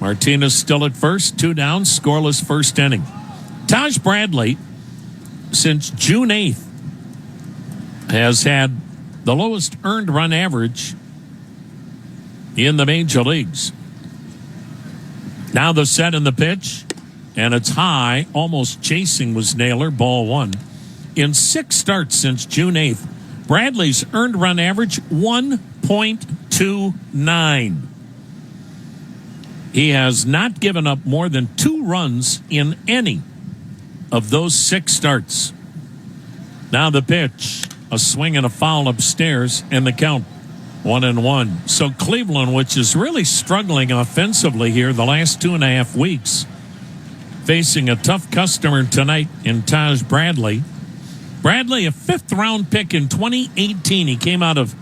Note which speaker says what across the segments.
Speaker 1: Martinez still at first, 2 down, scoreless first inning. Taj Bradley, since June 8th, has had the lowest earned run average in the major leagues. Now the set and the pitch, and it's high, almost chasing was Naylor, ball 1. In 6 starts since June 8th, Bradley's earned run average 1.29. He has not given up more than 2 runs in any of those 6 starts. Now the pitch, a swing and a foul upstairs, and the count 1-1. So Cleveland, which is really struggling offensively here the last 2.5 weeks, facing a tough customer tonight in Taj Bradley. Bradley, a 5th-round pick in 2018. He came out of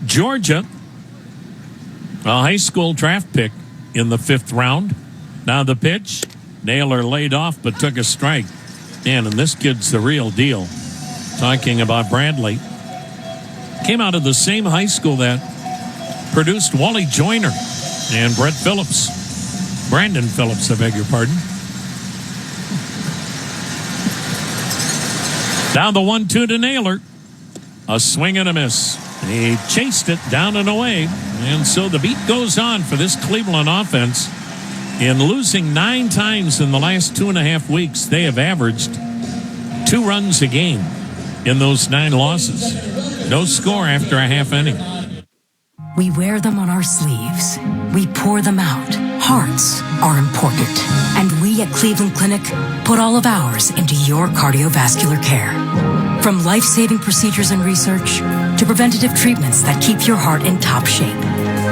Speaker 1: Georgia, a high school draft pick in the 5th round. Now the pitch, Naylor laid off but took a strike. Man, and this kid's the real deal. Talking about Bradley. Came out of the same high school that produced Wally Joyner and Brett Phillips. Brandon Phillips, I beg your pardon. Now the 1-2 to Naylor. A swing and a miss. He chased it down and away. And so the beat goes on for this Cleveland offense. In losing 9 times in the last 2.5 weeks, they have averaged 2 runs a game in those 9 losses. No score after a half inning.
Speaker 2: We wear them on our sleeves. We pour them out. Hearts are important. And we at Cleveland Clinic put all of ours into your cardiovascular care. From life-saving procedures and research to preventative treatments that keep your heart in top shape.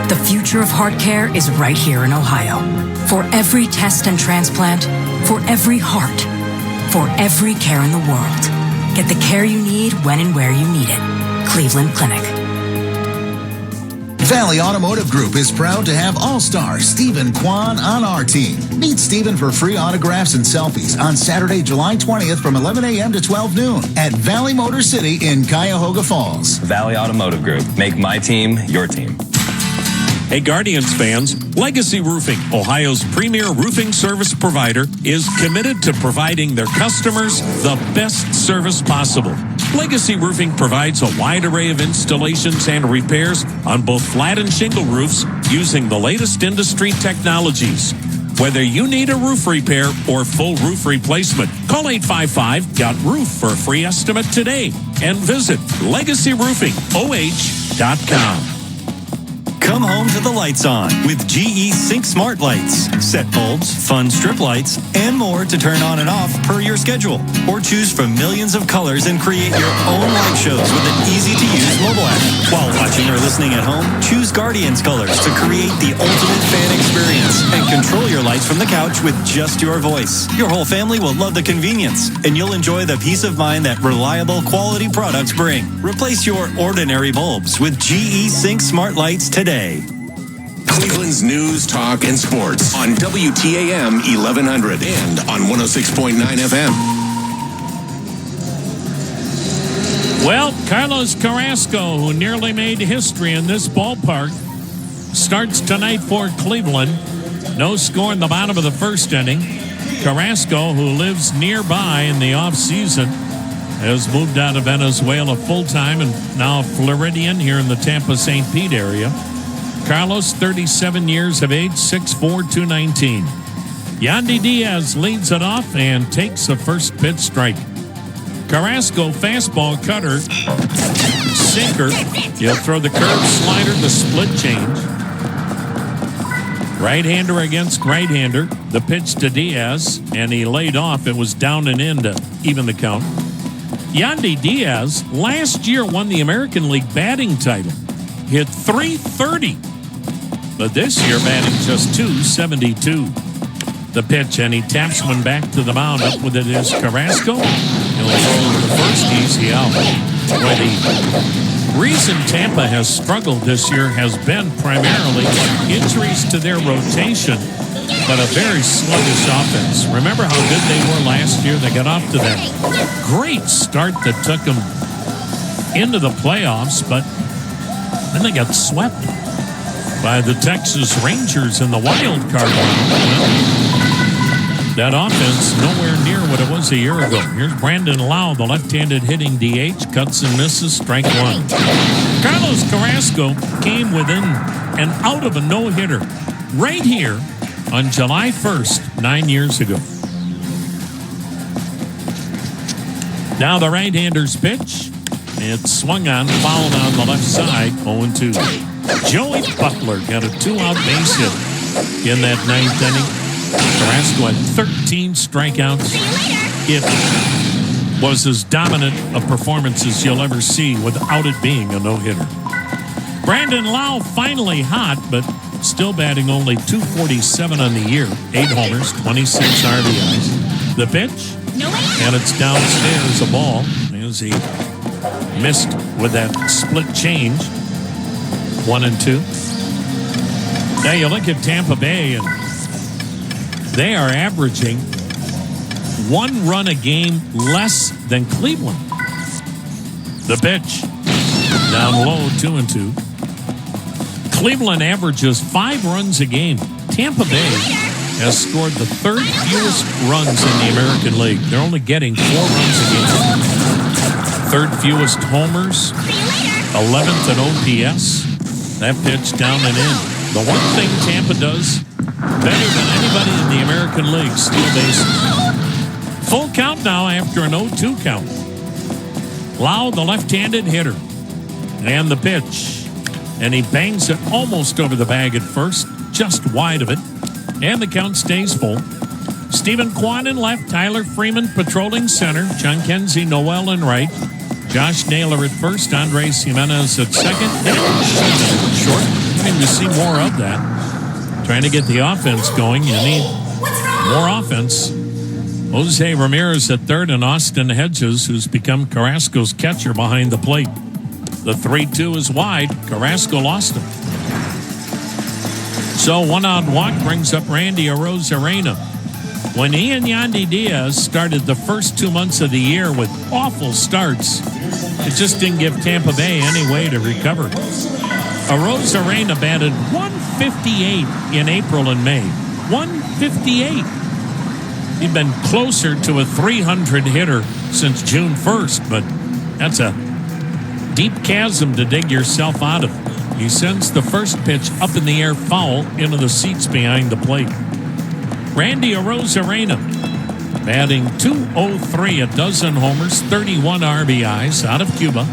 Speaker 2: The future of heart care is right here in Ohio. For every test and transplant, for every heart, for every care in the world. Get the care you need when and where you need it. Cleveland Clinic.
Speaker 3: Valley Automotive Group is proud to have all-star Stephen Kwan on our team. Meet Stephen for free autographs and selfies on Saturday, July 20th from 11 a.m. to 12 noon at Valley Motor City in Cuyahoga Falls.
Speaker 4: Valley Automotive Group. Make my team your team.
Speaker 1: Hey, Guardians fans, Legacy Roofing, Ohio's premier roofing service provider, is committed to providing their customers the best service possible. Legacy Roofing provides a wide array of installations and repairs on both flat and shingle roofs using the latest industry technologies. Whether you need a roof repair or full roof replacement, call 855-GOT-ROOF for a free estimate today and visit LegacyRoofingOH.com.
Speaker 5: Come home to the lights on with GE Sync Smart Lights. Set bulbs, fun strip lights, and more to turn on and off per your schedule. Or choose from millions of colors and create your own light shows with an easy-to-use mobile app. While watching or listening at home, choose Guardians colors to create the ultimate fan experience and control your lights from the couch with just your voice. Your whole family will love the convenience, and you'll enjoy the peace of mind that reliable quality products bring. Replace your ordinary bulbs with GE Sync Smart Lights today.
Speaker 6: Cleveland's news, talk, and sports on WTAM 1100 and on 106.9 FM.
Speaker 1: Well, Carlos Carrasco, who nearly made history in this ballpark, starts tonight for Cleveland. No score in the bottom of the first inning. Carrasco, who lives nearby in the offseason, has moved out of Venezuela full-time and now a Floridian here in the Tampa-St. Pete area. Carlos, 37 years of age, 6'4", 219. Yandy Diaz leads it off and takes a first pitch strike. Carrasco, fastball, cutter, sinker. He'll throw the curve, slider, the split change. Right-hander against right-hander. The pitch to Diaz, and he laid off. It was down and in to even the count. Yandy Diaz last year won the American League batting title. Hit .330. But this year batting just .272. The pitch, and he taps one back to the mound. Up with it is Carrasco. He'll throw the first easy out. Where the reason Tampa has struggled this year has been primarily injuries to their rotation, but a very sluggish offense. Remember how good they were last year? They got off to that great start that took them into the playoffs, but then they got swept. by the Texas Rangers in the wild card round. Well, that offense nowhere near what it was a year ago. Here's Brandon Lau, the left-handed hitting DH, cuts and misses, strike one. Carlos Carrasco came within and out of a no-hitter right here on July 1st, 9 years ago. Now the right-hander's pitch. It's swung on, fouled on the left side, 0-2. Joey Butler got a 2-out base hit in that ninth inning. Carrasco had 13 strikeouts. It was as dominant a performance as you'll ever see without it being a no-hitter. Brandon Lau finally hot, but still batting only .247 on the year. 8 homers, 26 RBIs. The pitch, and it's downstairs a ball as he missed with that split change. 1-2. Now you look at Tampa Bay, and they are averaging 1 run a game less than Cleveland. The pitch, down low, 2-2. Cleveland averages 5 runs a game. Tampa Bay has scored the 3rd fewest runs in the American League. They're only getting 4 runs a game. 3rd fewest homers, 11th in OPS. That pitch down and in. The one thing Tampa does better than anybody in the American League, steal bases. Full count now after an 0-2 count. Lau, the left-handed hitter, and the pitch. And he bangs it almost over the bag at first, just wide of it. And the count stays full. Stephen Kwan in left, Tyler Freeman patrolling center, John Kenzie Noel in right, Josh Naylor at first, Andres Jimenez at second, and short. Looking to see more of that. Trying to get the offense going. You need more offense. Jose Ramirez at third, and Austin Hedges, who's become Carrasco's catcher behind the plate. The 3-2 is wide. Carrasco lost him. So 1-out walk brings up Randy Arozarena. When he and Yandy Diaz started the first 2 months of the year with awful starts, it just didn't give Tampa Bay any way to recover. Arozarena batted .158 in April and May. .158. He'd been closer to a 300 hitter since June 1st, but that's a deep chasm to dig yourself out of. He sends the first pitch up in the air foul into the seats behind the plate. Randy Arozarena batting .203, a dozen homers, 31 RBIs out of Cuba.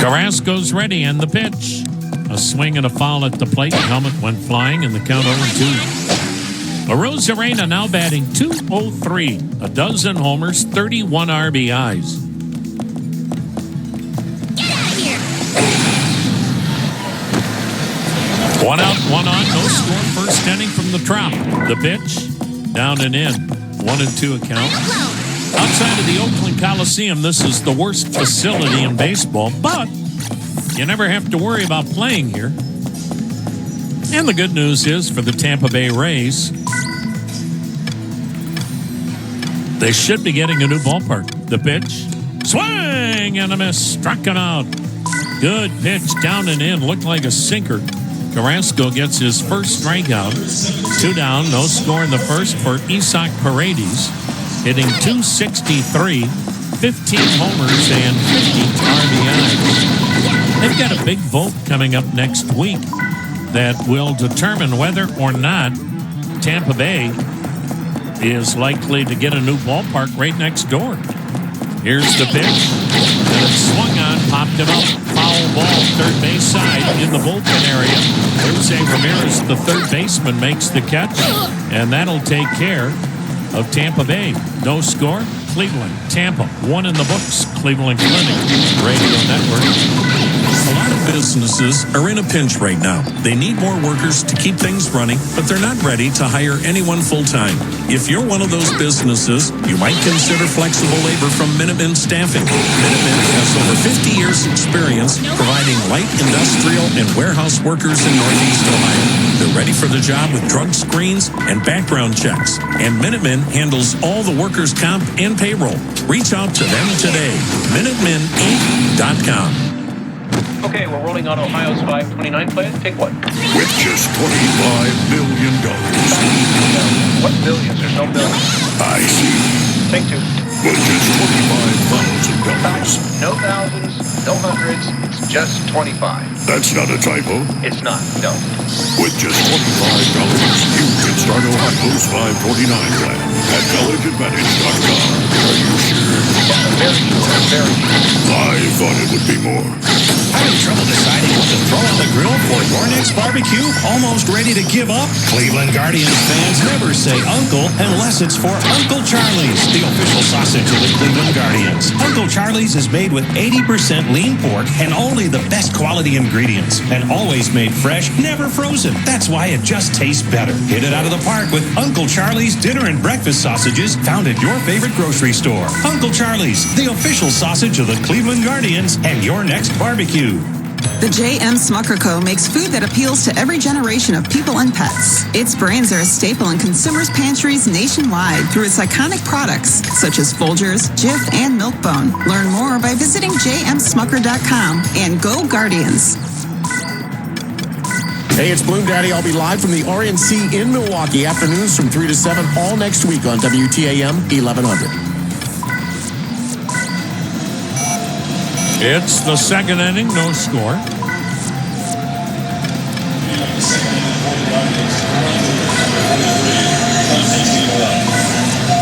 Speaker 1: Carrasco's ready, and the pitch. A swing and a foul at the plate. The helmet went flying, and the count 0-2. Arozarena now batting .203, a dozen homers, 31 RBIs. One out, one on, no score, first inning from the Trop. The pitch, down and in, 1-2 account. Outside of the Oakland Coliseum, this is the worst facility in baseball, but you never have to worry about playing here. And the good news is for the Tampa Bay Rays, they should be getting a new ballpark. The pitch, swing and a miss, struck him out. Good pitch, down and in, looked like a sinker. Carrasco gets his first strikeout. 2 down, no score in the first for Isaac Paredes, hitting .263, 15 homers and 50 RBIs. They've got a big vote coming up next week that will determine whether or not Tampa Bay is likely to get a new ballpark right next door. Here's the pitch. And it's swung on, popped him up. Foul ball, third base side in the bullpen area. Jose Ramirez, the third baseman, makes the catch. And that'll take care of Tampa Bay. No score, Cleveland, Tampa. 1 in the books, Cleveland Clinic Radio Network.
Speaker 7: A lot of businesses are in a pinch right now. They need more workers to keep things running, but they're not ready to hire anyone full-time. If you're one of those businesses, you might consider flexible labor from Minuteman Staffing. Minuteman has over Over 50 years experience providing light industrial and warehouse workers in Northeast Ohio. They're ready for the job with drug screens and background checks. And Minutemen handles all the workers' comp and payroll. Reach out to them today. MinutemenInc.com.
Speaker 8: Okay, we're rolling on Ohio's 529 plan. Take one.
Speaker 9: With just $25 million.
Speaker 8: What billions? There's no billions.
Speaker 9: I see.
Speaker 8: Take two.
Speaker 9: With just $25,000.
Speaker 8: No thousands, no hundreds. It's just 25.
Speaker 9: That's not a typo.
Speaker 8: It's not, no.
Speaker 9: With just $25, you can start Ohio's 529 plan at collegeadvantage.com. Are you sure?
Speaker 8: Very sure, very sure.
Speaker 9: I thought it would be more.
Speaker 10: Having trouble deciding what to throw on the grill for your next barbecue? Almost ready to give up? Cleveland Guardians fans never say uncle unless it's for Uncle Charlie's, the official sausage of the Cleveland Guardians. Uncle Charlie's is made with 80% lean pork and only the best quality ingredients. And always made fresh, never frozen. That's why it just tastes better. Hit it out of the park with Uncle Charlie's dinner and breakfast sausages found at your favorite grocery store. Uncle Charlie's, the official sausage of the Cleveland Guardians and your next barbecue.
Speaker 11: The J.M. Smucker Co. makes food that appeals to every generation of people and pets. Its brands are a staple in consumers' pantries nationwide through its iconic products, such as Folgers, Jif, and Milk-Bone. Learn more by visiting jmsmucker.com and go Guardians.
Speaker 12: Hey, it's Bloom Daddy. I'll be live from the RNC in Milwaukee, afternoons from 3 to 7 all next week on WTAM 1100.
Speaker 1: It's the second inning, no score.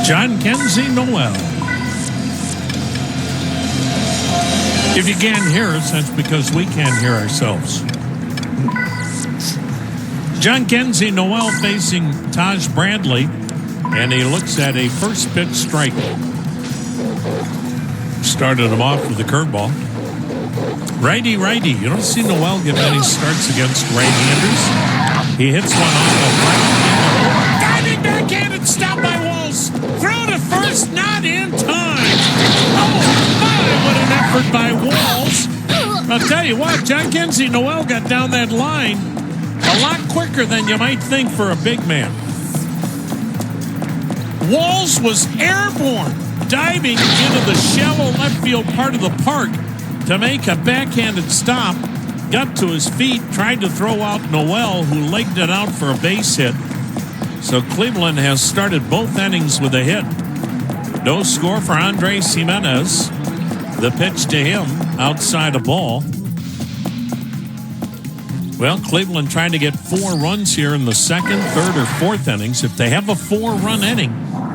Speaker 1: John Kenzie Noel. If you can't hear us, that's because we can't hear ourselves. John Kenzie Noel facing Taj Bradley, and he looks at a first pitch strike. Started him off with a curveball. Righty. You don't see Noel get many starts against right-handers. He hits one off the right. Diving backhanded, stopped by Walls. Throw to first, not in time. Oh, my, what an effort by Walls. I'll tell you what, John Kenzie Noel got down that line a lot quicker than you might think for a big man. Walls was airborne, diving into the shallow left field part of the park to make a backhanded stop, got to his feet, tried to throw out Noel, who legged it out for a base hit. So Cleveland has started both innings with a hit. No score for Andres Jimenez. The pitch to him, outside a ball. Well, Cleveland trying to get 4 runs here in the second, third, or fourth innings. If they have a 4-run inning,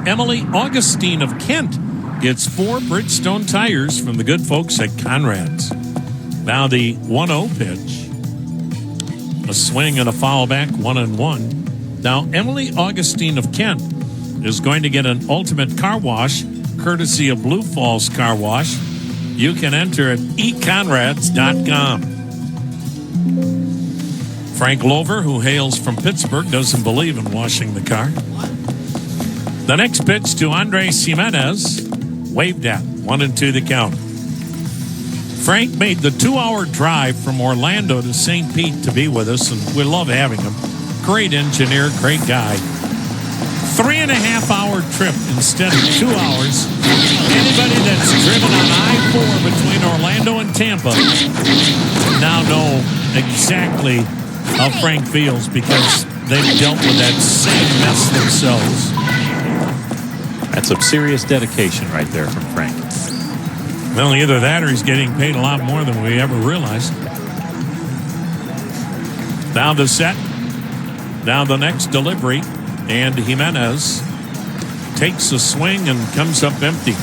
Speaker 1: Emily Augustine of Kent gets 4 Bridgestone tires from the good folks at Conrad's. Now the 1-0 pitch. A swing and a foul back, 1-1. Now Emily Augustine of Kent is going to get an ultimate car wash, courtesy of Blue Falls Car Wash. You can enter at econrads.com. Frank Lover, who hails from Pittsburgh, doesn't believe in washing the car. The next pitch to Andres Jimenez. Waved at, 1-2 the count. Frank made the 2-hour drive from Orlando to St. Pete to be with us, and we love having him. Great engineer, great guy. 3.5-hour trip instead of 2 hours. Anybody that's driven on I-4 between Orlando and Tampa now know exactly how Frank feels, because they've dealt with that same mess themselves.
Speaker 13: That's some serious dedication right there from Frank.
Speaker 1: Well, either that or he's getting paid a lot more than we ever realized. Now the set. Now the next delivery. And Jimenez takes a swing and comes up empty.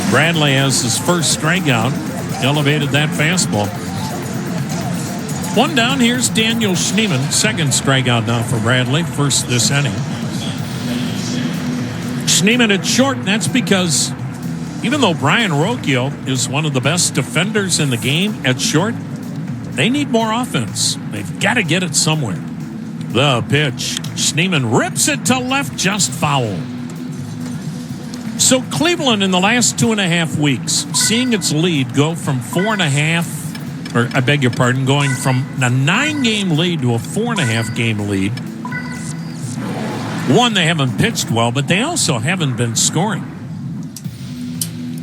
Speaker 1: Bradley has his first strikeout. Elevated that fastball. 1 down. Here's Daniel Schneemann. Second strikeout now for Bradley. First this inning. Schneemann at short, and that's because even though Brian Rocchio is one of the best defenders in the game at short, they need more offense. They've got to get it somewhere. The pitch. Schneemann rips it to left, just foul. So Cleveland in the last 2.5 weeks, seeing its lead go from 4.5, or I beg your pardon, going from a 9-game lead to a 4.5-game lead. One, they haven't pitched well, but they also haven't been scoring.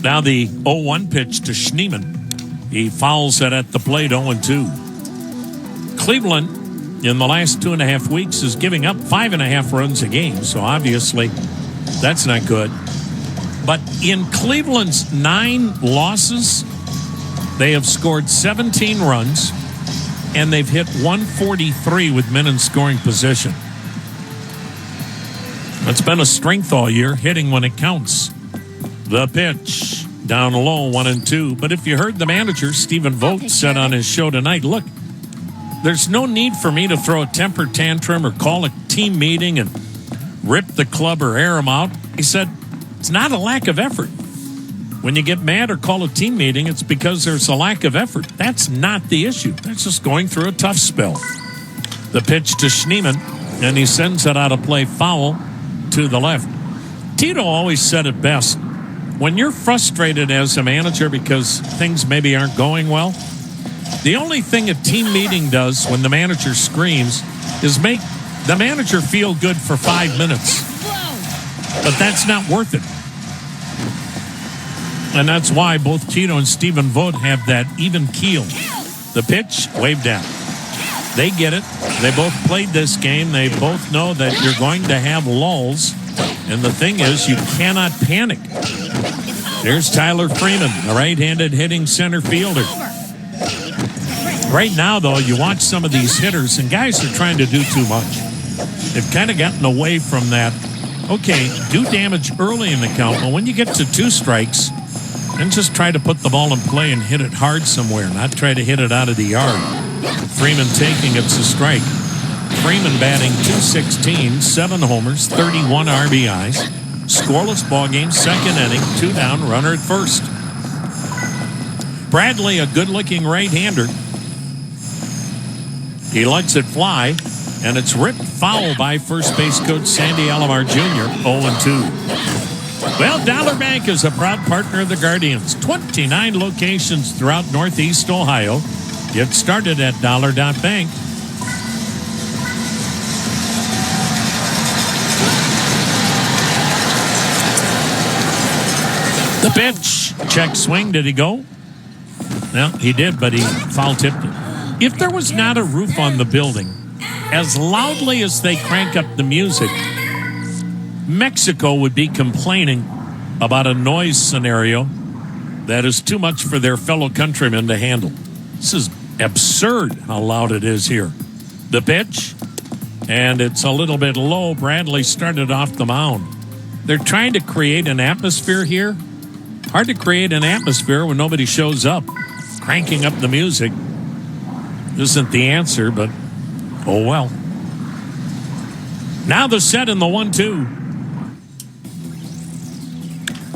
Speaker 1: Now the 0-1 pitch to Schneemann. He fouls it at the plate, 0-2. Cleveland, in the last 2.5 weeks, is giving up 5.5 runs a game, so obviously that's not good. But in Cleveland's 9 losses, they have scored 17 runs, and they've hit 143 with men in scoring position. That's been a strength all year, hitting when it counts. The pitch. Down low, 1-2. But if you heard the manager, Stephen Vogt, said on his show tonight, look, there's no need for me to throw a temper tantrum or call a team meeting and rip the club or air them out. He said, it's not a lack of effort. When you get mad or call a team meeting, it's because there's a lack of effort. That's not the issue. That's just going through a tough spell. The pitch to Schneemann, and he sends it out of play, foul to the left. Tito always said it best. When you're frustrated as a manager because things maybe aren't going well, the only thing a team meeting does when the manager screams is make the manager feel good for 5 minutes. But that's not worth it. And that's why both Tito and Stephen Vogt have that even keel. The pitch, wave down. They get it. They both played this game. They both know that you're going to have lulls. And the thing is, you cannot panic. There's Tyler Freeman, a right-handed hitting center fielder. Right now, though, you watch some of these hitters, and guys are trying to do too much. They've kind of gotten away from that. Okay, do damage early in the count, but when you get to 2 strikes, then just try to put the ball in play and hit it hard somewhere, not try to hit it out of the yard. Freeman taking it's a strike. Freeman batting .216, 7 homers, 31 RBIs. Scoreless ball game, second inning, 2 down, runner at first. Bradley, a good-looking right-hander. He lets it fly, and it's ripped foul by first base coach Sandy Alomar Jr., 0-2. Well, Dollar Bank is a proud partner of the Guardians. 29 locations throughout Northeast Ohio. Get started at dollar.bank. The pitch. Check swing. Did he go? Well, he did, but he foul tipped it. If there was not a roof on the building, as loudly as they crank up the music, Mexico would be complaining about a noise scenario that is too much for their fellow countrymen to handle. This is absurd how loud it is here. The pitch, and it's a little bit low. Bradley started off the mound. They're trying to create an atmosphere here. Hard to create an atmosphere when nobody shows up. Cranking up the music isn't the answer, but oh well. Now the set in the 1-2.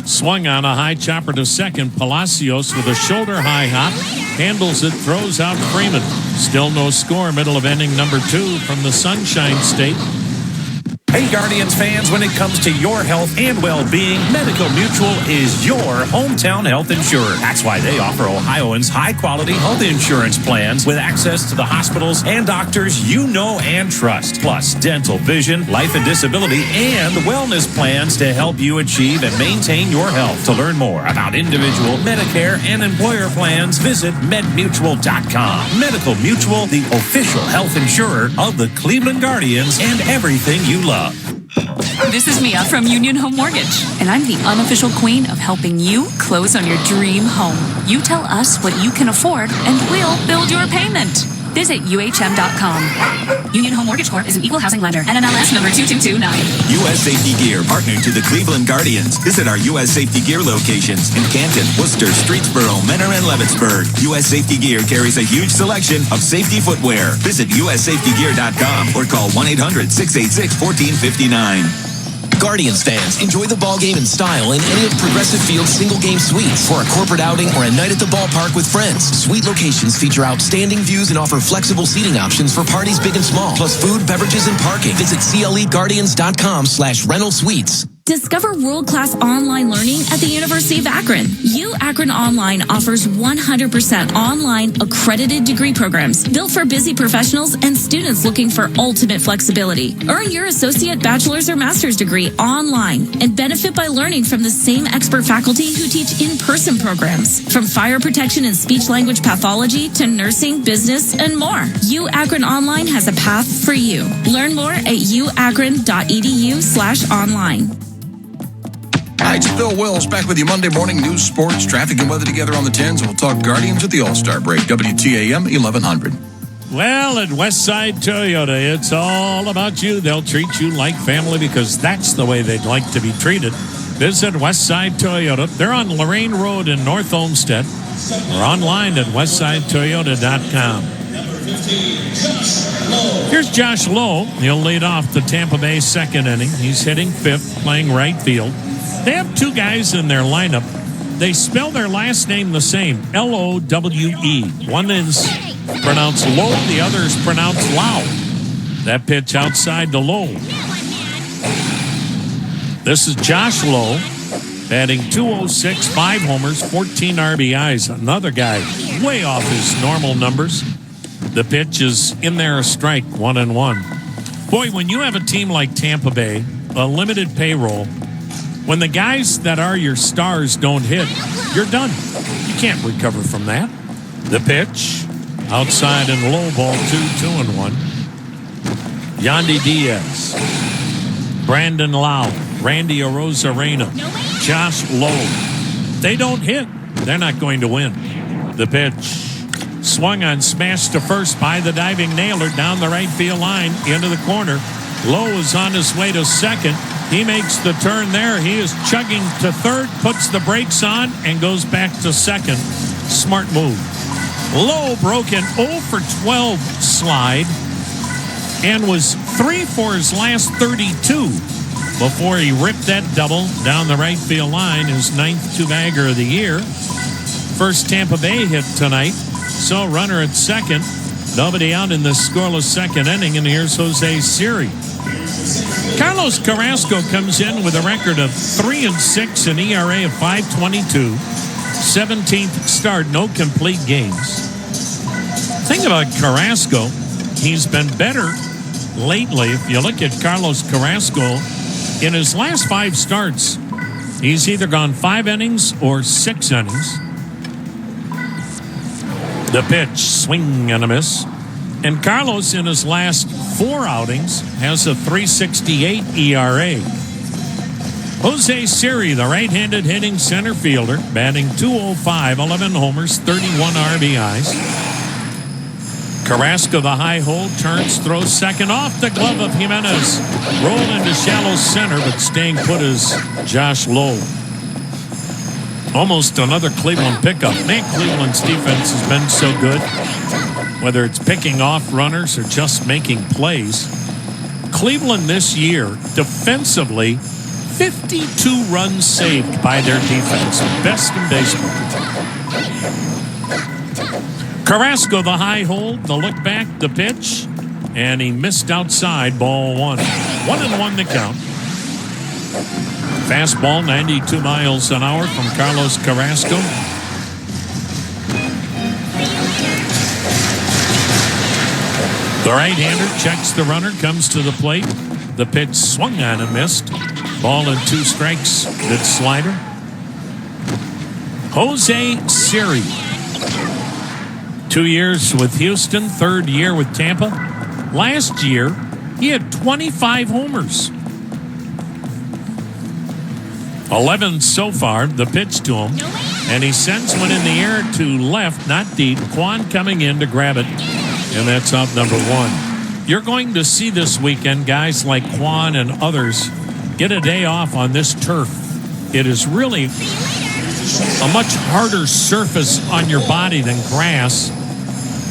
Speaker 1: Swung on a high chopper to second. Palacios with a shoulder high hop. Handles it, throws out Freeman. Still no score, middle of inning number 2 from the Sunshine State.
Speaker 10: Hey, Guardians fans, when it comes to your health and well-being, Medical Mutual is your hometown health insurer. That's why they offer Ohioans high-quality health insurance plans with access to the hospitals and doctors you know and trust. Plus, dental, vision, life and disability, and wellness plans to help you achieve and maintain your health. To learn more about individual Medicare and employer plans, visit medmutual.com. Medical Mutual, the official health insurer of the Cleveland Guardians and everything you love.
Speaker 14: This is Mia from Union Home Mortgage, and I'm the unofficial queen of helping you close on your dream home. You tell us what you can afford, and we'll build your payment. Visit UHM.com. Union Home Mortgage Corp is an equal housing lender. NMLS number 2229.
Speaker 15: U.S. Safety Gear, partner to the Cleveland Guardians. Visit our U.S. Safety Gear locations in Canton, Worcester, Streetsboro, Mentor, and Leavittsburg. U.S. Safety Gear carries a huge selection of safety footwear. Visit USSafetyGear.com or call 1-800-686-1459. Guardians fans, enjoy the ball game in style in any of Progressive Field's single-game suites for a corporate outing or a night at the ballpark with friends. Suite locations feature outstanding views and offer flexible seating options for parties big and small, plus food, beverages, and parking. Visit CLEGuardians.com/rental suites.
Speaker 14: Discover world-class online learning at the University of Akron. Akron Online offers 100% online accredited degree programs built for busy professionals and students looking for ultimate flexibility. Earn your associate, bachelor's, or master's degree online and benefit by learning from the same expert faculty who teach in-person programs. From fire protection and speech-language pathology to nursing, business, and more. Akron Online has a path for you. Learn more at uakron.edu/online.
Speaker 16: Hi, it's Bill Wills back with you Monday morning news, sports, traffic, and weather together on the 10s. And we'll talk Guardians at the All-Star break. WTAM 1100.
Speaker 1: Well, at Westside Toyota, it's all about you. They'll treat you like family because that's the way they'd like to be treated. Visit Westside Toyota. They're on Lorraine Road in North Olmsted or online at westsidetoyota.com. Here's Josh Lowe. He'll lead off the Tampa Bay second inning. He's hitting fifth, playing right field. They have two guys in their lineup. They spell their last name the same, Lowe. One is pronounced Lowe, the other is pronounced Lau. That pitch outside to Lowe. This is Josh Lowe, batting .206, 5 homers, 14 RBIs. Another guy way off his normal numbers. The pitch is in there, a strike, 1-1. Boy, when you have a team like Tampa Bay, a limited payroll, when the guys that are your stars don't hit, you're done. You can't recover from that. The pitch, outside and low, ball 2-1. Yandy Diaz, Brandon Lau, Randy Arozarena, Josh Lowe. They don't hit, they're not going to win. The pitch, swung on, smashed to first by the diving Naylor down the right field line into the corner. Lowe is on his way to second. He makes the turn there. He is chugging to third, puts the brakes on, and goes back to second. Smart move. Lowe broke an 0-for-12 slide and was 3 for his last 32 before he ripped that double down the right field line, his 9th two-bagger of the year. First Tampa Bay hit tonight. So runner at second. Nobody out in the scoreless second inning, and here's Jose Siri. Carlos Carrasco comes in with a record of 3-6, an ERA of 5.22, 17th start, no complete games. Think about Carrasco. He's been better lately. If you look at Carlos Carrasco, in his last 5 starts, he's either gone 5 innings or 6 innings. The pitch, swing and a miss. And Carlos, in his last 4 outings, has a 3.68 ERA. Jose Siri, the right-handed hitting center fielder, batting .205, 11 homers, 31 RBIs. Carrasco, the high hold, turns, throws second off the glove of Jimenez. Rolled into shallow center, but staying put is Josh Lowe. Almost another Cleveland pickup. Man, Cleveland's defense has been so good. Whether it's picking off runners or just making plays. Cleveland this year, defensively, 52 runs saved by their defense. Best in baseball. Carrasco, the high hold, the look back, the pitch, and he missed outside, ball 1. 1-1 the count. Fastball, 92 miles an hour from Carlos Carrasco. The right-hander checks the runner, comes to the plate. The pitch swung on and missed. Ball and 2 strikes. Good slider. Jose Siri. 2 years with Houston, 3rd year with Tampa. Last year, he had 25 homers. 11 so far. The pitch to him. And he sends one in the air to left, not deep. Kwan coming in to grab it. And that's out number 1. You're going to see this weekend guys like Kwan and others get a day off on this turf. It is really a much harder surface on your body than grass.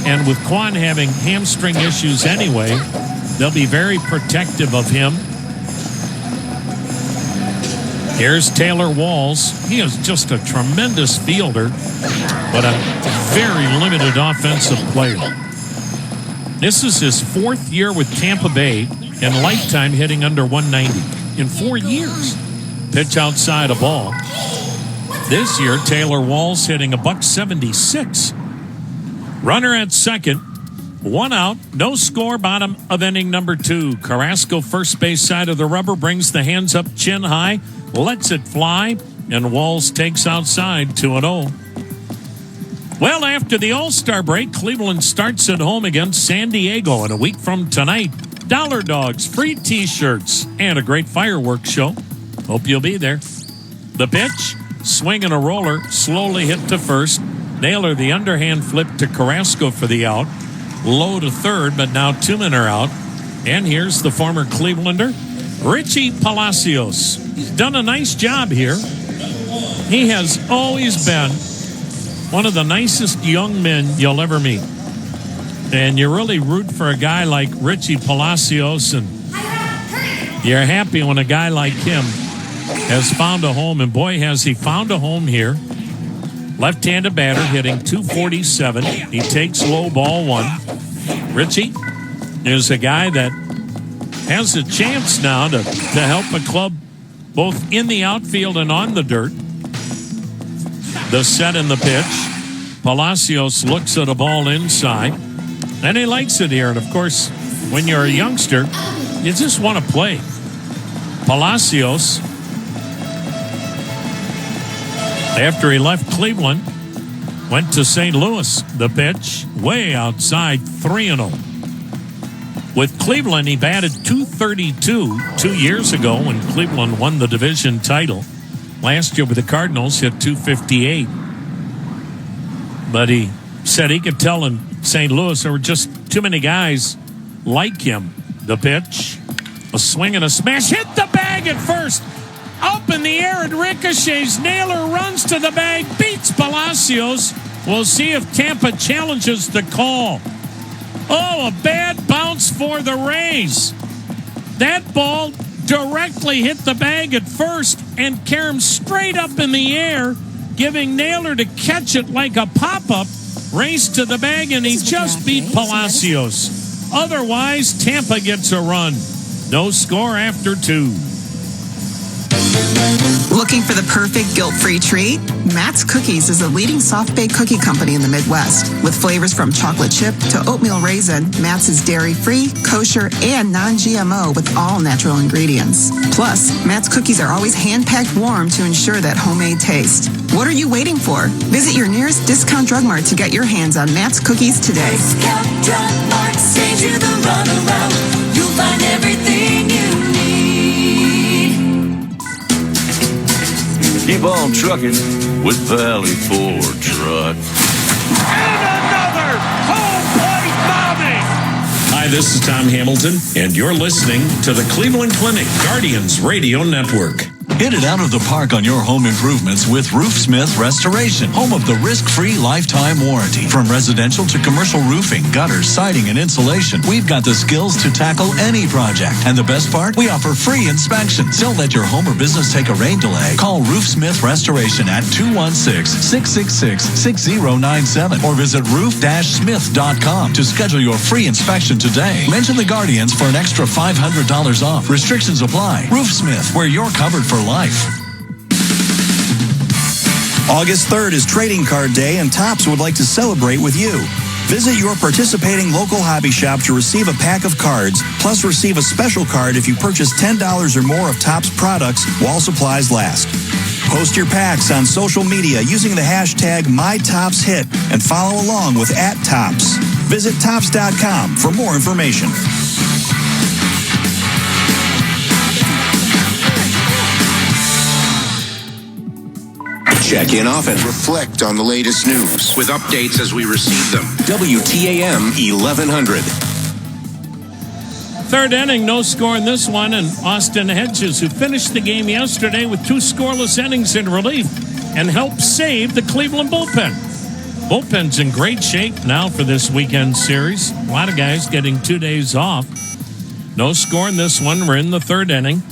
Speaker 1: And with Kwan having hamstring issues anyway, they'll be very protective of him. Here's Taylor Walls. He is just a tremendous fielder, but a very limited offensive player. This is his 4th year with Tampa Bay and lifetime hitting under 190 in 4 years. Pitch outside a ball. This year, Taylor Walls hitting $176. Runner at second. 1 out. No score. Bottom of inning number 2. Carrasco, first base side of the rubber, brings the hands up chin high. Lets it fly. And Walls takes outside 2-0. Well, after the All-Star break, Cleveland starts at home against San Diego. And a week from tonight, Dollar Dogs, free T-shirts, and a great fireworks show. Hope you'll be there. The pitch, swing and a roller, slowly hit to first. Naylor, the underhand flip to Carrasco for the out. Low to third, but now 2 men are out. And here's the former Clevelander, Richie Palacios. He's done a nice job here. He has always been one of the nicest young men you'll ever meet. And you really root for a guy like Richie Palacios, and you're happy when a guy like him has found a home. And boy, has he found a home here. Left-handed batter hitting .247. He takes low ball 1. Richie is a guy that has a chance now to help a club both in the outfield and on the dirt. The set and the pitch. Palacios looks at a ball inside, and he likes it here. And, of course, when you're a youngster, you just want to play. Palacios, after he left Cleveland, went to St. Louis. The pitch, way outside, 3-0. With Cleveland, he batted .232 2 years ago when Cleveland won the division title. Last year with the Cardinals, hit .258. But he said he could tell in St. Louis there were just too many guys like him. The pitch, a swing and a smash, hit the bag at first. Up in the air, it ricochets. Naylor runs to the bag, beats Palacios. We'll see if Tampa challenges the call. Oh, a bad bounce for the Rays. That ball directly hit the bag at first and carried him straight up in the air, giving Naylor to catch it like a pop-up, race to the bag, and he just beat Palacios. Otherwise, Tampa gets a run. No score after 2.
Speaker 11: Looking for the perfect guilt-free treat? Matt's Cookies is a leading soft-baked cookie company in the Midwest. With flavors from chocolate chip to oatmeal raisin, Matt's is dairy-free, kosher, and non-GMO with all natural ingredients. Plus, Matt's Cookies are always hand-packed warm to ensure that homemade taste. What are you waiting for? Visit your nearest Discount Drug Mart to get your hands on Matt's Cookies today.
Speaker 17: Discount Drug Mart saves you the runaround. You'll find everything you need.
Speaker 9: Keep on trucking with Valley Ford Truck.
Speaker 1: And another home plate bombing.
Speaker 7: Hi, this is Tom Hamilton, and you're listening to the Cleveland Clinic Guardians Radio Network.
Speaker 18: Hit it out of the park on your home improvements with Roofsmith Restoration, home of the risk-free lifetime warranty. From residential to commercial roofing, gutters, siding, and insulation, we've got the skills to tackle any project. And the best part, we offer free inspections. Don't let your home or business take a rain delay. Call Roofsmith Restoration at 216-666-6097 or visit roof-smith.com to schedule your free inspection today. Mention the Guardians for an extra $500 off. Restrictions apply. Roofsmith, where you're covered for life.
Speaker 19: August 3rd is Trading Card Day, and Topps would like to celebrate with you. Visit your participating local hobby shop to receive a pack of cards, plus receive a special card if you purchase $10 or more of Topps products while supplies last. Post your packs on social media using the hashtag MyToppsHit and follow along with @Topps. Visit Topps.com for more information.
Speaker 6: Check in often. Reflect on the latest news with updates as we receive them. WTAM 1100.
Speaker 1: Third inning, no score in this one, and Austin Hedges, who finished the game yesterday with 2 scoreless innings in relief and helped save the Cleveland bullpen. Bullpen's in great shape now for this weekend series. A lot of guys getting 2 days off. No score in this one. We're in the third inning.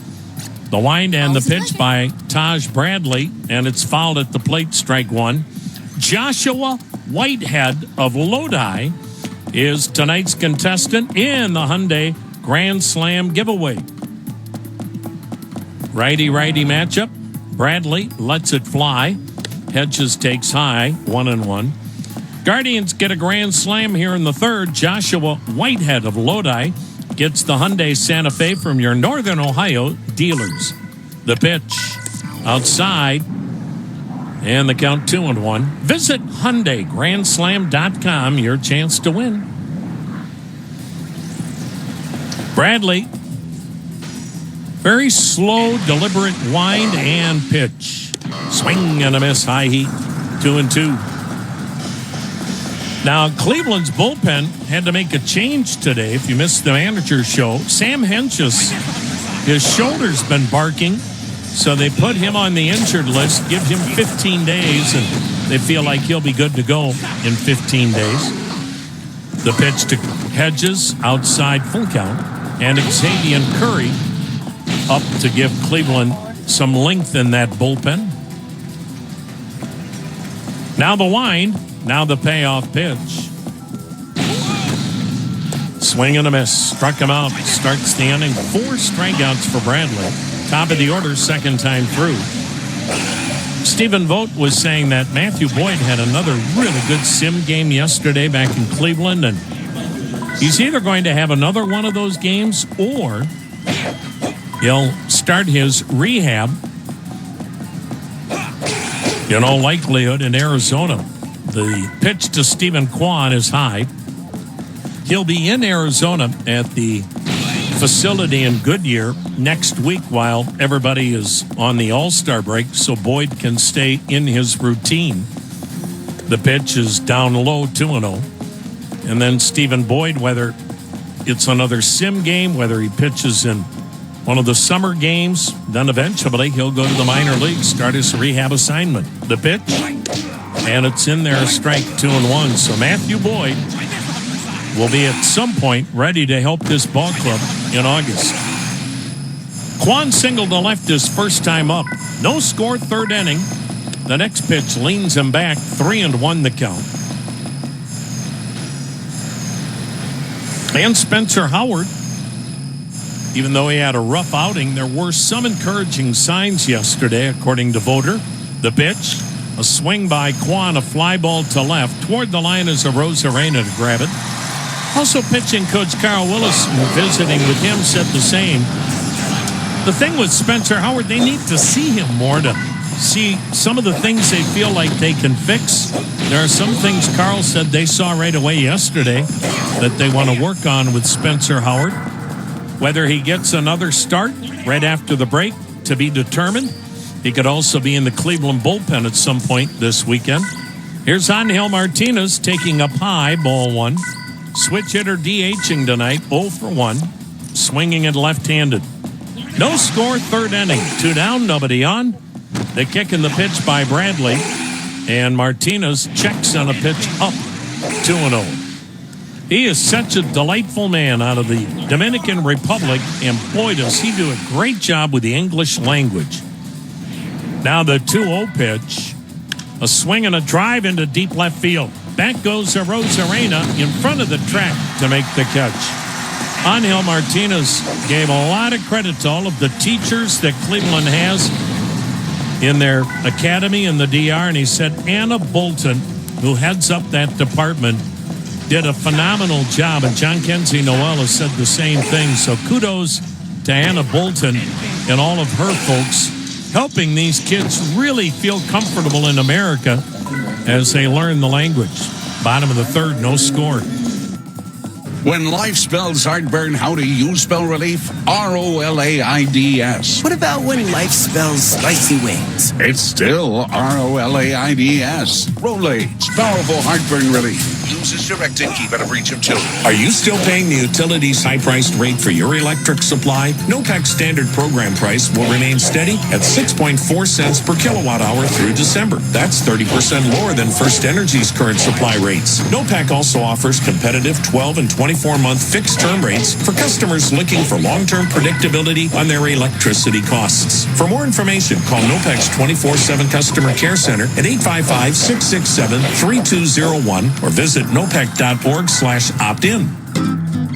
Speaker 1: The wind and the pitch by Taj Bradley, and it's fouled at the plate, strike 1. Joshua Whitehead of Lodi is tonight's contestant in the Hyundai Grand Slam giveaway. Righty-righty matchup. Bradley lets it fly. Hedges takes high, 1-1. Guardians get a grand slam here in the third. Joshua Whitehead of Lodi gets the Hyundai Santa Fe from your Northern Ohio dealers. The pitch outside, and the count 2-1. Visit HyundaiGrandSlam.com, your chance to win. Bradley, very slow, deliberate wind and pitch. Swing and a miss, high heat, 2-2. Now, Cleveland's bullpen had to make a change today. If you missed the manager's show, Sam Hentges, his shoulder's been barking, so they put him on the injured list, give him 15 days, and they feel like he'll be good to go in 15 days. The pitch to Hedges, outside, full count, and Xavier Curry up to give Cleveland some length in that bullpen. Now the wind. Now the payoff pitch. Swing and a miss. Struck him out. Starts the inning. 4 strikeouts for Bradley. Top of the order, second time through. Stephen Vogt was saying that Matthew Boyd had another really good sim game yesterday back in Cleveland, and he's either going to have another one of those games or he'll start his rehab, in all likelihood, in Arizona. The pitch to Stephen Kwan is high. He'll be in Arizona at the facility in Goodyear next week while everybody is on the All-Star break, so Boyd can stay in his routine. The pitch is down low, 2-0. And then Stephen Boyd, whether it's another sim game, whether he pitches in one of the summer games, then eventually he'll go to the minor leagues, start his rehab assignment. The pitch, and it's in there, strike 2-1. So Matthew Boyd will be at some point ready to help this ball club in August. Kwan singled to left his first time up. No score, third inning. The next pitch leans him back, 3-1 the count. And Spencer Howard, even though he had a rough outing, there were some encouraging signs yesterday, according to Voter. The pitch, a swing by Kwan, a fly ball to left. Toward the line is Arozarena to grab it. Also pitching coach Carl Willis, visiting with him, said the same. The thing with Spencer Howard, they need to see him more to see some of the things they feel like they can fix. There are some things Carl said they saw right away yesterday that they want to work on with Spencer Howard. Whether he gets another start right after the break, to be determined. He could also be in the Cleveland bullpen at some point this weekend. Here's Angel Martinez taking up high, ball one. Switch hitter DHing tonight, 0 for 1. Swinging it left-handed. No score, third inning. 2 down, nobody on. The kick and the pitch by Bradley. And Martinez checks on a pitch up, 2-0. He is such a delightful man out of the Dominican Republic, and boy, does he do a great job with the English language. Now the 2-0 pitch. A swing and a drive into deep left field. Back goes Arozarena in front of the track to make the catch. Angel Martinez gave a lot of credit to all of the teachers that Cleveland has in their academy in the DR, and he said Anna Bolton, who heads up that department, did a phenomenal job, and John Kenzie Noel has said the same thing. So kudos to Anna Bolton and all of her folks helping these kids really feel comfortable in America as they learn the language. Bottom of the third, no score.
Speaker 9: When life spells heartburn, how do you spell relief? R-O-L-A-I-D-S.
Speaker 20: What about when life spells spicy wings?
Speaker 9: It's still R-O-L-A-I-D-S. Rolaids, powerful heartburn relief.
Speaker 6: Uses direct and keep out of reach of children.
Speaker 7: Are you still paying the utility's high-priced rate for your electric supply? NOPEC's standard program price will remain steady at 6.4 cents per kilowatt hour through December. That's 30% lower than First Energy's current supply rates. NOPEC also offers competitive 12 and 24-month fixed-term rates for customers looking for long-term predictability on their electricity costs. For more information, call NOPEC's 24/7 Customer Care Center at 855-667-3201 or visit nopec.org/opt-in.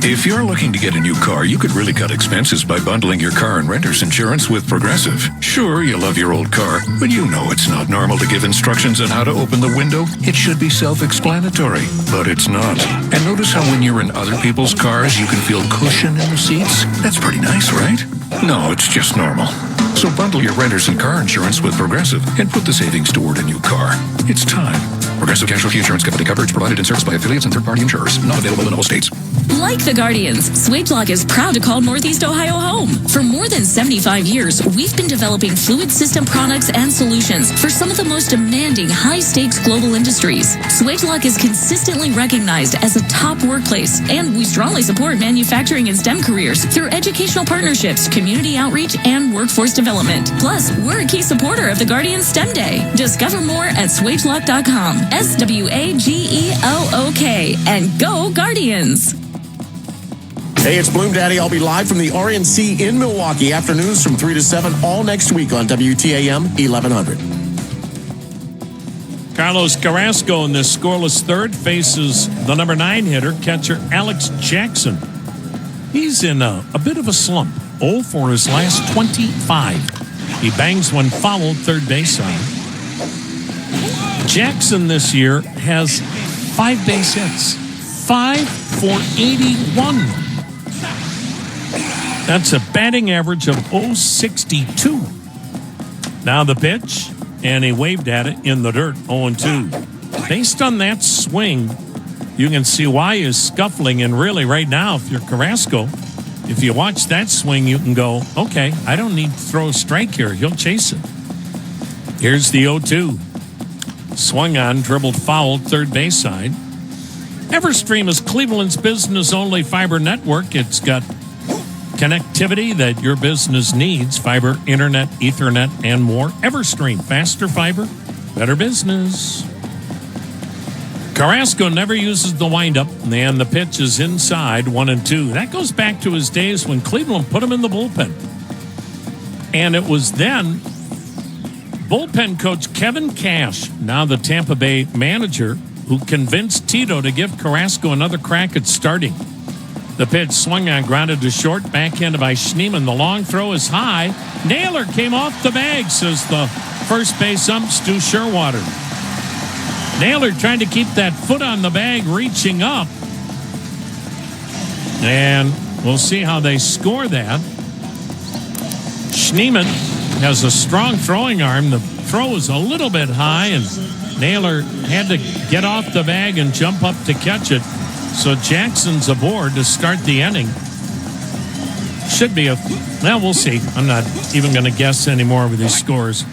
Speaker 9: If you're looking to get a new car, you could really cut expenses by bundling your car and renter's insurance with Progressive. Sure, you love your old car, but you know it's not normal to give instructions on how to open the window. It should be self-explanatory, but it's not. And notice how when you're in other people's cars, you can feel cushion in the seats? That's pretty nice, right? No, it's just normal. So bundle your renter's and car insurance with Progressive and put the savings toward a new car. It's time. Progressive Casualty Insurance Company coverage provided and serviced by affiliates and third-party insurers. Not available in all states.
Speaker 14: Like the Guardians, SwageLock is proud to call Northeast Ohio home. For more than 75 years, we've been developing fluid system products and solutions for some of the most demanding high-stakes global industries. SwageLock is consistently recognized as a top workplace, and we strongly support manufacturing and STEM careers through educational partnerships, community outreach, and workforce development. Plus, we're a key supporter of the Guardians STEM Day. Discover more at SwageLock.com. SWAGELOK. And go Guardians!
Speaker 12: Hey, it's Bloom Daddy. I'll be live from the RNC in Milwaukee afternoons from 3 to 7 all next week on WTAM 1100.
Speaker 1: Carlos Carrasco in this scoreless third faces the number 9 hitter, catcher Alex Jackson. He's in a bit of a slump. 0 for his last 25. He bangs one foul third base side. Jackson this year has 5 base hits. 5 for 81. That's a batting average of .062. Now the pitch, and he waved at it in the dirt, 0-2. Based on that swing, you can see why he's scuffling. And really, right now, if you're Carrasco, if you watch that swing, you can go, okay, I don't need to throw a strike here. He'll chase it. Here's the 0-2. Swung on, dribbled foul, third base side. Everstream is Cleveland's business-only fiber network. It's got connectivity that your business needs. Fiber, internet, Ethernet, and more. Everstream. Faster fiber, better business. Carrasco never uses the windup, and the pitch is inside, 1-2. That goes back to his days when Cleveland put him in the bullpen. And it was then bullpen coach Kevin Cash, now the Tampa Bay manager, who convinced Tito to give Carrasco another crack at starting. The pitch swung on, grounded to short, backhanded by Schneemann. The long throw is high. Naylor came off the bag, says the first base ump, Stu Sherwater. Naylor trying to keep that foot on the bag, reaching up. And we'll see how they score that. Schneemann has a strong throwing arm. The throw is a little bit high, and Naylor had to get off the bag and jump up to catch it. So Jackson's aboard to start the inning. Should be well, we'll see. I'm not even going to guess anymore with these scores.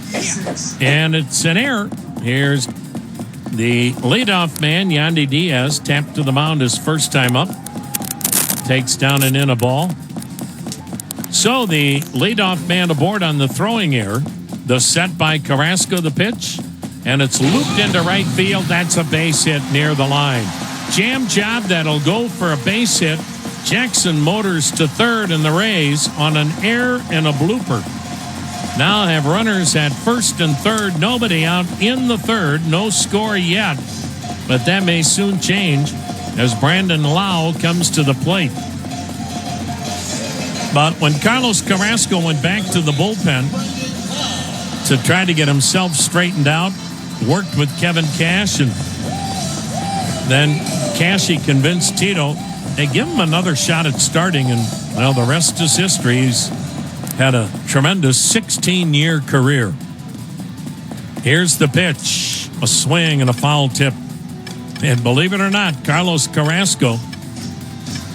Speaker 1: And it's an error. Here's the leadoff man, Yandy Diaz, tapped to the mound his first time up. Takes down and in a ball. So the leadoff man aboard on the throwing error. The set by Carrasco, the pitch. And it's looped into right field. That's a base hit near the line. Jam job that'll go for a base hit. Jackson motors to third, and the Rays on an error and a blooper now have runners at first and third. Nobody out in the third. No score yet, but that may soon change as Brandon Lau comes to the plate. But when Carlos Carrasco went back to the bullpen to try to get himself straightened out, worked with Kevin Cash, and then Cashy convinced Tito, hey, give him another shot at starting, and, well, the rest is history. He's had a tremendous 16-year career. Here's the pitch, a swing and a foul tip. And believe it or not, Carlos Carrasco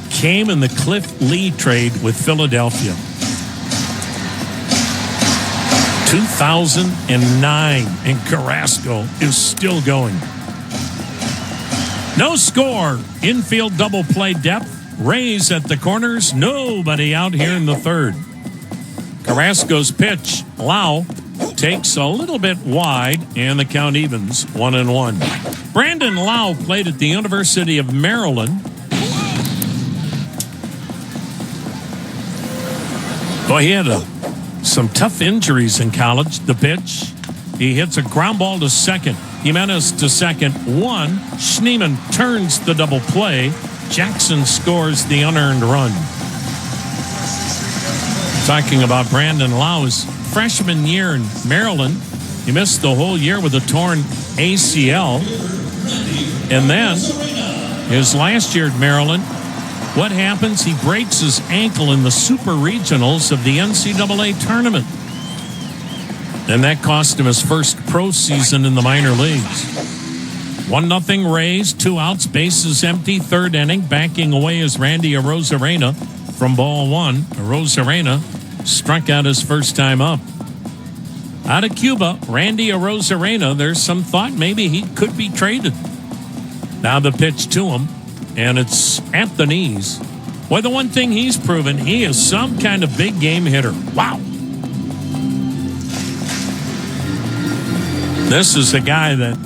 Speaker 1: came in the Cliff Lee trade with Philadelphia. 2009, and Carrasco is still going. No score. Infield double play depth. Rays at the corners. Nobody out here in the third. Carrasco's pitch. Lau takes a little bit wide, and the count evens 1-1. Brandon Lau played at the University of Maryland. Boy, he had some tough injuries in college. The pitch. He hits a ground ball to second. Jimenez to second. 1. Schneemann turns the double play. Jackson scores the unearned run. Talking about Brandon Lau's freshman year in Maryland. He missed the whole year with a torn ACL. And then his last year at Maryland, what happens? He breaks his ankle in the super regionals of the NCAA tournament. And that cost him his first pro season in the minor leagues. 1-0 Rays, 2 outs, bases empty, third inning. Backing away is Randy Arozarena from ball 1. Arozarena struck out his first time up. Out of Cuba, Randy Arozarena, there's some thought maybe he could be traded. Now the pitch to him, and it's at the knees. Well, the one thing he's proven, he is some kind of big game hitter. Wow. This is a guy that,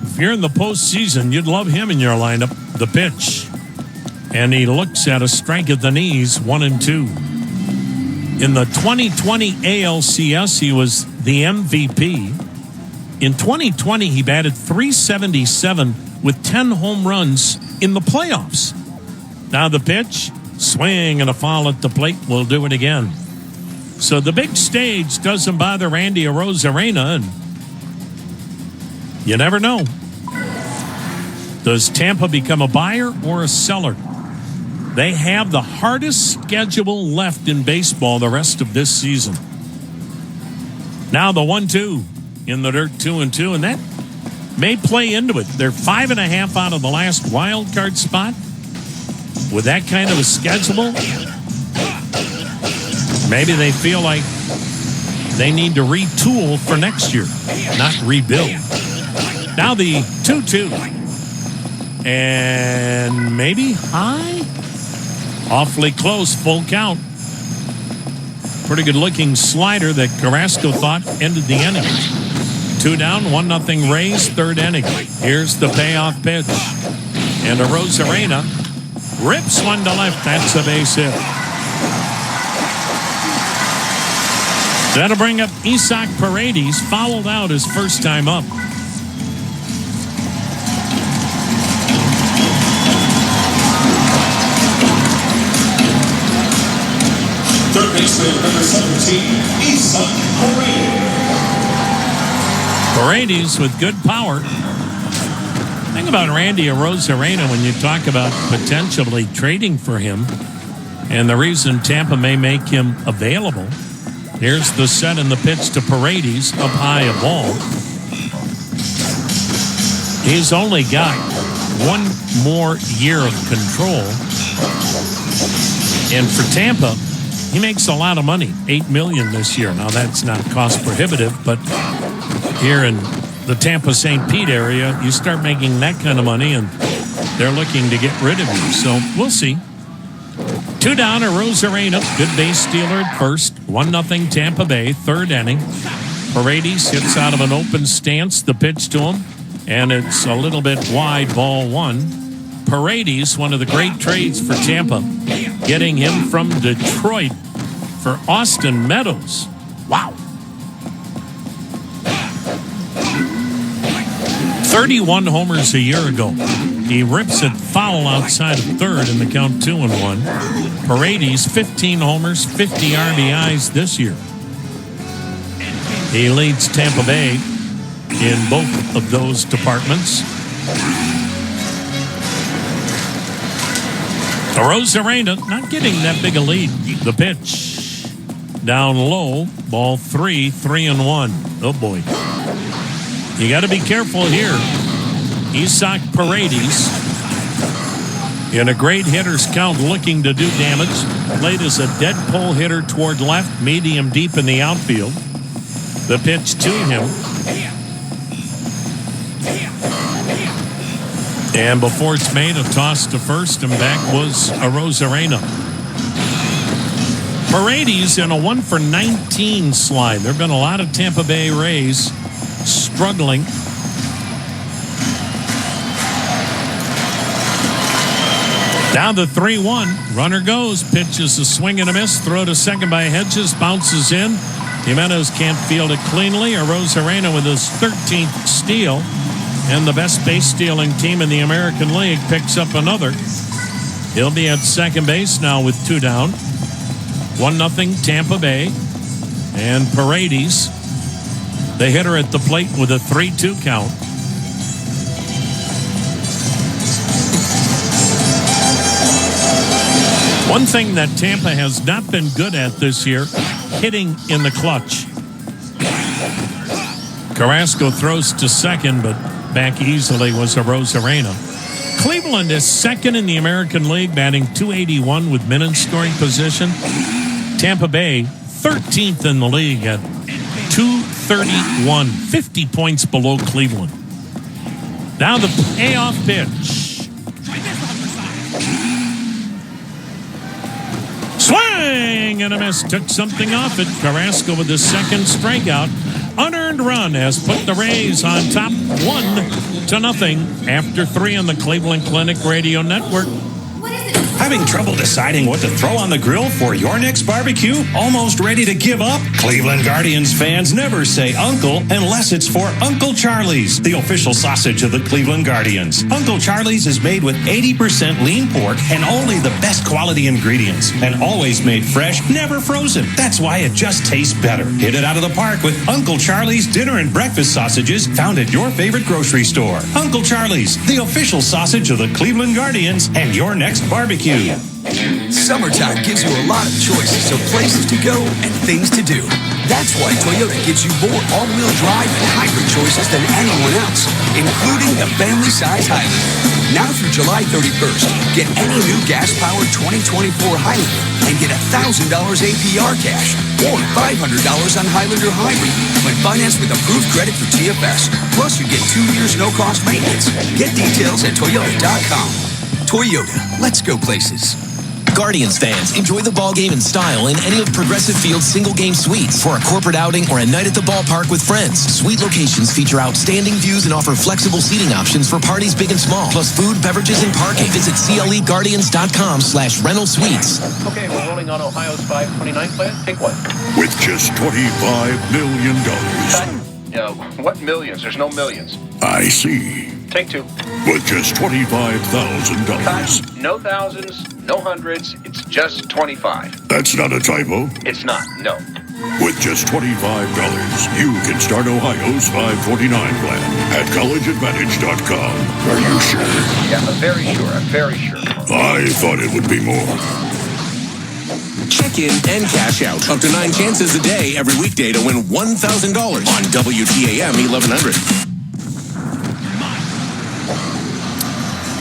Speaker 1: if you're in the postseason, you'd love him in your lineup. The pitch. And he looks at a strike at the knees, 1-2. In the 2020 ALCS, he was the MVP. In 2020, he batted .377 with 10 home runs in the playoffs. Now the pitch, swing and a foul at the plate. We'll do it again. So the big stage doesn't bother Randy Arozarena, and you never know. Does Tampa become a buyer or a seller? They have the hardest schedule left in baseball the rest of this season. Now the 1-2 in the dirt, 2-2, and that may play into it. They're 5.5 out of the last wild card spot. With that kind of a schedule, maybe they feel like they need to retool for next year, not rebuild. Now the 2-2. And maybe high? Awfully close, full count. Pretty good looking slider that Carrasco thought ended the inning. 2 down, 1-0 Rays, third inning. Here's the payoff pitch. And Arozarena rips one to left. That's a base hit. That'll bring up Isaac Paredes, fouled out his first time up.
Speaker 17: Third baseman, number 17, Isaac Paredes.
Speaker 1: Paredes with good power. Think about Randy Arozarena when you talk about potentially trading for him and the reason Tampa may make him available. Here's the set and the pitch to Paredes, up high a ball. He's only got one more year of control. And for Tampa, he makes a lot of money, $8 million this year. Now that's not cost prohibitive, but here in the Tampa St. Pete area, you start making that kind of money, and they're looking to get rid of you. So we'll see. 2 down, Arozarena, good base stealer at first. 1-0 Tampa Bay, third inning. Paredes hits out of an open stance, the pitch to him, and it's a little bit wide, ball 1. Paredes, one of the great trades for Tampa, getting him from Detroit for Austin Meadows. Wow. 31 homers a year ago. He rips it foul outside of third in the count, 2-1. Paredes, 15 homers, 50 RBIs this year. He leads Tampa Bay in both of those departments. Arozarena not getting that big a lead. The pitch down low, ball 3, 3-1. Oh boy. You got to be careful here. Isaac Paredes in a great hitter's count looking to do damage. Played as a dead pull hitter toward left, medium deep in the outfield. The pitch to him. And before it's made, a toss to first, and back was Arozarena. Paredes in a 1-for-19 slide. There have been a lot of Tampa Bay Rays struggling. Down to 3-1. Runner goes. Pitches a swing and a miss. Throw to second by Hedges. Bounces in. Jimenez can't field it cleanly. Arozarena with his 13th steal. And the best base stealing team in the American League picks up another. He'll be at second base now with 2 down. 1-0 Tampa Bay. And Paredes, the hitter at the plate with a 3-2 count. One thing that Tampa has not been good at this year, hitting in the clutch. Carrasco throws to second, but back easily was Arozarena. Cleveland is second in the American League, batting .281 with men in scoring position. Tampa Bay, 13th in the league at .231, 50 points below Cleveland. Now the payoff pitch. Swing and a miss. Took something off it. Carrasco with his second strikeout. Unearned run has put the Rays on top 1-0 after 3 on the Cleveland Clinic Radio Network.
Speaker 10: Having trouble deciding what to throw on the grill for your next barbecue? Almost ready to give up? Cleveland Guardians fans never say uncle unless it's for Uncle Charlie's, the official sausage of the Cleveland Guardians. Uncle Charlie's is made with 80% lean pork and only the best quality ingredients. And always made fresh, never frozen. That's why it just tastes better. Hit it out of the park with Uncle Charlie's dinner and breakfast sausages found at your favorite grocery store. Uncle Charlie's, the official sausage of the Cleveland Guardians and your next barbecue.
Speaker 20: Summertime gives you a lot of choices of places to go and things to do. That's why Toyota gives you more all-wheel drive and hybrid choices than anyone else, including the family-size Highlander. Now through July 31st, get any new gas-powered 2024 Highlander and get $1,000 APR cash or $500 on Highlander Hybrid when financed with approved credit for TFS. Plus, you get 2 years no-cost maintenance. Get details at Toyota.com. Toyota, let's go places.
Speaker 21: Guardians fans, enjoy the ball game in style in any of Progressive Field's single-game suites for a corporate outing or a night at the ballpark with friends. Suite locations feature outstanding views and offer flexible seating options for parties big and small, plus food, beverages, and parking. Visit CLEGuardians.com/rental suites.
Speaker 8: Okay, we're rolling on Ohio's 529 plan. Take one.
Speaker 9: With just $25 million.
Speaker 8: What millions? There's no millions.
Speaker 9: I see.
Speaker 8: Take 2.
Speaker 9: With just $25,000.
Speaker 8: No thousands, no hundreds. It's just 25.
Speaker 9: That's not a typo.
Speaker 8: It's not, no.
Speaker 9: With just $25, you can start Ohio's 529 plan at collegeadvantage.com. Are you sure?
Speaker 8: Yeah, I'm very sure. I'm very sure.
Speaker 9: I thought it would be more.
Speaker 6: Check in and cash out. Up to 9 chances a day every weekday to win $1,000 on WTAM 1100.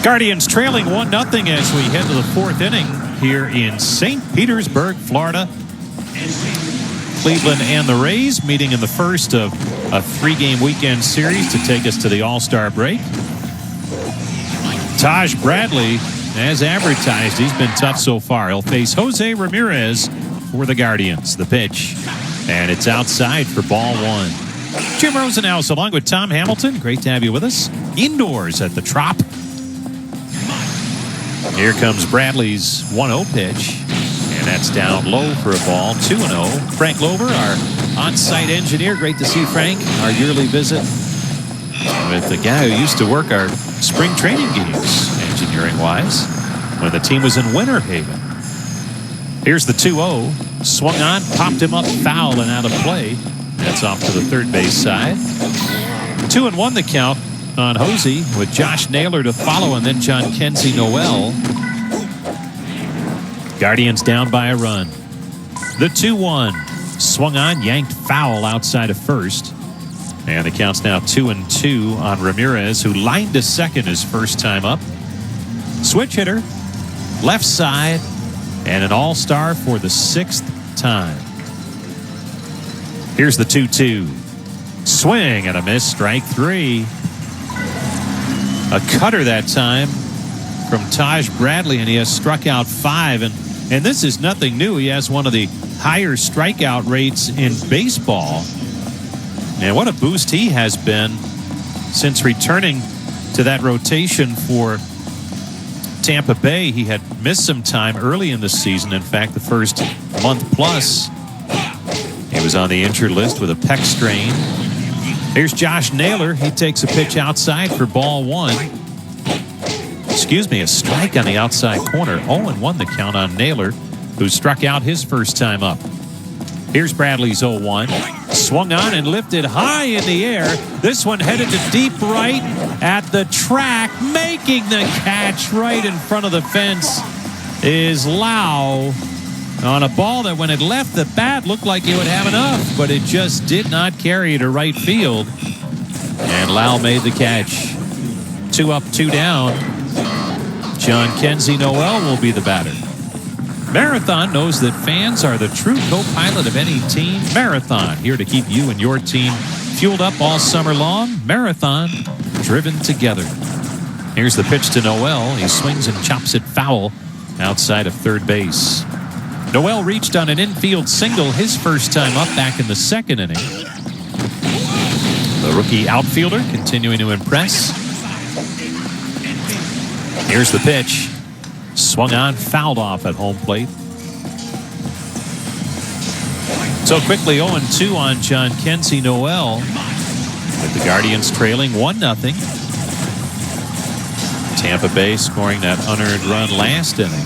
Speaker 13: Guardians trailing 1-0 as we head to the 4th inning here in St. Petersburg, Florida. Cleveland and the Rays meeting in the first of a 3-game weekend series to take us to the All-Star break. Taj Bradley, as advertised, he's been tough so far. He'll face Jose Ramirez for the Guardians. The pitch, and it's outside for ball 1. Jim Rosenhaus along with Tom Hamilton. Great to have you with us. Indoors at the Trop. Here comes Bradley's 1-0 pitch, and that's down low for a ball, 2-0. Frank Lover, our on-site engineer. Great to see Frank, our yearly visit with the guy who used to work our spring training games, engineering-wise, when the team was in Winter Haven. Here's the 2-0. Swung on, popped him up, foul and out of play. That's off to the third base side. 2-1 the count on Hosey with Josh Naylor to follow, and then John Kenzie Noel. Guardians down by a run. The 2-1 swung on, yanked foul outside of first, and the count's now 2-2 on Ramirez, who lined to second his first time up. Switch hitter, left side, and an all-star for the 6th time. Here's the 2-2. Swing and a miss, strike 3. A cutter that time from Taj Bradley, and he has struck out 5. And this is nothing new. He has one of the higher strikeout rates in baseball. And what a boost he has been since returning to that rotation for Tampa Bay. He had missed some time early in the season. In fact, the first month plus, he was on the injured list with a pec strain. Here's Josh Naylor. He takes a pitch outside for ball 1. A strike on the outside corner. 0-1 the count on Naylor, who struck out his first time up. Here's Bradley's 0-1. Swung on and lifted high in the air. This one headed to deep right at the track. Making the catch right in front of the fence is Lau on a ball that when it left the bat looked like it would have enough, but it just did not carry to right field. And Lau made the catch. 2 up, 2 down. John Kenzie Noel will be the batter. Marathon knows that fans are the true co-pilot of any team. Marathon, here to keep you and your team fueled up all summer long. Marathon, driven together. Here's the pitch to Noel. He swings and chops it foul outside of third base. Noel reached on an infield single his first time up back in the second inning. The rookie outfielder continuing to impress. Here's the pitch. Swung on, fouled off at home plate. So quickly 0-2 on John Kenzie Noel, with the Guardians trailing 1-0. Tampa Bay scoring that unearned run last inning.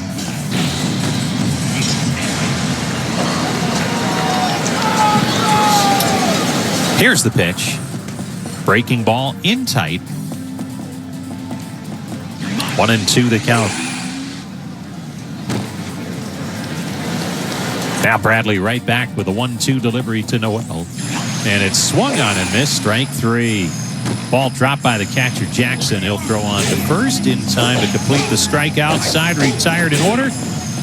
Speaker 13: Here's the pitch. Breaking ball in tight. 1-2 the count. Now Bradley right back with a 1-2 delivery to Noel. And it's swung on and missed. Strike 3. Ball dropped by the catcher Jackson. He'll throw on to first in time to complete the strikeout. Side retired in order.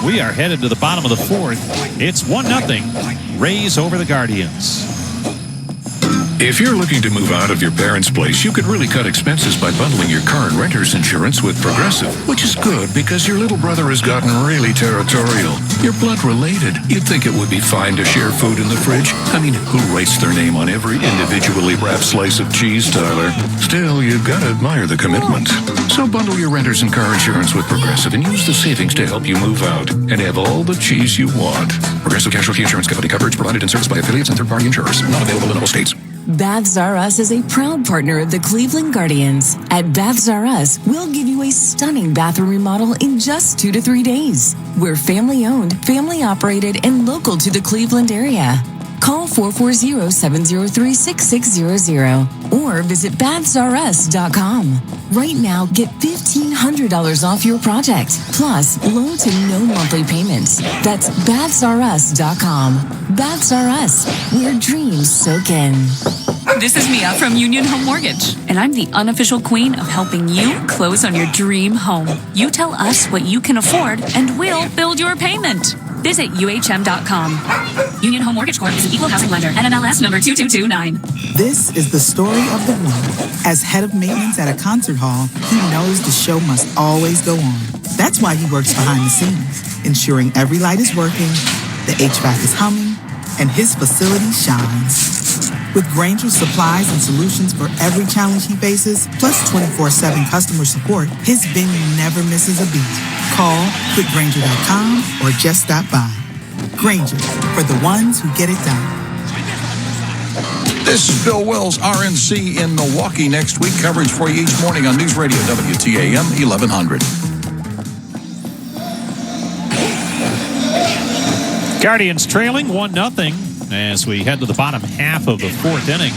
Speaker 13: We are headed to the bottom of the fourth. It's 1-0. Rays over the Guardians.
Speaker 9: If you're looking to move out of your parents' place, you could really cut expenses by bundling your car and renter's insurance with Progressive, which is good because your little brother has gotten really territorial. You're blood related. You'd think it would be fine to share food in the fridge. I mean, who writes their name on every individually wrapped slice of cheese, Tyler? Still, you've got to admire the commitment. So bundle your renter's and car insurance with Progressive and use the savings to help you move out and have all the cheese you want. Progressive Casualty Insurance Company coverage provided in service by affiliates and third-party insurers. Not available in all states.
Speaker 2: Baths R Us is a proud partner of the Cleveland Guardians. At Baths R Us, we'll give you a stunning bathroom remodel in just 2 to 3 days. We're family-owned, family-operated, and local to the Cleveland area. Call 440-703-6600 or visit bathsrus.com. Right now, get $1,500 off your project, plus low to no monthly payments. That's bathsrus.com. Baths R Us, where dreams soak in.
Speaker 14: This is Mia from Union Home Mortgage, and I'm the unofficial queen of helping you close on your dream home. You tell us what you can afford, and we'll build your payment. Visit UHM.com. Union Home Mortgage Corp is an equal housing lender. NMLS number 2229.
Speaker 22: This is the story of the one. As head of maintenance at a concert hall, he knows the show must always go on. That's why he works behind the scenes, ensuring every light is working, the HVAC is humming, and his facility shines. With Granger's supplies and solutions for every challenge he faces, plus 24/7 customer support, his venue never misses a beat. Call quickgranger.com or just stop by. Granger, for the ones who get it done.
Speaker 16: This is Bill Wills, RNC in Milwaukee. Next week, coverage for you each morning on News Radio WTAM 1100.
Speaker 13: Guardians trailing 1-0 as we head to the bottom half of the fourth inning.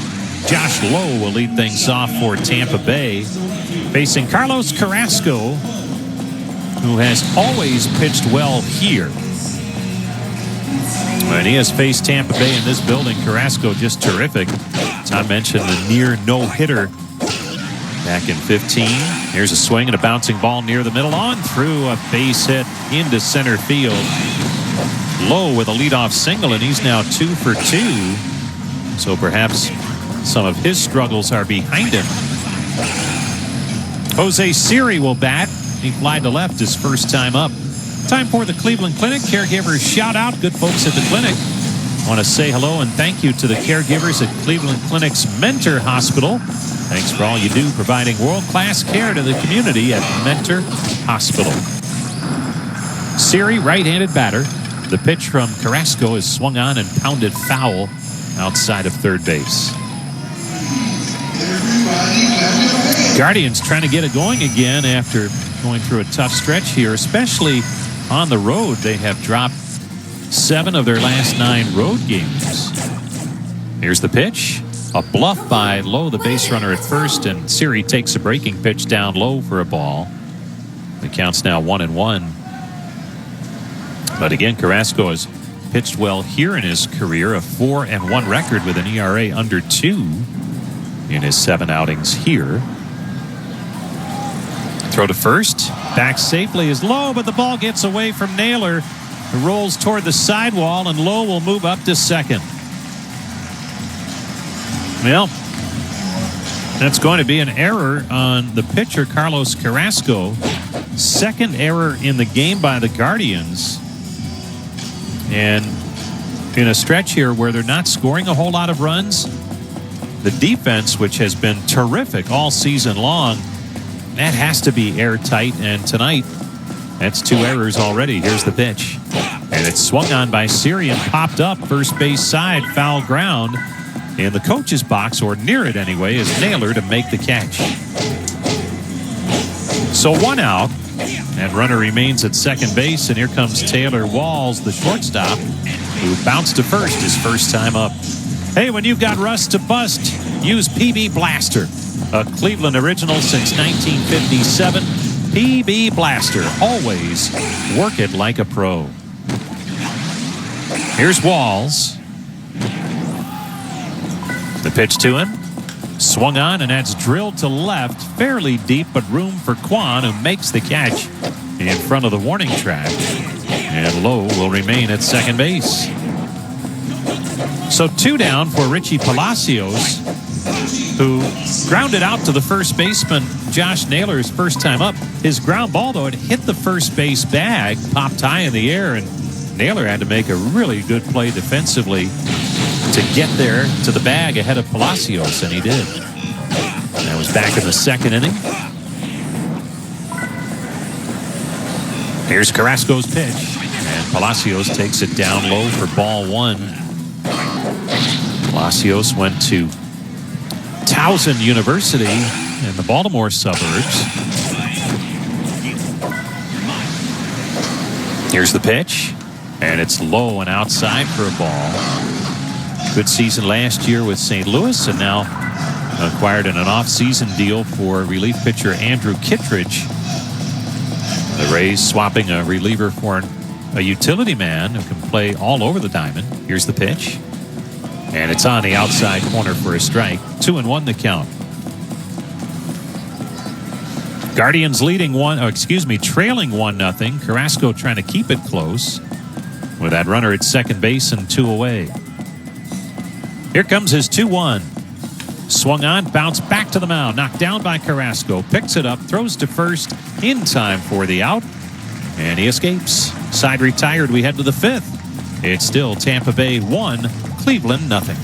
Speaker 13: Josh Lowe will lead things off for Tampa Bay, facing Carlos Carrasco, who has always pitched well here. When he has faced Tampa Bay in this building, Carrasco just terrific. Tom mentioned the near no-hitter back in 15. Here's a swing and a bouncing ball near the middle on through a base hit into center field. Lowe with a leadoff single, and he's now 2 for 2. So perhaps some of his struggles are behind him. Jose Siri will bat. He flied to left his first time up. Time for the Cleveland Clinic. Caregivers shout out. Good folks at the clinic. I want to say hello and thank you to the caregivers at Cleveland Clinic's Mentor Hospital. Thanks for all you do providing world-class care to the community at Mentor Hospital. Siri, right-handed batter. The pitch from Carrasco is swung on and pounded foul outside of third base. Guardians trying to get it going again after going through a tough stretch here, especially on the road. They have dropped 7 of their last 9 road games. Here's the pitch. A bluff by Lowe, the base runner at first, and Siri takes a breaking pitch down low for a ball. The count's now 1-1. But again, Carrasco has pitched well here in his career, a 4-1 record with an ERA under 2 in his 7 outings here. Throw to first. Back safely is Lowe, but the ball gets away from Naylor. It rolls toward the sidewall, and Lowe will move up to second. Well, that's going to be an error on the pitcher, Carlos Carrasco. Second error in the game by the Guardians. And in a stretch here where they're not scoring a whole lot of runs, the defense, which has been terrific all season long, that has to be airtight. And tonight, that's 2 errors already. Here's the pitch. And it's swung on by Siri and popped up first base side, foul ground. In the coach's box, or near it anyway, is Naylor to make the catch. So 1 out, and runner remains at second base, and here comes Taylor Walls, the shortstop, who bounced to first his first time up. Hey, when you've got rust to bust, use PB Blaster, a Cleveland original since 1957. PB Blaster, always work it like a pro. Here's Walls. The pitch to him. Swung on, and that's drilled to left. Fairly deep, but room for Kwan, who makes the catch in front of the warning track. And Lowe will remain at second base. So 2 down for Richie Palacios, who grounded out to the first baseman, Josh Naylor's first time up. His ground ball, though, it hit the first base bag, popped high in the air, and Naylor had to make a really good play defensively to get there to the bag ahead of Palacios, and he did. And that was back in the second inning. Here's Carrasco's pitch, and Palacios takes it down low for ball 1. Palacios went to Towson University in the Baltimore suburbs. Here's the pitch, and it's low and outside for a ball. Good season last year with St. Louis, and now acquired in an off-season deal for relief pitcher Andrew Kittredge. The Rays swapping a reliever for a utility man who can play all over the diamond. Here's the pitch, and it's on the outside corner for a strike. 2-1 the count. Guardians trailing 1-0. Carrasco trying to keep it close with that runner at second base and 2 away. Here comes his 2-1. Swung on, bounced back to the mound, knocked down by Carrasco, picks it up, throws to first in time for the out, and he escapes. Side retired, we head to the 5th. It's still Tampa Bay 1, Cleveland nothing.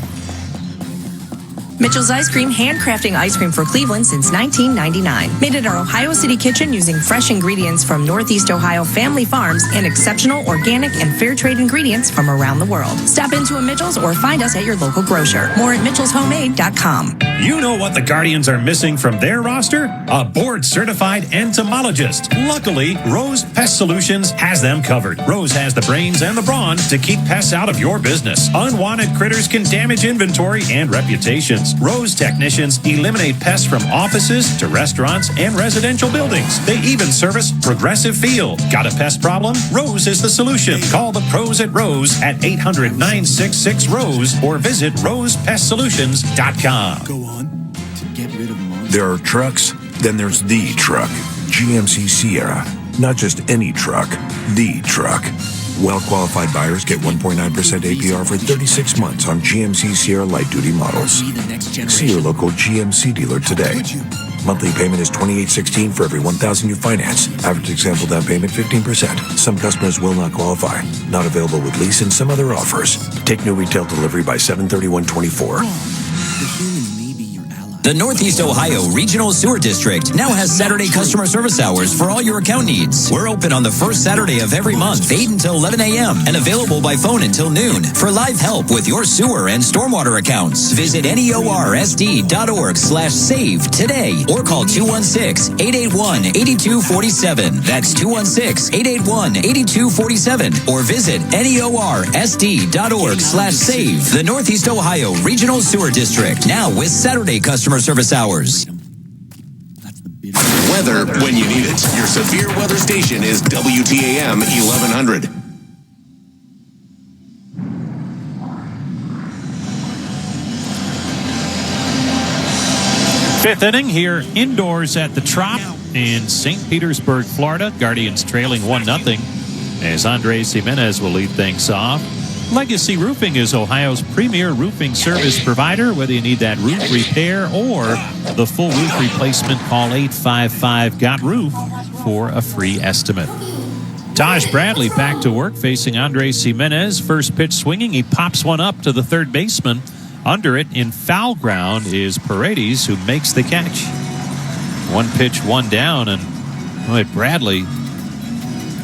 Speaker 3: Mitchell's Ice Cream, handcrafting ice cream for Cleveland since 1999. Made at our Ohio City kitchen using fresh ingredients from Northeast Ohio family farms and exceptional organic and fair trade ingredients from around the world. Stop into a Mitchell's or find us at your local grocer. More at mitchellshomemade.com.
Speaker 10: You know what the Guardians are missing from their roster? A board-certified entomologist. Luckily, Rose Pest Solutions has them covered. Rose has the brains and the brawn to keep pests out of your business. Unwanted critters can damage inventory and reputations. Rose technicians eliminate pests from offices to restaurants and residential buildings. They even service Progressive Field. Got a pest problem? Rose is the solution. Call the pros at Rose at 800-966-ROSE or visit rosepestsolutions.com.
Speaker 9: There are trucks, then there's the truck. GMC Sierra. Not just any truck, the truck. Well-qualified buyers get 1.9% APR for 36 months on GMC Sierra light-duty models. See your local GMC dealer today. Monthly payment is $28.16 for every $1,000 you finance. Average example down payment 15%. Some customers will not qualify. Not available with lease and some other offers. Take new retail delivery by 7/31/24.
Speaker 4: The human may be your ally,
Speaker 15: The Northeast Ohio Regional Sewer District now has Saturday customer service hours for all your account needs. We're open on the first Saturday of every month, 8 until 11 a.m., and available by phone until noon. For live help with your sewer and stormwater accounts, visit neorsd.org/save today or call 216-881-8247. That's 216-881-8247 or visit neorsd.org/save. The Northeast Ohio Regional Sewer District now with Saturday customer service hours.
Speaker 6: Weather when you need it. Your severe weather station is WTAM 1100.
Speaker 13: Fifth inning here indoors at the Trop in St. Petersburg, Florida. Guardians trailing 1-0 as Andres Jimenez will lead things off. Legacy Roofing is Ohio's premier roofing service provider. Whether you need that roof repair or the full roof replacement, call 855-GOT-ROOF for a free estimate. Taj Bradley back to work facing Andres Jimenez. First pitch swinging. He pops one up to the third baseman. Under it in foul ground is Paredes, who makes the catch. One pitch, one down, and boy, Bradley,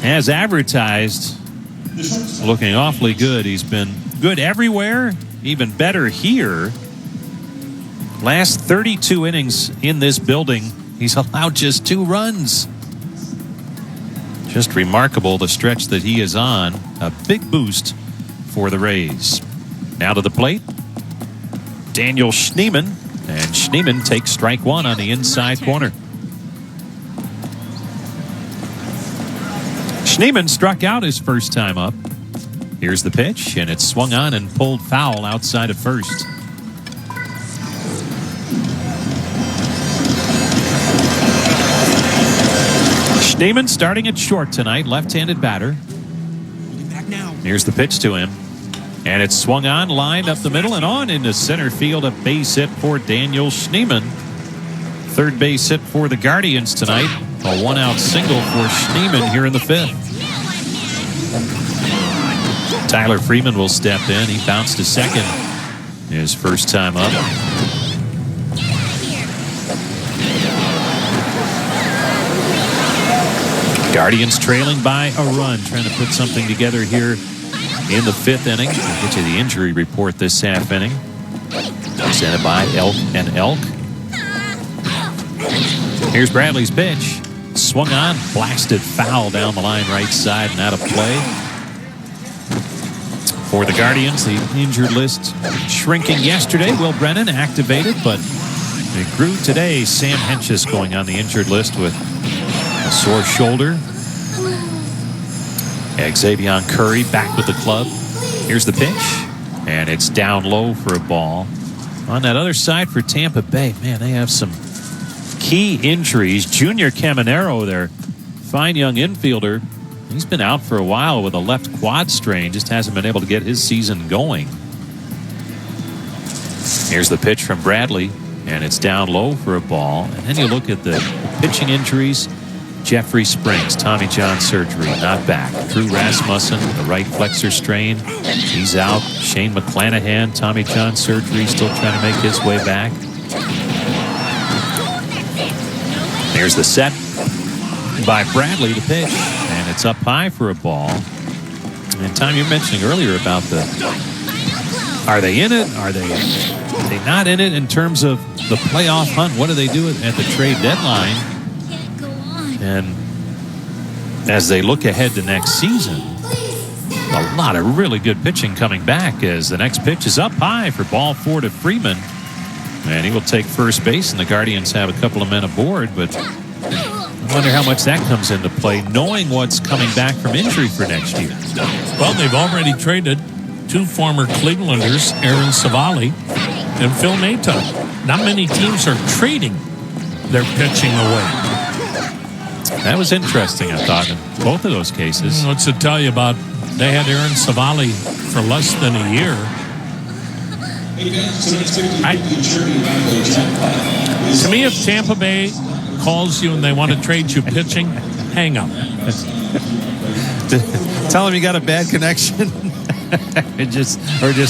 Speaker 13: as advertised, looking awfully good. He's been good everywhere, even better here. Last 32 innings in this building, he's allowed just 2 runs. Just remarkable the stretch that he is on. A big boost for the Rays. Now to the plate, Daniel Schneemann, and Schneemann takes strike 1 on the inside corner. Schneemann struck out his first time up. Here's the pitch, and it's swung on and pulled foul outside of first. Schneemann starting at short tonight, left-handed batter. Here's the pitch to him, and it's swung on, lined up the middle, and on into center field. A base hit for Daniel Schneemann. Third base hit for the Guardians tonight. A 1-out single for Schneemann here in the 5th. Tyler Freeman will step in. He bounced to second his first time up. Guardians trailing by a run, trying to put something together here in the 5th inning. We'll get you the injury report this half inning, presented by Elk and Elk. Here's Bradley's pitch. Swung on, blasted foul down the line right side and out of play. For the Guardians, the injured list shrinking yesterday. Will Brennan activated, but it grew today. Sam Hentges going on the injured list with a sore shoulder. Xavier Curry back with the club. Here's the pitch, and it's down low for a ball. On that other side for Tampa Bay, man, they have some key injuries. Junior Caminero, their fine young infielder, he's been out for a while with a left quad strain. Just hasn't been able to get his season going. Here's the pitch from Bradley, and it's down low for a ball. And then you look at the pitching injuries. Jeffrey Springs, Tommy John surgery, not back. Drew Rasmussen, the right flexor strain, he's out. Shane McClanahan, Tommy John surgery, still trying to make his way back. Here's the set by Bradley to pitch, and it's up high for a ball. And Tom, you were mentioning earlier about are they in it? Are they not in it in terms of the playoff hunt? What do they do at the trade deadline? And as they look ahead to next season, a lot of really good pitching coming back as the next pitch is up high for ball 4 to Freeman. And he will take first base, and the Guardians have a couple of men aboard, but I wonder how much that comes into play, knowing what's coming back from injury for next year.
Speaker 1: Well, they've already traded 2 former Clevelanders, Aaron Savali and Phil Mehta. Not many teams are trading their pitching away.
Speaker 13: That was interesting, I thought, in both of those cases.
Speaker 1: What's to tell you about, they had Aaron Savali for less than a year. To me, if Tampa Bay calls you and they want to trade you pitching, hang up.
Speaker 13: Tell them you got a bad connection. just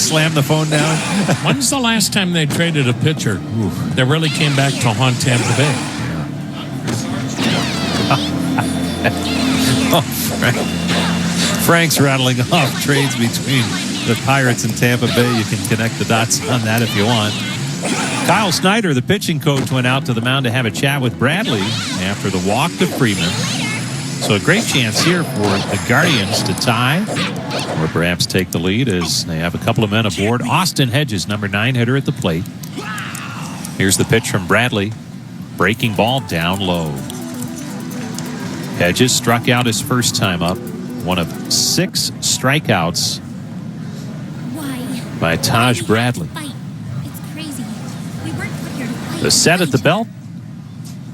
Speaker 13: slam the phone down.
Speaker 1: When's the last time they traded a pitcher that really came back to haunt Tampa Bay?
Speaker 13: Frank's rattling off trades between the Pirates and Tampa Bay. You can connect the dots on that if you want. Kyle Snyder, the pitching coach, went out to the mound to have a chat with Bradley after the walk to Freeman. So a great chance here for the Guardians to tie or perhaps take the lead as they have a couple of men aboard. Austin Hedges, number 9 hitter at the plate. Here's the pitch from Bradley. Breaking ball down low. Hedges struck out his first time up. One of 6 strikeouts by Taj Bradley. The set at the belt.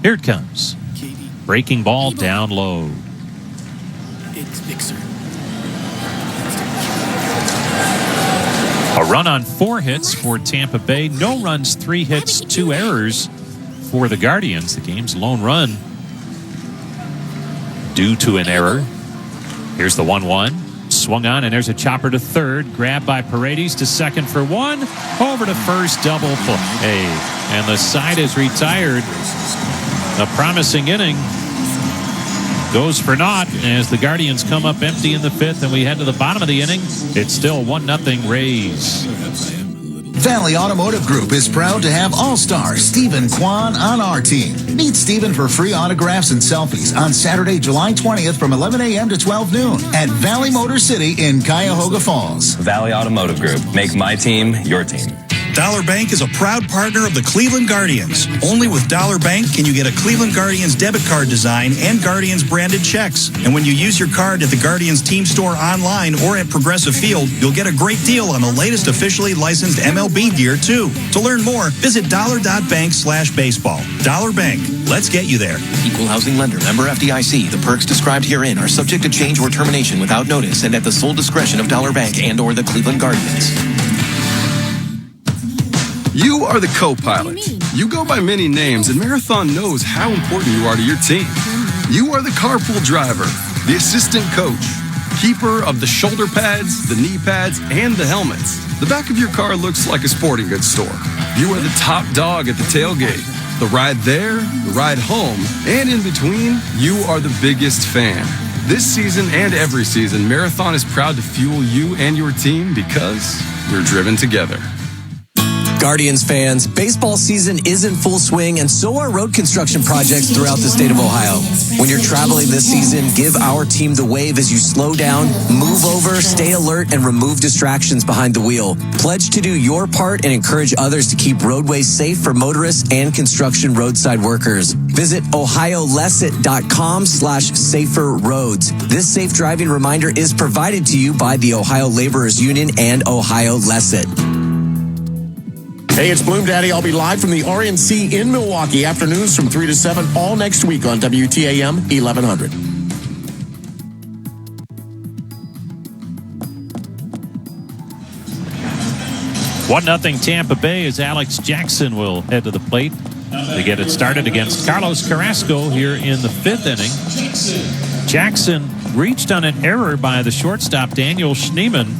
Speaker 13: Here it comes. Breaking ball down low.
Speaker 4: It's Fixer.
Speaker 13: A run on 4 hits for Tampa Bay. No runs, 3 hits, 2 errors for the Guardians. The game's lone run due to an error. Here's the 1-1. Swung on, and there's a chopper to third. Grabbed by Paredes to second for 1. Over to first, double play. And the side is retired. A promising inning goes for naught as the Guardians come up empty in the 5th, and we head to the bottom of the inning. It's still 1-0 Rays.
Speaker 5: Valley Automotive Group is proud to have all-star Stephen Kwan on our team. Meet Stephen for free autographs and selfies on Saturday, July 20th from 11 a.m. to 12 noon at Valley Motor City in Cuyahoga Falls.
Speaker 23: Valley Automotive Group. Make my team your team.
Speaker 19: Dollar Bank is a proud partner of the Cleveland Guardians. Only with Dollar Bank can you get a Cleveland Guardians debit card design and Guardians branded checks. And when you use your card at the Guardians team store online or at Progressive Field, you'll get a great deal on the latest officially licensed MLB gear, too. To learn more, visit dollar.bank/baseball. Dollar Bank. Let's get you there.
Speaker 21: Equal housing lender. Member FDIC. The perks described herein are subject to change or termination without notice and at the sole discretion of Dollar Bank and or the Cleveland Guardians.
Speaker 24: You are the co-pilot. You go by many names, and Marathon knows how important you are to your team. You are the carpool driver, the assistant coach, keeper of the shoulder pads, the knee pads, and the helmets. The back of your car looks like a sporting goods store. You are the top dog at the tailgate. The ride there, the ride home, and in between, you are the biggest fan. This season and every season, Marathon is proud to fuel you and your team because we're driven together.
Speaker 21: Guardians fans, baseball season is in full swing, and so are road construction projects throughout the state of Ohio. When you're traveling this season, give our team the wave as you slow down, move over, stay alert, and remove distractions behind the wheel. Pledge to do your part and encourage others to keep roadways safe for motorists and construction roadside workers. Visit ohiolesset.com/safer roads. This safe driving reminder is provided to you by the Ohio Laborers Union and Ohio Lesset.
Speaker 12: Hey, it's Bloom Daddy. I'll be live from the RNC in Milwaukee afternoons from 3 to 7 all next week on WTAM 1100.
Speaker 13: One 0 Tampa Bay as Alex Jackson will head to the plate to get it started against Carlos Carrasco here in the 5th inning. Jackson reached on an error by the shortstop Daniel Schneemann.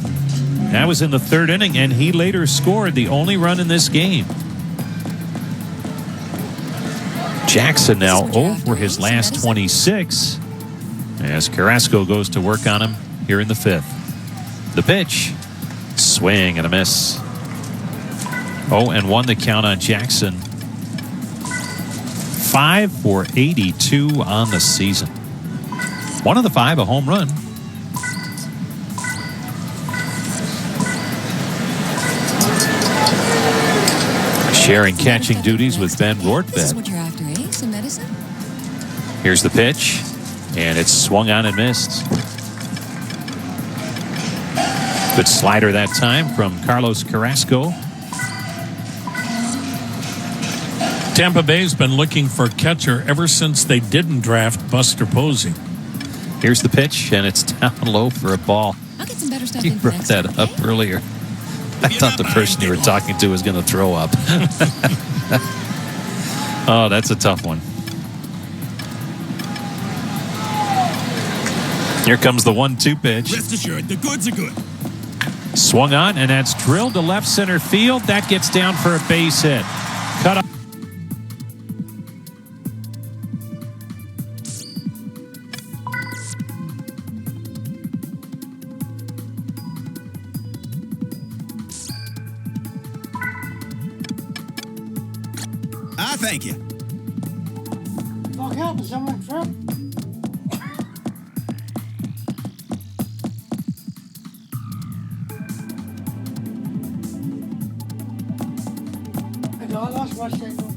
Speaker 13: That was in the 3rd inning, and he later scored the only run in this game. Jackson now over his last 26 as Carrasco goes to work on him here in the 5th. The pitch, swing and a miss. 0-1 the count on Jackson. 5 for 82 on the season. 1 of the 5 a home run. Sharing catching duties with Ben Rortvedt.
Speaker 25: This is what you're after, eh? Some medicine?
Speaker 13: Here's the pitch, and it's swung on and missed. Good slider that time from Carlos Carrasco.
Speaker 1: Tampa Bay's been looking for a catcher ever since they didn't draft Buster Posey.
Speaker 13: Here's the pitch, and it's down low for a ball.
Speaker 25: I'll get some better stuff
Speaker 13: You
Speaker 25: in
Speaker 13: brought
Speaker 25: next
Speaker 13: that
Speaker 25: week,
Speaker 13: up
Speaker 25: okay?
Speaker 13: earlier. I thought the person you were talking to was going to throw up. Oh, that's a tough one. Here comes the 1-2 pitch.
Speaker 4: Rest assured, the goods are good.
Speaker 13: Swung on, and that's drilled to left center field. That gets down for a base hit. Cut off.
Speaker 19: Thank you.
Speaker 7: Fuck help, is someone trip? I lost my signal.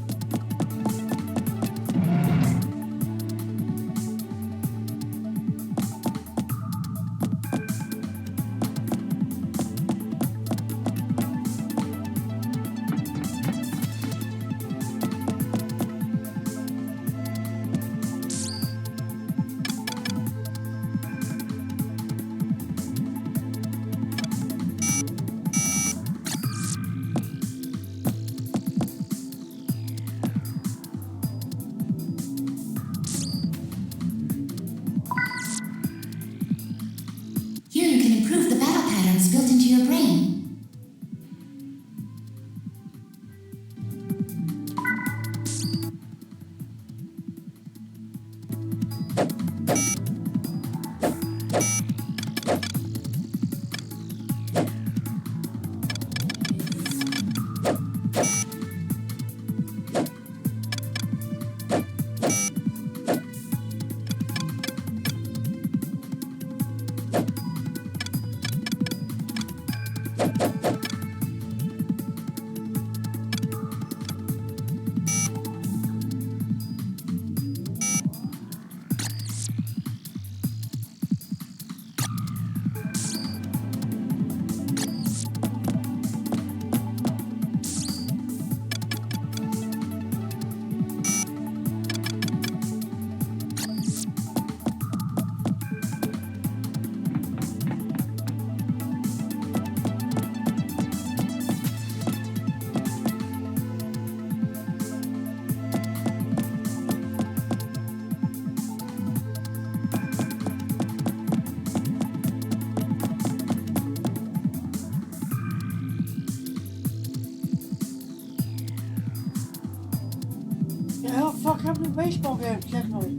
Speaker 11: Here you can improve the battle patterns built into your brain. The hell fuck happened to baseball game? Check me.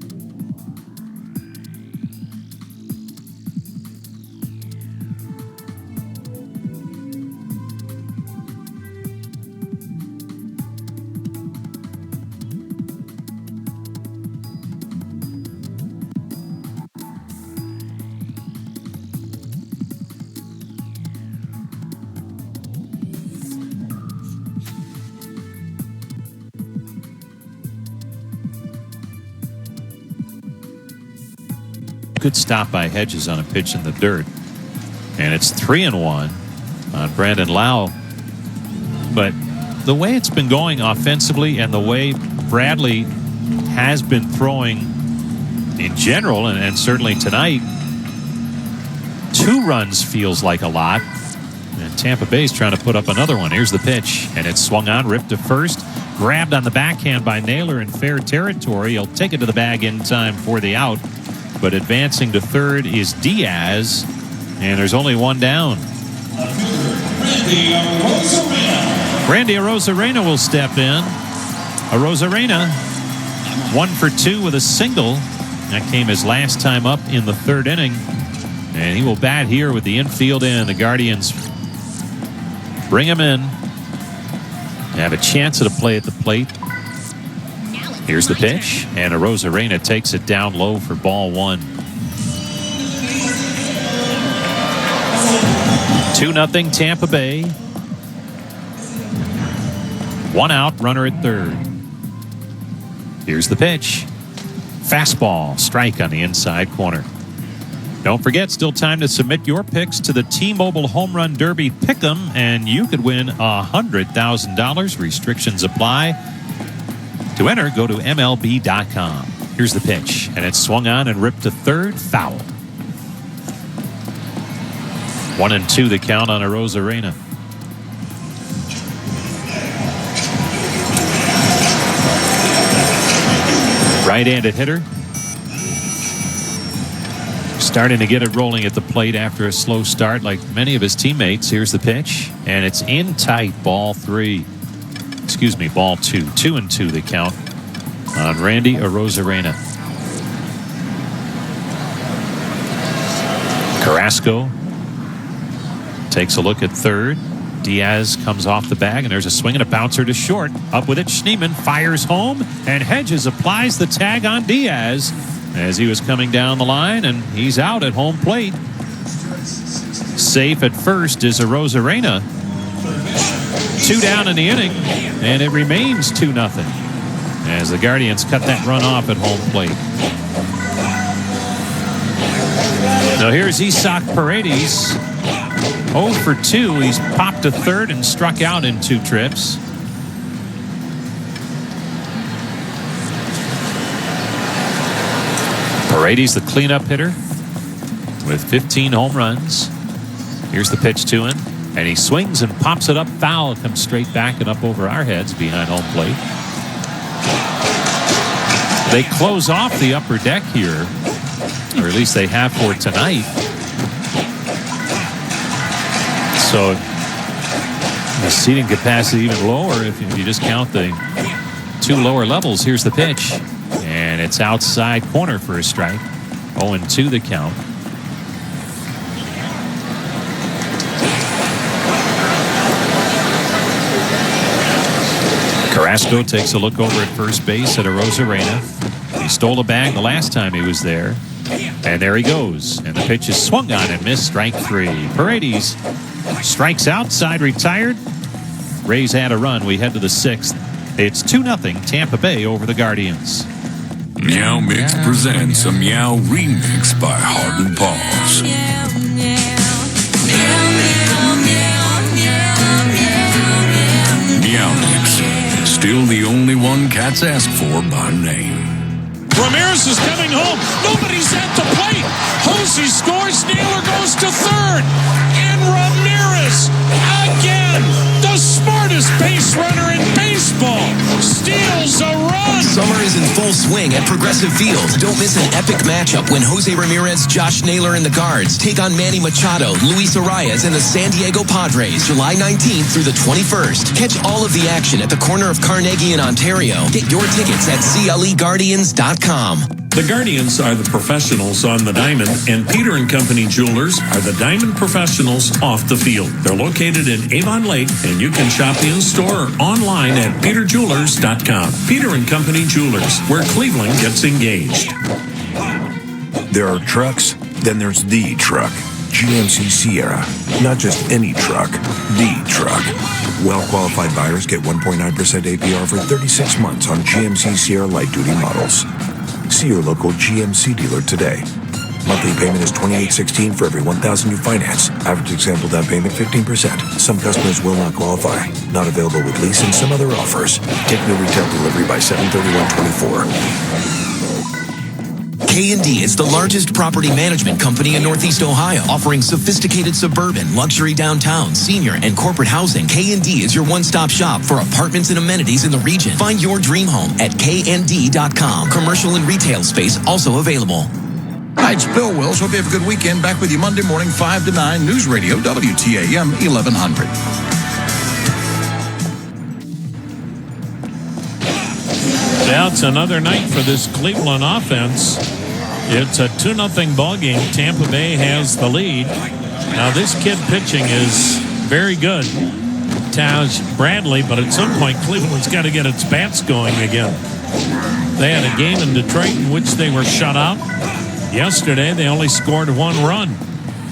Speaker 13: Good stop by Hedges on a pitch in the dirt. And it's 3-1 on Brandon Lau. But the way it's been going offensively and the way Bradley has been throwing in general, and certainly tonight, 2 runs feels like a lot. And Tampa Bay's trying to put up another one. Here's the pitch, and it's swung on, ripped to first, grabbed on the backhand by Naylor in fair territory. He'll take it to the bag in time for the out. But advancing to third is Diaz, and there's only one down. Randy Arozarena will step in. Arozarena, 1 for 2 with a single. That came his last time up in the third inning. And he will bat here with the infield in. The Guardians bring him in. Have a chance at a play at the plate. Here's the pitch, and Arozarena takes it down low for ball 1. 2-0 Tampa Bay. 1 out, runner at third. Here's the pitch. Fastball, strike on the inside corner. Don't forget, still time to submit your picks to the T-Mobile Home Run Derby Pick'em, and you could win $100,000. Restrictions apply. To enter, go to MLB.com. Here's the pitch, and it's swung on and ripped to third, foul. 1-2 the count on Arozarena. Right-handed hitter. Starting to get it rolling at the plate after a slow start like many of his teammates. Here's the pitch, and it's in tight. Ball 2. 2-2 the count on Randy Arozarena. Carrasco takes a look at third. Diaz comes off the bag, and there's a swing and a bouncer to short. Up with it, Schneemann fires home, and Hedges applies the tag on Diaz as he was coming down the line, and he's out at home plate. Safe at first is Arozarena. 2 down in the inning, and it remains 2-0 as the Guardians cut that run off at home plate. Now here's Isaac Paredes. 0 for 2. He's popped to third and struck out in 2 trips. Paredes, the cleanup hitter, with 15 home runs. Here's the pitch to him, and he swings and pops it up foul. It comes straight back and up over our heads behind home plate. They close off the upper deck here, or at least they have for tonight. So the seating capacity even lower if you just count the 2 lower levels. Here's the pitch, and it's outside corner for a strike. 0-2 the count. Carrasco takes a look over at first base at Arozarena. He stole a bag the last time he was there. And there he goes. And the pitch is swung on and missed. Strike 3. Paredes strikes out, side retired. Rays had a run. We head to the 6th. It's 2-0 Tampa Bay over the Guardians.
Speaker 9: Meow Mix presents a Meow remix by Heart and Paws. Meow Mix, still the only one cats ask for by name.
Speaker 1: Ramirez is coming home. Nobody's at the plate. Hosey scores. Naylor goes to third. And Ramirez, again, the smartest base runner in baseball, steals a run.
Speaker 21: Summer is in full swing at Progressive Field. Don't miss an epic matchup when Jose Ramirez, Josh Naylor, and the Guards take on Manny Machado, Luis Arias, and the San Diego Padres July 19th through the 21st. Catch all of the action at the corner of Carnegie in Ontario. Get your tickets at CLEGuardians.com.
Speaker 1: The Guardians are the professionals on the diamond, and Peter & Company Jewelers are the diamond professionals off the field. They're located in Avon Lake, and you can shop in-store or online at peterjewelers.com. Peter & Company Jewelers, where Cleveland gets engaged.
Speaker 2: There are trucks, then there's the truck. GMC Sierra. Not just any truck, the truck. Well-qualified buyers get 1.9% APR for 36 months on GMC Sierra light-duty models. See your local GMC dealer today. Monthly payment is $28.16 for every $1,000 you finance. Average example down payment 15%. Some customers will not qualify. Not available with lease and some other offers. Take no retail delivery by 7/31/24.
Speaker 21: K&D is the largest property management company in Northeast Ohio, offering sophisticated suburban, luxury downtown, senior, and corporate housing. K&D is your one-stop shop for apartments and amenities in the region. Find your dream home at knd.com. Commercial and retail space also available.
Speaker 16: Hi, it's Bill Wills. Hope you have a good weekend. Back with you Monday morning, 5 to 9, News Radio, WTAM 1100.
Speaker 1: Yeah, it's another night for this Cleveland offense. It's a 2-0 ball game. Tampa Bay has the lead. Now, this kid pitching is very good, Taj Bradley, but at some point, Cleveland's got to get its bats going again. They had a game in Detroit in which they were shut out. Yesterday, they only scored 1 run.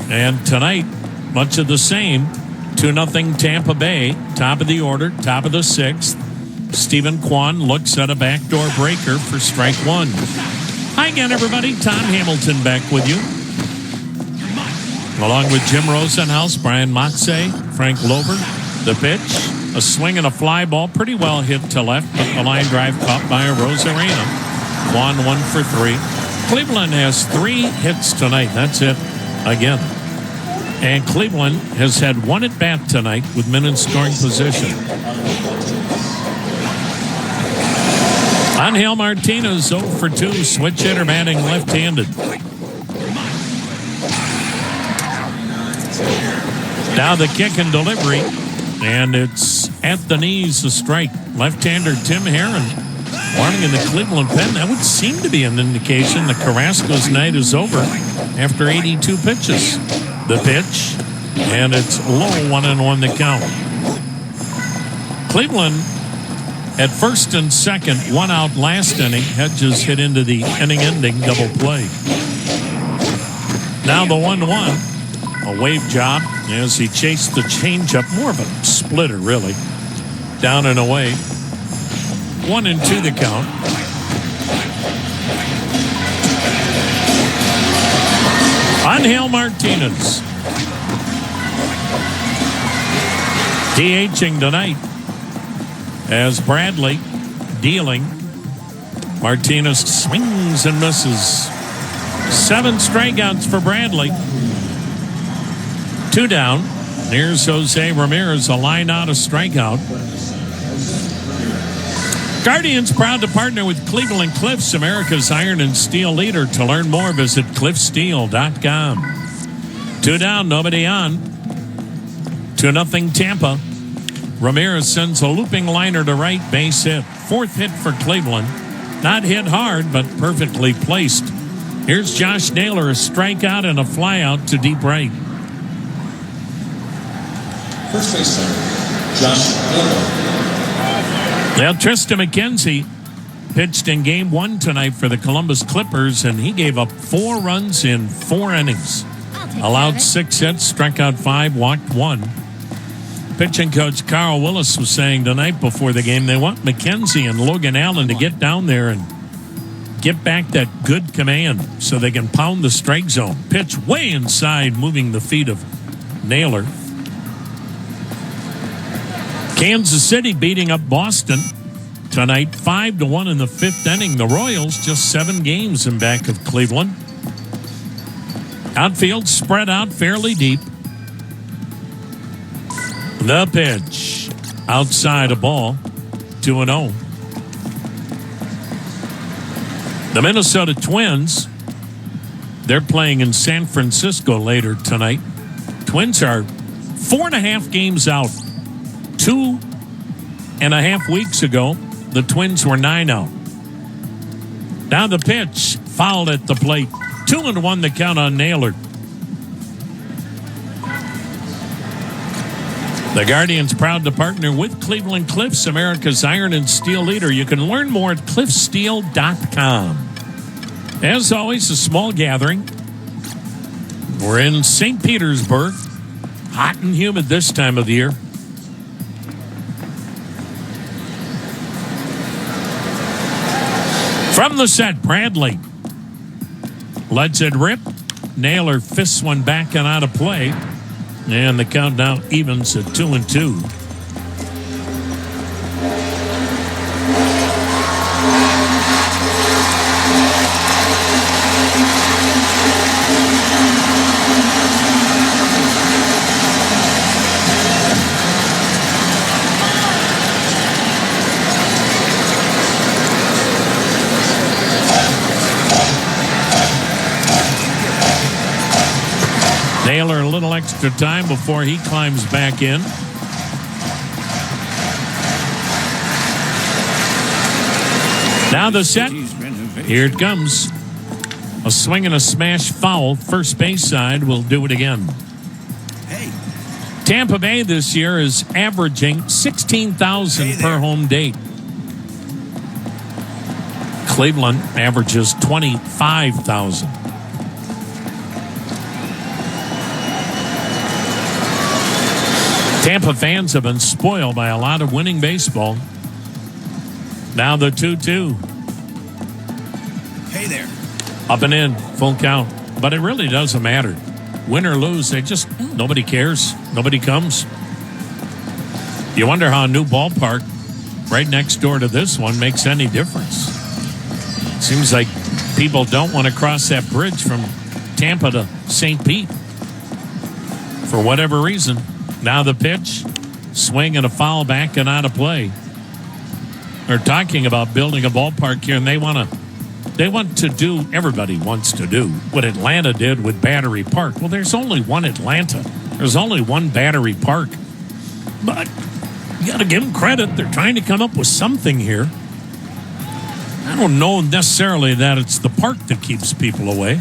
Speaker 1: And tonight, much of the same. 2-0 Tampa Bay, top of the order, top of the 6th. Stephen Kwan looks at a backdoor breaker for strike 1. Hi again, everybody. Tom Hamilton back with you. Along with Jim Rosenhaus, Brian Motze, Frank Lover. The pitch, a swing and a fly ball, pretty well hit to left, but the line drive caught by Arozarena. Kwan 1 for 3. Cleveland has 3 hits tonight. That's it again. And Cleveland has had 1 at bat tonight with men in scoring position. Angel Martinez 0 for 2, switch hitter batting left-handed. Now the kick and delivery, and it's at the knees, a strike. Left-hander Tim Herron warning in the Cleveland pen. That would seem to be an indication that Carrasco's night is over after 82 pitches. The pitch, and it's low, 1-1 the count. Cleveland at first and second, one out last inning. Hedges hit into the inning-ending double play. Now the 1-1. A wave job as he chased the changeup, more of a splitter, really. Down and away. 1-2 the count. Angel Martinez. DHing tonight as Bradley dealing. Martinez swings and misses. 7 strikeouts for Bradley. 2 down. Here's Jose Ramirez, a line out, a strikeout. Guardians proud to partner with Cleveland Cliffs, America's iron and steel leader. To learn more, visit cliffsteel.com. 2 down, nobody on. 2-0 Tampa. Ramirez sends a looping liner to right, base hit. 4th hit for Cleveland. Not hit hard, but perfectly placed. Here's Josh Naylor, a strikeout and a flyout to deep right.
Speaker 8: First baseman, Josh Naylor.
Speaker 1: Now, Tristan McKenzie pitched in Game 1 tonight for the Columbus Clippers, and he gave up 4 runs in 4 innings. Allowed 6 hits, struck out 5, walked 1. Pitching coach Carl Willis was saying tonight before the game they want McKenzie and Logan Allen to get down there and get back that good command so they can pound the strike zone. Pitch way inside, moving the feet of Naylor. Kansas City beating up Boston tonight, 5-1 in the 5th inning. The Royals just 7 games in back of Cleveland. Outfield spread out fairly deep. The pitch outside a ball, 2-0. The Minnesota Twins, they're playing in San Francisco later tonight. Twins are 4.5 games out. 2.5 weeks ago, the Twins were 9 out. Now the pitch, fouled at the plate. 2-1 the count on Naylor. The Guardians proud to partner with Cleveland Cliffs, America's iron and steel leader. You can learn more at cliffsteel.com. As always, a small gathering. We're in St. Petersburg. Hot and humid this time of the year. From the set, Bradley lets it rip. Naylor fists one back and out of play. And the count now evens at 2-2. Naylor a little extra time before he climbs back in. Now the set. Here it comes. A swing and a smash foul. First base side will do it again. Tampa Bay this year is averaging 16,000 per home date. Cleveland averages 25,000. Tampa fans have been spoiled by a lot of winning baseball. Now the 2-2.
Speaker 8: Hey there.
Speaker 1: Up and in, full count. But it really doesn't matter. Win or lose, nobody cares. Nobody comes. You wonder how a new ballpark right next door to this one makes any difference. Seems like people don't want to cross that bridge from Tampa to St. Pete for whatever reason. Now the pitch, swing and a foul back and out of play. They're talking about building a ballpark here, and they want to do, everybody wants to do what Atlanta did with Battery Park. Well, there's only one Atlanta. There's only one Battery Park. But you got to give them credit. They're trying to come up with something here. I don't know necessarily that it's the park that keeps people away.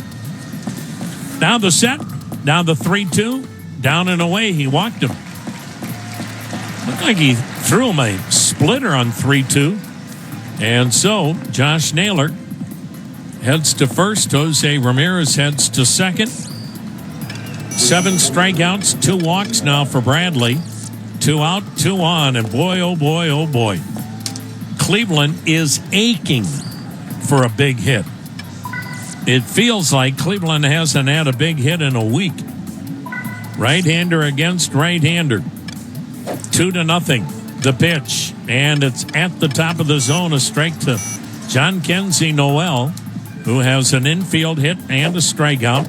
Speaker 1: Now the set. Now the 3-2. Down and away. He walked him. Looked like he threw him a splitter on 3-2. And so Josh Naylor heads to first. Jose Ramirez heads to second. 7 strikeouts, 2 walks now for Bradley. 2 out, 2 on. And boy, oh boy, oh boy. Cleveland is aching for a big hit. It feels like Cleveland hasn't had a big hit in a week. Right-hander against right-hander. 2-0. The pitch. And it's at the top of the zone. A strike to John Kenzie Noel, who has an infield hit and a strikeout.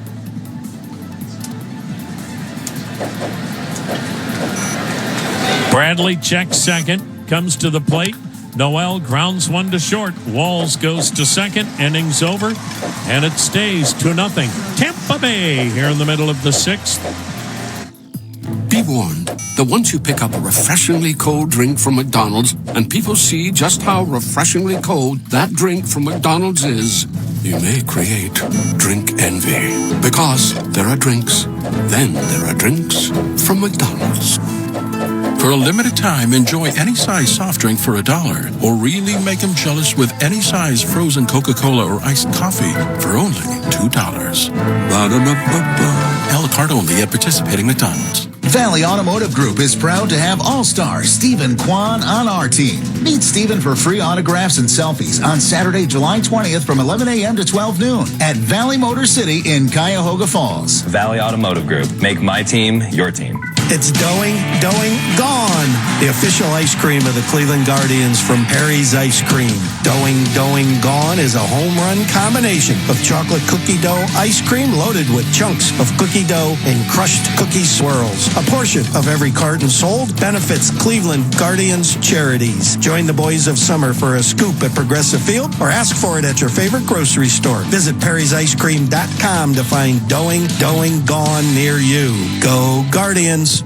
Speaker 1: Bradley checks second, comes to the plate. Noel grounds one to short. Walls goes to second. Innings over, and it stays 2-0. Tampa Bay here in the middle of the 6th.
Speaker 14: Be warned that once you pick up a refreshingly cold drink from McDonald's and people see just how refreshingly cold that drink from McDonald's is, you may create drink envy. Because there are drinks, then there are drinks from McDonald's.
Speaker 16: For a limited time, enjoy any size soft drink for $1, or really make them jealous with any size frozen Coca-Cola or iced coffee for only $2. Ba-da-ba-ba-ba. A la carte only at participating McDonald's.
Speaker 5: Valley Automotive Group is proud to have All-Star Stephen Kwan on our team. Meet Stephen for free autographs and selfies on Saturday, July 20th from 11 a.m. to 12 noon at Valley Motor City in Cuyahoga Falls.
Speaker 23: Valley Automotive Group. Make my team your team.
Speaker 17: It's Going, Gone, the official ice cream of the Cleveland Guardians from Perry's Ice Cream. Going, Gone is a home run combination of chocolate cookie dough ice cream loaded with chunks of cookie dough and crushed cookie swirls. A portion of every carton sold benefits Cleveland Guardians charities. Join the boys of summer for a scoop at Progressive Field or ask for it at your favorite grocery store. Visit perrysicecream.com to find Going, Gone near you. Go Guardians.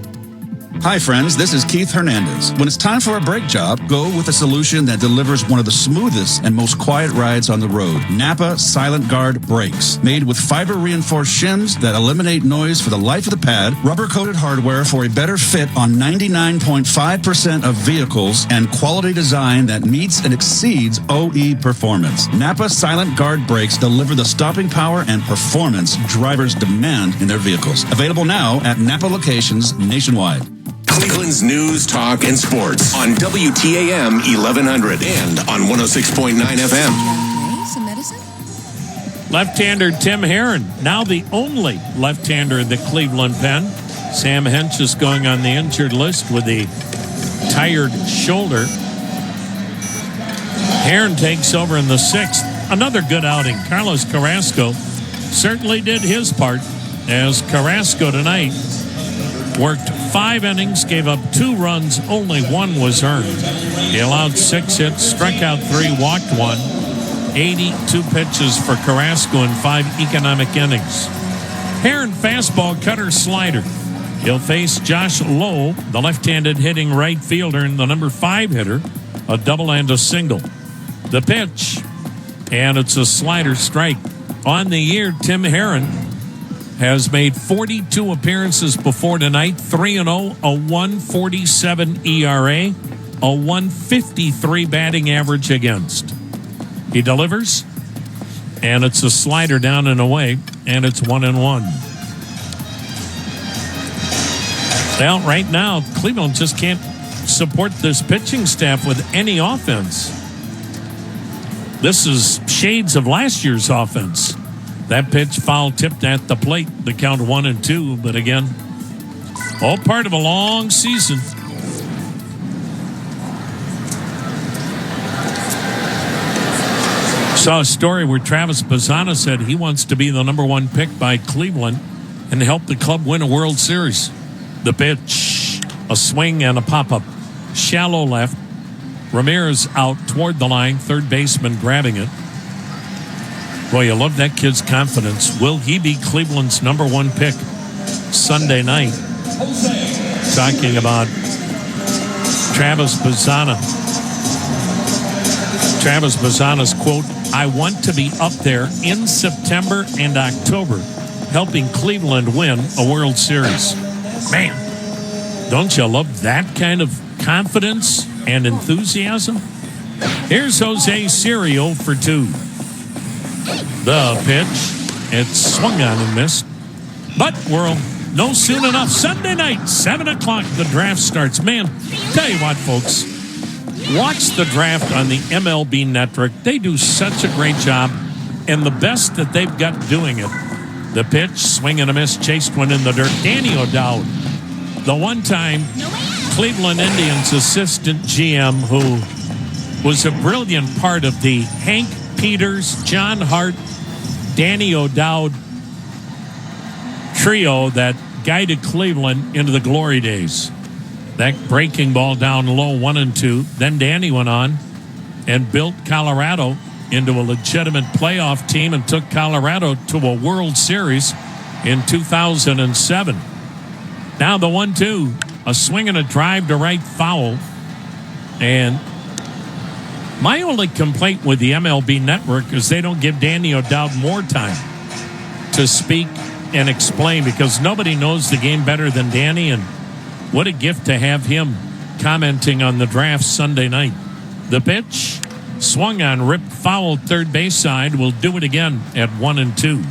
Speaker 18: Hi friends, this is Keith Hernandez. When it's time for a brake job, go with a solution that delivers one of the smoothest and most quiet rides on the road. Napa Silent Guard Brakes. Made with fiber-reinforced shims that eliminate noise for the life of the pad, rubber-coated hardware for a better fit on 99.5% of vehicles, and quality design that meets and exceeds OE performance. Napa Silent Guard Brakes deliver the stopping power and performance drivers demand in their vehicles. Available now at Napa locations nationwide.
Speaker 6: Cleveland's news, talk, and sports on WTAM 1100 and on 106.9 FM.
Speaker 25: Some medicine?
Speaker 1: Left-hander Tim Herron, now the only left-hander in the Cleveland pen. Sam Hench is going on the injured list with a tired shoulder. Herron takes over in the 6th. Another good outing. Carlos Carrasco certainly did his part, as Carrasco tonight worked 5 innings, gave up 2 runs, only 1 was earned. He allowed 6 hits, struck out 3, walked 1. 82 pitches for Carrasco in 5 economic innings. Herron fastball, cutter, slider. He'll face Josh Lowe, the left-handed hitting right fielder and the number 5 hitter, a double and a single. The pitch, and it's a slider strike. On the year, Tim Herron has made 42 appearances before tonight, 3-0, a 1.47 ERA, a 1.53 batting average against. He delivers, and it's a slider down and away, and it's 1-1. Well, right now, Cleveland just can't support this pitching staff with any offense. This is shades of last year's offense. That pitch foul tipped at the plate. The count 1-2, but again, all part of a long season. Saw a story where Travis Bazzana said he wants to be the number 1 pick by Cleveland and help the club win a World Series. The pitch, a swing and a pop-up. Shallow left. Ramirez out toward the line. Third baseman grabbing it. Boy, you love that kid's confidence. Will he be Cleveland's number 1 pick Sunday night? talking about Travis Bazzana. Travis Bazzana's quote, "I want to be up there in September and October helping Cleveland win a World Series." Man, don't you love that kind of confidence and enthusiasm? Here's Jose Serio for 2. The pitch. It's swung on and missed. But we'll know soon enough. Sunday night, 7 o'clock, the draft starts. Man, tell you what, folks. Watch the draft on the MLB Network. They do such a great job. And the best that they've got doing it. The pitch, swing and a miss, chased one in the dirt. Danny O'Dowd, the one-time Cleveland Indians assistant GM who was a brilliant part of the Hank Peters, John Hart, Danny O'Dowd trio that guided Cleveland into the glory days. That breaking ball down low, 1-2. Then Danny went on and built Colorado into a legitimate playoff team and took Colorado to a World Series in 2007. Now the 1-2, a swing and a drive to right, foul. And my only complaint with the MLB Network is they don't give Danny O'Dowd more time to speak and explain, because nobody knows the game better than Danny, and what a gift to have him commenting on the draft Sunday night. The pitch, swung on, ripped foul, third base side. Will do it again at 1-2.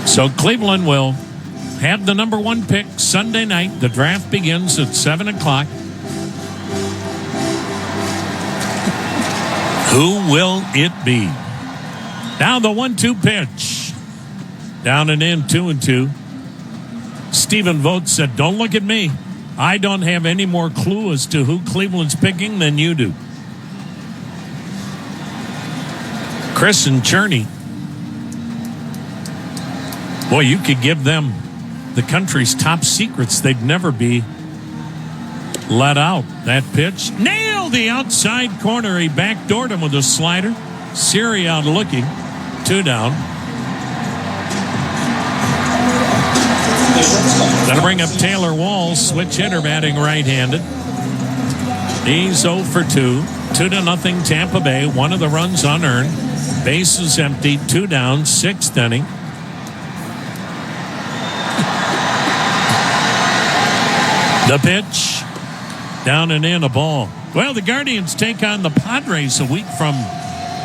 Speaker 1: So Cleveland will have the number 1 pick Sunday night. The draft begins at 7 o'clock. Who will it be? Now the 1-2 pitch. Down and in, 2-2. Stephen Vogt said, "Don't look at me. I don't have any more clue as to who Cleveland's picking than you do." Chris and Cherney. Boy, you could give them the country's top secrets. They'd never be let out. That pitch. Nailed the outside corner. He backdoored him with a slider. Siri out looking. 2 down. That'll bring up Taylor Walls, switch hitter, batting right-handed. He's 0 for 2. 2-0 Tampa Bay. One of the runs unearned. Bases empty. 2 down. 6th inning. The pitch. Down and in, a ball. Well, the Guardians take on the Padres a week from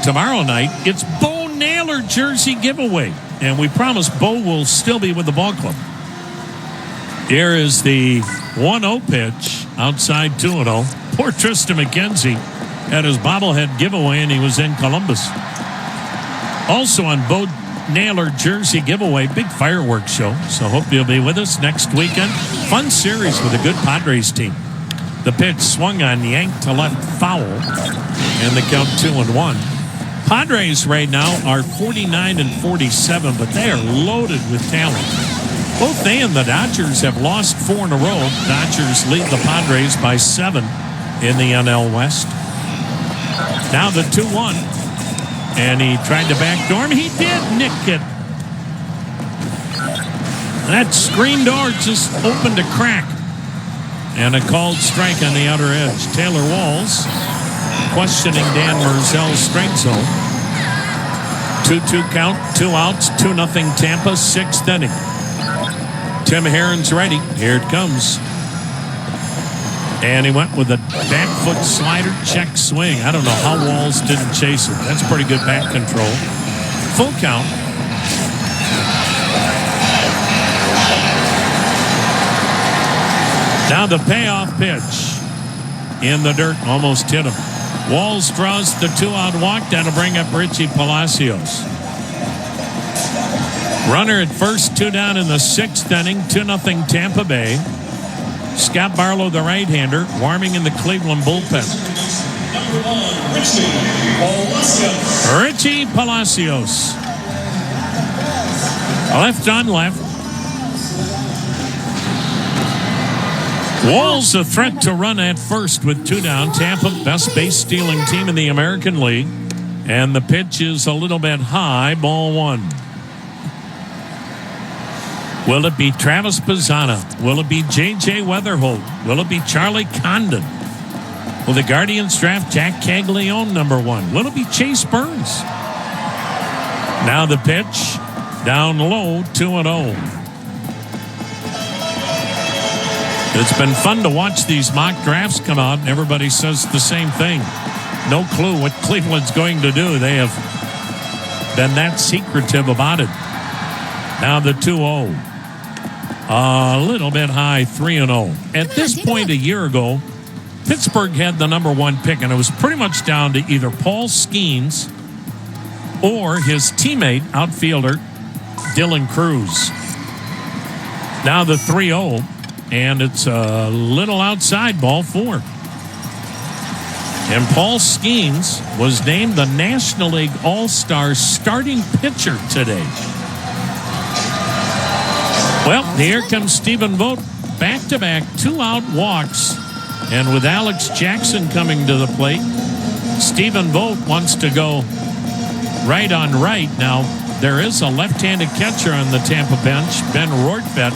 Speaker 1: tomorrow night. It's Bo Naylor jersey giveaway. And we promise Bo will still be with the ball club. Here is the 1-0 pitch. Outside 2-0. Poor Tristan McKenzie had his bobblehead giveaway, and he was in Columbus. Also on Bo Naylor jersey giveaway, big fireworks show. So hope you'll be with us next weekend. Fun series with a good Padres team. The pitch swung on, yanked to left, foul, and the count 2-1. Padres right now are 49-47, but they are loaded with talent. Both they and the Dodgers have lost 4 in a row. Dodgers lead the Padres by 7 in the NL West. Now the 2-1. And he tried to backdoor him. He did nick it. That screen door just opened a crack. And a called strike on the outer edge. Taylor Walls questioning Dan Merzel's strike zone. 2-2 count, 2 outs, 2-0 Tampa, 6th inning. Tim Herron's ready. Here it comes. And he went with a back foot slider, check swing. I don't know how Walls didn't chase it. That's pretty good back control. Full count. Now the payoff pitch. In the dirt, almost hit him. Walls draws the 2-out walk. That'll bring up Richie Palacios. Runner at first, 2 down in the 6th inning. 2-0 Tampa Bay. Scott Barlow, the right-hander, warming in the Cleveland bullpen.
Speaker 8: Number 1,
Speaker 1: Richie Palacios. Left on left. Walls a threat to run at first with 2 down. Tampa, best base stealing team in the American League. And the pitch is a little bit high, ball 1. Will it be Travis Pizzana? Will it be J.J. Weatherholt? Will it be Charlie Condon? Will the Guardians draft Jack Caglione, number 1? Will it be Chase Burns? Now the pitch, down low, 2-0. It's been fun to watch these mock drafts come out, and everybody says the same thing. No clue what Cleveland's going to do. They have been that secretive about it. Now the 2-0. A little bit high, 3-0. At this point a year ago, Pittsburgh had the number 1 pick, and it was pretty much down to either Paul Skeens or his teammate, outfielder, Dylan Cruz. Now the 3-0, and it's a little outside, ball 4. And Paul Skeens was named the National League All-Star starting pitcher today. Well, here comes Stephen Vogt, back-to-back 2-out walks. And with Alex Jackson coming to the plate, Stephen Vogt wants to go right on right. Now, there is a left-handed catcher on the Tampa bench, Ben Rortvedt.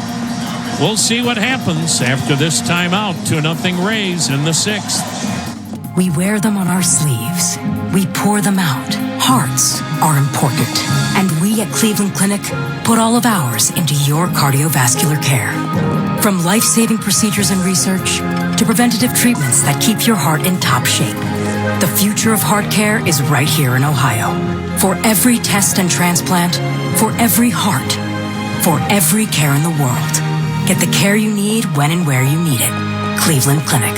Speaker 1: We'll see what happens after this timeout. 2-0 Rays in the 6th.
Speaker 3: We wear them on our sleeves. We pour them out. Hearts are important. And we at Cleveland Clinic put all of ours into your cardiovascular care. From life-saving procedures and research to preventative treatments that keep your heart in top shape. The future of heart care is right here in Ohio. For every test and transplant, for every heart, for every care in the world. Get the care you need when and where you need it. Cleveland Clinic.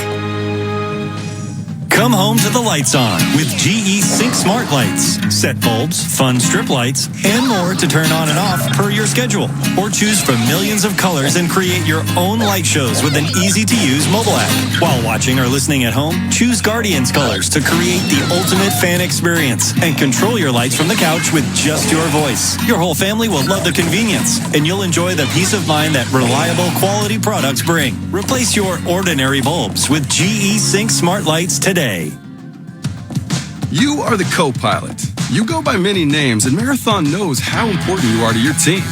Speaker 19: Come home to the lights on with GE Sync Smart Lights. Set bulbs, fun strip lights, and more to turn on and off per your schedule. Or choose from millions of colors and create your own light shows with an easy-to-use mobile app. While watching or listening at home, choose Guardians colors to create the ultimate fan experience and control your lights from the couch with just your voice. Your whole family will love the convenience, and you'll enjoy the peace of mind that reliable quality products bring. Replace your ordinary bulbs with GE Sync Smart Lights today.
Speaker 24: You are the co-pilot. You go by many names, and Marathon knows how important you are to your team.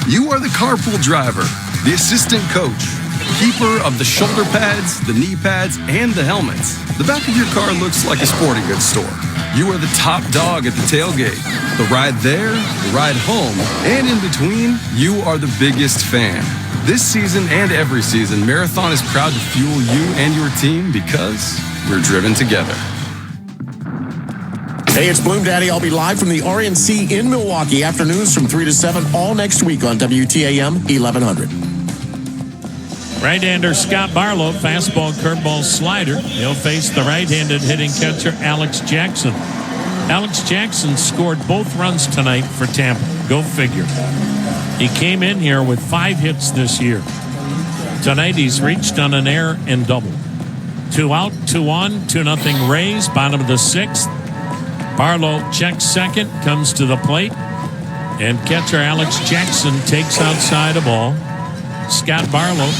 Speaker 24: You are the carpool driver, the assistant coach, keeper of the shoulder pads, the knee pads, and the helmets. The back of your car looks like a sporting goods store. You are the top dog at the tailgate. The ride there, the ride home, and in between, you are the biggest fan. This season and every season, Marathon is proud to fuel you and your team because we're driven together.
Speaker 12: Hey, it's Bloom Daddy. I'll be live from the RNC in Milwaukee afternoons from 3 to 7 all next week on WTAM 1100.
Speaker 1: Right-hander Scott Barlow, fastball, curveball, slider. He'll face the right-handed hitting catcher Alex Jackson. Alex Jackson scored both runs tonight for Tampa. Go figure. He came in here with 5 hits this year. Tonight he's reached on an error and double. 2 out, 2 on, 2-0 Rays, bottom of the 6th. Barlow checks second, comes to the plate, and catcher Alex Jackson takes outside a ball. Scott Barlow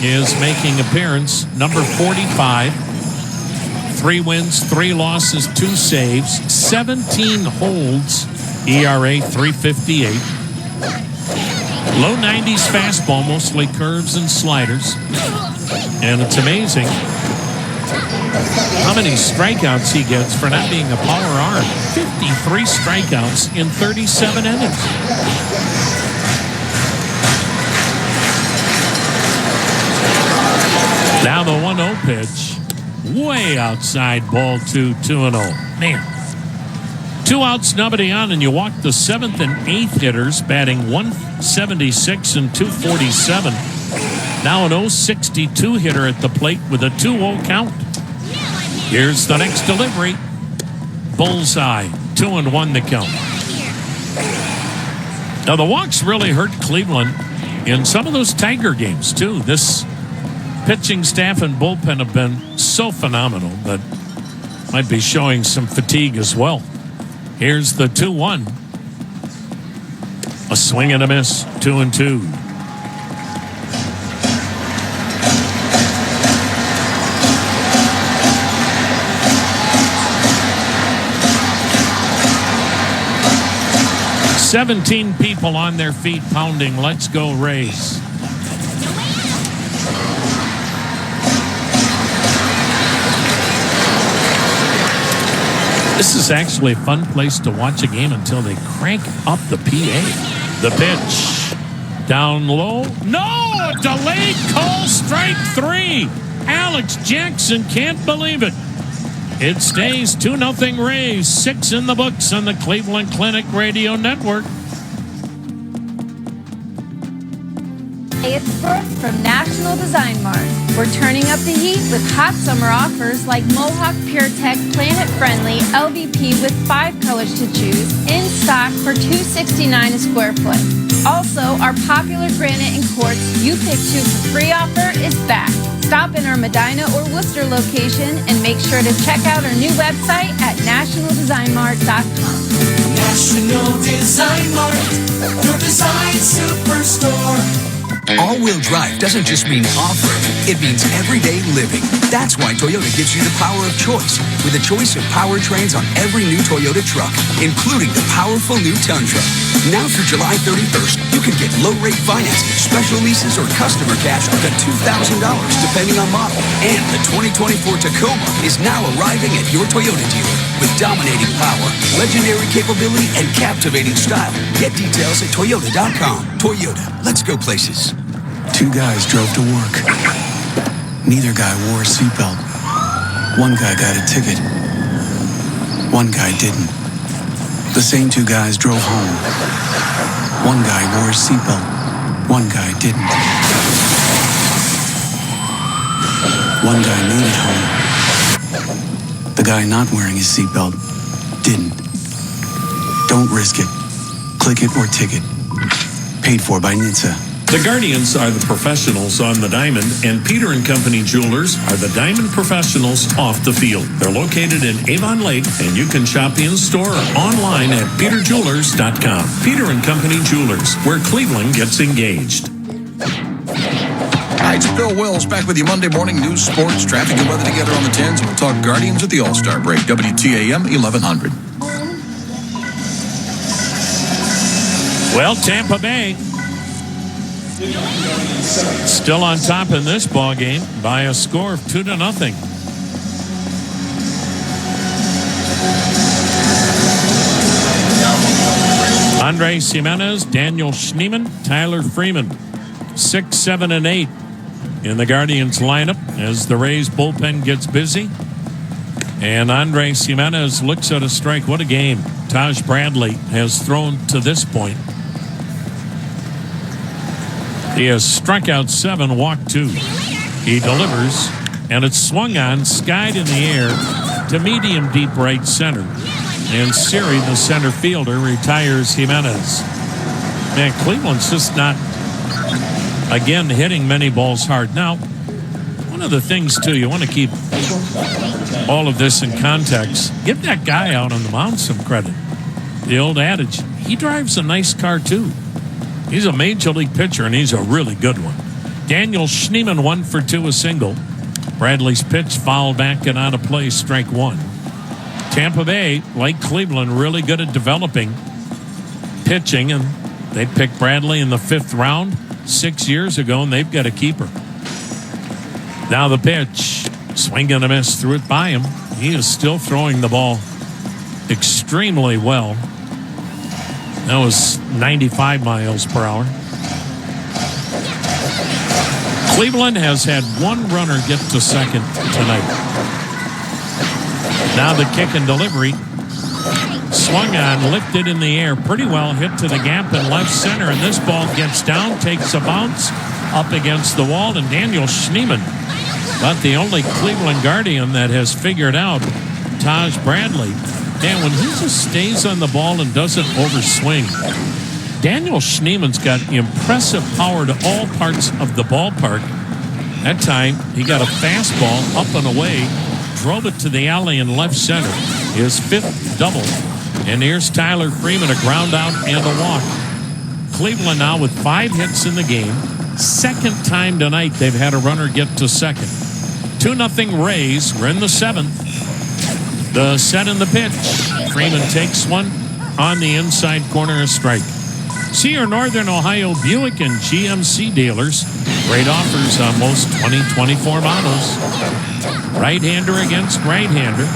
Speaker 1: is making appearance number 45. 3 wins, 3 losses, 2 saves, 17 holds, ERA 3.58. Low 90s fastball, mostly curves and sliders. And it's amazing how many strikeouts he gets for not being a power arm. 53 strikeouts in 37 innings. Now the 1-0 pitch. Way outside, ball 2, 2-0. Man. 2 outs, nobody on, and you walk the 7th and 8th hitters, batting 176 and 247. Now an 062 hitter at the plate with a 2-0 count. Here's the next delivery. Bullseye. 2-1 the count. Now the walks really hurt Cleveland in some of those Tiger games too. This pitching staff and bullpen have been so phenomenal, but might be showing some fatigue as well. Here's the 2-1. A swing and a miss. 2-2. 17 people on their feet pounding, "Let's go Rays." This is actually a fun place to watch a game until they crank up the PA. The pitch. Down low. No! A delayed call, strike 3. Alex Jackson can't believe it. It stays 2-0 Rays. 6 in the books on the Cleveland Clinic Radio Network.
Speaker 4: Hey, it's Brooke from National Design Mart. We're turning up the heat with hot summer offers like Mohawk PureTech Planet Friendly LVP with 5 colors to choose in stock for $269 a square foot. Also, our popular granite and quartz You Pick 2 for free offer is back. Stop in our Medina or Worcester location and make sure to check out our new website at nationaldesignmart.com.
Speaker 10: National Design Mart, your design superstore.
Speaker 15: All-wheel drive doesn't just mean off-road, it means everyday living. That's why Toyota gives you the power of choice, with a choice of powertrains on every new Toyota truck, including the powerful new Tundra. Now through July 31st, you can get low-rate financing, special leases, or customer cash up to $2,000, depending on model. And the 2024 Tacoma is now arriving at your Toyota dealer with dominating power, legendary capability, and captivating style. Get details at Toyota.com. Toyota, let's go places.
Speaker 20: 2 guys drove to work. Neither guy wore a seatbelt. One guy got a ticket. One guy didn't. The same 2 guys drove home. One guy wore a seatbelt. One guy didn't. One guy made it home. The guy not wearing his seatbelt didn't. Don't risk it. Click it or ticket. Paid for by NHTSA.
Speaker 1: The Guardians are the professionals on the diamond, and Peter & Company Jewelers are the diamond professionals off the field. They're located in Avon Lake, and you can shop in-store or online at peterjewelers.com. Peter & Company Jewelers, where Cleveland gets engaged.
Speaker 22: Hi, it's Bill Wills back with you Monday morning news, sports, traffic, and weather together on the 10s. We'll talk Guardians at the All-Star break, WTAM 1100.
Speaker 1: Well, Tampa Bay still on top in this ball game by a score of 2-0. Andres Jimenez, Daniel Schneemann, Tyler Freeman, 6, 7, and 8 in the Guardians lineup as the Rays bullpen gets busy. And Andres Jimenez looks at a strike. What a game Taj Bradley has thrown to this point. He has struck out 7, walked 2. He delivers, and it's swung on, skied in the air to medium deep right center. And Siri, the center fielder, retires Jimenez. Man, Cleveland's just not, again, hitting many balls hard. Now, one of the things, too, you want to keep all of this in context. Give that guy out on the mound some credit. The old adage, he drives a nice car, too. He's a major league pitcher, and he's a really good one. Daniel Schneemann 1 for 2, a single. Bradley's pitch fouled back and out of play, strike 1. Tampa Bay, like Cleveland, really good at developing pitching, and they picked Bradley in the 5th round 6 years ago, and they've got a keeper. Now the pitch, swing and a miss, threw it by him. He is still throwing the ball extremely well. That was 95 miles per hour. Cleveland has had 1 runner get to second tonight. Now the kick and delivery. Swung on, lifted in the air, pretty well hit to the gap in left center, and this ball gets down, takes a bounce up against the wall, and Daniel Schneemann, about the only Cleveland Guardian that has figured out Taj Bradley. Man, when he just stays on the ball and doesn't overswing, Daniel Schneemann's got impressive power to all parts of the ballpark. That time, he got a fastball up and away, drove it to the alley in left center. His 5th double. And here's Tyler Freeman, a ground out and a walk. Cleveland now with 5 hits in the game. 2nd time tonight they've had a runner get to second. 2-0 Rays. We're in the 7th. The set and the pitch. Freeman takes one, on the inside corner of strike. See your Northern Ohio Buick and GMC dealers. Great offers on most 2024 models. Right-hander against right-hander.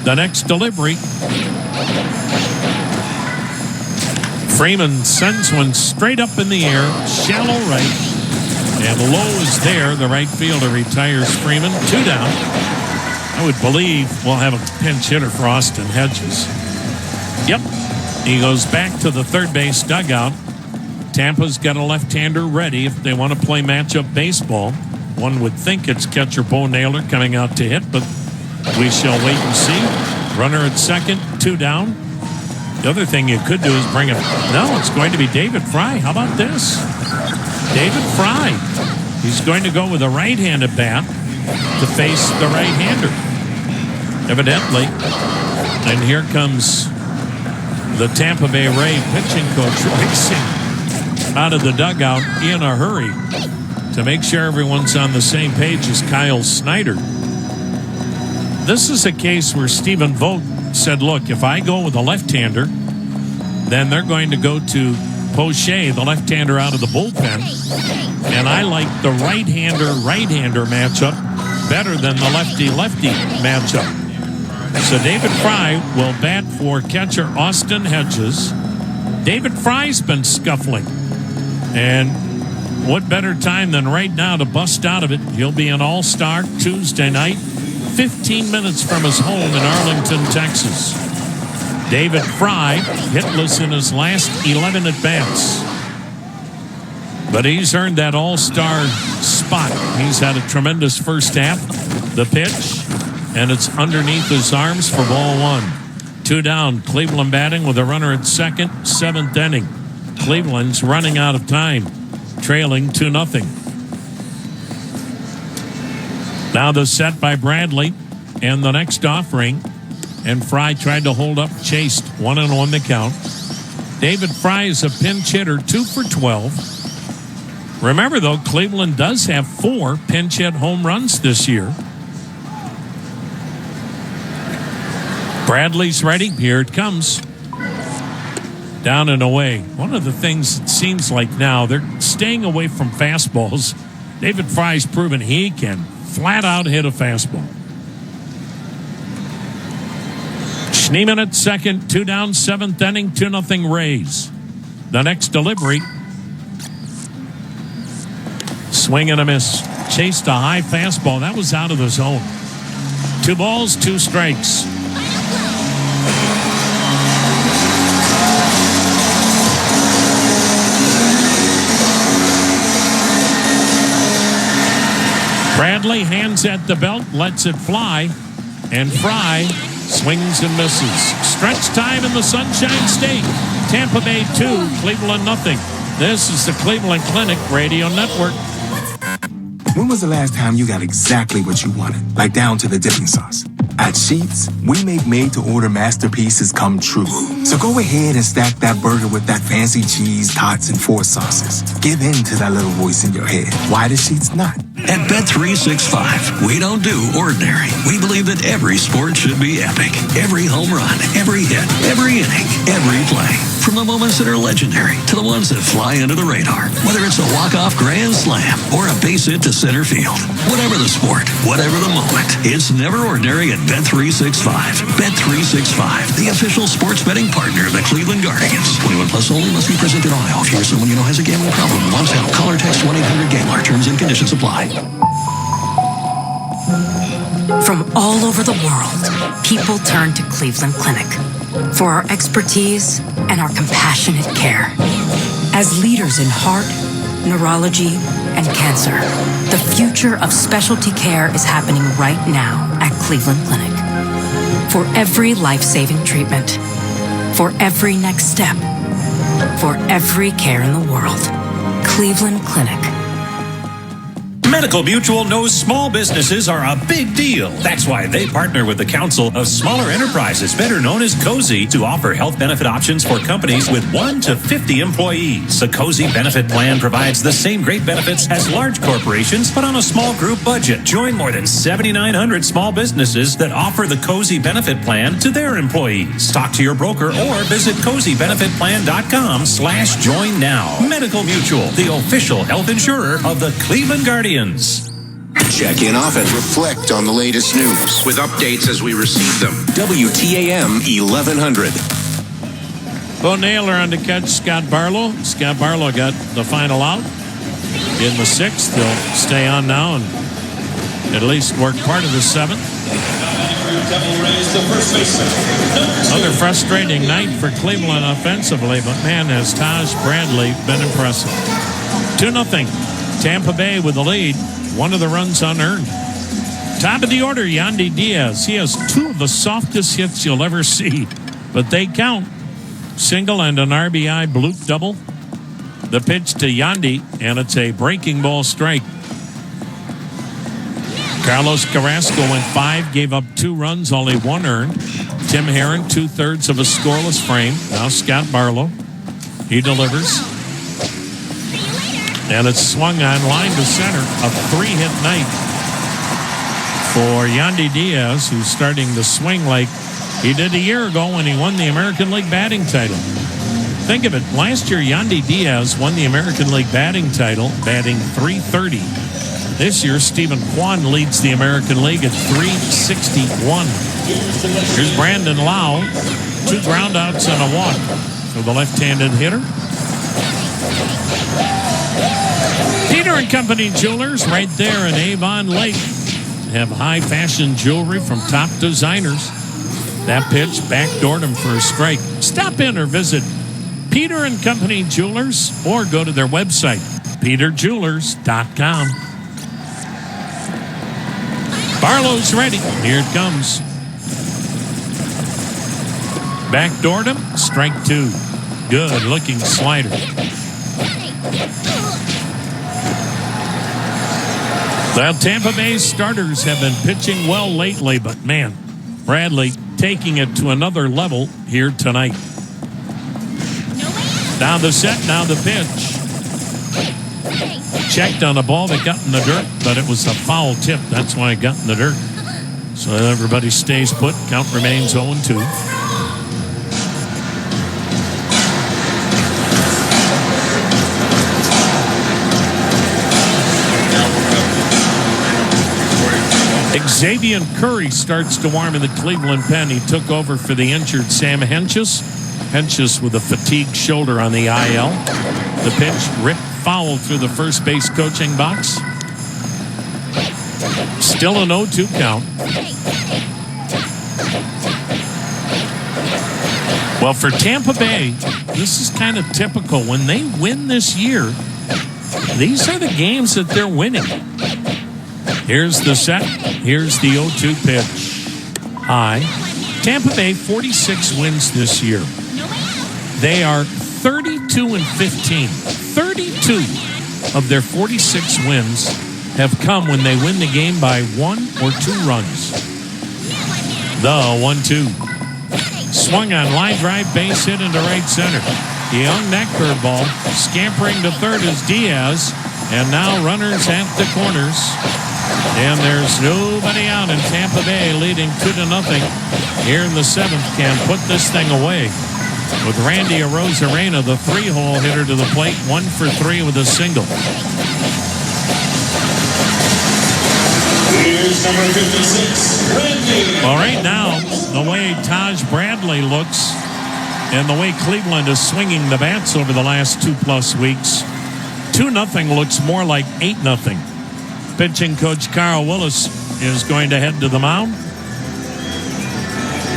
Speaker 1: The next delivery. Freeman sends one straight up in the air, shallow right. And Lowe is there. The right fielder retires Freeman. 2 down. I would believe we'll have a pinch hitter for Austin Hedges. Yep. He goes back to the third base dugout. Tampa's got a left-hander ready if they want to play matchup baseball. One would think it's catcher Bo Naylor coming out to hit, but we shall wait and see. Runner at second, 2 down. The other thing you could do is bring him. No, it's going to be David Fry. How about this? David Fry. He's going to go with a right-handed bat to face the right-hander, evidently. And here comes the Tampa Bay Ray pitching coach racing out of the dugout in a hurry to make sure everyone's on the same page as Kyle Snyder. This is a case where Stephen Vogt said, look, if I go with a left-hander, then they're going to go to Poche, the left-hander out of the bullpen. And I like the right-hander matchup better than the lefty-lefty matchup. So David Fry will bat for catcher Austin Hedges. David Fry's been scuffling. And what better time than right now to bust out of it? He'll be an all-star Tuesday night, 15 minutes from his home in Arlington, Texas. David Fry hitless in his last 11 at-bats. But he's earned that all-star spot. He's had a tremendous first half. The pitch, and it's underneath his arms for ball 1. 2 down. Cleveland batting with a runner at second, 7th inning. Cleveland's running out of time, trailing 2-0. Now the set by Bradley and the next offering. And Fry tried to hold up, chased 1-1 the count. David Fry is a pinch hitter, 2 for 12. Remember, though, Cleveland does have 4 pinch hit home runs this year. Bradley's ready. Here it comes. Down and away. One of the things it seems like now, they're staying away from fastballs. David Fry's proven he can flat out hit a fastball. Schneemann at second, 2 down, 7th inning, 2-0 Rays. The next delivery. Swing and a miss. Chased a high fastball. That was out of the zone. 2 balls, 2 strikes. Bradley hands at the belt, lets it fly, and Fry swings and misses. Stretch time in the Sunshine State. Tampa Bay 2, Cleveland nothing. This is the Cleveland Clinic Radio Network.
Speaker 2: When was the last time you got exactly what you wanted, like down to the dipping sauce? At Sheetz, we make made-to-order masterpieces come true. So go ahead and stack that burger with that fancy cheese, tots, and 4 sauces. Give in to that little voice in your head. Why does Sheetz not?
Speaker 7: At Bet365, we don't do ordinary. We believe that every sport should be epic. Every home run, every hit, every inning, every play. From the moments that are legendary to the ones that fly under the radar. Whether it's a walk-off grand slam or a base hit to center field. Whatever the sport, whatever the moment, it's never ordinary at Bet365. Bet365, the official sports betting partner of the Cleveland Guardians. 21 plus only, must be present in Ohio. If you're someone you know has a gambling problem and wants help, call or text 1-800-GAMBLER. Terms and conditions apply.
Speaker 3: From all over the world, people turn to Cleveland Clinic for our expertise and our compassionate care. As leaders in heart, neurology, and cancer, the future of specialty care is happening right now at Cleveland Clinic. For every life-saving treatment, for every next step, for every care in the world, Cleveland Clinic.
Speaker 9: Medical Mutual knows small businesses are a big deal. That's why they partner with the Council of Smaller Enterprises, better known as COSI, to offer health benefit options for companies with 1 to 50 employees. The COSI benefit plan provides the same great benefits as large corporations, but on a small group budget. Join more than 7,900 small businesses that offer the COSI benefit plan to their employees. Talk to your broker or visit COSIbenefitplan.com/join now. Medical Mutual, the official health insurer of the Cleveland Guardians.
Speaker 6: Check in often. Reflect on the latest news with updates as we receive them. WTAM 1100.
Speaker 1: Bo Naylor on the catch, Scott Barlow. Scott Barlow got the final out in the 6th. He'll stay on now and at least work part of the 7th. Another frustrating night for Cleveland offensively, but man, has Taj Bradley been impressive. 2-0. Tampa Bay with the lead. 1 of the runs unearned. Top of the order, Yandy Diaz. He has 2 of the softest hits you'll ever see, but they count. Single and an RBI bloop double. The pitch to Yandy, and it's a breaking ball strike. Carlos Carrasco went 5, gave up 2 runs, only 1 earned. Tim Herron, 2/3 of a scoreless frame. Now Scott Barlow. He delivers. And it's swung on line to center. A 3-hit night for Yandy Diaz, who's starting to swing like he did a year ago when he won the American League batting title. Think of it. Last year, Yandy Diaz won the American League batting title, batting .330. This year, Stephen Kwan leads the American League at .361. Here's Brandon Lau. 2 groundouts and a walk for the left-handed hitter. Peter and Company Jewelers right there in Avon Lake have high fashion jewelry from top designers. That pitch backdoored him for a strike. Stop in or visit Peter and Company Jewelers or go to their website, peterjewelers.com. Barlow's ready. Here it comes. Backdoored him. Strike 2. Good looking slider. The Tampa Bay starters have been pitching well lately, but man, Bradley taking it to another level here tonight. Now the set, now the pitch. Checked on a ball that got in the dirt, but it was a foul tip. That's why it got in the dirt. So everybody stays put. Count remains 0-2. Xavier Curry starts to warm in the Cleveland pen. He took over for the injured Sam Hentges. Hentges with a fatigued shoulder on the IL. The pitch ripped foul through the first base coaching box. Still an 0-2 count. Well, for Tampa Bay, this is kind of typical. When they win this year, these are the games that they're winning. Here's the set. Here's the 0-2 pitch. High. Tampa Bay, 46 wins this year. They are 32-15. 32 of their 46 wins have come when they win the game by 1 or 2 runs. The 1-2. Swung on line drive, base hit into right center. Young net curveball. Scampering to third is Diaz. And now runners at the corners. And there's nobody out in Tampa Bay, leading 2-0 here in the 7th. Can put this thing away with Randy Arozarena, the 3-hole hitter to the plate, 1 for 3 with a single.
Speaker 8: Here's number 56, Randy.
Speaker 1: Well, right now, the way Taj Bradley looks and the way Cleveland is swinging the bats over the last 2+ weeks, 2-0 looks more like 8-0. Pitching coach Carl Willis is going to head to the mound.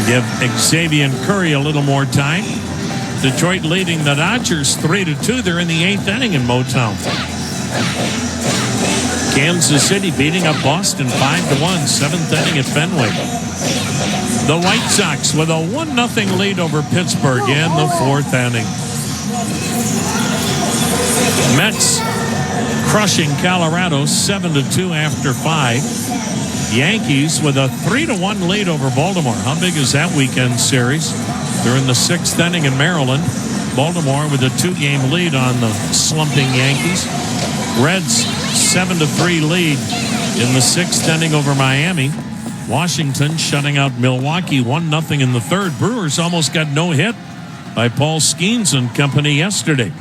Speaker 1: Give Xavier Curry a little more time. Detroit leading the Dodgers 3-2. They're in the 8th inning in Motown. Kansas City beating up Boston 5-1, 7th inning at Fenway. The White Sox with a 1-0 lead over Pittsburgh in the 4th inning. Mets crushing Colorado 7-2 after 5. Yankees with a 3-1 lead over Baltimore. How big is that weekend series? They're in the 6th inning in Maryland. Baltimore with a 2-game lead on the slumping Yankees. Reds 7-3 lead in the 6th inning over Miami. Washington shutting out Milwaukee 1-0 in the 3rd. Brewers almost got no hit by Paul Skeens and company yesterday.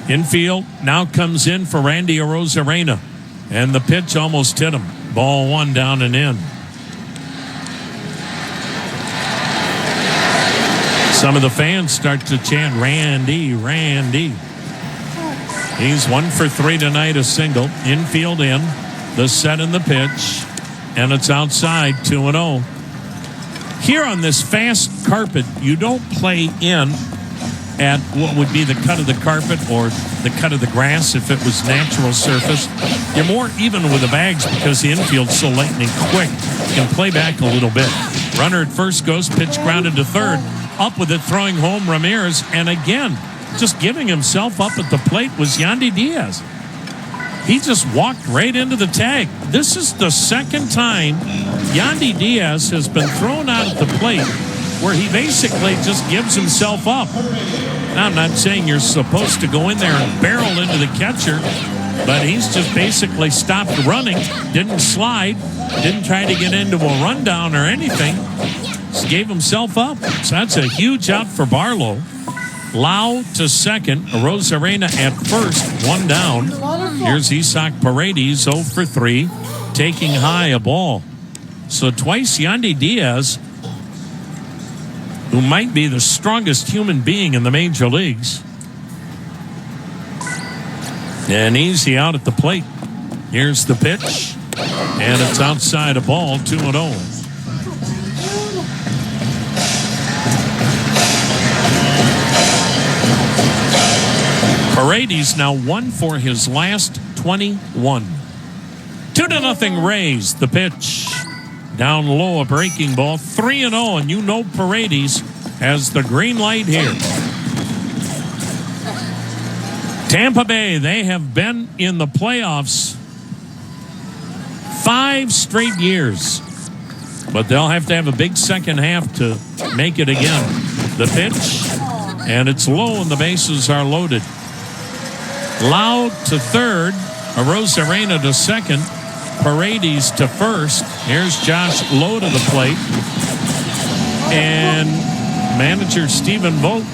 Speaker 1: Infield now comes in for Randy Arozarena, and the pitch almost hit him. Ball 1 down and in. Some of the fans start to chant, Randy, Randy. He's 1 for 3 tonight, a single. Infield in, the set and the pitch, and it's outside, 2-0. Here on this fast carpet, you don't play in at what would be the cut of the carpet or the cut of the grass if it was natural surface. You're more even with the bags because the infield's so lightning quick. You can play back a little bit. Runner at first goes, pitch grounded to third. Up with it, throwing home Ramirez. And again, just giving himself up at the plate was Yandy Diaz. He just walked right into the tag. This is the second time Yandy Diaz has been thrown out at the plate where he basically just gives himself up. Now, I'm not saying you're supposed to go in there and barrel into the catcher, but he's just basically stopped running, didn't slide, didn't try to get into a rundown or anything. Just gave himself up. So that's a huge out for Barlow. Lau to second. Arozarena at first. 1 down. Here's Isaac Paredes, 0 for 3. Taking high a ball. So twice Yandy Diaz, who might be the strongest human being in the major leagues. And easy out at the plate. Here's the pitch. And it's outside a ball, 2-0. Paredes now 1 for his last 21. 2-0 Rays. The pitch. Down low, a breaking ball. 3-0, and you know Paredes has the green light here. Tampa Bay, they have been in the playoffs 5 straight years. But they'll have to have a big second half to make it again. The pitch, and it's low, and the bases are loaded. Lau to third, Arozarena to second, Paredes to first. Here's Josh Lowe to the plate. And manager Stephen Vogt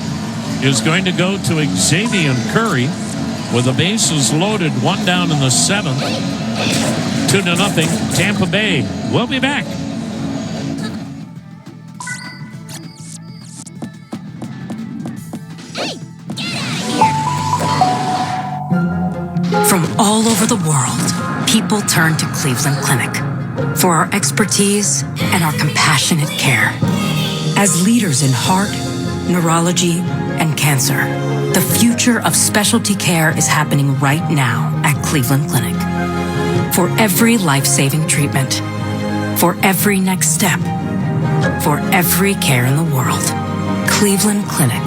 Speaker 1: is going to go to Xavier Curry with the bases loaded, 1 down in the 7th. 2-0, Tampa Bay. We'll be back.
Speaker 3: From all over the world, people turn to Cleveland Clinic for our expertise and our compassionate care. As leaders in heart, neurology, and cancer, the future of specialty care is happening right now at Cleveland Clinic. For every life-saving treatment, for every next step, for every care in the world, Cleveland Clinic.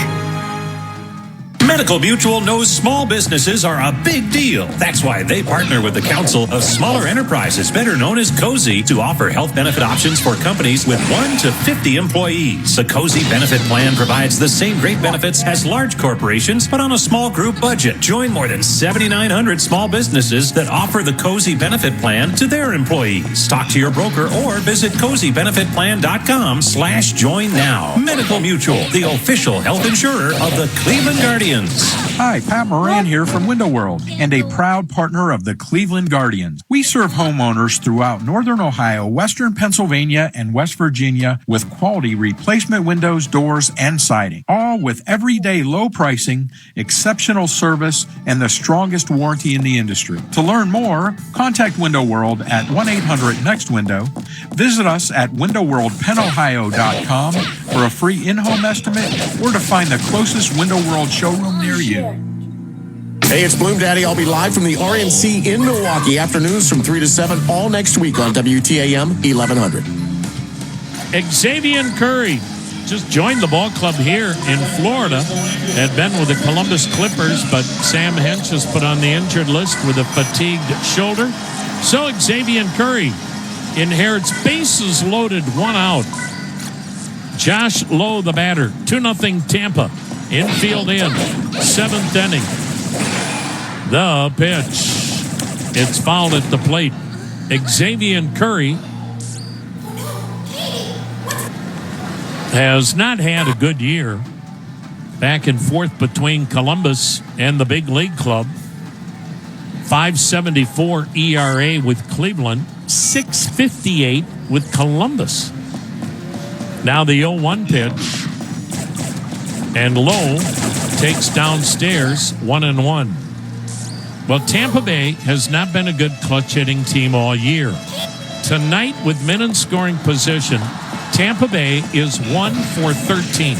Speaker 9: Medical Mutual knows small businesses are a big deal. That's why they partner with the Council of Smaller Enterprises, better known as COSI, to offer health benefit options for companies with 1 to 50 employees. The COSI benefit plan provides the same great benefits as large corporations, but on a small group budget. Join more than 7,900 small businesses that offer the COSI benefit plan to their employees. Talk to your broker or visit COSIbenefitplan.com/join now. Medical Mutual, the official health insurer of the Cleveland Guardians.
Speaker 11: Hi, Pat Moran here from Window World and a proud partner of the Cleveland Guardians. We serve homeowners throughout Northern Ohio, Western Pennsylvania, and West Virginia with quality replacement windows, doors, and siding. All with everyday low pricing, exceptional service, and the strongest warranty in the industry. To learn more, contact Window World at 1-800-NEXT-WINDOW. Visit us at windowworldpennohio.com for a free in-home estimate or to find the closest Window World showroom near you.
Speaker 12: Hey, it's Bloom Daddy. I'll be live from the RNC in Milwaukee afternoons from 3 to 7 all next week on WTAM 1100.
Speaker 1: Xavier Curry just joined the ball club here in Florida. Had been with the Columbus Clippers, but Sam Hench is put on the injured list with a fatigued shoulder. So Xavier Curry inherits bases loaded, 1 out. Josh Lowe, the batter, 2-0 Tampa. Infield in, 7th inning. The pitch. It's fouled at the plate. Xavier Curry has not had a good year. Back and forth between Columbus and the big league club. 5.74 ERA with Cleveland, 6.58 with Columbus. Now the 0-1 pitch. And Lowe takes downstairs, 1-1. Well, Tampa Bay has not been a good clutch hitting team all year. Tonight, with men in scoring position, Tampa Bay is 1 for 13.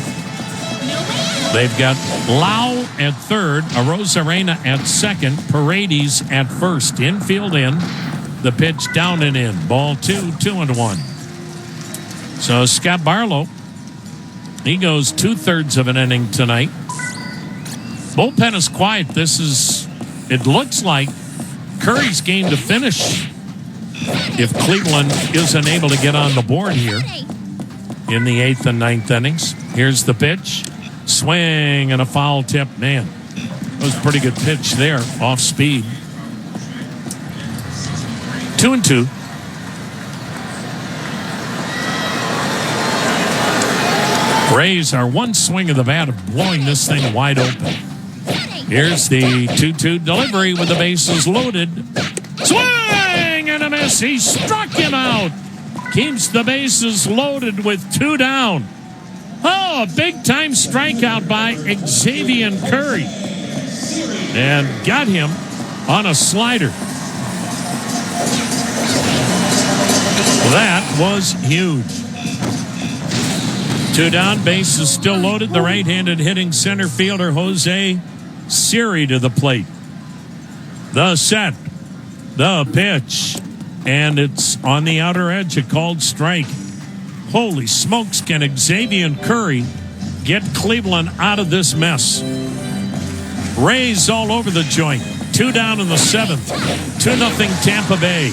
Speaker 1: They've got Lau at third, Arozarena at second, Paredes at first. Infield in, the pitch down and in. Ball 2, 2-1. So Scott Barlow, he goes 2/3 of an inning tonight. Bullpen is quiet. It looks like Curry's game to finish if Cleveland isn't able to get on the board here in the 8th and 9th innings. Here's the pitch. Swing and a foul tip. Man, that was a pretty good pitch there, off speed. 2-2. Rays are one swing of the bat of blowing this thing wide open. Here's the 2-2 delivery with the bases loaded. Swing and a miss. He struck him out. Keeps the bases loaded with 2 down. Oh, a big-time strikeout by Xavier Curry. And got him on a slider. That was huge. 2 down, bases still loaded. The right-handed hitting center fielder, Jose Siri, to the plate. The set, the pitch, and it's on the outer edge, a called strike. Holy smokes, can Xavier Curry get Cleveland out of this mess? Rays all over the joint. 2 down in the 7th. 2-0 Tampa Bay.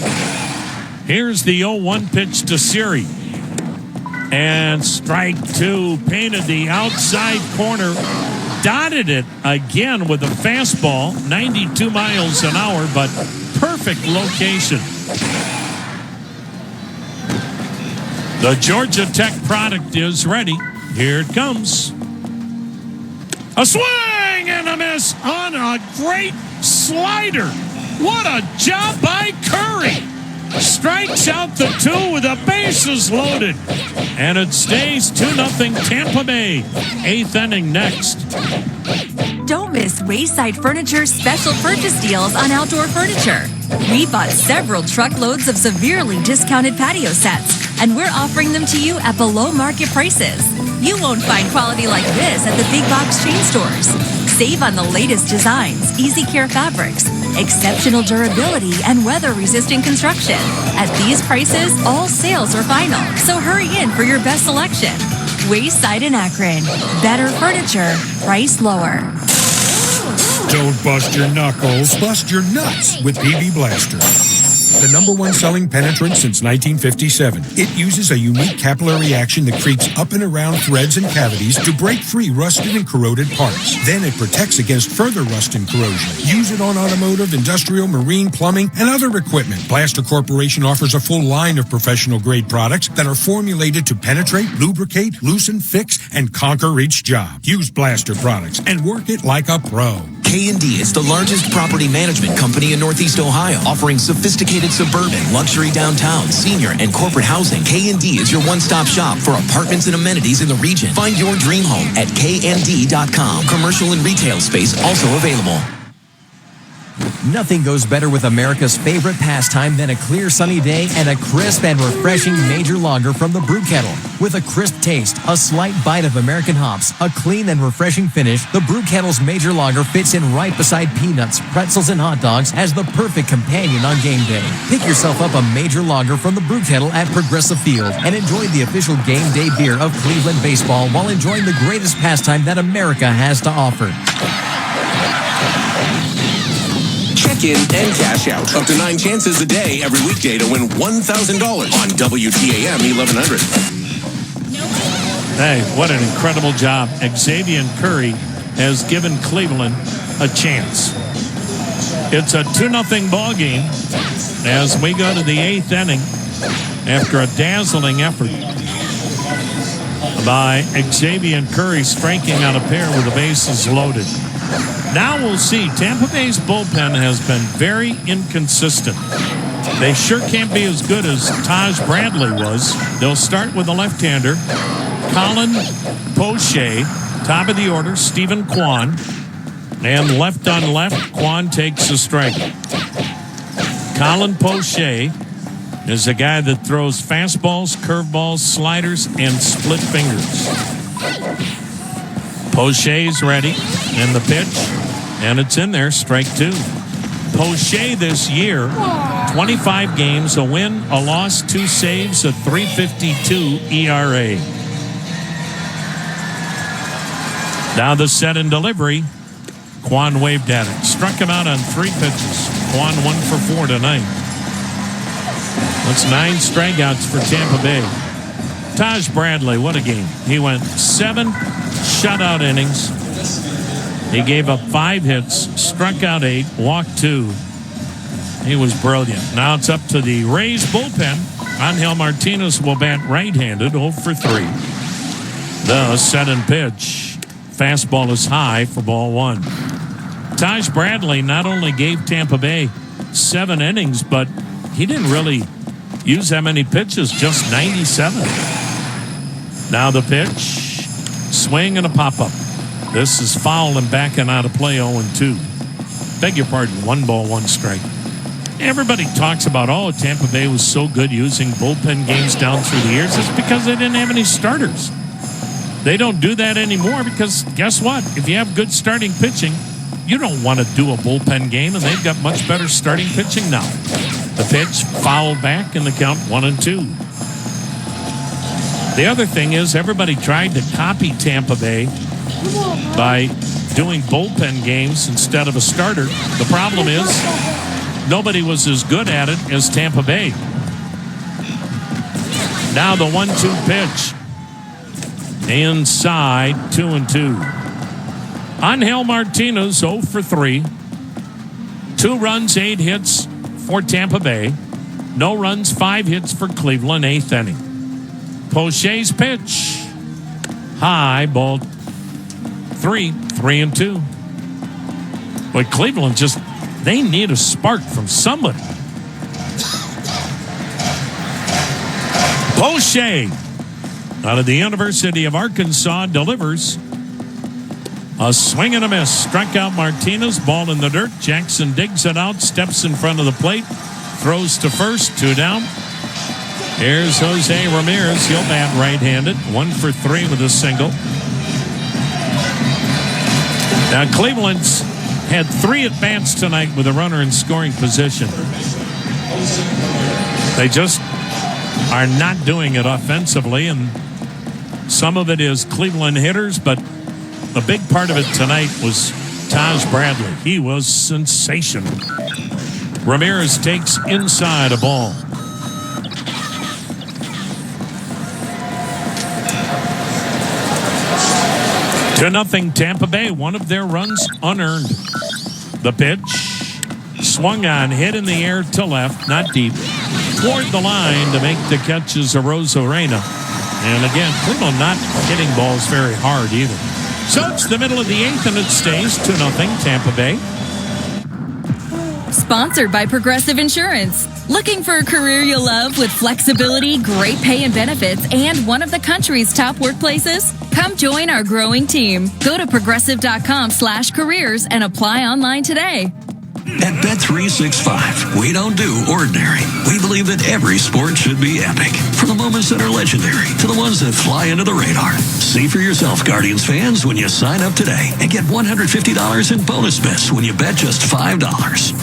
Speaker 1: Here's the 0-1 pitch to Siri. And strike 2, painted the outside corner, dotted it again with a fastball, 92 miles an hour, but perfect location. The Georgia Tech product is ready. Here it comes. A swing and a miss on a great slider. What a job by Curry. Strikes out the 2 with the bases loaded. And it stays 2-0 Tampa Bay. 8th inning next.
Speaker 5: Don't miss Wayside Furniture's special purchase deals on outdoor furniture. We bought several truckloads of severely discounted patio sets, and we're offering them to you at below market prices. You won't find quality like this at the big box chain stores. Save on the latest designs, easy care fabrics, exceptional durability, and weather-resistant construction. At these prices, all sales are final, so hurry in for your best selection. Wayside in Akron. Better furniture, price lower.
Speaker 13: Don't bust your knuckles, bust your nuts with PB Blaster. The #1 selling penetrant since 1957. It uses a unique capillary action that creeps up and around threads and cavities to break free rusted and corroded parts. Then it protects against further rust and corrosion. Use it on automotive, industrial, marine, plumbing, and other equipment. Blaster Corporation offers a full line of professional-grade products that are formulated to penetrate, lubricate, loosen, fix, and conquer each job. Use Blaster products and work it like a pro.
Speaker 14: K&D is the largest property management company in Northeast Ohio, offering sophisticated suburban, luxury downtown, senior, and corporate housing. K&D is your one-stop shop for apartments and amenities in the region. Find your dream home at knd.com. Commercial and retail space also available.
Speaker 16: Nothing goes better with America's favorite pastime than a clear sunny day and a crisp and refreshing Major Lager from the Brew Kettle. With a crisp taste, a slight bite of American hops, a clean and refreshing finish, the Brew Kettle's Major Lager fits in right beside peanuts, pretzels, and hot dogs as the perfect companion on game day. Pick yourself up a Major Lager from the Brew Kettle at Progressive Field and enjoy the official game day beer of Cleveland baseball while enjoying the greatest pastime that America has to offer.
Speaker 6: Check in and cash out. Up to 9 chances a day every weekday to win $1,000 on WTAM 1100.
Speaker 1: Hey, what an incredible job. Xavier Curry has given Cleveland a chance. It's a 2-0 ball game as we go to the 8th inning after a dazzling effort by Xavier Curry striking out a pair with the bases loaded. Now we'll see. Tampa Bay's bullpen has been very inconsistent. They sure can't be as good as Taj Bradley was. They'll start with a left-hander, Colin Poche, top of the order, Stephen Kwan, and left on left, Kwan takes a strike. Colin Poche is a guy that throws fastballs, curveballs, sliders, and split fingers. Poche's ready, and the pitch. And it's in there, strike 2. Poche this year, 25 games, a win, a loss, 2 saves, a 3.52 ERA. Now the set and delivery. Kwan waved at it. Struck him out on 3 pitches. Kwan 1 for 4 tonight. That's 9 strikeouts for Tampa Bay. Taj Bradley, what a game. He went 7 shutout innings. He gave up 5 hits, struck out 8, walked 2. He was brilliant. Now it's up to the Rays bullpen. Angel Martinez will bat right-handed, 0 for 3. The set and pitch. Fastball is high for ball 1. Taj Bradley not only gave Tampa Bay 7 innings, but he didn't really use that many pitches, just 97. Now the pitch. Swing and a pop-up. This is foul and backing out of play 0-2. Beg your pardon, 1 ball, 1 strike. Everybody talks about, Tampa Bay was so good using bullpen games down through the years. It's because they didn't have any starters. They don't do that anymore because guess what? If you have good starting pitching, you don't want to do a bullpen game, and they've got much better starting pitching now. The pitch fouled back in the count 1-2. The other thing is everybody tried to copy Tampa Bay by doing bullpen games instead of a starter. The problem is nobody was as good at it as Tampa Bay. Now the 1-2 pitch. Inside, 2-2. Angel Martinez, 0 for 3. 2 runs, 8 hits for Tampa Bay. No runs, 5 hits for Cleveland, 8th inning. Poche's pitch. High, ball 3-2. But Cleveland they need a spark from somebody. Poche, out of the University of Arkansas, delivers. A swing and a miss. Struck out Martinez. Ball in the dirt. Jackson digs it out. Steps in front of the plate. Throws to first. 2 down. Here's Jose Ramirez. He'll bat right-handed. 1 for 3 with a single. Now, Cleveland's had 3 at-bats tonight with a runner in scoring position. They just are not doing it offensively, and some of it is Cleveland hitters, but a big part of it tonight was Taj Bradley. He was sensational. Ramirez takes inside a ball. To 0 Tampa Bay, one of their runs unearned. The pitch, swung on, hit in the air to left, not deep. Toward the line to make the catch is Arozarena. And again, Cleveland not hitting balls very hard either. So it's the middle of the 8th and it stays 2-0 Tampa Bay.
Speaker 5: Sponsored by Progressive Insurance. Looking for a career you'll love with flexibility, great pay and benefits, and one of the country's top workplaces? Come join our growing team. Go to progressive.com/careers and apply online today.
Speaker 7: At Bet365, we don't do ordinary. We believe that every sport should be epic. From the moments that are legendary to the ones that fly under the radar. See for yourself, Guardians fans, when you sign up today and get $150 in bonus bets when you bet just $5.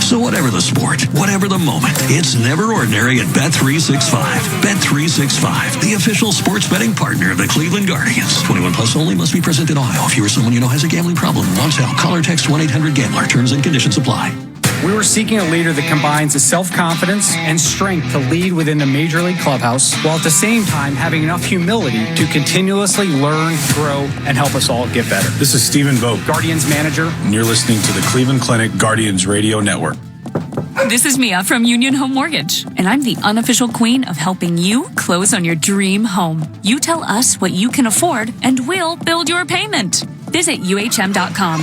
Speaker 7: So whatever the sport, whatever the moment, it's never ordinary at Bet365. Bet365, the official sports betting partner of the Cleveland Guardians. 21 plus only, must be present in Ohio. If you or someone you know has a gambling problem, wants help, call or text 1-800-GAMBLER. Terms and conditions apply.
Speaker 17: We were seeking a leader that combines the self-confidence and strength to lead within the Major League clubhouse, while at the same time having enough humility to continuously learn, grow, and help us all get better.
Speaker 18: This is Stephen Vogt,
Speaker 17: Guardians manager,
Speaker 18: and you're listening to the Cleveland Clinic Guardians Radio Network.
Speaker 5: This is Mia from Union Home Mortgage, and I'm the unofficial queen of helping you close on your dream home. You tell us what you can afford, and we'll build your payment. Visit UHM.com.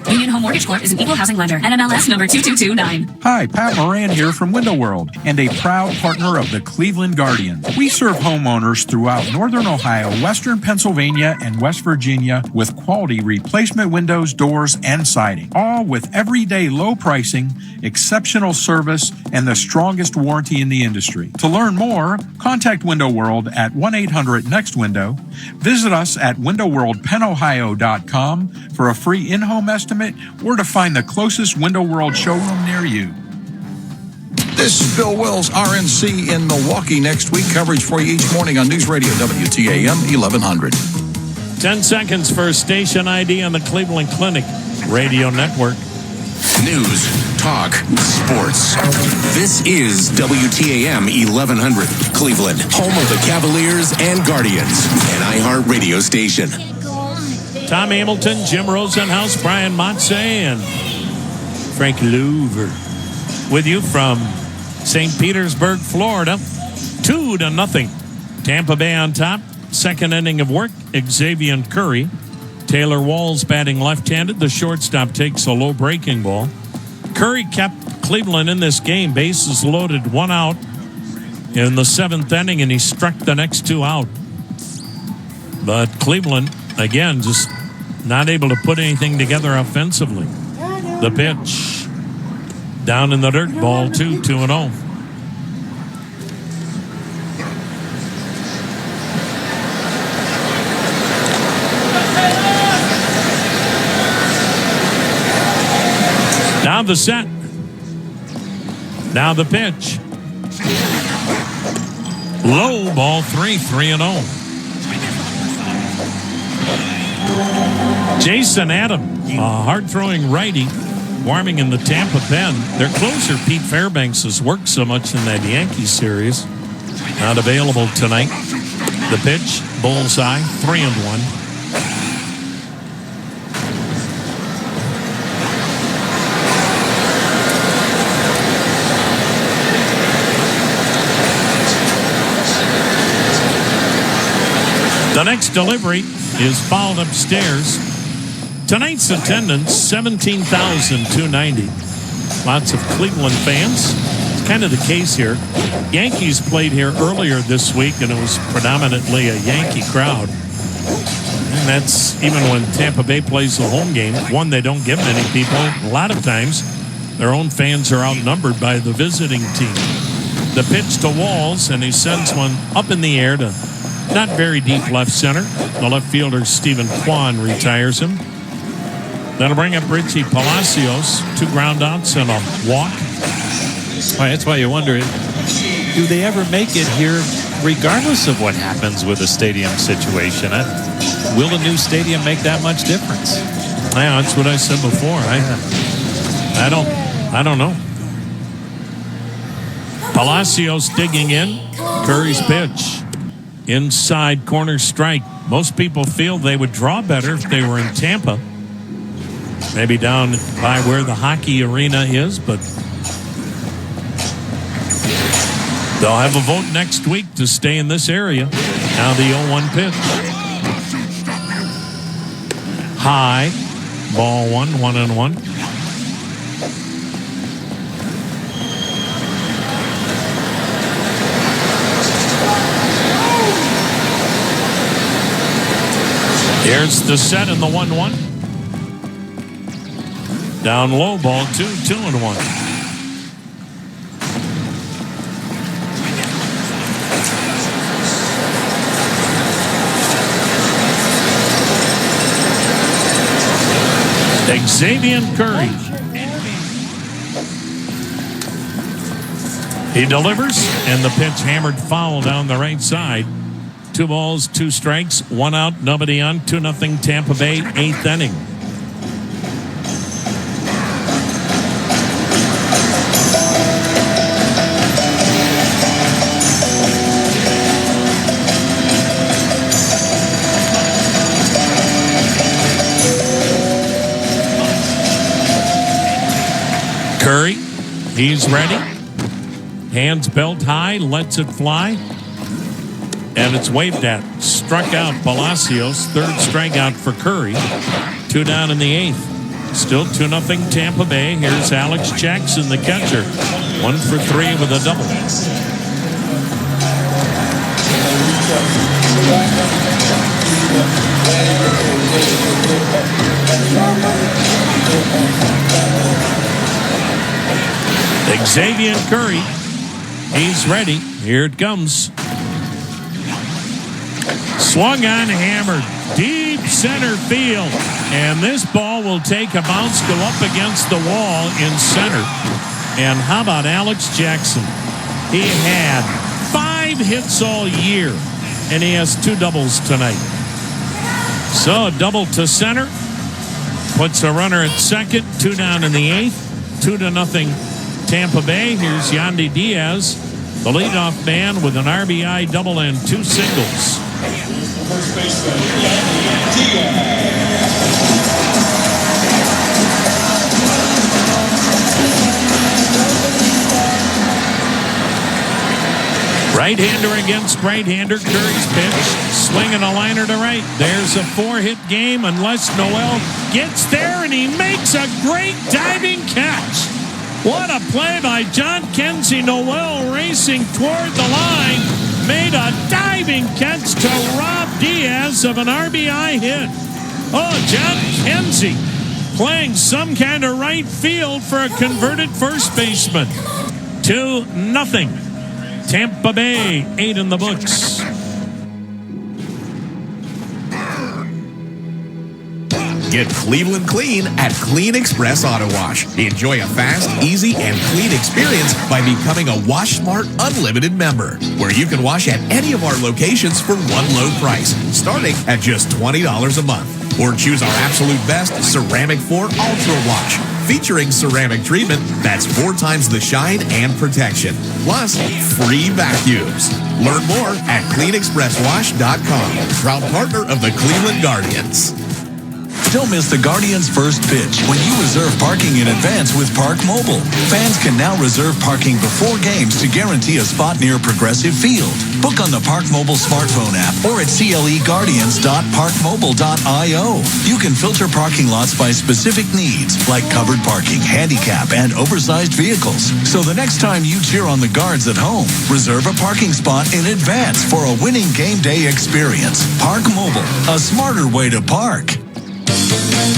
Speaker 5: Union Home Mortgage Corp is an equal housing lender. NMLS number 2229.
Speaker 11: Hi, Pat Moran here from Window World and a proud partner of the Cleveland Guardians. We serve homeowners throughout Northern Ohio, Western Pennsylvania, and West Virginia with quality replacement windows, doors, and siding. All with everyday low pricing, exceptional service, and the strongest warranty in the industry. To learn more, contact Window World at 1-800-NEXT-WINDOW. Visit us at windowworldpennohio.com for a free in-home estimate or to find the closest Window World showroom near you.
Speaker 22: This is Bill Wills, RNC in Milwaukee. Next week, coverage for you each morning on News Radio WTAM 1100.
Speaker 1: 10 seconds for station ID on the Cleveland Clinic Radio Network.
Speaker 6: News, talk, sports. This is WTAM 1100, Cleveland, home of the Cavaliers and Guardians, an iHeart radio station.
Speaker 1: Tom Hamilton, Jim Rosenhaus, Brian Motze, and Frank Louver with you from St. Petersburg, Florida. 2-0. Tampa Bay on top. Second inning of work, Xavier Curry. Taylor Walls batting left-handed. The shortstop takes a low breaking ball. Curry kept Cleveland in this game. Bases loaded, 1 out in the 7th inning, and he struck the next 2 out. But Cleveland, again, just not able to put anything together offensively. The pitch. Down in the dirt, ball 2, 2-0. Now the set. Now the pitch. Low, ball 3, 3-0. Jason Adam, a hard-throwing righty, warming in the Tampa pen. Their closer, Pete Fairbanks, has worked so much in that Yankees series. Not available tonight. The pitch, bullseye, 3-1. The next delivery is fouled upstairs. Tonight's attendance, 17,290. Lots of Cleveland fans. It's kind of the case here. Yankees played here earlier this week, and it was predominantly a Yankee crowd. And that's even when Tampa Bay plays the home game. One, they don't give many people. A lot of times, their own fans are outnumbered by the visiting team. The pitch to Walls, and he sends one up in the air to not very deep left center. The left fielder, Stephen Kwan, retires him. That'll bring up Richie Palacios. 2 ground outs and a walk.
Speaker 9: Well, that's why you wonder, do they ever make it here regardless of what happens with the stadium situation? Will the new stadium make that much difference?
Speaker 1: Yeah, that's what I said before. I don't know. Palacios digging in. Curry's pitch. Inside corner strike. Most people feel they would draw better if they were in Tampa. Maybe down by where the hockey arena is, but they'll have a vote next week to stay in this area. Now the 0-1 pitch. High. Ball 1, 1-1. Here's the set in the 1-1. Down low, ball 2, 2-1. Xavier Curry. He delivers, and the pitch hammered foul down the right side. 2 balls, 2 strikes, 1 out, nobody on. 2-0 Tampa Bay, 8th inning. Curry, he's ready. Hands belt high, lets it fly. And it's waved at. Struck out Palacios. 3rd strikeout for Curry. 2 down in the 8th. Still 2-0 Tampa Bay. Here's Alex Jackson, the catcher. 1 for 3 with a double. Xavier Curry, he's ready. Here it comes. Swung on, hammered, deep center field. And this ball will take a bounce, go up against the wall in center. And how about Alex Jackson? He had 5 hits all year, and he has 2 doubles tonight. So a double to center. Puts a runner at second, 2 down in the 8th. 2-0 Tampa Bay. Here's Yandy Diaz, the leadoff man, with an RBI double and 2 singles.
Speaker 8: First baseman, Yandy Diaz.
Speaker 1: Right-hander against right-hander. Curry's pitch, swinging a liner to right. There's a 4-hit game unless Noel gets there, and he makes a great diving catch. What a play by John Kenzie. Noel racing toward the line, made a diving catch to rob Diaz of an RBI hit. Oh, John Kenzie playing some kind of right field for a converted first baseman. 2-0. Tampa Bay, 8 in the books.
Speaker 14: Get Cleveland clean at Clean Express Auto Wash. Enjoy a fast, easy, and clean experience by becoming a Wash Smart Unlimited member, where you can wash at any of our locations for one low price, starting at just $20 a month. Or choose our absolute best Ceramic 4 Ultra Wash, featuring ceramic treatment that's 4 times the shine and protection, plus free vacuums. Learn more at cleanexpresswash.com, proud partner of the Cleveland Guardians.
Speaker 19: Don't miss the Guardians' first pitch when you reserve parking in advance with Park Mobile. Fans can now reserve parking before games to guarantee a spot near Progressive Field. Book on the Park Mobile smartphone app or at cleguardians.parkmobile.io. You can filter parking lots by specific needs like covered parking, handicap, and oversized vehicles. So the next time you cheer on the Guards at home, reserve a parking spot in advance for a winning game day experience. Park Mobile, a smarter way to park.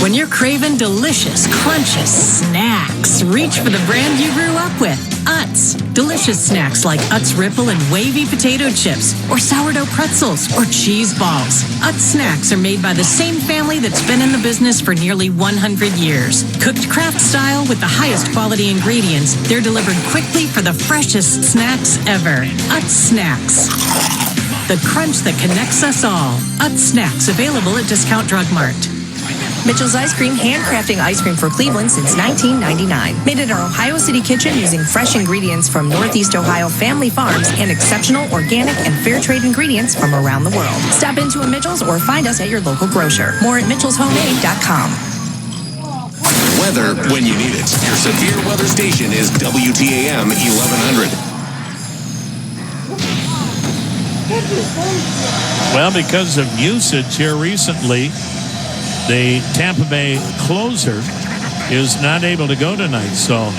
Speaker 3: When you're craving delicious, crunchous snacks, reach for the brand you grew up with, Utz. Delicious snacks like Utz Ripple and wavy potato chips, or sourdough pretzels, or cheese balls. Utz snacks are made by the same family that's been in the business for nearly 100 years. Cooked craft style with the highest quality ingredients, they're delivered quickly for the freshest snacks ever. Utz Snacks. The crunch that connects us all. Utz Snacks, available at Discount Drug Mart.
Speaker 21: Mitchell's Ice Cream, handcrafting ice cream for Cleveland since 1999. Made in our Ohio City kitchen using fresh ingredients from Northeast Ohio family farms and exceptional organic and fair trade ingredients from around the world. Stop into a Mitchell's or find us at your local grocer. More at mitchellshomemade.com.
Speaker 6: Weather when you need it. Your severe weather station is WTAM 1100.
Speaker 1: Well, because of usage here recently, the Tampa Bay closer is not able to go tonight. So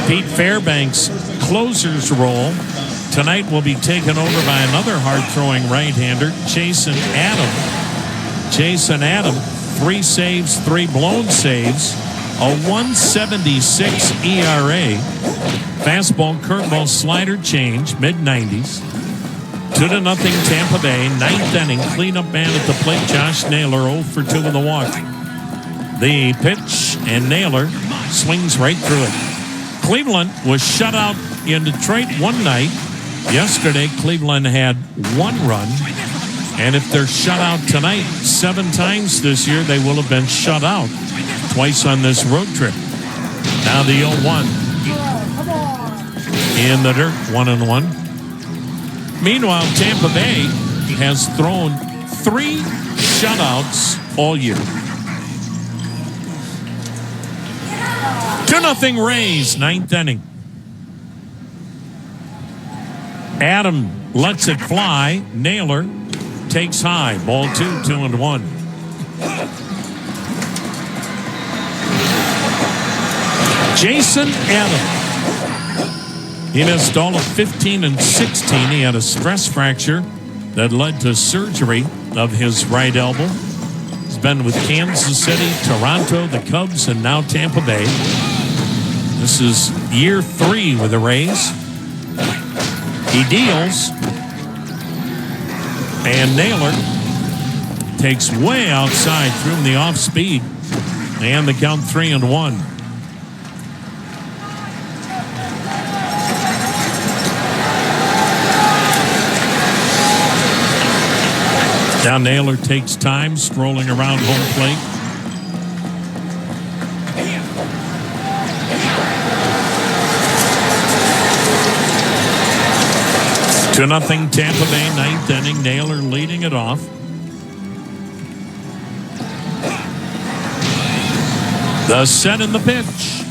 Speaker 1: Pete Fairbanks' closer's role tonight will be taken over by another hard-throwing right-hander, Jason Adam. Jason Adam, 3 saves, 3 blown saves, a 1.76 ERA. Fastball, curveball, slider change, mid-90s. 2-0 Tampa Bay. Ninth inning, cleanup man at the plate. Josh Naylor 0 for 2 with a walk. The pitch, and Naylor swings right through it. Cleveland was shut out in Detroit one night. Yesterday, Cleveland had 1 run. And if they're shut out tonight 7 times this year, they will have been shut out twice on this road trip. Now the 0-1. In the dirt, 1-1. Meanwhile, Tampa Bay has thrown 3 shutouts all year. 2-0 Rays, 9th inning. Adam lets it fly. Naylor takes high. Ball 2, 2-1. Jason Adams. He missed all of 15 and 16. He had a stress fracture that led to surgery of his right elbow. He's been with Kansas City, Toronto, the Cubs, and now Tampa Bay. This is year 3 with the Rays. He deals, and Naylor takes way outside, threw him the off speed, and the count 3-1. Now Naylor takes time, strolling around home plate. To 2-0 Tampa Bay, 9th inning. Naylor leading it off. The set and the pitch.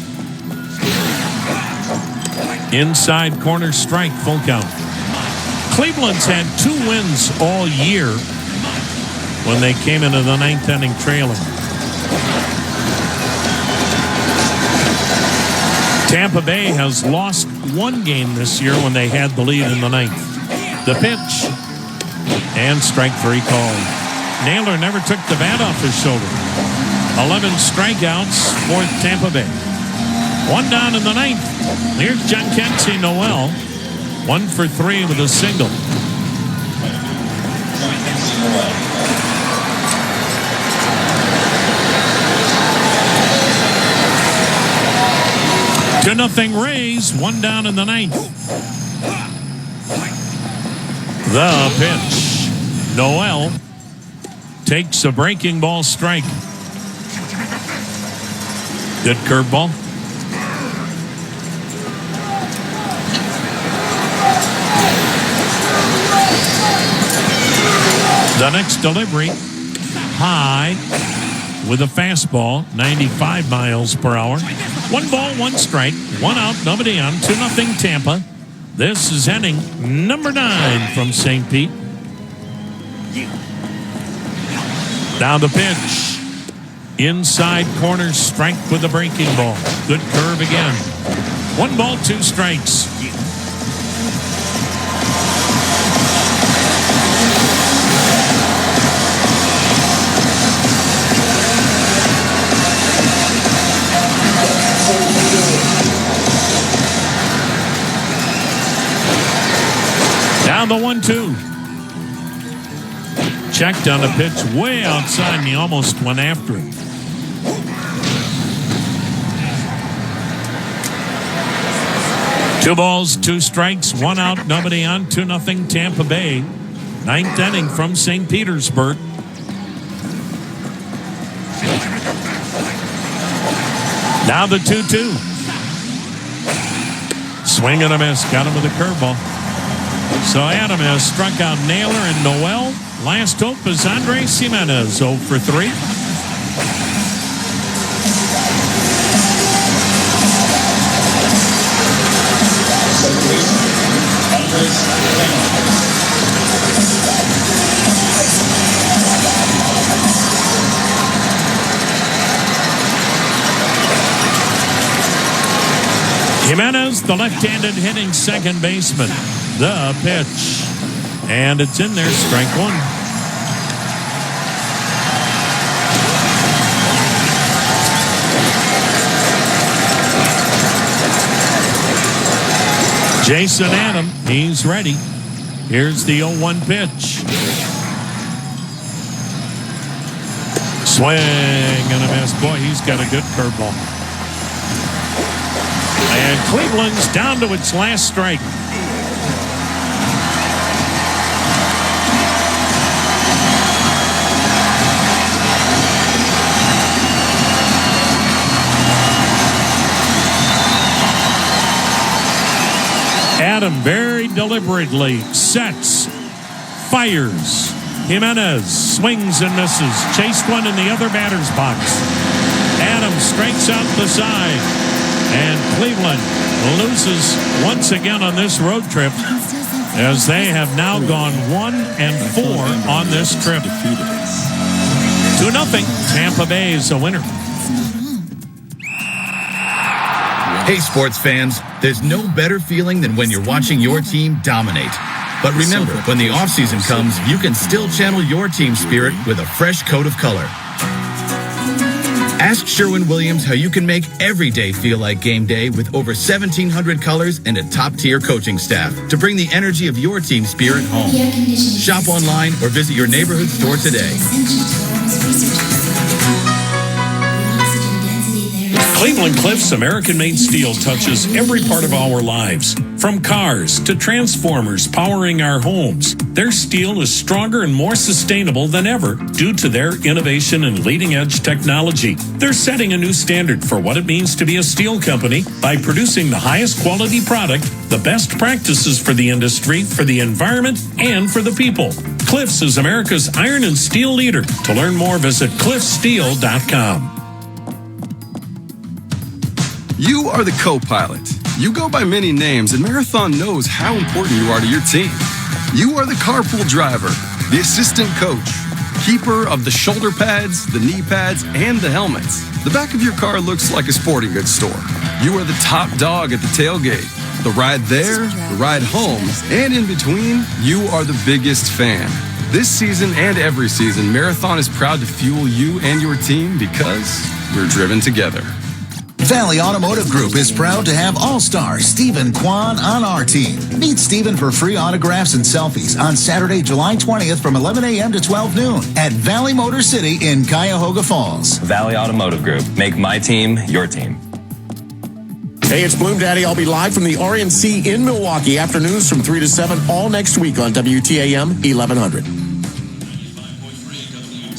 Speaker 1: Inside corner strike, full count. Cleveland's had 2 wins all year when they came into the 9th inning trailing. Tampa Bay has lost 1 game this year when they had the lead in the 9th. The pitch, and strike 3 called. Naylor never took the bat off his shoulder. 11 strikeouts for Tampa Bay. 1 down in the 9th. Here's Jhonkensy Noel. 1 for 3 with a single. To 2-0 Rays, 1 down in the 9th. The pitch. Noel takes a breaking ball strike. Good curveball. The next delivery, high with a fastball, 95 miles per hour. 1 ball, 1 strike, 1 out, nobody on. 2-0 Tampa. This is inning number 9 from St. Pete. Now the pitch. Inside corner strike with a breaking ball. Good curve again. 1 ball, 2 strikes. Now the 1-2. Checked on a pitch way outside, and he almost went after it. Two balls, 2 strikes, 1 out, nobody on. 2-0 Tampa Bay. 9th inning from St. Petersburg. Now the 2-2. Swing and a miss. Got him with a curveball. So Adam has struck out Naylor and Noel. Last hope is Andres Gimenez, 0 for 3. Gimenez, the left-handed hitting second baseman. The pitch. And it's in there, strike 1. Jason Adam, he's ready. Here's the 0-1 pitch. Swing and a miss. Boy, he's got a good curveball. And Cleveland's down to its last strike. Adam very deliberately sets, fires. Jimenez swings and misses. Chased one in the other batter's box. Adam strikes out the side. And Cleveland loses once again on this road trip as they have now gone 1-4 on this trip. 2-0. Tampa Bay is a winner.
Speaker 4: Hey, sports fans, there's no better feeling than when you're watching your team dominate. But remember, when the offseason comes, you can still channel your team spirit with a fresh coat of color. Ask Sherwin-Williams how you can make every day feel like game day with over 1,700 colors and a top-tier coaching staff to bring the energy of your team spirit home. Shop online or visit your neighborhood store today.
Speaker 9: Cleveland Cliffs American-made steel touches every part of our lives. From cars to transformers powering our homes, their steel is stronger and more sustainable than ever due to their innovation and leading-edge technology. They're setting a new standard for what it means to be a steel company by producing the highest quality product, the best practices for the industry, for the environment, and for the people. Cliffs is America's iron and steel leader. To learn more, visit cliffsteel.com.
Speaker 10: You are the co-pilot. You go by many names, and Marathon knows how important you are to your team. You are the carpool driver, the assistant coach, keeper of the shoulder pads, the knee pads, and the helmets. The back of your car looks like a sporting goods store. You are the top dog at the tailgate. The ride there, the ride home, and in between, you are the biggest fan. This season and every season, Marathon is proud to fuel you and your team because we're driven together.
Speaker 23: Valley Automotive Group is proud to have all-star Stephen Kwan on our team. Meet Stephen for free autographs and selfies on Saturday, July 20th from 11 a.m. to 12 noon at Valley Motor City in Cuyahoga Falls.
Speaker 24: Valley Automotive Group. Make my team your team.
Speaker 12: Hey, it's Bloom Daddy. I'll be live from the RNC in Milwaukee afternoons from 3 to 7 all next week on WTAM 1100.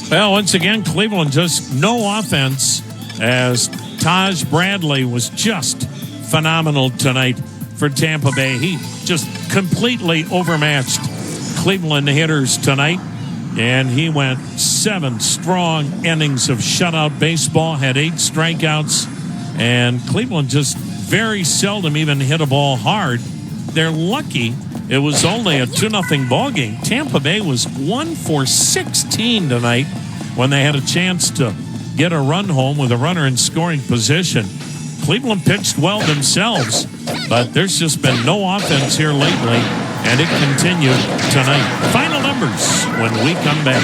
Speaker 1: Well, once again, Cleveland just no offense as Taj Bradley was just phenomenal tonight for Tampa Bay. He just completely overmatched Cleveland hitters tonight, and he went 7 strong innings of shutout baseball, had 8 strikeouts, and Cleveland just very seldom even hit a ball hard. They're lucky it was only a 2-0 ball game. Tampa Bay was 1 for 16 tonight when they had a chance to get a run home with a runner in scoring position. Cleveland pitched well themselves, but there's just been no offense here lately, and it continued tonight. Final numbers when we come back.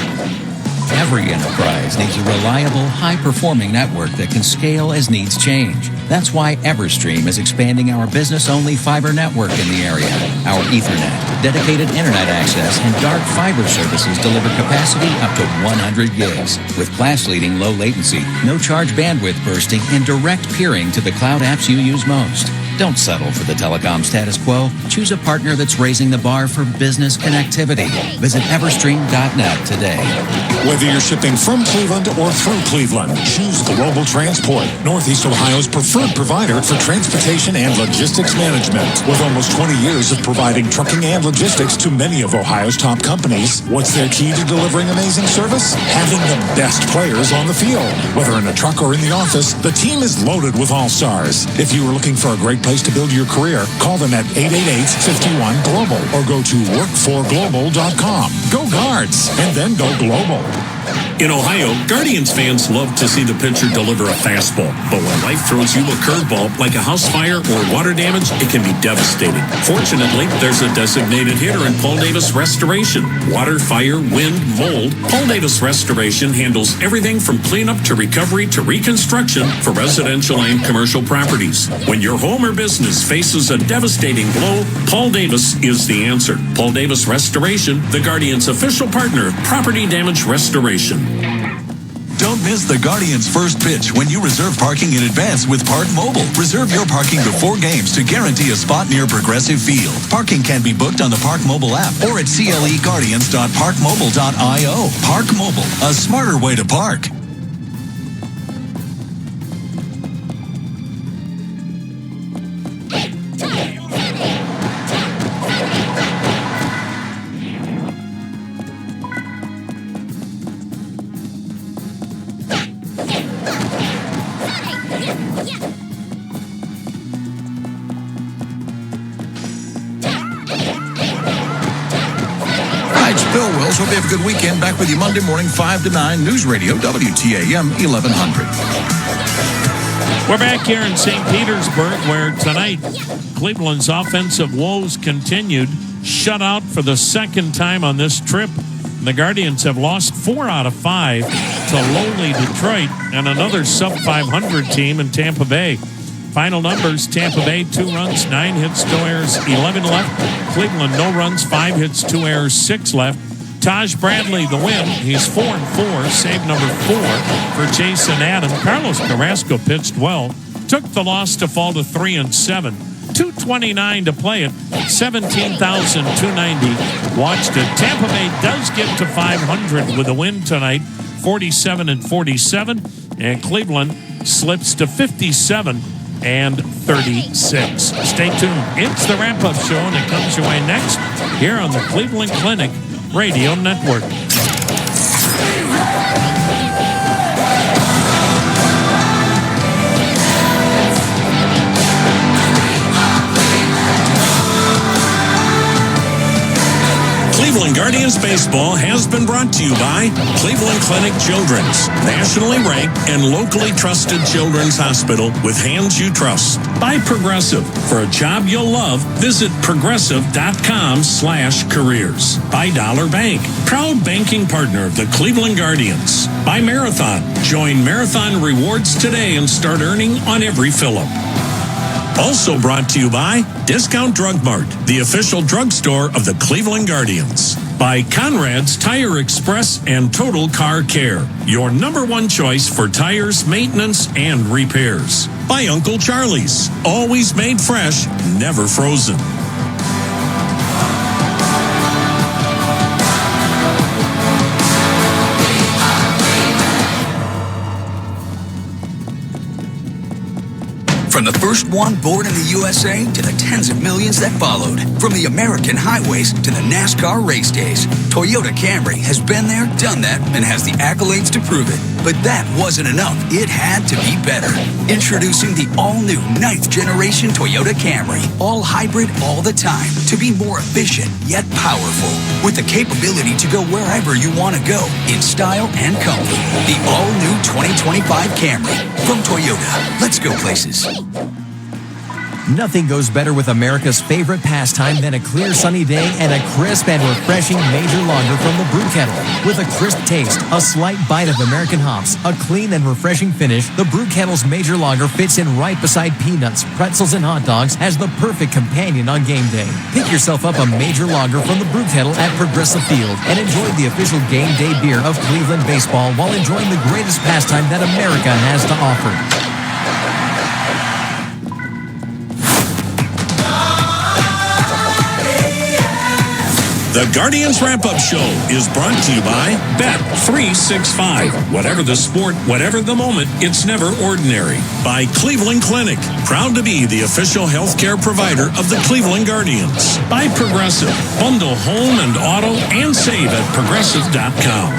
Speaker 25: Every enterprise needs a reliable, high-performing network that can scale as needs change. That's why Everstream is expanding our business-only fiber network in the area. Our Ethernet, dedicated internet access, and dark fiber services deliver capacity up to 100 gigs. With class-leading low latency, no-charge bandwidth bursting, and direct peering to the cloud apps you use most. Don't settle for the telecom status quo. Choose a partner that's raising the bar for business connectivity. Visit Everstream.net today.
Speaker 26: Whether you're shipping from Cleveland or through Cleveland, choose Global Transport, Northeast Ohio's preferred provider for transportation and logistics management. With almost 20 years of providing trucking and logistics to many of Ohio's top companies, what's their key to delivering amazing service? Having the best players on the field. Whether in a truck or in the office, the team is loaded with all-stars. If you are looking for a great place to build your career, call them at 888-51-GLOBAL or go to workforglobal.com. Go Guards, and then go global.
Speaker 1: In Ohio, Guardians fans love to see the pitcher deliver a fastball. But when life throws you a curveball, like a house fire or water damage, it can be devastating. Fortunately, there's a designated hitter in Paul Davis Restoration. Water, fire, wind, mold. Paul Davis Restoration handles everything from cleanup to recovery to reconstruction for residential and commercial properties. When your home or business faces a devastating blow, Paul Davis is the answer. Paul Davis Restoration, the Guardians' official partner of property damage restoration.
Speaker 19: Don't miss the Guardians' first pitch when you reserve parking in advance with Park Mobile. Reserve your parking before games to guarantee a spot near Progressive Field. Parking can be booked on the Park Mobile app or at cleguardians.parkmobile.io. Park Mobile, a smarter way to park.
Speaker 22: Bill Wills. Hope you have a good weekend. Back with you Monday morning, 5 to 9, News Radio, WTAM 1100.
Speaker 1: We're back here in St. Petersburg, where tonight Cleveland's offensive woes continued. Shut out for the second time on this trip. The Guardians have lost 4 out of 5 to lowly Detroit and another sub-500 team in Tampa Bay. Final numbers, Tampa Bay, 2 runs, 9 hits, 2 errors, 11 left. Cleveland, no runs, 5 hits, 2 errors, 6 left. Taj Bradley, the win. He's 4-4, save number 4 for Jason Adam. Carlos Carrasco pitched well. Took the loss to fall to 3-7. 2:29 to play it. 17,290 watched it. Tampa Bay does get to 500 with a win tonight, 47-47. And Cleveland slips to 57-36. Stay tuned. It's the wrap-up show, and it comes your way next here on the Cleveland Clinic Radio Network.
Speaker 9: Cleveland Guardians Baseball has been brought to you by Cleveland Clinic Children's, nationally ranked and locally trusted children's hospital with hands you trust. By Progressive. For a job you'll love, visit progressive.com/careers. By Dollar Bank, proud banking partner of the Cleveland Guardians. By Marathon. Join Marathon Rewards today and start earning on every fill-up. Also brought to you by Discount Drug Mart, the official drugstore of the Cleveland Guardians. By Conrad's Tire Express and Total Car Care, your #1 choice for tires, maintenance, and repairs. By Uncle Charlie's, always made fresh, never frozen.
Speaker 2: From the first one born in the USA to the tens of millions that followed, from the American highways to the NASCAR race days, Toyota Camry has been there, done that, and has the accolades to prove it. But that wasn't enough. It had to be better. Introducing the all-new 9th generation Toyota Camry. All hybrid all the time to be more efficient yet powerful. With the capability to go wherever you want to go in style and comfort. The all-new 2025 Camry from Toyota. Let's go places.
Speaker 7: Nothing goes better with America's favorite pastime than a clear sunny day and a crisp and refreshing Major Lager from the Brew Kettle. With a crisp taste, a slight bite of American hops, a clean and refreshing finish, the Brew Kettle's Major Lager fits in right beside peanuts, pretzels, and hot dogs as the perfect companion on game day. Pick yourself up a Major Lager from the Brew Kettle at Progressive Field and enjoy the official game day beer of Cleveland baseball while enjoying the greatest pastime that America has to offer.
Speaker 9: The Guardians Wrap-Up Show is brought to you by Bet365. Whatever the sport, whatever the moment, it's never ordinary. By Cleveland Clinic, proud to be the official healthcare provider of the Cleveland Guardians. By Progressive, bundle home and auto and save at progressive.com.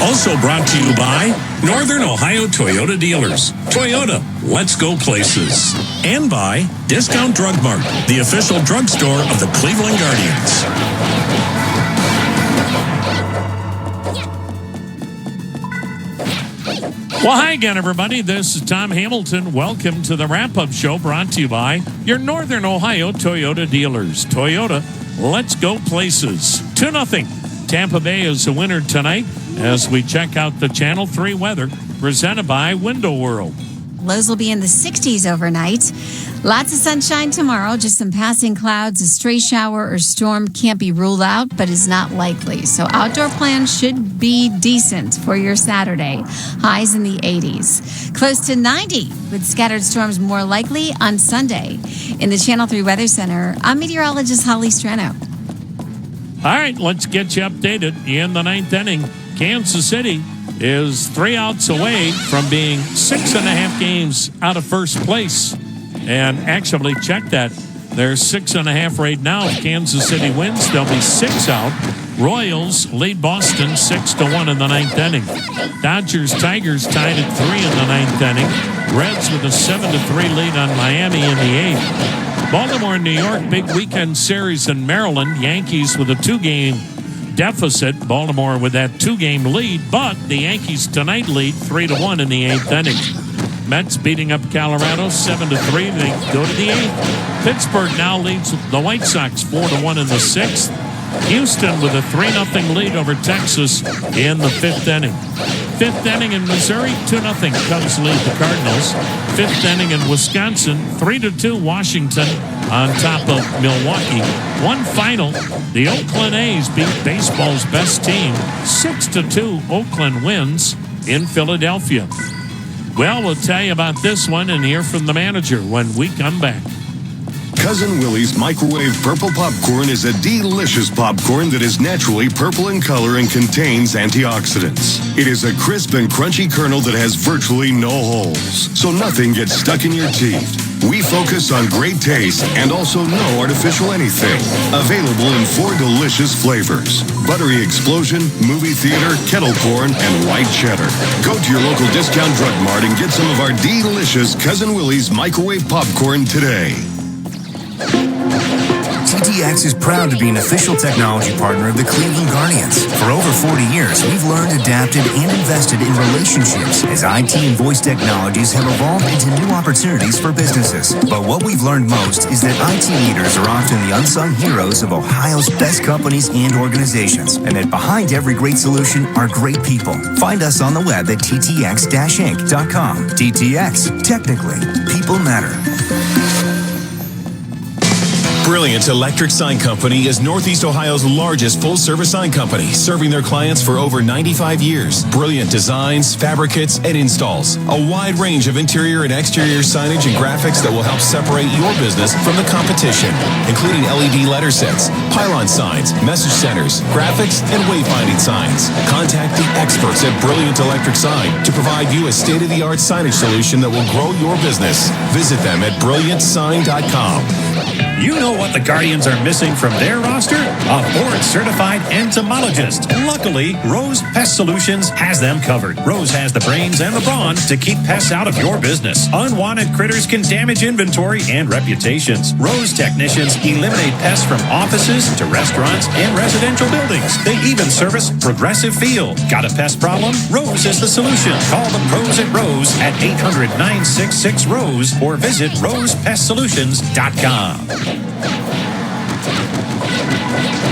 Speaker 9: Also brought to you by Northern Ohio Toyota Dealers. Toyota, let's go places. And by Discount Drug Mart, the official drugstore of the Cleveland Guardians.
Speaker 1: Well, hi again, everybody. This is Tom Hamilton. Welcome to the wrap-up show brought to you by your Northern Ohio Toyota dealers. Toyota, let's go places. 2-0. Tampa Bay is the winner tonight as we check out the Channel 3 weather presented by Window World.
Speaker 13: Lows will be in the 60s overnight. Lots of sunshine tomorrow, just some passing clouds. A stray shower or storm can't be ruled out, but is not likely. So outdoor plans should be decent for your Saturday. Highs in the 80s. Close to 90 with scattered storms more likely on Sunday. In the Channel 3 Weather Center, I'm meteorologist Holly Strano.
Speaker 1: All right, let's get you updated. In the 9th inning, Kansas City is 3 outs away from being 6.5 games out of first place. And actually, check that. They're 6.5 right now. If Kansas City wins, they'll be 6 out. Royals lead Boston 6-1 in the 9th inning. Dodgers-Tigers tied at 3 in the 9th inning. Reds with a 7-3 lead on Miami in the 8th. Baltimore-New York, big weekend series in Maryland. Yankees with a 2-game deficit. Baltimore with that 2-game lead, but the Yankees tonight lead 3-1 in the 8th inning. Mets beating up Colorado 7-3. They go to the 8th. Pittsburgh now leads the White Sox 4-1 in the 6th. Houston with a 3-0 lead over Texas in the 5th inning. 5th inning in Missouri, 2-0. Cubs lead the Cardinals. 5th inning in Wisconsin, 3-2 Washington on top of Milwaukee. One final, the Oakland A's beat baseball's best team. 6-2 Oakland wins in Philadelphia. Well, we'll tell you about this one and hear from the manager when we come back.
Speaker 15: Cousin Willie's microwave purple popcorn is a delicious popcorn that is naturally purple in color and contains antioxidants. It is a crisp and crunchy kernel that has virtually no holes, so nothing gets stuck in your teeth. We focus on great taste and also no artificial anything. Available in 4 delicious flavors: buttery explosion, movie theater, kettle corn, and white cheddar. Go to your local discount drug mart and get some of our delicious Cousin Willie's microwave popcorn today.
Speaker 16: TTX is proud to be an official technology partner of the Cleveland Guardians. For over 40 years, we've learned, adapted, and invested in relationships as IT and voice technologies have evolved into new opportunities for businesses. But what we've learned most is that IT leaders are often the unsung heroes of Ohio's best companies and organizations, and that behind every great solution are great people. Find us on the web at ttx-inc.com. TTX, technically, people matter.
Speaker 17: Brilliant Electric Sign Company is Northeast Ohio's largest full-service sign company, serving their clients for over 95 years. Brilliant designs, fabricates, and installs. A wide range of interior and exterior signage and graphics that will help separate your business from the competition, including LED letter sets, pylon signs, message centers, graphics, and wayfinding signs. Contact the experts at Brilliant Electric Sign to provide you a state-of-the-art signage solution that will grow your business. Visit them at brilliantsign.com.
Speaker 9: You know what the Guardians are missing from their roster? A board-certified entomologist. Luckily, Rose Pest Solutions has them covered. Rose has the brains and the brawn to keep pests out of your business. Unwanted critters can damage inventory and reputations. Rose technicians eliminate pests from offices to restaurants and residential buildings. They even service Progressive Field. Got a pest problem? Rose is the solution. Call the pros at Rose at 800-966-ROSE or visit rosepestsolutions.com.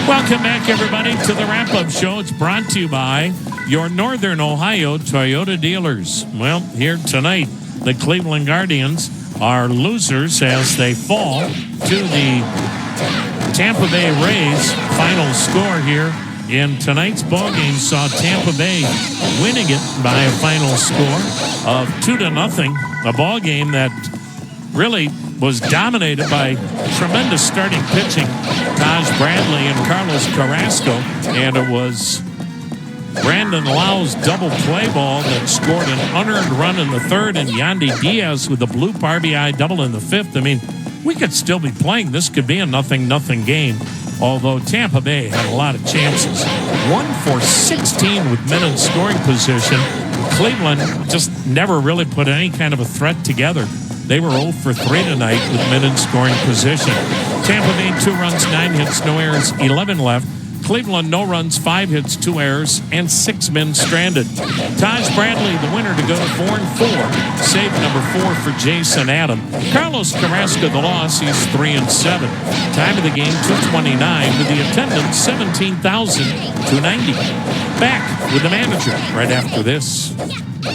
Speaker 1: Welcome back, everybody, to the wrap-up show. It's brought to you by your Northern Ohio Toyota dealers. Well, here tonight, the Cleveland Guardians are losers as they fall to the Tampa Bay Rays. Final score here in tonight's ballgame saw Tampa Bay winning it by a final score of 2-0. A ballgame that really was dominated by tremendous starting pitching, Taj Bradley and Carlos Carrasco, and it was Brandon Lau's double play ball that scored an unearned run in the 3rd, and Yandy Diaz with a bloop RBI double in the 5th. I mean, we could still be playing. This could be a 0-0 game, although Tampa Bay had a lot of chances. 1 for 16 with men in scoring position. Cleveland just never really put any kind of a threat together. They were 0 for 3 tonight with men in scoring position. Tampa Bay 2 runs, 9 hits, no errors, 11 left. Cleveland, no runs, 5 hits, 2 errors, and 6 men stranded. Taj Bradley, the winner, to go 4-4. Save number 4 for Jason Adam. Carlos Carrasco, the loss. He's 3-7. Time of the game, 2:29, with the attendance, 17,290. Back with the manager right after this.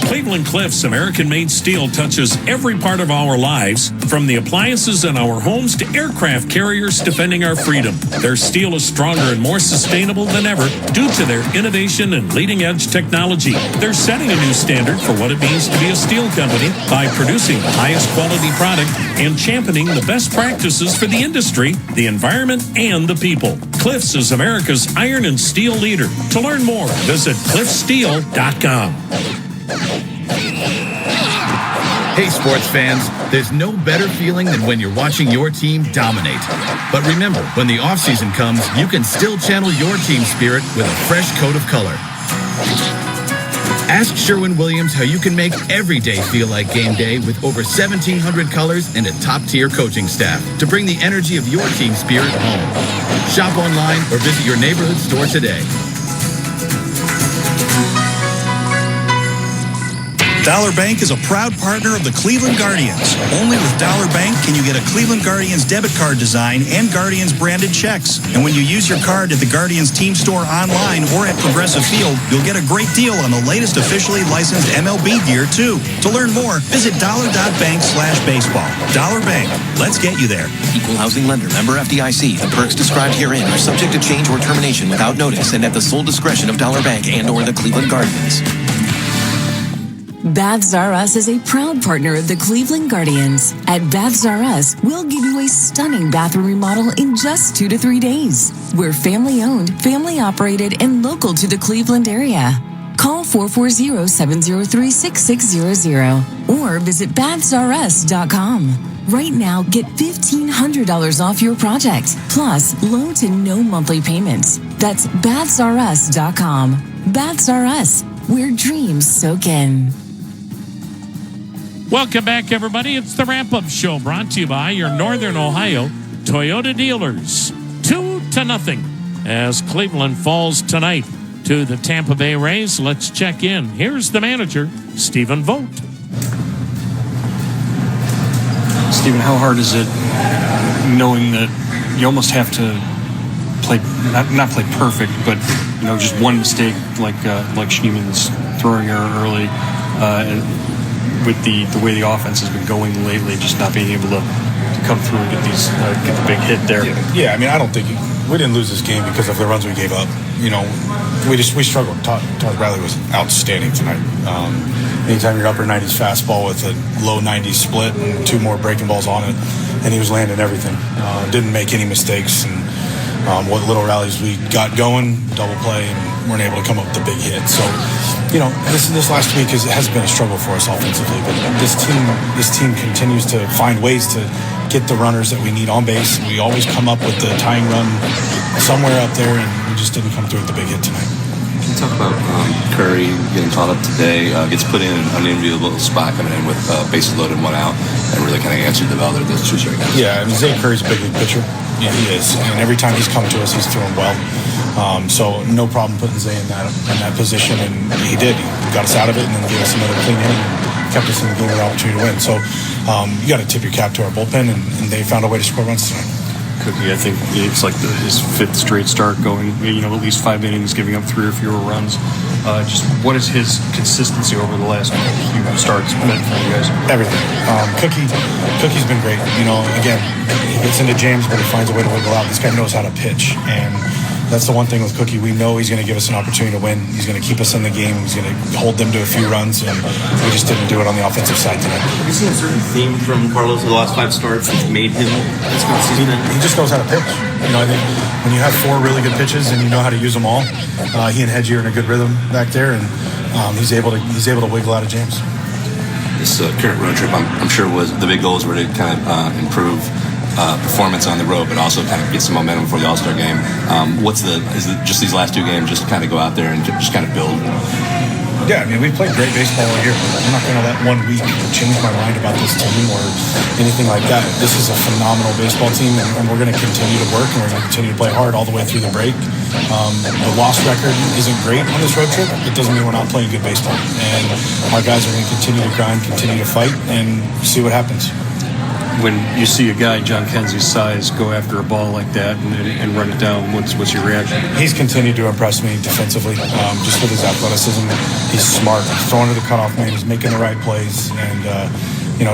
Speaker 9: Cleveland Cliffs American-made steel touches every part of our lives, from the appliances in our homes to aircraft carriers defending our freedom. Their steel is stronger and more sustainable than ever due to their innovation and leading-edge technology. They're setting a new standard for what it means to be a steel company by producing the highest quality product and championing the best practices for the industry, the environment, and the people. Cliffs is America's iron and steel leader. To learn more, visit cliffsteel.com.
Speaker 4: Hey, sports fans, there's no better feeling than when you're watching your team dominate. But remember, when the offseason comes, you can still channel your team spirit with a fresh coat of color. Ask Sherwin-Williams how you can make every day feel like game day with over 1,700 colors and a top-tier coaching staff to bring the energy of your team spirit home. Shop online or visit your neighborhood store today.
Speaker 5: Dollar Bank is a proud partner of the Cleveland Guardians. Only with Dollar Bank can you get a Cleveland Guardians debit card design and Guardians branded checks. And when you use your card at the Guardians team store online or at Progressive Field, you'll get a great deal on the latest officially licensed MLB gear, too. To learn more, visit dollar.bank/baseball. Dollar Bank. Let's get you there.
Speaker 8: Equal housing lender. Member FDIC. The perks described herein are subject to change or termination without notice and at the sole discretion of Dollar Bank and or the Cleveland Guardians.
Speaker 11: Baths R Us is a proud partner of the Cleveland Guardians. At Baths R Us, we'll give you a stunning bathroom remodel in just 2 to 3 days. We're family-owned, family-operated, and local to the Cleveland area. Call 440-703-6600 or visit bathsrus.com. Right now, get $1,500 off your project, plus low to no monthly payments. That's bathsrus.com. Baths R Us, where dreams soak in.
Speaker 1: Welcome back, everybody. It's the Wrap-Up Show, brought to you by your Northern Ohio Toyota dealers. 2-0 as Cleveland falls tonight to the Tampa Bay Rays. Let's check in. Here's the manager, Stephen Vogt.
Speaker 14: Stephen, how hard is it knowing that you almost have to play, not play perfect, but just one mistake like Schneeman's throwing error early, with the way the offense has been going lately, just not being able to come through and get the big hit there.
Speaker 18: Yeah, I mean, I don't think we didn't lose this game because of the runs we gave up. We struggled. Taj Bradley was outstanding tonight. Anytime you're upper 90s fastball with a low 90s split and 2 more breaking balls on it, and he was landing everything. Didn't make any mistakes, and what little rallies we got going, double play, and weren't able to come up with the big hit. So, this last week has been a struggle for us offensively, but this team continues to find ways to get the runners that we need on base. We always come up with the tying run somewhere up there, and we just didn't come through with the big hit tonight.
Speaker 20: Can you talk about Curry getting caught up today? Gets put in an unenviable spot coming in with bases loaded, 1 out, and really kind of answered the bell there. Those 2 straight guys.
Speaker 18: Yeah, I mean, Zay Curry's a big league pitcher. Yeah, he is. And every time he's come to us, he's thrown well. So no problem putting Zay in that position, and he did. He got us out of it and then gave us another clean inning and kept us in the game with an opportunity to win. So you got to tip your cap to our bullpen, and they found a way to score runs tonight.
Speaker 14: Cookie, I think it's like his 5th straight start going, at least 5 innings, giving up 3 or fewer runs. Just what is his consistency over the last few starts meant for you guys?
Speaker 18: Everything. Cookie's been great. Again, he gets into jams, but he finds a way to wiggle out. This guy knows how to pitch, and that's the one thing with Cookie. We know he's going to give us an opportunity to win. He's going to keep us in the game. He's going to hold them to a few runs, and we just didn't do it on the offensive side tonight.
Speaker 27: Have you seen a certain theme from Carlos in the last 5 starts that's made him this good season?
Speaker 18: He just knows how to pitch. I think when you have 4 really good pitches and you know how to use them all, he and Hedgie are in a good rhythm back there, and he's able to wiggle out of jams.
Speaker 20: This current road trip, I'm sure the big goals were to kind of improve performance on the road, but also kind of get some momentum for the All-Star game. Is it just these last 2 games just to kind of go out there and just kind of build?
Speaker 18: Yeah, I mean, we played great baseball all year. I'm not going to let 1 week change my mind about this team or anything like that. This is a phenomenal baseball team, and we're going to continue to work, and we're going to continue to play hard all the way through the break. The loss record isn't great on this road trip. It doesn't mean we're not playing good baseball. And our guys are going to continue to grind, continue to fight, and see what happens.
Speaker 14: When you see a guy John Kenzie's size go after a ball like that and run it down, what's your reaction?
Speaker 18: He's continued to impress me defensively, just with his athleticism. He's smart. He's throwing to the cutoff man. He's making the right plays. And,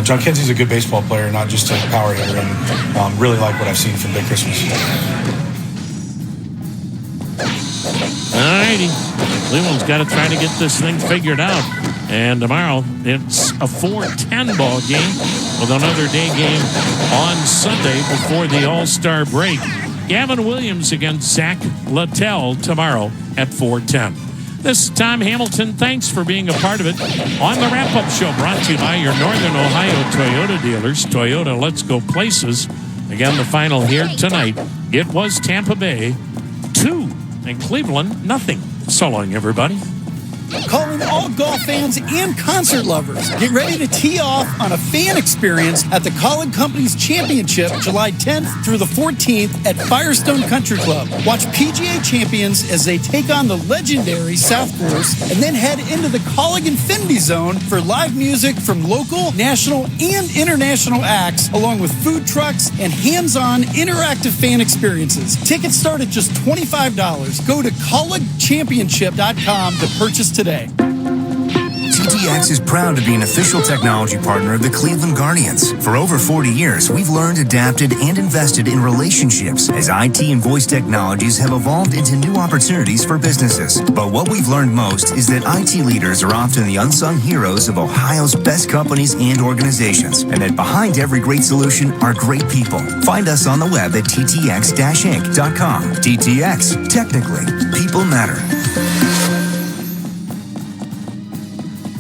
Speaker 18: John Kenzie's a good baseball player, not just a power hitter. And really like what I've seen from Big Christmas.
Speaker 1: All righty. Cleveland's got to try to get this thing figured out. And tomorrow, it's a 4:10 ball game with another day game on Sunday before the All-Star break. Gavin Williams against Zach Littell tomorrow at 4:10. This is Tom Hamilton. Thanks for being a part of it on the wrap-up show brought to you by your Northern Ohio Toyota dealers. Toyota, let's go places. Again, the final here tonight. It was Tampa Bay 2 and Cleveland nothing. So long, everybody.
Speaker 3: Calling all golf fans and concert lovers. Get ready to tee off on a fan experience at the Collin Companies Championship July 10th through the 14th at Firestone Country Club. Watch PGA champions as they take on the legendary South Course and then head into the Colleague Infinity Zone for live music from local, national, and international acts, along with food trucks and hands-on interactive fan experiences. Tickets start at just $25. Go to colleaguechampionship.com to purchase today.
Speaker 16: TTX is proud to be an official technology partner of the Cleveland Guardians. For over 40 years, we've learned, adapted, and invested in relationships as IT and voice technologies have evolved into new opportunities for businesses. But what we've learned most is that IT leaders are often the unsung heroes of Ohio's best companies and organizations, and that behind every great solution are great people. Find us on the web at ttx-inc.com. TTX, technically, people matter.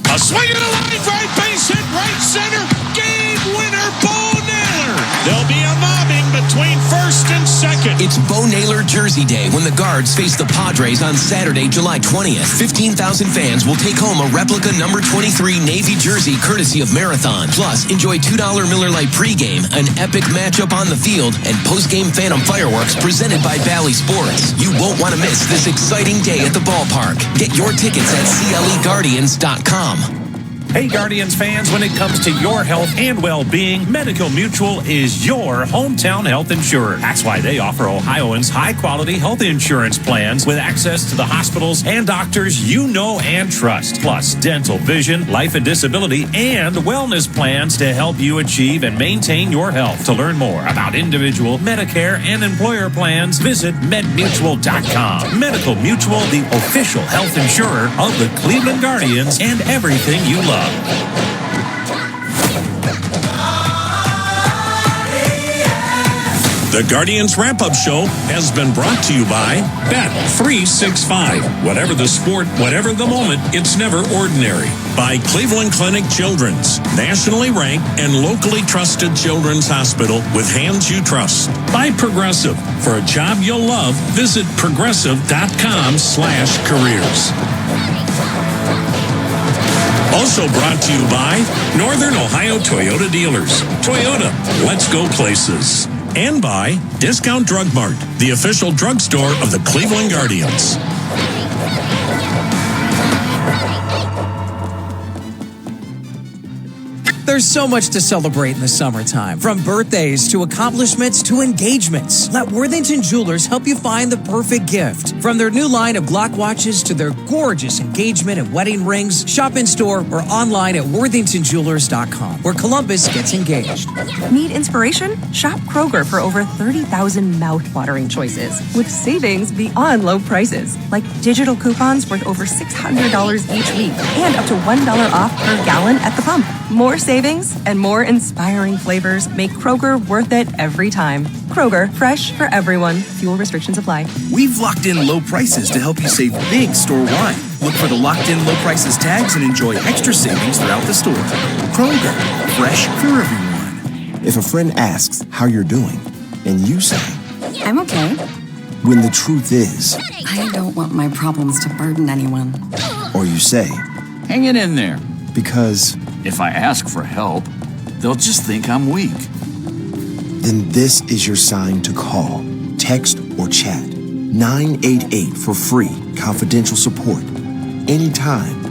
Speaker 1: A swing and a line drive, base hit, right center, game winner, Bo Naylor. There'll be a mobbing between first and second.
Speaker 6: It's Bo Naylor Jersey Day when the Guards face the Padres on Saturday, July 20th. 15,000 fans will take home a replica number 23 Navy jersey courtesy of Marathon. Plus, enjoy $2 Miller Lite pregame, an epic matchup on the field, and postgame Phantom fireworks presented by Bally Sports. You won't want to miss this exciting day at the ballpark. Get your tickets at CLEGuardians.com.
Speaker 9: Hey, Guardians fans, when it comes to your health and well-being, Medical Mutual is your hometown health insurer. That's why they offer Ohioans high-quality health insurance plans with access to the hospitals and doctors you know and trust. Plus, dental, vision, life and disability, and wellness plans to help you achieve and maintain your health. To learn more about individual Medicare and employer plans, visit medmutual.com. Medical Mutual, the official health insurer of the Cleveland Guardians and everything you love.
Speaker 1: The Guardians Wrap-Up Show has been brought to you by Bet365. Whatever the sport, whatever the moment, it's never ordinary. By Cleveland Clinic Children's, nationally ranked and locally trusted children's hospital with hands you trust. By Progressive. For a job you'll love, visit progressive.com/careers. Also brought to you by Northern Ohio Toyota Dealers. Toyota, let's go places. And by Discount Drug Mart, the official drugstore of the Cleveland Guardians.
Speaker 10: There's so much to celebrate in the summertime, from birthdays to accomplishments to engagements. Let Worthington Jewelers help you find the perfect gift. From their new line of Glock watches to their gorgeous engagement and wedding rings, shop in store or online at worthingtonjewelers.com, where Columbus gets engaged.
Speaker 12: Need inspiration? Shop Kroger for over 30,000 mouth-watering choices, with savings beyond low prices, like digital coupons worth over $600 each week and up to $1 off per gallon at the pump. More savings and more inspiring flavors make Kroger worth it every time. Kroger, fresh for everyone. Fuel restrictions apply.
Speaker 21: We've locked in low prices to help you save big store-wide. Look for the locked in low prices tags and enjoy extra savings throughout the store. Kroger, fresh for everyone.
Speaker 23: If a friend asks how you're doing, and you say,
Speaker 24: I'm okay.
Speaker 23: When the truth is,
Speaker 24: I don't want my problems to burden anyone.
Speaker 23: Or you say,
Speaker 2: hanging in there.
Speaker 23: Because
Speaker 2: if I ask for help, they'll just think I'm weak.
Speaker 23: Then this is your sign to call, text, or chat. 988 for free, confidential support. Anytime.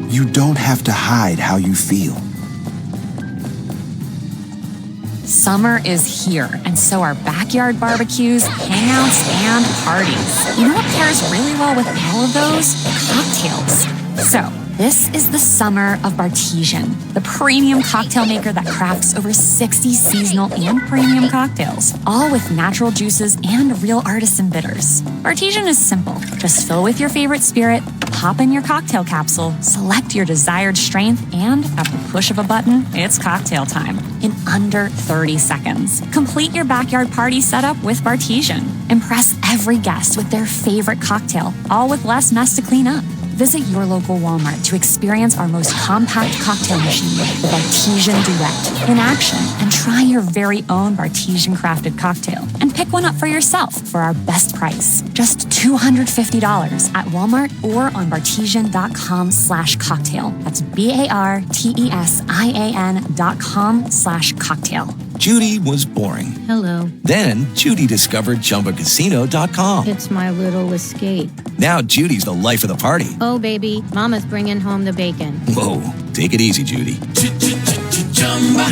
Speaker 23: You don't have to hide how you feel.
Speaker 7: Summer is here, and so are backyard barbecues, hangouts, and parties. You know what pairs really well with all of those? Cocktails. So, this is the summer of Bartesian, the premium cocktail maker that crafts over 60 seasonal and premium cocktails, all with natural juices and real artisan bitters. Bartesian is simple. Just fill with your favorite spirit, pop in your cocktail capsule, select your desired strength, and at the push of a button, it's cocktail time in under 30 seconds. Complete your backyard party setup with Bartesian. Impress every guest with their favorite cocktail, all with less mess to clean up. Visit your local Walmart to experience our most compact cocktail machine, the Bartesian Duet, in action, and try your very own Bartesian crafted cocktail. And pick one up for yourself for our best price, just $250 at Walmart or on Bartesian.com/cocktail. That's BARTESIAN.com/cocktail.
Speaker 8: Judy was boring.
Speaker 19: Hello.
Speaker 8: Then Judy discovered ChumbaCasino.com.
Speaker 19: It's my little escape.
Speaker 8: Now Judy's the life of the party.
Speaker 19: Oh, baby, mama's bringing home the bacon.
Speaker 8: Whoa, take it easy, Judy.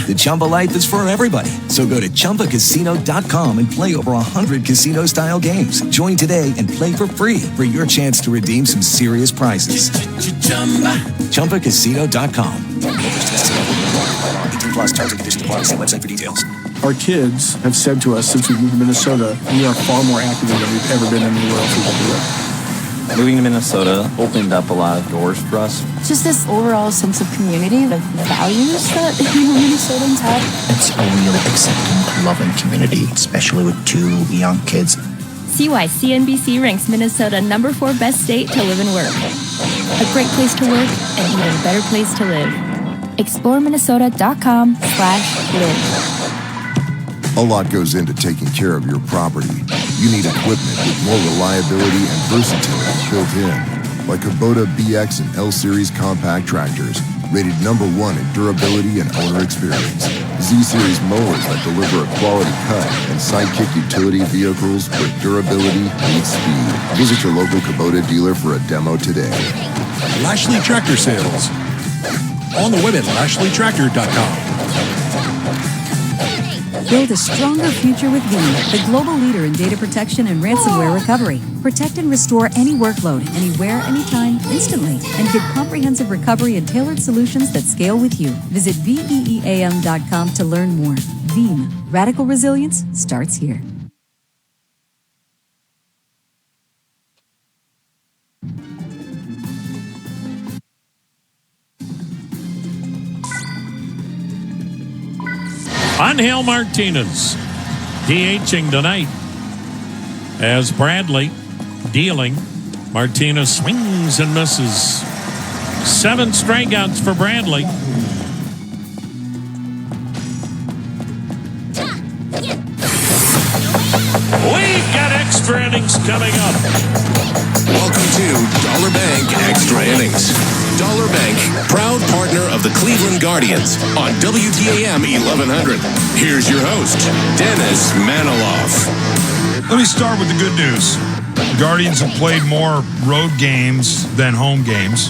Speaker 8: The Chumba life is for everybody. So go to ChumbaCasino.com and play over 100 casino-style games. Join today and play for free for your chance to redeem some serious prizes. ChumbaCasino.com.
Speaker 16: 18 plus terms and conditions apply. See website for details.
Speaker 22: Our kids have said to us since we moved to Minnesota, we are far more active than we've ever been anywhere else we've ever lived.
Speaker 24: Moving to Minnesota opened up a lot of doors for us.
Speaker 25: Just this overall sense of community, the values that Minnesotans have.
Speaker 26: It's a really accepting, loving community, especially with 2 young kids.
Speaker 28: See why CNBC ranks Minnesota #4 best state to live and work. A great place to work, an even better place to live. ExploreMinnesota.com/live.
Speaker 15: A lot goes into taking care of your property. You need equipment with more reliability and versatility built in, like Kubota BX and L Series compact tractors, rated #1 in durability and owner experience. Z-Series mowers that deliver a quality cut, and Sidekick utility vehicles where durability meets speed. Visit your local Kubota dealer for a demo today.
Speaker 29: Lashley Tractor Sales. On the web at LashleyTractor.com.
Speaker 30: Build a stronger future with Veeam, the global leader in data protection and ransomware recovery. Protect and restore any workload, anywhere, anytime, instantly, and get comprehensive recovery and tailored solutions that scale with you. Visit VEEAM.com to learn more. Veeam, radical resilience starts here.
Speaker 1: Angel Martinez DHing tonight as Bradley dealing. Martinez swings and misses. 7 strikeouts for Bradley. We've got extra innings coming up.
Speaker 17: Welcome to Dollar Bank Extra Innings. Dollar Bank, proud partner of the Cleveland Guardians on WTAM 1100. Here's your host, Dennis Maniloff.
Speaker 31: Let me start with the good news. The Guardians have played more road games than home games,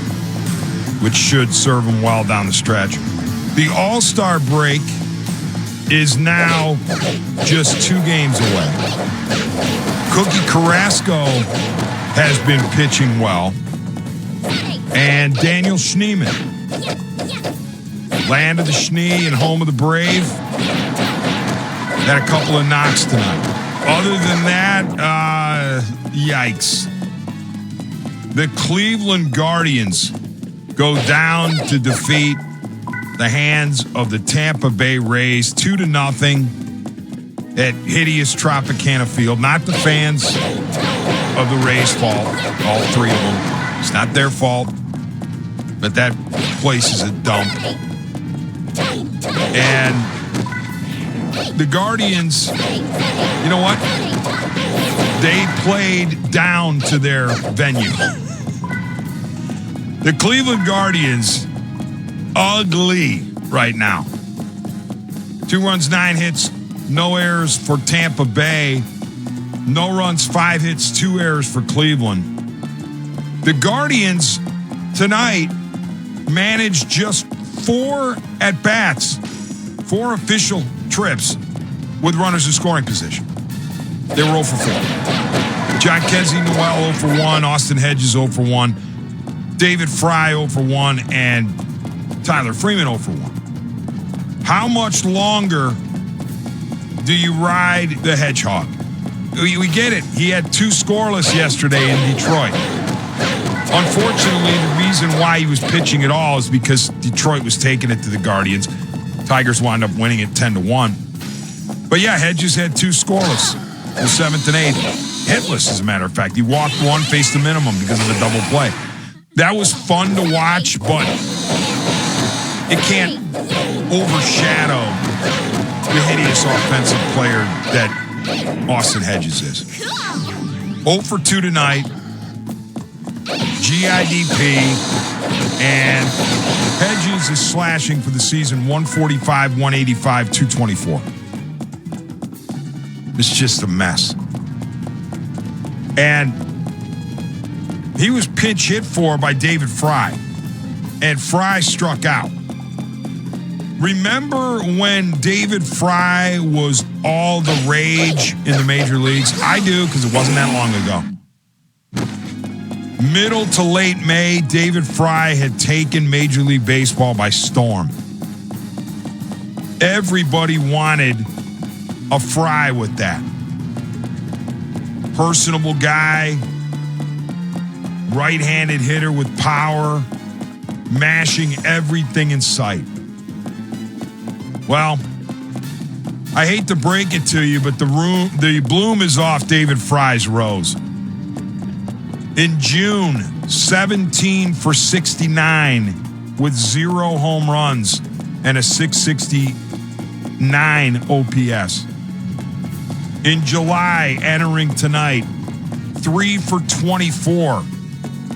Speaker 31: which should serve them well down the stretch. The All-Star break is now just 2 games away. Cookie Carrasco has been pitching well. And Daniel Schneemann, land of the Schnee and home of the Brave, had a couple of knocks tonight. Other than that, yikes. The Cleveland Guardians go down to defeat the hands of the Tampa Bay Rays 2-0 at hideous Tropicana Field. Not the fans of the Rays' fault, all 3 of them. It's not their fault, but that place is a dump. And the Guardians, you know what? They played down to their venue. The Cleveland Guardians, ugly right now. 2 runs, 9 hits, no errors for Tampa Bay. No runs, 5 hits, 2 errors for Cleveland. The Guardians tonight managed just 4 at-bats, 4 official trips with runners in scoring position. They were 0 for 4. John Kenzie Noel 0 for 1, Austin Hedges 0 for 1, David Fry 0 for 1, and Tyler Freeman 0 for 1. How much longer do you ride the Hedgehog? We get it. He had 2 scoreless yesterday in Detroit. Unfortunately, the reason why he was pitching at all is because Detroit was taking it to the Guardians. Tigers wound up winning it 10-1. But yeah, Hedges had 2 scoreless, the 7th and 8th. Hitless, as a matter of fact. He walked 1, faced the minimum because of the double play. That was fun to watch, but it can't overshadow the hideous offensive player that Austin Hedges is. 0 for 2 tonight. GIDP, and Hedges is slashing for the season 145, 185, 224. It's just a mess. And he was pinch hit for by David Fry, and Fry struck out. Remember when David Fry was all the rage in the major leagues? I do, because it wasn't that long ago. Middle to late May, David Fry had taken Major League Baseball by storm. Everybody wanted a Fry with that. Personable guy, right-handed hitter with power, mashing everything in sight. Well, I hate to break it to you, but the bloom is off David Fry's rose. In June, 17 for 69 with 0 home runs and a 669 OPS. In July, entering tonight, 3 for 24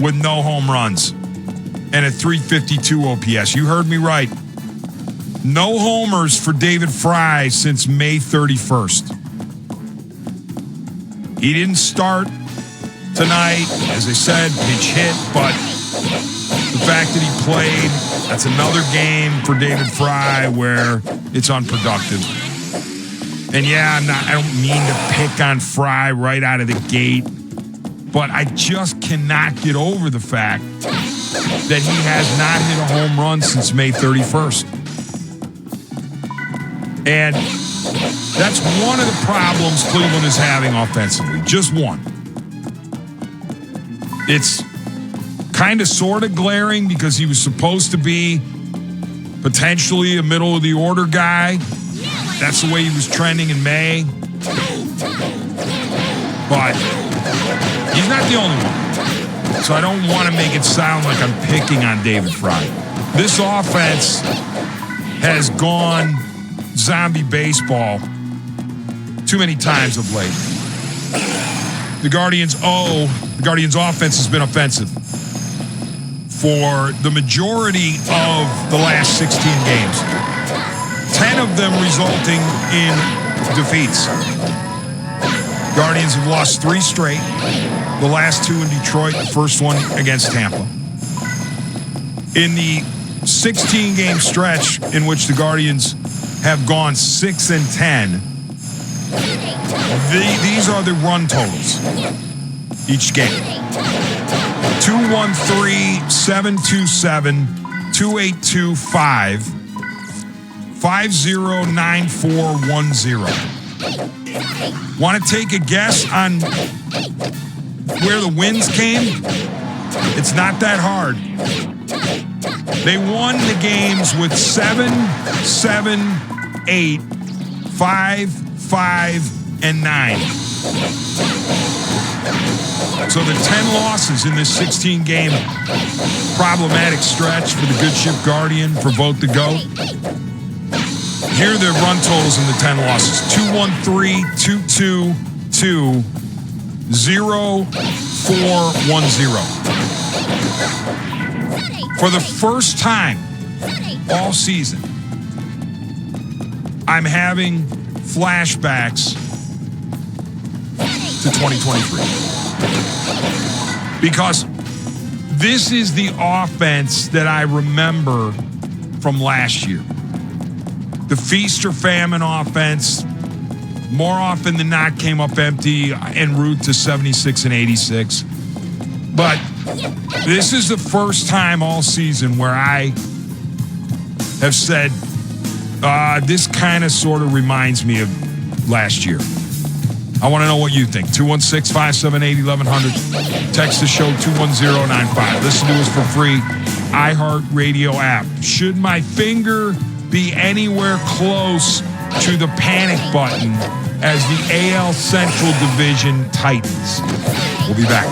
Speaker 31: with no home runs and a 352 OPS. You heard me right. No homers for David Fry since May 31st. He didn't start tonight, as I said, pinch hit, but the fact that he played, that's another game for David Fry where it's unproductive. And yeah, I don't mean to pick on Fry right out of the gate, but I just cannot get over the fact that he has not hit a home run since May 31st. And that's one of the problems Cleveland is having offensively, just one. It's kind of sort of glaring because he was supposed to be potentially a middle of the order guy. That's the way he was trending in May. But he's not the only one. So I don't want to make it sound like I'm picking on David Fry. This offense has gone zombie baseball too many times of late. The Guardians' offense has been offensive for the majority of the last 16 games. 10 of them resulting in defeats. Guardians have lost 3 straight. The last 2 in Detroit, the first one against Tampa. In the 16-game stretch in which the Guardians have gone 6-10, these are the run totals each game. 213, 727, 2825, 509410. Want to take a guess on where the wins came? It's not that hard. They won the games with 7, 7, 8, 5, 5, and 9. So the 10 losses in this 16-game problematic stretch for the good ship Guardian for Vote the GOAT. Here are the run totals in the 10 losses. 213, 222, 0, 4, 1, 0. For the first time all season, I'm having flashbacks to 2023. Because this is the offense that I remember from last year. The feast or famine offense, more often than not, came up empty en route to 76 and 86. But this is the first time all season where I have said, this kind of sort of reminds me of last year. I want to know what you think. 216-578-1100. Text the show 21095. Listen to us for free. iHeartRadio app. Should my finger be anywhere close to the panic button as the AL Central Division tightens? We'll be back.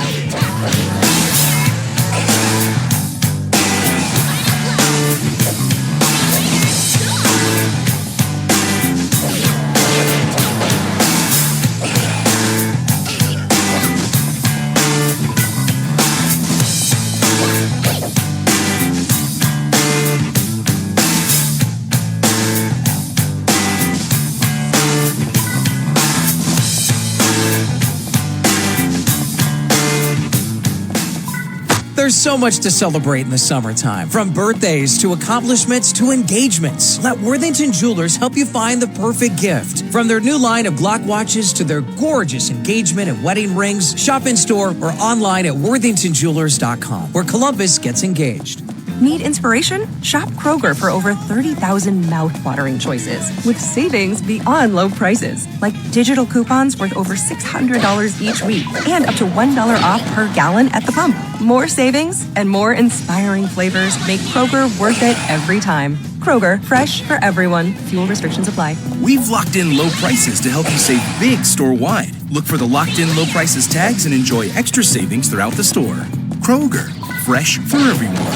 Speaker 10: There's so much to celebrate in the summertime. From birthdays to accomplishments to engagements. Let Worthington Jewelers help you find the perfect gift. From their new line of Glock watches to their gorgeous engagement and wedding rings, shop in store or online at worthingtonjewelers.com, where Columbus gets engaged.
Speaker 12: Need inspiration? Shop Kroger for over 30,000 mouth-watering choices with savings beyond low prices, like digital coupons worth over $600 each week and up to $1 off per gallon at the pump. More savings and more inspiring flavors make Kroger worth it every time. Kroger, fresh for everyone. Fuel restrictions apply.
Speaker 21: We've locked in low prices to help you save big store-wide. Look for the locked in low prices tags and enjoy extra savings throughout the store. Kroger, fresh for everyone.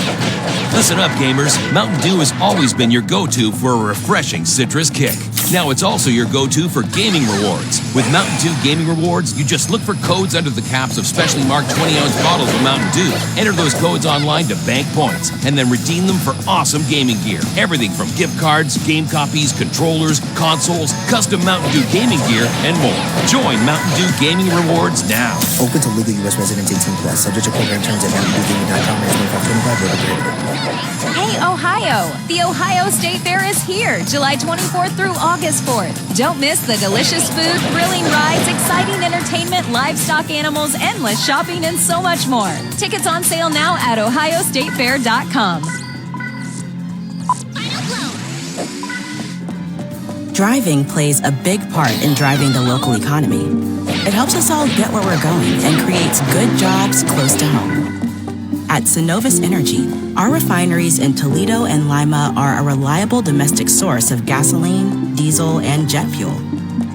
Speaker 3: Listen up, gamers. Mountain Dew has always been your go-to for a refreshing citrus kick. Now it's also your go-to for gaming rewards. With Mountain Dew Gaming Rewards, you just look for codes under the caps of specially marked 20-ounce bottles of Mountain Dew. Enter those codes online to bank points, and then redeem them for awesome gaming gear. Everything from gift cards, game copies, controllers, consoles, custom Mountain Dew gaming gear, and more. Join Mountain Dew Gaming Rewards now.
Speaker 26: Open to legal U.S. residents 18+. Subject to program terms at MountainDewGaming.com.
Speaker 4: Hey, Ohio! The Ohio State Fair is here, July 24th through August 4th. Don't miss the delicious food, thrilling rides, exciting entertainment, livestock animals, endless shopping, and so much more. Tickets on sale now at ohiostatefair.com.
Speaker 5: Driving plays a big part in driving the local economy. It helps us all get where we're going and creates good jobs close to home. At Synovus Energy, our refineries in Toledo and Lima are a reliable domestic source of gasoline, diesel, and jet fuel.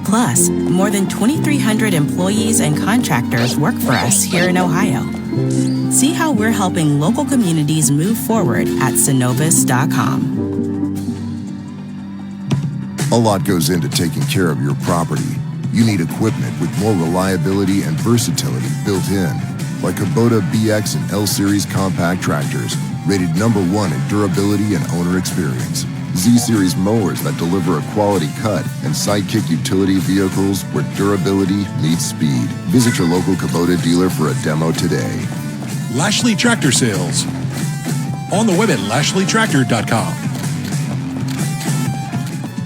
Speaker 5: Plus, more than 2,300 employees and contractors work for us here in Ohio. See how we're helping local communities move forward at Synovus.com.
Speaker 23: A lot goes into taking care of your property. You need equipment with more reliability and versatility built in, like Kubota BX and L Series compact tractors, rated #1 in durability and owner experience. Z Series mowers that deliver a quality cut, and Sidekick utility vehicles where durability meets speed. Visit your local Kubota dealer for a demo today.
Speaker 29: Lashley Tractor Sales. On the web at LashleyTractor.com.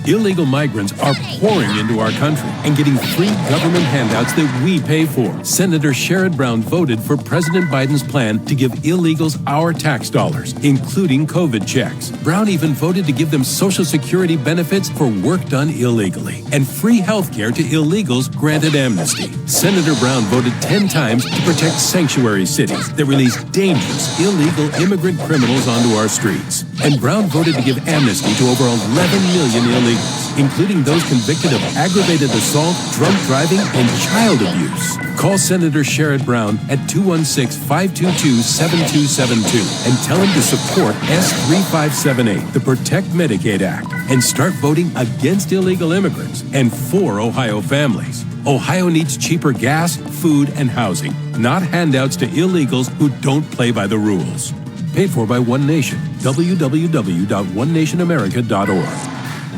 Speaker 29: Illegal migrants are pouring into our country and getting free government handouts that we pay for. Senator Sherrod Brown voted for President Biden's plan to give illegals our tax dollars, including COVID checks. Brown even voted to give them Social Security benefits for work done illegally and free health care to illegals granted amnesty. Senator Brown voted 10 times to protect sanctuary cities that release dangerous, illegal immigrant criminals onto our streets. And Brown voted to give amnesty to over 11 million illegals, including those convicted of aggravated assault, drunk driving, and child abuse. Call Senator Sherrod Brown at 216-522-7272 and tell him to support S3578, the Protect Medicaid Act, and start voting against illegal immigrants and for Ohio families. Ohio needs cheaper gas, food, and housing, not handouts to illegals who don't play by the rules. Paid for by One Nation. www.onenationamerica.org.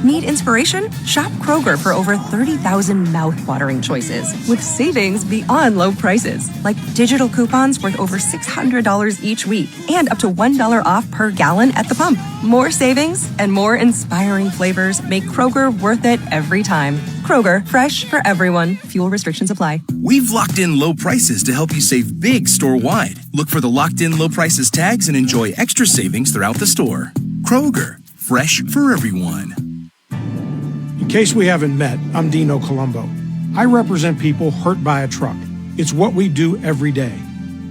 Speaker 12: Need inspiration? Shop Kroger for over 30,000 mouth-watering choices with savings beyond low prices, like digital coupons worth over $600 each week and up to $1 off per gallon at the pump. More savings and more inspiring flavors make Kroger worth it every time. Kroger, fresh for everyone. Fuel restrictions apply.
Speaker 21: We've locked in low prices to help you save big store-wide. Look for the locked in low prices tags and enjoy extra savings throughout the store. Kroger, fresh for everyone.
Speaker 2: In case we haven't met, I'm Dino Colombo. I represent people hurt by a truck. It's what we do every day.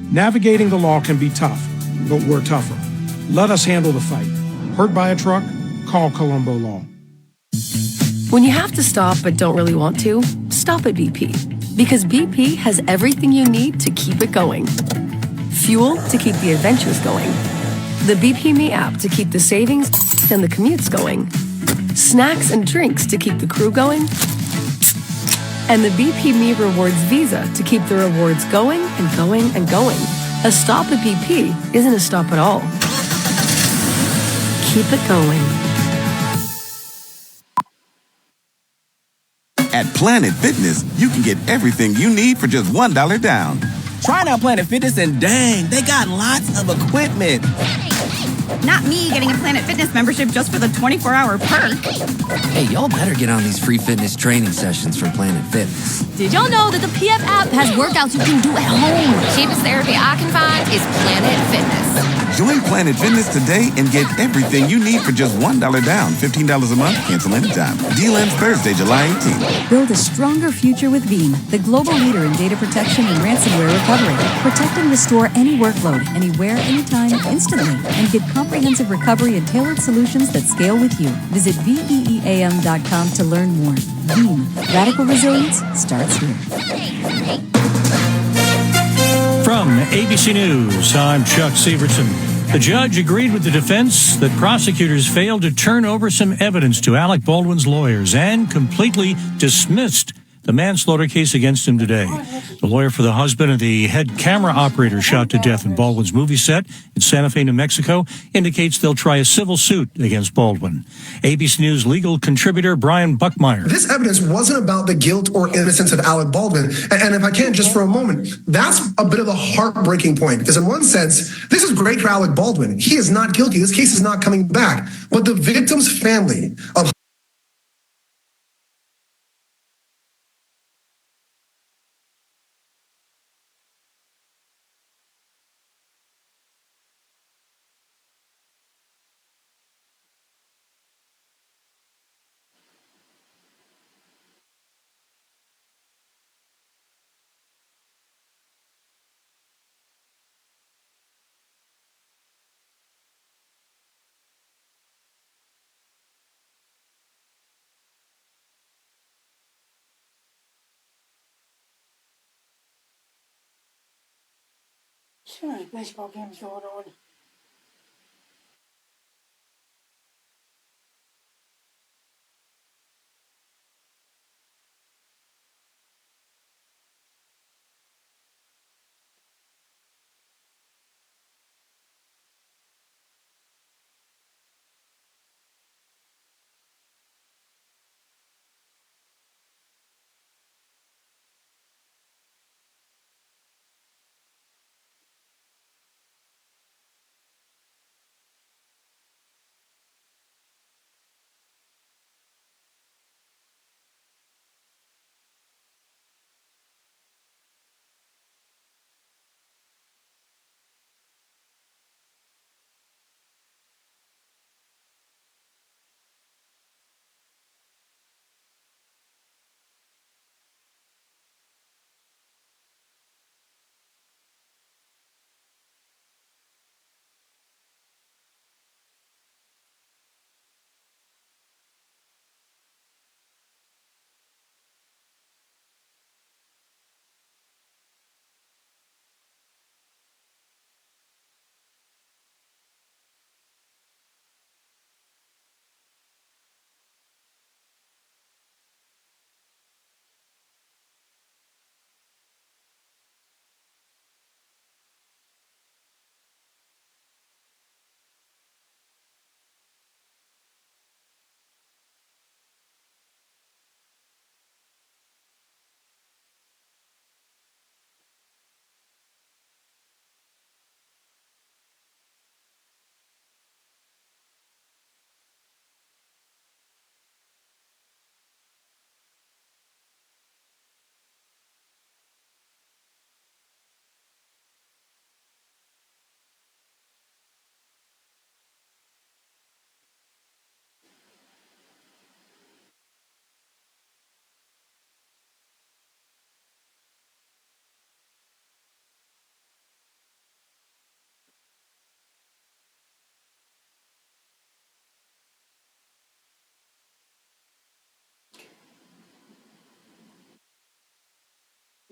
Speaker 2: Navigating the law can be tough, but we're tougher. Let us handle the fight. Hurt by a truck? Call Colombo Law.
Speaker 6: When you have to stop but don't really want to, stop at BP. Because BP has everything you need to keep it going. Fuel to keep the adventures going. The BP Me app to keep the savings and the commutes going. Snacks and drinks to keep the crew going. And the BP Me Rewards Visa to keep the rewards going and going and going. A stop at BP isn't a stop at all. Keep it going.
Speaker 7: At Planet Fitness, you can get everything you need for just $1 down. Try out Planet Fitness and dang, they got lots of equipment.
Speaker 9: Not me getting a Planet Fitness membership just for the 24-hour perk.
Speaker 11: Hey, y'all better get on these free fitness training sessions from Planet Fitness.
Speaker 9: Did y'all know that the PF app has workouts you can do at home? Cheapest therapy I can find is Planet Fitness.
Speaker 7: Join Planet Fitness today and get everything you need for just $1 down. $15 a month, cancel anytime. Deal ends Thursday, July 18th.
Speaker 30: Build a stronger future with Veeam, the global leader in data protection and ransomware recovery. Protect and restore any workload, anywhere, anytime, instantly, and get comprehensive recovery and tailored solutions that scale with you. Visit VEEAM.com to learn more. Veeam, radical resilience starts here.
Speaker 13: From ABC News, I'm Chuck Severson. The judge agreed with the defense that prosecutors failed to turn over some evidence to Alec Baldwin's lawyers and completely dismissed the manslaughter case against him today. The lawyer for the husband of the head camera operator shot to death in Baldwin's movie set in Santa Fe, New Mexico, indicates they'll try a civil suit against Baldwin. ABC News legal contributor Brian Buckmeyer.
Speaker 14: This evidence wasn't about the guilt or innocence of Alec Baldwin. And if I can, just for a moment, that's a bit of a heartbreaking point, because in one sense, this is great for Alec Baldwin. He is not guilty. This case is not coming back. But the victim's family of
Speaker 18: Sure, baseball game's going on.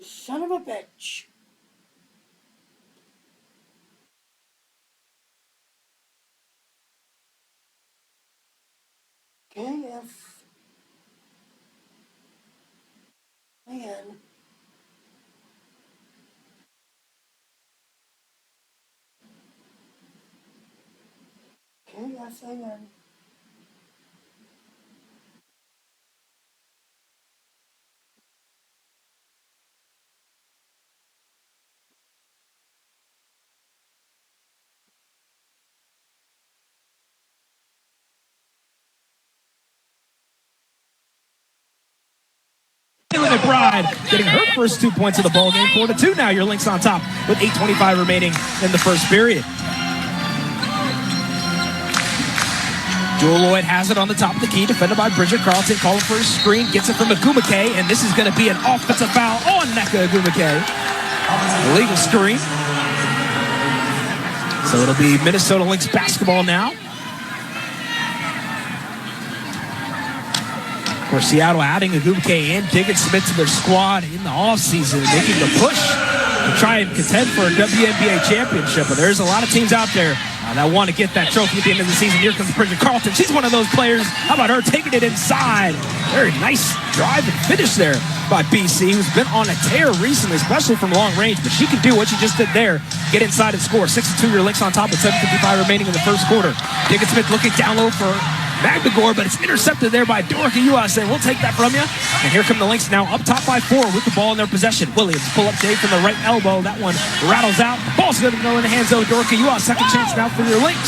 Speaker 18: Son of a bitch. KF. Man. KFAN.
Speaker 1: McBride getting her first 2 points of the ball game. 4-2 now. Your Lynx on top with 8:25 remaining in the first period. Jewel Lloyd has it on the top of the key, defended by Bridget Carlton, calling for a screen, gets it from Agumake, and this is going to be an offensive foul on Nneka Agumake. Illegal screen. So it'll be Minnesota Lynx basketball now. Of course, Seattle adding Agumake and Diggins Smith to their squad in the offseason, making the push to try and contend for a WNBA championship. But there's a lot of teams out there that want to get that trophy at the end of the season. Here comes Bridget Carlton. She's one of those players. How about her taking it inside? Very nice drive and finish there by BC, who's been on a tear recently, especially from long range. But she can do what she just did there. Get inside and score. 6-2, your Lynx on top with 7:55 remaining in the first quarter. Diggins Smith looking down low for Magdegor, but it's intercepted there by Dorica Uas saying, we'll take that from you. And here come the Lynx now up top by 4 with the ball in their possession. Williams pull up Dave from the right elbow. That one rattles out. Ball's going to go in the hands of Dorica Uas. Second chance now for your Lynx.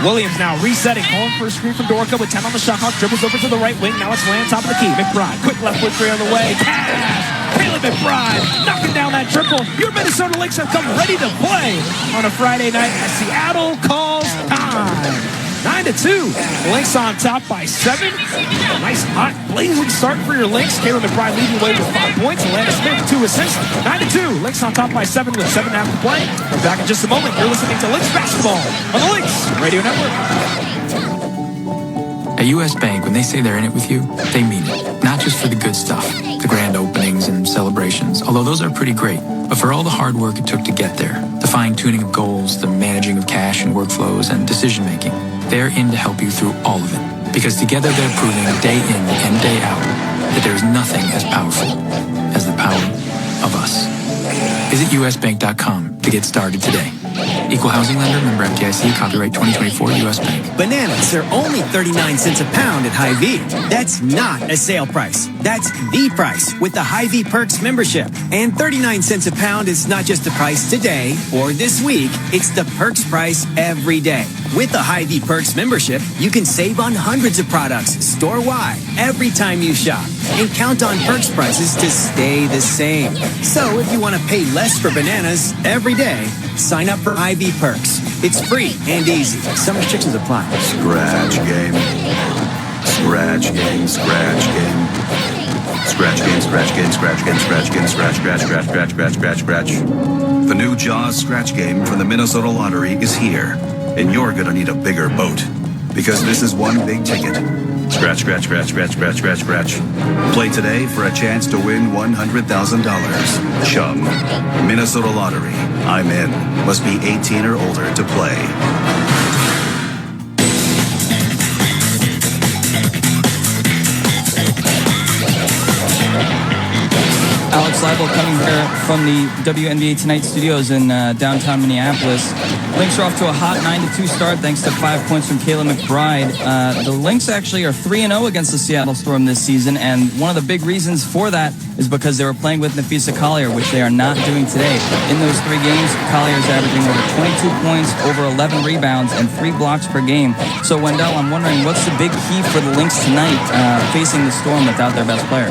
Speaker 1: Williams now resetting, calling for a screen from Dorica with 10 on the shot clock. Dribbles over to the right wing. Now it's Land top of the key. McBride, quick left foot three on the way. Kaylee McBride knocking down that triple. Your Minnesota Lynx have come ready to play on a Friday night as Seattle calls time. 9-2. Lynx on top by 7. Nice hot blazing start for your Lynx. Kayla McBride leading the way with 5 points. Alana Smith 2 assists. 9-2. Lynx on top by 7 with 7.5 to play. We're back in just a moment. You're listening to Lynx Basketball on the Lynx Radio Network.
Speaker 8: At U.S. Bank, when they say they're in it with you, they mean it. Not just for the good stuff, the grand openings and celebrations, although those are pretty great, but for all the hard work it took to get there, the fine-tuning of goals, the managing of cash and workflows, and decision-making. They're in to help you through all of it, because together they're proving day in and day out that there's nothing as powerful as the power of us. Visit usbank.com to get started today. Equal housing lender, member FDIC, copyright 2024 U.S. Bank.
Speaker 15: Bananas are only 39 cents a pound at Hy-Vee. That's not a sale price. That's the price with the Hy-Vee Perks membership. And 39 cents a pound is not just the price today or this week. It's the Perks price every day. With the Hy-Vee Perks membership, you can save on hundreds of products store-wide every time you shop. And count on Perks prices to stay the same. So if you want to pay less for bananas every day, sign up for Hy-Vee Perks. It's free and easy. Some restrictions apply.
Speaker 16: Scratch game. Scratch game. Scratch game. Scratch game. Scratch game. Scratch game. Scratch game. Scratch. Scratch. Scratch. Scratch. Scratch. Scratch. Scratch. The new Jaws Scratch game from the Minnesota Lottery is here, and you're gonna need a bigger boat because this is one big ticket. Scratch, scratch, scratch, scratch, scratch, scratch, scratch. Play today for a chance to win $100,000. Chum. Minnesota Lottery. I'm in. Must be 18 or older to play.
Speaker 19: Alex Leibel coming here from the WNBA Tonight studios in downtown Minneapolis. Lynx are off to a hot 9-2 start thanks to 5 points from Kayla McBride. The Lynx actually are 3-0 against the Seattle Storm this season, and one of the big reasons for that is because they were playing with Napheesa Collier, which they are not doing today. In those 3 games, Collier is averaging over 22 points, over 11 rebounds, and 3 blocks per game. So, Wendell, I'm wondering, what's the big key for the Lynx tonight facing the Storm without their best player?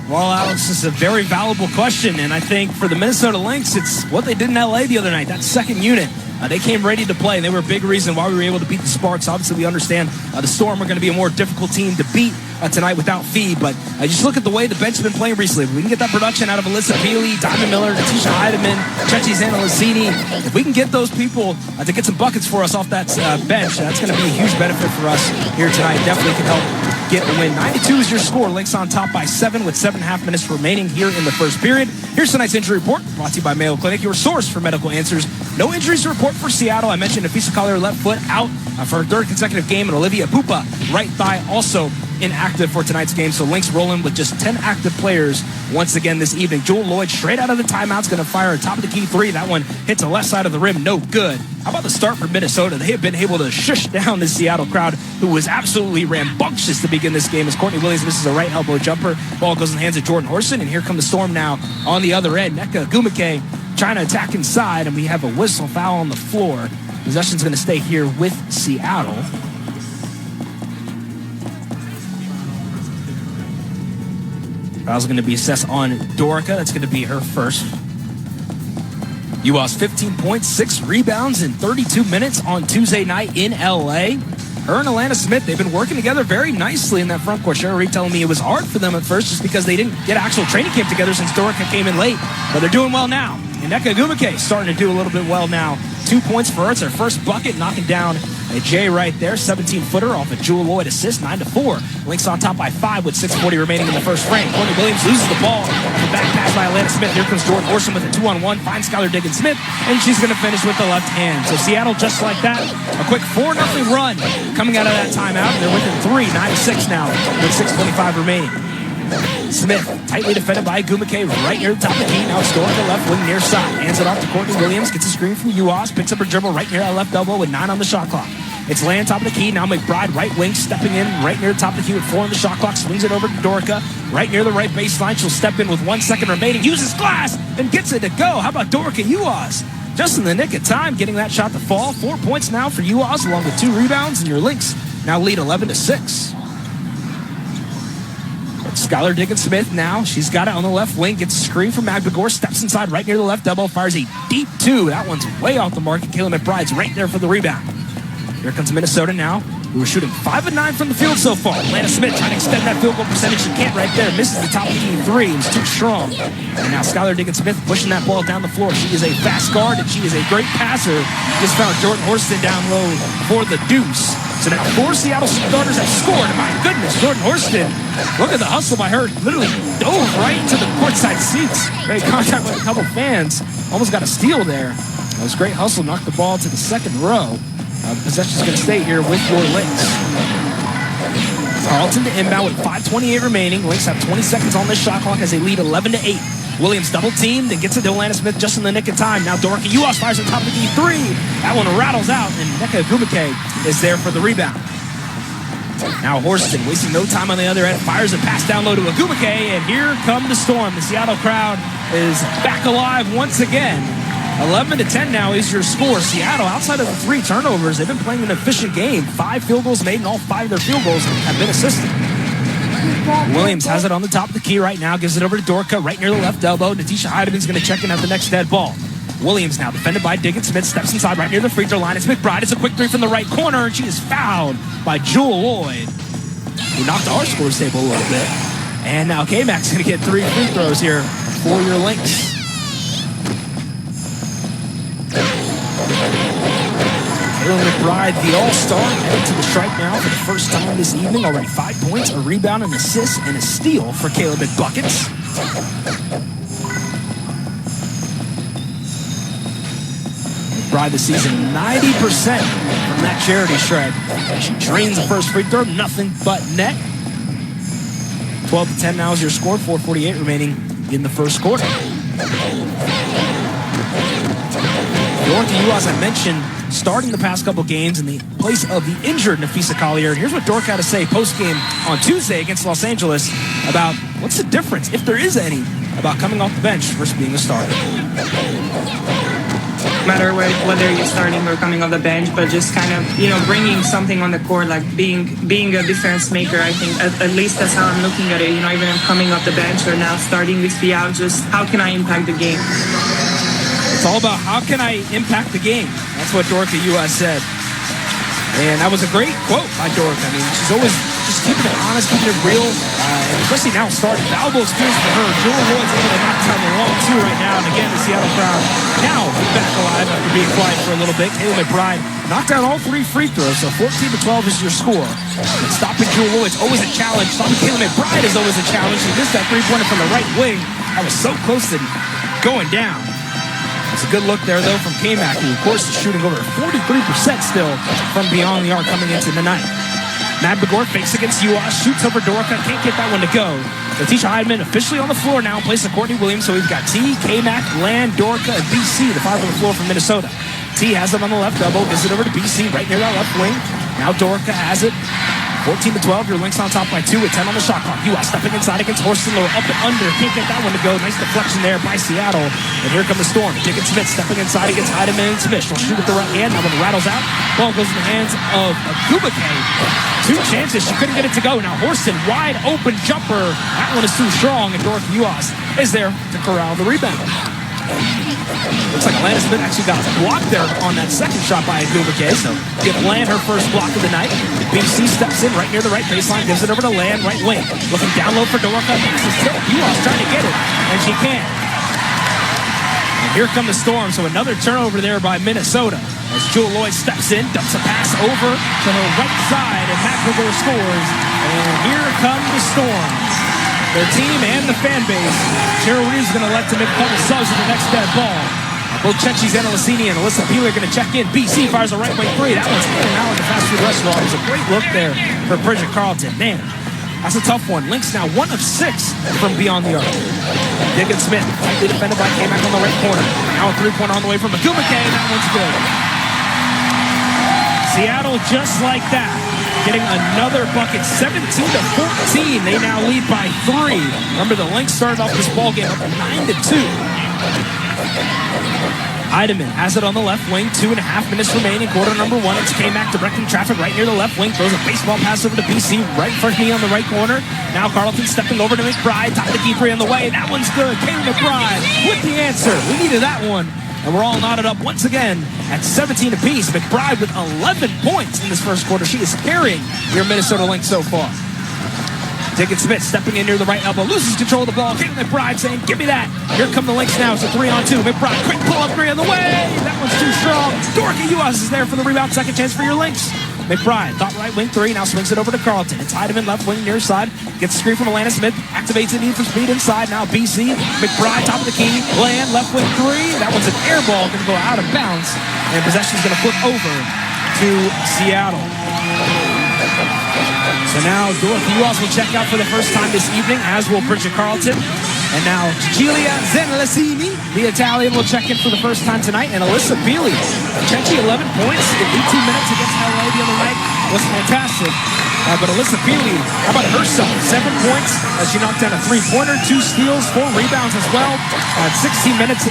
Speaker 1: Well, Alex, this is a very valuable question, and I think for the Minnesota Lynx, it's what they did in L.A. the other night, that second unit. They came ready to play, and they were a big reason why we were able to beat the Sparks. Obviously, we understand the Storm are going to be a more difficult team to beat tonight without Fee, but just look at the way the bench has been playing recently. If we can get that production out of Alyssa Peely, Diamond Miller, Natisha Heidemann, Chechi Zanalazini, if we can get those people to get some buckets for us off that bench, that's going to be a huge benefit for us here tonight. Definitely can help get a win. 92 is your score. Lynx on top by 7 with 7.5 minutes remaining here in the first period. Here's tonight's injury report brought to you by Mayo Clinic, your source for medical answers. No injuries to report for Seattle. I mentioned Nafisa Collier left foot out for her third consecutive game, and Olivia Pupa right thigh also inactive for tonight's game. So Lynx rolling with just 10 active players once again this evening. Jewel Lloyd straight out of the timeout's going to fire a top of the key three. That one hits the left side of the rim. No good. How about the start for Minnesota? They have been able to shush down the Seattle crowd, who was absolutely rambunctious to begin this game, as Courtney Williams misses a right elbow jumper. Ball goes in the hands of Jordan Horson, and here come the Storm now on the other end. Nneka Ogwumike trying to attack inside, and we have a whistle foul on the floor. Possession's going to stay here with Seattle. Foul's going to be assessed on Dorica. That's going to be her first. UWA's 15 points, 6 rebounds in 32 minutes on Tuesday night in LA. Her and Alana Smith, they've been working together very nicely in that front court. Cheryl Reed telling me it was hard for them at first just because they didn't get actual training camp together since Dorica came in late. But they're doing well now. And Nneka Ogwumike starting to do a little bit well now. 2 points for her. It's her first bucket, knocking down a J right there. 17-footer off a Jewel Lloyd assist, 9-4. Lynx on top by 5 with 6:40 remaining in the first frame. Courtney Williams loses the ball. The back pass by Alana Smith. Here comes Jordan Orson with a 2-on-1. Finds Skylar Diggins-Smith, and she's going to finish with the left hand. So Seattle, just like that, a quick 4-0 run coming out of that timeout. They're within 3, 9-6 now with 6:25 remaining. Smith, tightly defended by Ogwumike right near the top of the key. Now it's going to the left wing near side. Hands it off to Courtney Williams. Gets a screen from UWAS. Picks up her dribble right near that left elbow with 9 on the shot clock. It's laying top of the key. Now McBride, right wing, stepping in right near the top of the key with 4 on the shot clock. Swings it over to Dorica right near the right baseline. She'll step in with 1 second remaining. Uses glass and gets it to go. How about Dorica UWAS? Just in the nick of time, getting that shot to fall. 4 points now for UWAS along with 2 rebounds. And your Lynx now lead 11-6. Skylar Diggins-Smith now. She's got it on the left wing. Gets a screen from Magbagor. Steps inside right near the left elbow. Fires a deep 2. That one's way off the mark. And Kayla McBride's right there for the rebound. Here comes Minnesota now. We were shooting 5 of 9 from the field so far. Alana Smith trying to extend that field goal percentage. She can't right there. Misses the top of the key 3. It was too strong. And now Skylar Diggins-Smith pushing that ball down the floor. She is a fast guard and she is a great passer. Just found Jordan Horston down low for the deuce. So now 4 Seattle starters have scored. And my goodness, Jordan Horston, look at the hustle by her. Literally dove right into the courtside seats. Made contact with a couple fans. Almost got a steal there. That was great hustle. Knocked the ball to the second row. Possession's going to stay here with your Lynx. Carlton to inbound with 5:28 remaining. Lynx have 20 seconds on this shot clock as they lead 11-8. Williams double teamed and gets it to Alana Smith just in the nick of time. Now Dorica UWAS fires on top of the key 3. That one rattles out, and Nneka Ogwumike is there for the rebound. Now Horston wasting no time on the other end, fires a pass down low to Ogwumike, and here come the Storm. The Seattle crowd is back alive once again. 11-10 now is your score. Seattle, outside of the 3 turnovers, they've been playing an efficient game. 5 field goals made, and all 5 of their field goals have been assisted. Williams has it on the top of the key right now, gives it over to Dorica right near the left elbow. Natisha Heidemann's going to check in at the next dead ball. Williams now defended by Diggins-Smith, steps inside right near the free throw line. It's McBride. It's a quick 3 from the right corner, and she is fouled by Jewel Lloyd, who knocked our scores table a little bit. And now K-Mac's going to get 3 free throws here for your Lynx. Kayla McBride, the all-star, headed to the stripe now for the first time this evening. Already 5 points, a rebound, an assist, and a steal for Kayla McBuckets. McBride this season 90% from that charity shred. She drains the first free throw, nothing but net. 12-10 now is your score. 4:48 remaining in the first quarter. Dorica UWAS, I mentioned, starting the past couple games in the place of the injured Nafisa Collier. And here's what Dorica had to say post-game on Tuesday against Los Angeles about what's the difference, if there is any, about coming off the bench versus being a starter.
Speaker 3: No matter whether you're starting or coming off the bench, but just kind of, bringing something on the court, like being a difference maker. I think at least that's how I'm looking at it. Even if coming off the bench or now starting with Seattle, just how can I impact the game?
Speaker 1: It's all about how can I impact the game. That's what Dorka US said. And that was a great quote by Dorka. I mean, she's always just keeping it honest, keeping it real, and especially now starting. Valuable experience for her. Jewel Lloyd's able to knock down the long two right now, and again, the Seattle crowd now back alive after being quiet for a little bit. Kayla McBride knocked down all 3 free throws, so 14-12 is your score. And stopping Jewel Lloyd's always a challenge. Stopping Kayla McBride is always a challenge. She missed that three-pointer from the right wing. That was so close to going down. It's a good look there, though, from K-Mac, who, of course, is shooting over 43% still from beyond the arc coming into the night. Matt Begor fakes against UAS, shoots over Dorka, can't get that one to go. Letitia Heidemann officially on the floor now in place of Courtney Williams, so we've got T, K-Mac, Land, Dorka, and BC, the 5 on the floor from Minnesota. T has it on the left elbow, gives it over to BC right near that left wing. Now Dorka has it. 14-12, your Lynx on top by 2 with 10 on the shot clock. UAS stepping inside against Horston Lower, up and under. Can't get that one to go. Nice deflection there by Seattle. And here come the Storm. Diggins Smith stepping inside against Heidemann and Smith. She'll shoot with the right hand. Now when it rattles out, ball goes in the hands of Gubake. 2 chances. She couldn't get it to go. Now Horston, wide open jumper. That one is too strong, and Dorka UAS is there to corral the rebound. Looks like Alana Smith actually got blocked there on that second shot by Gubake, so give Land her first block of the night. BC steps in right near the right baseline, gives it over to Land, right wing. Looking down low for Dorka. UAS trying to get it, and she can't. And here come the Storm, so another turnover there by Minnesota. As Jewel Lloyd steps in, dumps a pass over to her right side, and Matt Begor scores. And here come the Storm. Their team and the fan base. Cheryl Reeves is going to elect to make a couple subs in the next dead ball. Both Chechi Zanalissini and Alyssa Peeler are going to check in. BC fires a right wing 3. That one's in and out in the fast food restaurant. It was a great look there for Bridget Carlton. Man, that's a tough one. Lynx now 1 of 6 from beyond the arc. Diggins Smith, tightly defended by K-Mac on the right corner. Now a 3-pointer on the way from Gubake. That one's good. Seattle just like that, getting another bucket, 17-14. They now lead by 3. Remember, the Lynx started off this ball game up 9-2. Heidemann has it on the left wing, 2.5 minutes remaining, quarter number 1. It's K-Mac directing traffic right near the left wing, throws a baseball pass over to BC, right in front of me on the right corner. Now Carlton stepping over to McBride, top of the key 3 on the way. That one's good. Kayla McBride with the answer. We needed that one. And we're all knotted up once again at 17 apiece. McBride with 11 points in this first quarter. She is carrying your Minnesota Lynx so far. Diggins Smith stepping in near the right elbow, loses control of the ball. Kayla McBride saying, give me that. Here come the Lynx now. It's a 3-on-2. McBride, quick pull-up 3 on the way. That one's too strong. Dorka UAS is there for the rebound. Second chance for your Lynx. McBride, top right wing 3, now swings it over to Carlton. It's Heidemann, left wing near side. Gets a screen from Alana Smith. Activates the need for speed inside. Now BC. McBride, top of the key. Land, left wing 3. That one's an air ball. Going to go out of bounds. And possession's going to flip over to Seattle. So now Dorka UAS will check out for the first time this evening, as will Bridget Carlton. And now Giulia Zanalissini, the Italian, will check in for the first time tonight. And Alyssa Peely. Chechi, 11 points in 18 minutes against LA the other night. Was fantastic. But Alyssa Peely, how about herself? 7 points as she knocked down a 3-pointer, 2 steals, 4 rebounds as well. 16 minutes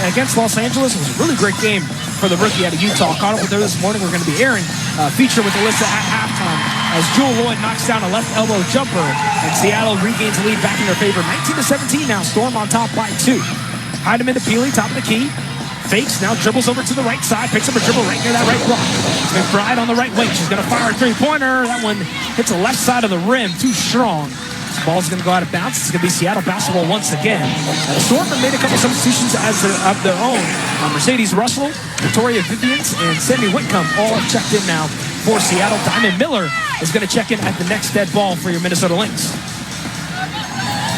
Speaker 1: against Los Angeles. It was a really great game for the rookie out of Utah. Caught up with her this morning. We're going to be airing a feature with Alyssa at halftime as Jewel Lloyd knocks down a left elbow jumper, and Seattle regains the lead back in their favor. 19-17 now. Storm on top by 2. Heidemann to Peely, top of the key. Fakes, now dribbles over to the right side. Picks up a dribble right near that right block. McBride on the right wing. She's going to fire a 3-pointer. That one hits the left side of the rim. Too strong. This ball's going to go out of bounds. It's going to be Seattle basketball once again. The Storm have made a couple substitutions of their own. Mercedes Russell, Victoria Vivians, and Sammy Whitcomb all have checked in now for Seattle. Diamond Miller is going to check in at the next dead ball for your Minnesota Lynx.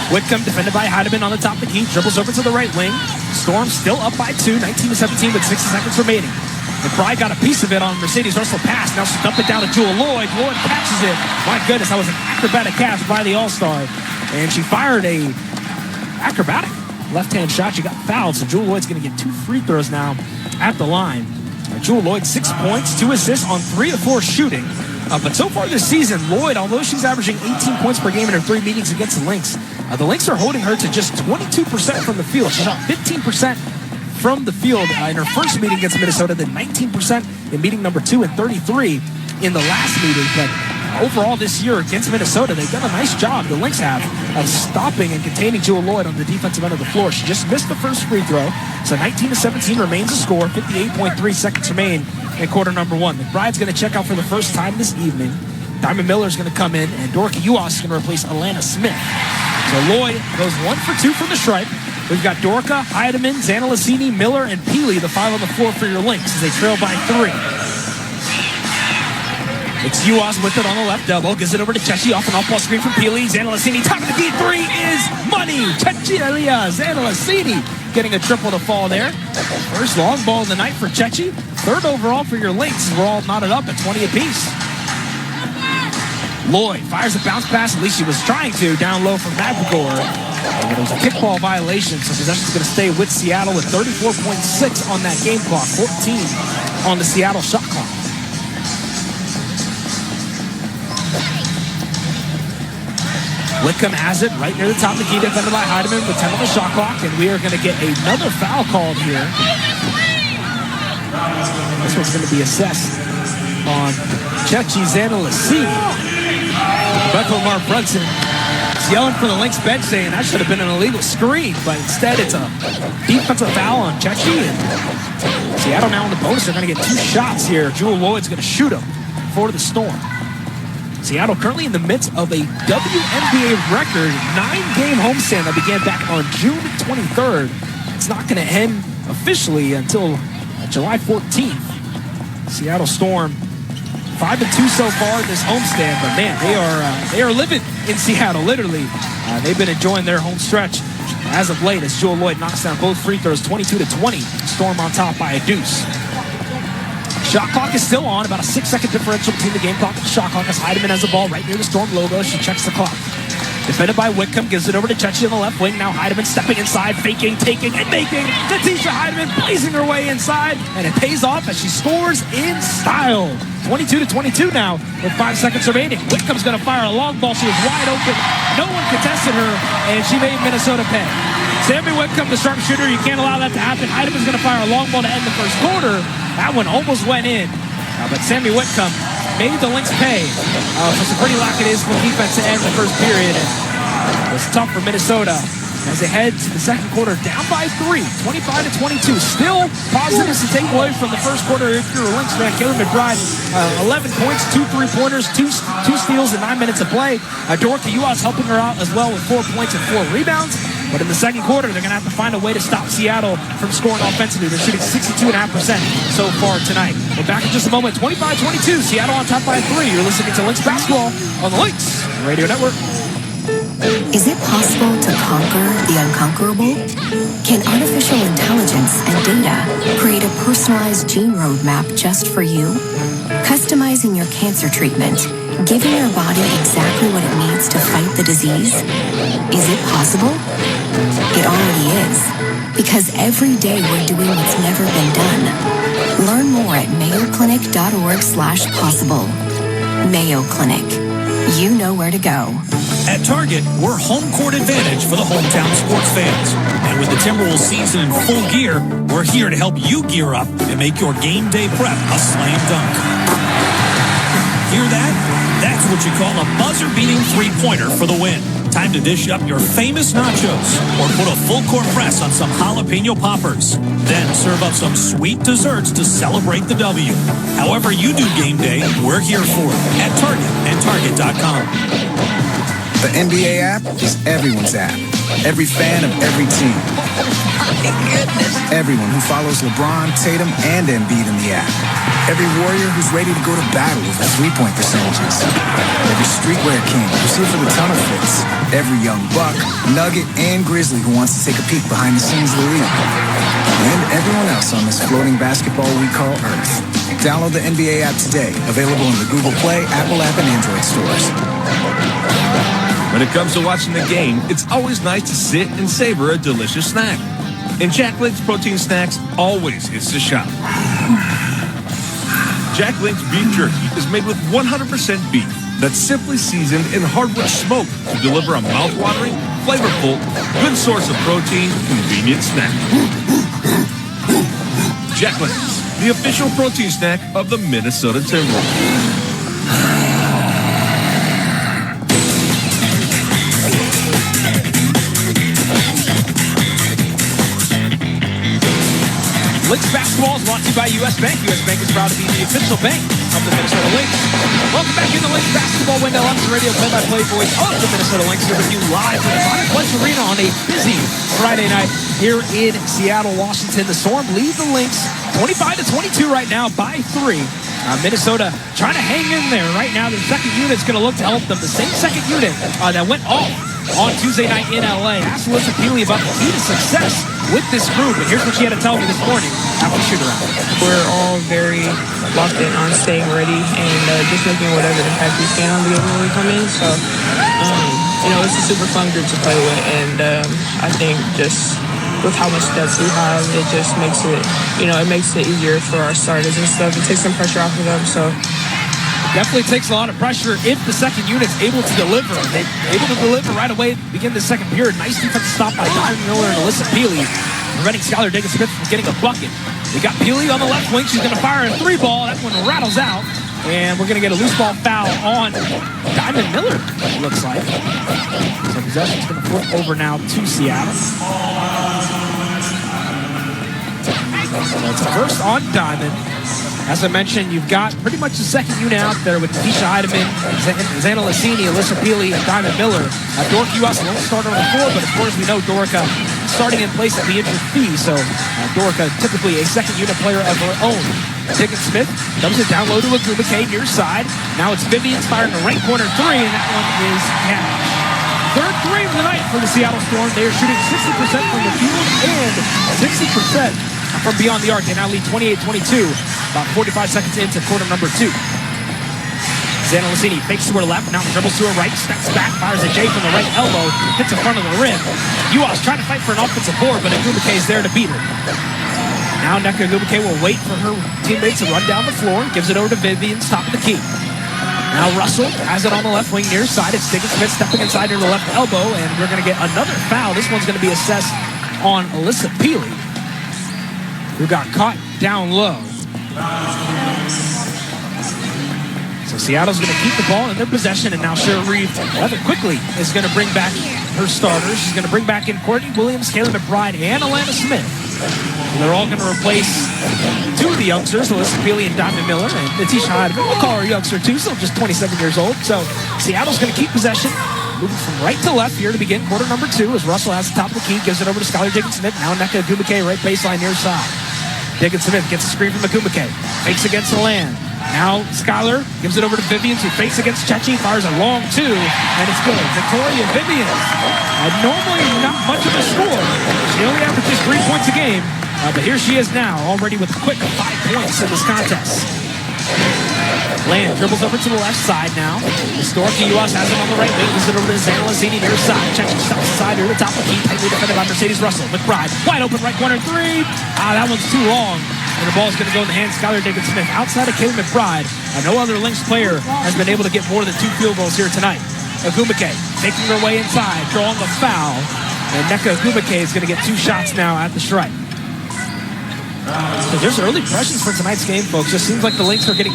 Speaker 1: Whitcomb defended by Heidemann on the top of the key. Dribbles over to the right wing. Storm still up by 2, 19-17 with 60 seconds remaining. McBride got a piece of it on Mercedes Russell pass. Now she'll dump it down to Jewel Lloyd. Lloyd catches it. My goodness, that was an acrobatic catch by the All-Star. And she fired a acrobatic left-hand shot. She got fouled, so Jewel Lloyd's going to get 2 free throws now at the line. Jewel Lloyd, 6 points, 2 assists on 3 of 4 shooting. But so far this season, Lloyd, although she's averaging 18 points per game in her 3 meetings against the Lynx are holding her to just 22% from the field. She shot 15% from the field in her first meeting against Minnesota, then 19% in meeting number 2 and 33 in the last meeting. But overall this year against Minnesota, they've done a nice job, the Lynx have, of stopping and containing Jewell Loyd on the defensive end of the floor. She just missed the first free throw, so 19-17 remains the score. 58.3 seconds remain in quarter number one. McBride's going to check out for the first time this evening. Diamond Miller's going to come in, and Dorka Uwas is going to replace Alana Smith. So Loyd goes 1 for 2 from the stripe. We've got Dorka, Heidemann, Zanalacini, Miller, and Peely, the 5 on the floor for your Lynx as they trail by 3. It's Uwas with it on the left elbow. Gives it over to Chechi off an off-ball screen from Peely. Zanalacini, top of the key. 3 is money. Chechi Elia Zanalacini getting a triple to fall there. First long ball of the night for Chechi. Third overall for your Lynx. We're all knotted up at 20 apiece. Loyd fires a bounce pass. At least she was trying to. Down low from Magagor. It was a kickball violation, so possession's going to stay with Seattle with 34.6 on that game clock. 14 on the Seattle shot clock. Whitcomb has it right near the top of the key, defended by Heidemann with 10 on the shot clock, and we are going to get another foul called here. This one's going to be assessed on Chechi Zanalacini. Rebecca Lamar Brunson is yelling for the Lynx bench saying that should have been an illegal screen, but instead it's a defensive foul on Chechi, and Seattle now in the bonus. They're going to get 2 shots here. Jewell Loyd's going to shoot them for the Storm. Seattle currently in the midst of a WNBA record 9-game homestand that began back on June 23rd. It's not going to end officially until July 14th. Seattle Storm 5-2 so far in this homestand, but man, they are living in Seattle, literally. They've been enjoying their home stretch as of late as Jewell Loyd knocks down both free throws, 22-20. Storm on top by a deuce. Shot clock is still on, about a 6-second differential between the game clock and the shot clock as Heidemann has the ball right near the Storm logo. She checks the clock. Defended by Whitcomb, gives it over to Chechi on the left wing. Now Heidemann stepping inside, faking, taking, and making. Natisha Heidemann blazing her way inside, and it pays off as she scores in style. 22-22 now with 5 seconds remaining. Whitcomb's going to fire a long ball. She was wide open. No one contested her, and she made Minnesota pay. Sammy Whitcomb, the sharpshooter, you can't allow that to happen. Heidemann's going to fire a long ball to end the first quarter. That one almost went in, but Sammy Whitcomb made the Lynx pay for some pretty lackadaisical defense to end the first period. It was tough for Minnesota as they head to the second quarter down by 3, 25-22. Still positives to take away from the first quarter if you're a Lynx fan. Kayla McBride, 11 points, 2 3-pointers, 2 steals in 9 minutes of play. Dorka Uwas helping her out as well with 4 points and 4 rebounds. But in the second quarter, they're going to have to find a way to stop Seattle from scoring offensively. They're shooting 62.5% so far tonight. We're back in just a moment. 25-22, Seattle on top by 3. You're listening to Lynx Basketball on the Lynx Radio Network.
Speaker 4: Is it possible to conquer the unconquerable? Can artificial intelligence and data create a personalized gene roadmap just for you? Customizing your cancer treatment, giving your body exactly what it needs to fight the disease? Is it possible? It already is. Because every day we're doing what's never been done. Learn more at mayoclinic.org/possible. Mayo Clinic. You know where to go.
Speaker 10: At Target, we're home court advantage for the hometown sports fans. And with the Timberwolves season in full gear, we're here to help you gear up and make your game day prep a slam dunk. Hear that? That's what you call a buzzer-beating three-pointer for the win. Time to dish up your famous nachos or put a full-court press on some jalapeno poppers. Then serve up some sweet desserts to celebrate the W. However you do game day, we're here for it at Target and Target.com.
Speaker 17: The NBA app is everyone's app. Every fan of every team. Everyone who follows LeBron, Tatum, and Embiid in the app. Every warrior who's ready to go to battle over three-point percentages. Every streetwear king who's here for the tunnel fits. Every young buck, nugget, and grizzly who wants to take a peek behind the scenes of the league. And everyone else on this floating basketball we call Earth. Download the NBA app today. Available in the Google Play, Apple app, and Android stores.
Speaker 20: When it comes to watching the game, it's always nice to sit and savor a delicious snack. And Jack Link's protein snacks always hits the shop. Jack Link's beef jerky is made with 100% beef that's simply seasoned in hardwood smoke to deliver a mouth-watering, flavorful, good source of protein, convenient snack. Jack Link's, the official protein snack of the Minnesota Timberwolves.
Speaker 1: Lynx basketball is brought to you by U.S. Bank. U.S. Bank is proud to be the official bank of the Minnesota Lynx. Welcome back in the Lynx basketball window. I'm the radio play-by-play voice of the Minnesota Lynx here with you live from the Bonnet Pledge Arena on a busy Friday night here in Seattle, Washington. The Storm lead the Lynx 25-22 right now by 3. Minnesota trying to hang in there right now. Their second unit's going to look to help them. The same second unit that went off on Tuesday night in LA. Asked Alyssa Peely about the key to success with this group, and here's what she had to tell me this morning after the shoot-around.
Speaker 3: We're all very locked in on staying ready and just making whatever impact we can on the game when we come in. So, it's a super fun group to play with, and I think just with how much depth we have, it just makes it, it makes it easier for our starters and stuff. It takes some pressure off of them, so.
Speaker 1: Definitely takes a lot of pressure if the second unit's able to deliver. They're able to deliver right away at the beginning of the second period. Nice defensive stop by Diamond Miller and Alyssa Peely, preventing Skylar Diggins-Smith from getting a bucket. We got Peely on the left wing. She's going to fire a 3-ball. That one rattles out. And we're going to get a loose ball foul on Diamond Miller, it looks like. So possession's going to flip over now to Seattle. So it's a first on Diamond. As I mentioned, you've got pretty much the second unit out there with Keisha Heidemann, Xana Lassini, Alyssa Peely, and Diamond Miller. Dorica Uas won't start on the floor, but of course we know Dorica starting in place of the injured fee, so Dorica typically a second unit player of her own. Diggins-Smith dumps it down low to Agumike near side. Now it's Vivian's firing the right corner 3, and that one is cash. Third 3 of the night for the Seattle Storm. They are shooting 60% from the field and 60% from beyond the arc. They now lead 28-22, about 45 seconds into quarter number 2. Xana Lassini fakes to her left, now dribbles to her right, steps back, fires a J from the right elbow, hits in front of the rim. Uas trying to fight for an offensive board, but Agumike is there to beat her. Now Nneka Agumike will wait for her teammates to run down the floor, gives it over to Vivian, top of the key. Now Russell has it on the left wing near side. It's Diggins-Smith stepping inside her left elbow, and we're going to get another foul. This one's going to be assessed on Alyssa Peely, who got caught down low. So Seattle's going to keep the ball in their possession, and now Cheryl Reeve rather quickly is going to bring back her starters. She's going to bring back in Courtney Williams, Kayla McBride, and Alana Smith. And they're all going to replace 2 of the youngsters, Alyssa Peely and Diamond Miller, and Natisha Heidemann. We'll call her a youngster too, still just 27 years old. So Seattle's going to keep possession, moving from right to left here to begin quarter number 2 as Russell has the top of the key, gives it over to Skylar Diggins-Smith. Now Nneka Agumike right baseline near side. Diggins-Smith gets a screen from Agumike, fakes against the land. Now Skylar gives it over to Vivian, who fakes against Chechi, fires a long 2, and it's good. Victoria Vivian, normally not much of a score. She only averages 3 points a game, but here she is now, already with a quick 5 points in this contest. Land dribbles over to the left side now. Dorica Uas has it on the right wing. Gives it over to Xana Lassini near side. Chechi steps aside to the top of the key. Tightly defended by Mercedes Russell. McBride, wide open right corner 3. That one's too long. And the ball's going to go in the hands of Skylar Diggins-Smith. Outside of Kayla McBride, no other Lynx player has been able to get more than 2 field goals here tonight. Agumike making her way inside, drawing the foul. And Nneka Agumike is going to get 2 shots now at the strike. So there's early impressions for tonight's game, folks. It seems like the Lynx are getting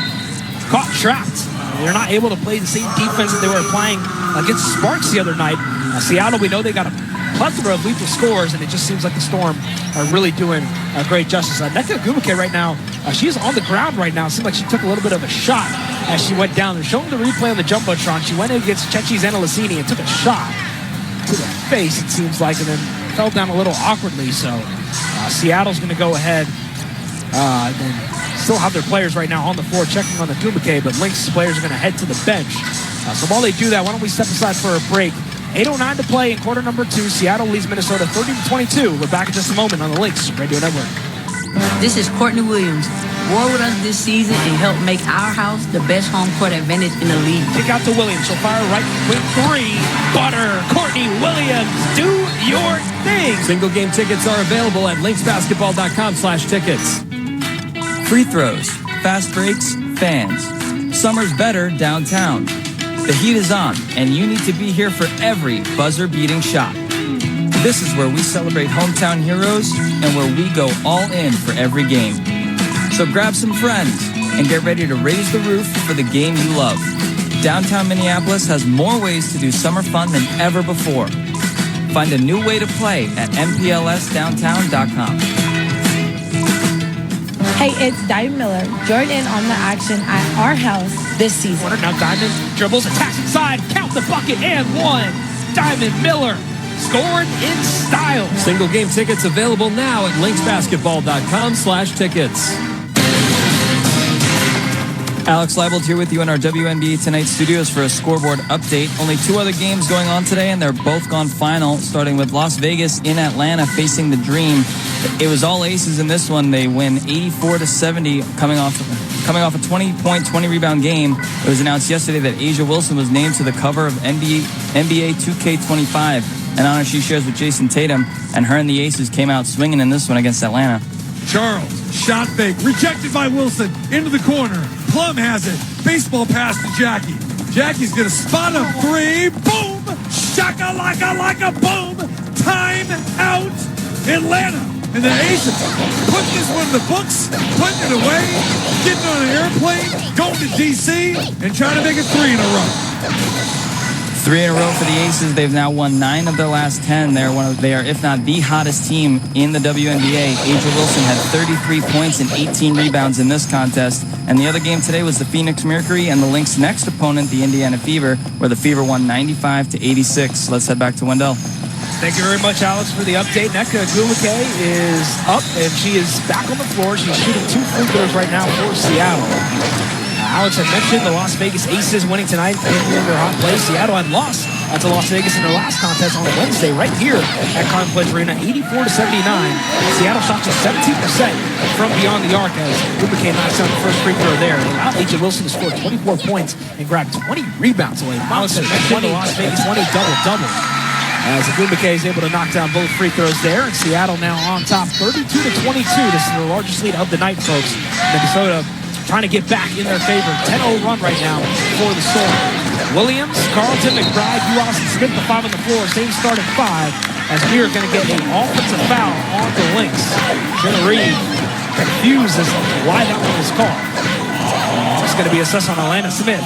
Speaker 1: caught trapped. They're not able to play the same defense that they were applying against Sparks the other night. Seattle, we know they got a plethora of lethal scores, and it just seems like the Storm are really doing great justice. Nneka Agumike right now, she is on the ground right now. It seemed like she took a little bit of a shot as she went down. They're showing the replay on the Jumbotron. She went in against Chechi Xana Lassini and took a shot to the face, it seems like, and then fell down a little awkwardly. So Seattle's going to go ahead and still have their players right now on the floor checking on the Agumike, but Lynx players are going to head to the bench. So while they do that, why don't we step aside for a break? 8:09 to play in quarter number 2. Seattle leads Minnesota 30-22. We're back in just a moment on the Lynx Radio Network.
Speaker 5: This is Courtney Williams. War with us this season and help make our house the best home court advantage in the league.
Speaker 1: Kick out to Williams. She'll fire right with 3. Butter. Courtney Williams, do your thing.
Speaker 12: Single game tickets are available at lynxbasketball.com/tickets.
Speaker 19: Free throws, fast breaks, fans. Summer's better downtown. The heat is on, and you need to be here for every buzzer-beating shot. This is where we celebrate hometown heroes and where we go all in for every game. So grab some friends and get ready to raise the roof for the game you love. Downtown Minneapolis has more ways to do summer fun than ever before. Find a new way to play at mplsdowntown.com.
Speaker 2: Hey, it's Diamond Miller. Join in on the action at our house this season.
Speaker 1: Now Diamond dribbles, attacks inside, count the bucket, and one. Diamond Miller scoring in style.
Speaker 12: Single game tickets available now at lynxbasketball.com/tickets.
Speaker 19: Alex Leibold here with you in our WNBA Tonight studios for a scoreboard update. Only 2 other games going on today, and they're both gone final, starting with Las Vegas in Atlanta facing the Dream. It was all aces in this one. They win 84-70, coming off a 20-point, 20-rebound game. It was announced yesterday that Asia Wilson was named to the cover of NBA 2K25, an honor she shares with Jason Tatum, and her and the Aces came out swinging in this one against Atlanta.
Speaker 21: Charles, shot fake, rejected by Wilson, into the corner. Plum has it. Baseball pass to Jackie. Jackie's going to spot up 3. Boom! Shaka-laka like a boom! Time out! Atlanta! And the Aces put this one in the books, putting it away, getting on an airplane, going to D.C., and trying to make it 3 in a row.
Speaker 19: 3 in a row for the Aces. They've now won 9 of their last 10. They are, if not the hottest team in the WNBA. Asia Wilson had 33 points and 18 rebounds in this contest. And the other game today was the Phoenix Mercury and the Lynx' next opponent, the Indiana Fever, where the Fever won 95-86. Let's head back to Wendell.
Speaker 1: Thank you very much, Alex, for the update. Nneka Ogwumike is up, and she is back on the floor. She's shooting 2 free throws right now for Seattle. Alex had mentioned the Las Vegas Aces winning tonight in their hot play. Seattle had lost to Las Vegas in their last contest on Wednesday right here at Conpledge Arena, 84-79. Seattle shot just 17% from beyond the arc as Ogwumike knocks down the first free throw there. It allowed Asia Wilson to score 24 points and grab 20 rebounds away. Alex had mentioned the Las Vegas 20 double-double. As Ogwumike is able to knock down both free throws there, and Seattle now on top, 32-22. This is the largest lead of the night, folks. Minnesota trying to get back in their favor. 10-0 run right now for the Storm. Williams, Carlton, McBride, Uwas, and Smith, the 5 on the floor. Same start at 5, as we are going to get an offensive foul on the Lynx. Jenna Reed confused as to why that one was called. It's going to be assessed on Alana Smith.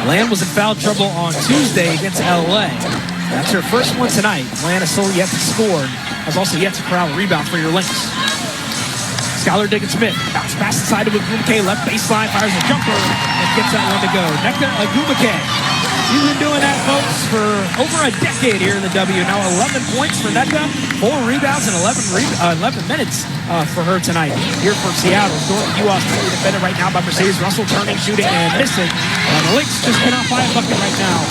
Speaker 1: Land was in foul trouble on Tuesday against LA. That's her first one tonight. Atlanta still yet to score. Has also yet to corral a rebound for your Lynx. Skylar Diggins-Smith bounce pass inside to Ogwumike, left baseline, fires a jumper, and gets that one to go. Nneka Ogwumike. She's been doing that, folks, for over a decade here in the W. Now 11 points for Nneka, 4 rebounds, and 11 minutes for her tonight. Here for Seattle, Dorothy Uwas totally defended right now by Mercedes Russell, turning, shooting, and missing. And the Lynx just cannot find a bucket right now.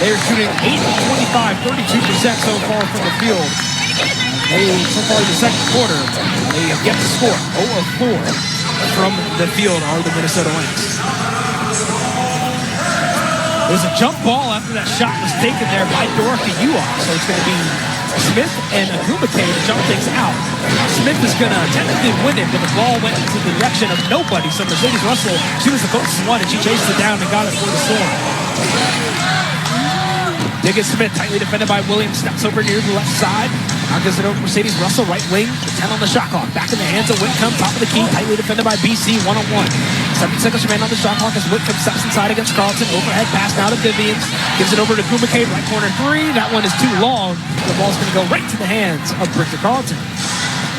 Speaker 1: They're shooting 8-25, 32% so far from the field. So far in the second quarter, they have yet to score. 0 of 4 from the field are the Minnesota Lynx. There's a jump ball after that shot was taken there by Dorothy Uwas. So it's going to be Smith and Ogwumike to jump things out. Smith is going to technically win it, but the ball went into the direction of nobody. So Mercedes Russell, she was the closest one, and she chased it down and got it for the Storm. Diggins-Smith, tightly defended by Williams, steps over near the left side. Now gives it over Mercedes Russell, right wing, 10 on the shot clock. Back in the hands of Whitcomb, top of the key, tightly defended by BC, 1-on-1. 7 seconds remain on the shot clock as Whitcomb steps inside against Carlton. Overhead pass now to Vivians. Gives it over to Ogwumike, right corner 3. That one is too long. The ball's going to go right to the hands of Bridger Carlton.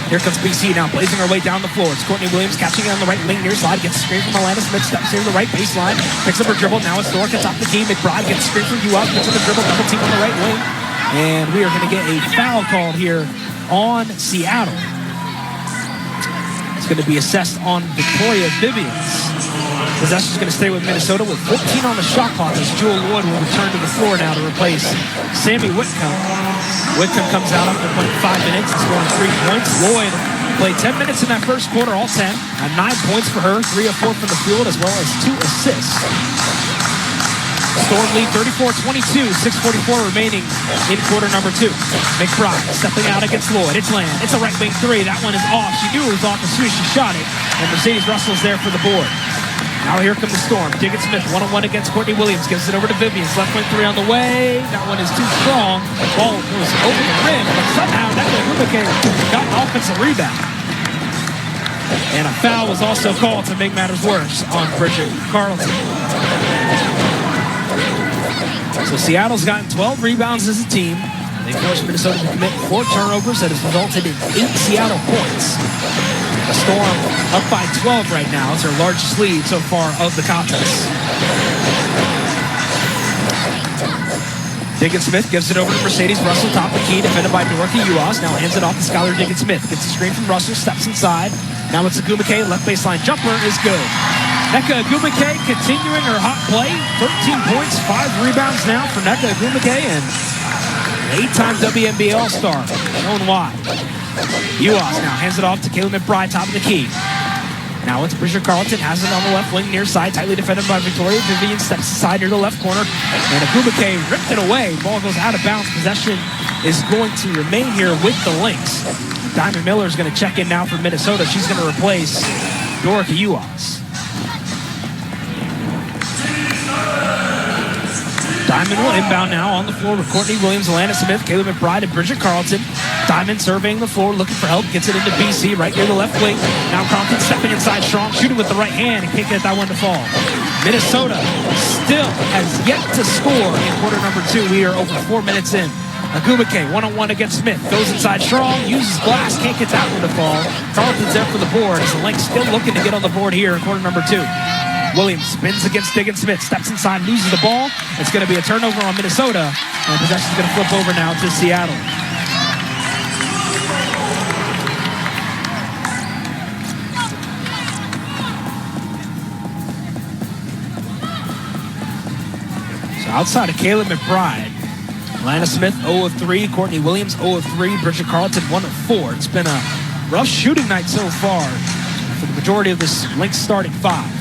Speaker 1: Here comes BC now, blazing her way down the floor. It's Courtney Williams catching it on the right wing near side. Gets a screen from Alana Smith, steps near the right baseline. Picks up her dribble. Now it's Thor, gets off the key. McBride gets a screen from Uwas. Picks up the dribble, double team on the right wing. And we are going to get a foul called here on Seattle. It's going to be assessed on Victoria Vivians. Possession's going to stay with Minnesota with 14 on the shot clock as Jewel Lloyd will return to the floor now to replace Sammy Whitcomb. Whitcomb comes out after playing 5 minutes and scoring 3 points. Lloyd played 10 minutes in that first quarter, all 10. Had 9 points for her, 3 of 4 from the field, as well as 2 assists. Storm lead 34-22, 6:44 remaining in quarter number 2. McBride stepping out against Lloyd. It's Land. It's a right wing 3. That one is off. She knew it was off as soon as she shot it. And Mercedes Russell's there for the board. Now here comes the Storm. Diggins-Smith 1-on-1 against Courtney Williams. Gives it over to Vivians. Left wing 3 on the way. That one is too strong. The ball goes over the rim. But somehow Nneka Ogwumike got an offensive rebound. And a foul was also called to make matters worse on Bridger Carlton. So Seattle's gotten 12 rebounds as a team. They forced Minnesota to commit 4 turnovers that has resulted in 8 Seattle points. The Storm up by 12 right now. It's their largest lead so far of the contest. Diggins-Smith gives it over to Mercedes Russell, top of the key, defended by Dorothy Uas. Now hands it off to Skylar Diggins-Smith. Gets the screen from Russell, steps inside. Now it's Agumake, left baseline jumper is good. Nneka Agumake continuing her hot play. 13 points, 5 rebounds now for Nneka Agumake, and an 8-time WNBA All-Star. Showing why. Uas now hands it off to Kayla McBride, top of the key. Now it's Bridger Carlton, has it on the left wing, near side, tightly defended by Victoria. Vivian steps aside near the left corner, and Agumake ripped it away. Ball goes out of bounds. Possession is going to remain here with the Lynx. Diamond Miller is going to check in now for Minnesota. She's going to replace Dorothy Uas. Diamond will inbound now on the floor with Courtney Williams, Alana Smith, Kayla McBride, and Bridget Carlton. Diamond surveying the floor, looking for help, gets it into BC right near the left wing. Now Carlton stepping inside strong, shooting with the right hand, and can't get that one to fall. Minnesota still has yet to score in quarter number 2. We are over 4 minutes in. Agumake, one-on-one against Smith, goes inside strong, uses glass, can't get that one to fall. Carlton's there for the board as the Lynx still looking to get on the board here in quarter number 2. Williams spins against Diggins-Smith, steps inside, loses the ball. It's going to be a turnover on Minnesota, and possession's going to flip over now to Seattle. So outside of Kayla McBride, Alana Smith 0 of 3, Courtney Williams 0 of 3, Bridget Carlton 1 of 4. It's been a rough shooting night so far for the majority of this Lynx starting 5.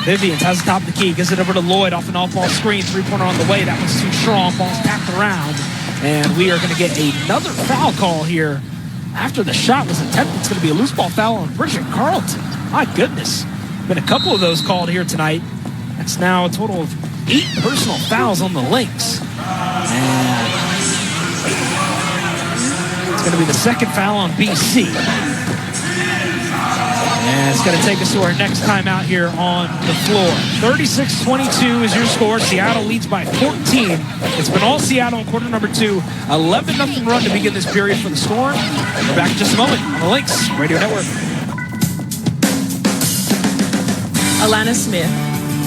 Speaker 1: Vivians has the top of the key, gives it over to Lloyd off an off-ball screen. 3-pointer on the way. That one's too strong. Ball's tapped around. And we are going to get another foul call here after the shot was attempted. It's going to be a loose ball foul on Bridget Carlton. My goodness. Been a couple of those called here tonight. That's now a total of 8 personal fouls on the Lynx. And it's going to be the second foul on BC. And it's going to take us to our next timeout here on the floor. 36-22 is your score. Seattle leads by 14. It's been all Seattle in quarter number 2. 11-0 run to begin this period for the Storm. We're back in just a moment on the Lynx Radio Network.
Speaker 6: Alana Smith,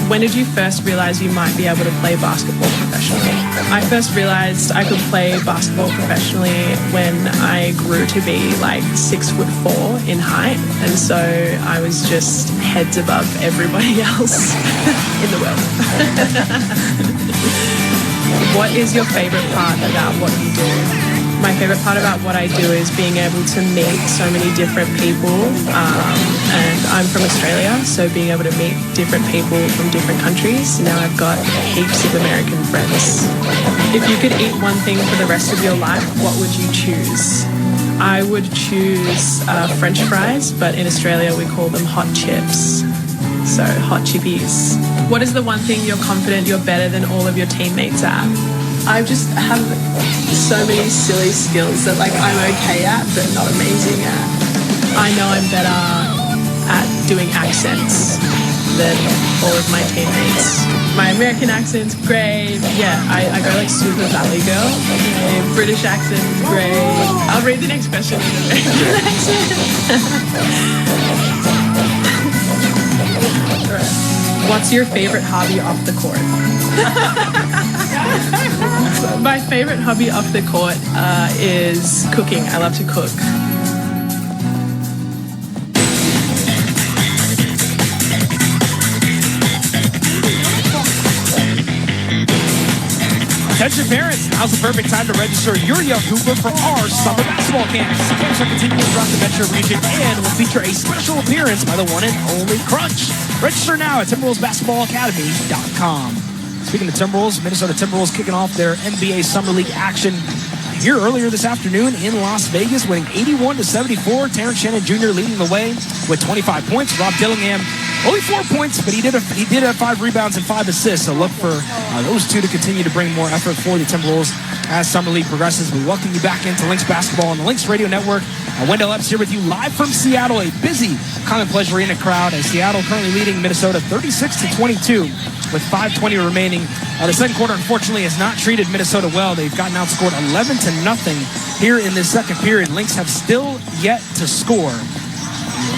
Speaker 6: when did you first realize you might be able to play basketball professionally? I first realized I could play basketball professionally when I grew to be like 6'4" in height. And so I was just heads above everybody else in the world. What is your favorite part about what you do? My favorite part about what I do is being able to meet so many different people. And I'm from Australia, so being able to meet different people from different countries. Now I've got heaps of American friends. If you could eat one thing for the rest of your life, what would you choose? I would choose French fries, but in Australia we call them hot chips. So hot chippies. What is the one thing you're confident you're better than all of your teammates at? I just have so many silly skills that like I'm okay at, but not amazing at. I know I'm better at doing accents than all of my teammates. My American accent's great. Yeah, I go like super valley girl. Okay, British accent, great. I'll read the next question in American accent. What's your favorite hobby off the court? My favorite hobby off the court is cooking. I love to cook.
Speaker 1: Attention parents, now's the perfect time to register your young hooper for our summer basketball camps. Camps are continuing throughout the Metro region and will feature a special appearance by the one and only Crunch. Register now at TimberwolvesBasketballAcademy.com. Speaking of Timberwolves, Minnesota Timberwolves kicking off their NBA Summer League action here earlier this afternoon in Las Vegas, winning 81-74. Terrence Shannon Jr. leading the way with 25 points. Rob Dillingham Only 4 points, but he did have 5 rebounds and 5 assists. So look for those two to continue to bring more effort for the Timberwolves as Summer League progresses. We welcome you back into Lynx Basketball on the Lynx Radio Network. Wendell Epps here with you live from Seattle. A busy Common Pleasure Arena crowd as Seattle currently leading Minnesota 36-22 with 5:20 remaining. The second quarter, unfortunately, has not treated Minnesota well. They've gotten outscored 11-0 here in this second period. Lynx have still yet to score.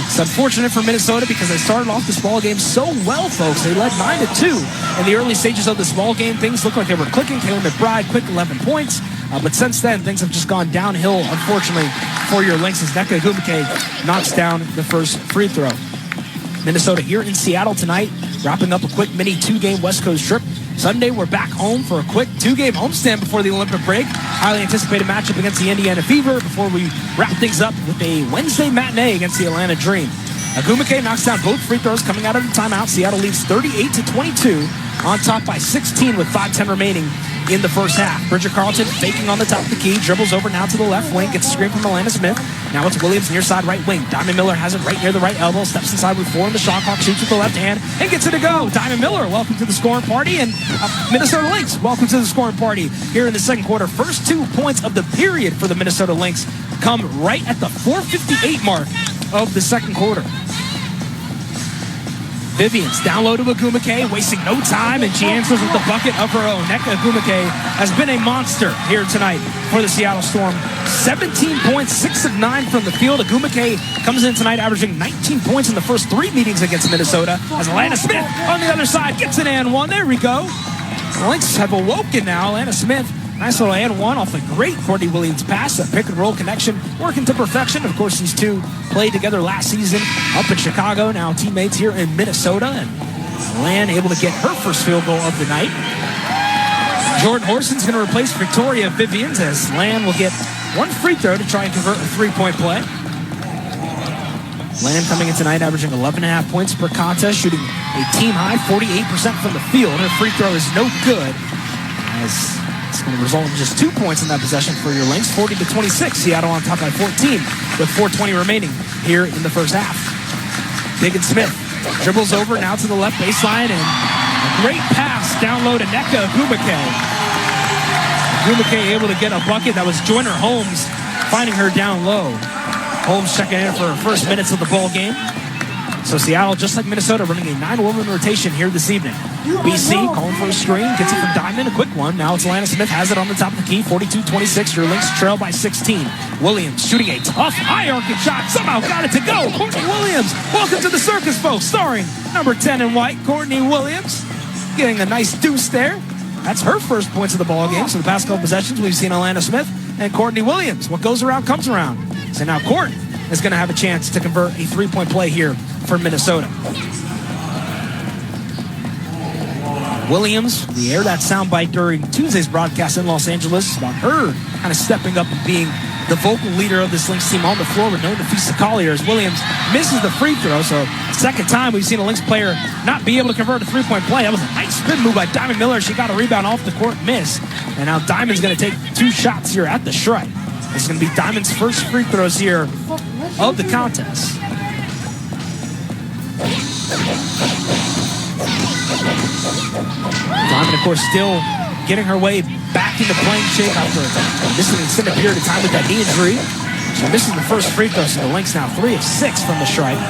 Speaker 1: It's unfortunate for Minnesota because they started off this ball game so well, folks. They led 9-2 in the early stages of this ball game. Things looked like they were clicking. Caleb McBride, quick 11 points. But since then, things have just gone downhill, unfortunately, for your Lynx as Nneka Ogwumike knocks down the first free throw. Minnesota here in Seattle tonight, wrapping up a quick mini 2-game West Coast trip. Sunday, we're back home for a quick 2-game homestand before the Olympic break. Highly anticipated matchup against the Indiana Fever before we wrap things up with a Wednesday matinee against the Atlanta Dream. Ogwumike knocks down both free throws coming out of the timeout. Seattle leads 38-22 on top by 16 with 5:10 remaining in the first half. Bridget Carlton faking on the top of the key, dribbles over now to the left wing, gets a screen from Alana Smith. Now it's Williams near side right wing. Diamond Miller has it right near the right elbow, steps inside with 4 in the shot clock, shoots with the left hand, and gets it to go. Diamond Miller, welcome to the scoring party, and Minnesota Lynx, welcome to the scoring party here in the second quarter. First 2 points of the period for the Minnesota Lynx come right at the 4:58 mark of the second quarter. Vivians down low to Ogwumike, wasting no time, and she answers with the bucket of her own. Nneka Ogwumike has been a monster here tonight for the Seattle Storm. 17 points, 6 of 9 from the field. Ogwumike comes in tonight averaging 19 points in the first 3 meetings against Minnesota. As Alana Smith on the other side gets an and one. There we go. The Lynx have awoken now. Alana Smith, nice little and one off a great Courtney Williams pass. A pick and roll connection working to perfection. Of course, these two played together last season up in Chicago. Now teammates here in Minnesota. And Lan able to get her first field goal of the night. Jordan Horson's going to replace Victoria Vivians as Lan will get 1 free throw to try and convert a 3-point play. Lan coming in tonight averaging 11.5 points per contest, shooting a team-high 48% from the field. Her free throw is no good, as it's going to result in just 2 points in that possession for your Lynx. 40-26, Seattle on top by 14 with 4:20 remaining here in the first half. Diggin Smith dribbles over now to the left baseline, and a great pass down low to Nneka Ogwumike. Ogwumike able to get a bucket. That was Joyner Holmes finding her down low. Holmes checking in for her first minutes of the ball game. So Seattle, just like Minnesota, running a 9-woman rotation here this evening. BC calling for a screen, gets it from Diamond, a quick one. Now it's Alana Smith, has it on the top of the key, 42-26. Your Lynx trail by 16. Williams shooting a tough, high-arcing shot, somehow got it to go. Courtney Williams, welcome to the circus, folks, starring number 10 in white, Courtney Williams, getting a nice deuce there. That's her first points of the ball game. So the past couple possessions, we've seen Alana Smith and Courtney Williams. What goes around comes around. So now Court is going to have a chance to convert a 3-point play here for Minnesota. Williams, we aired that soundbite during Tuesday's broadcast in Los Angeles about her kind of stepping up and being the vocal leader of this Lynx team on the floor with no defeats to Colliers. Williams misses the free throw, so second time we've seen a Lynx player not be able to convert a 3-point play. That was a nice spin move by Diamond Miller. She got a rebound off the court miss, and now Diamond's going to take 2 shots here at the stripe. This is going to be Diamond's first free throws here of the contest. Diamond, of course, still getting her way back into playing shape after missing an extended period of time with that knee injury. So this is the first free throw, so the Lynx now 3 of 6 from the stripe.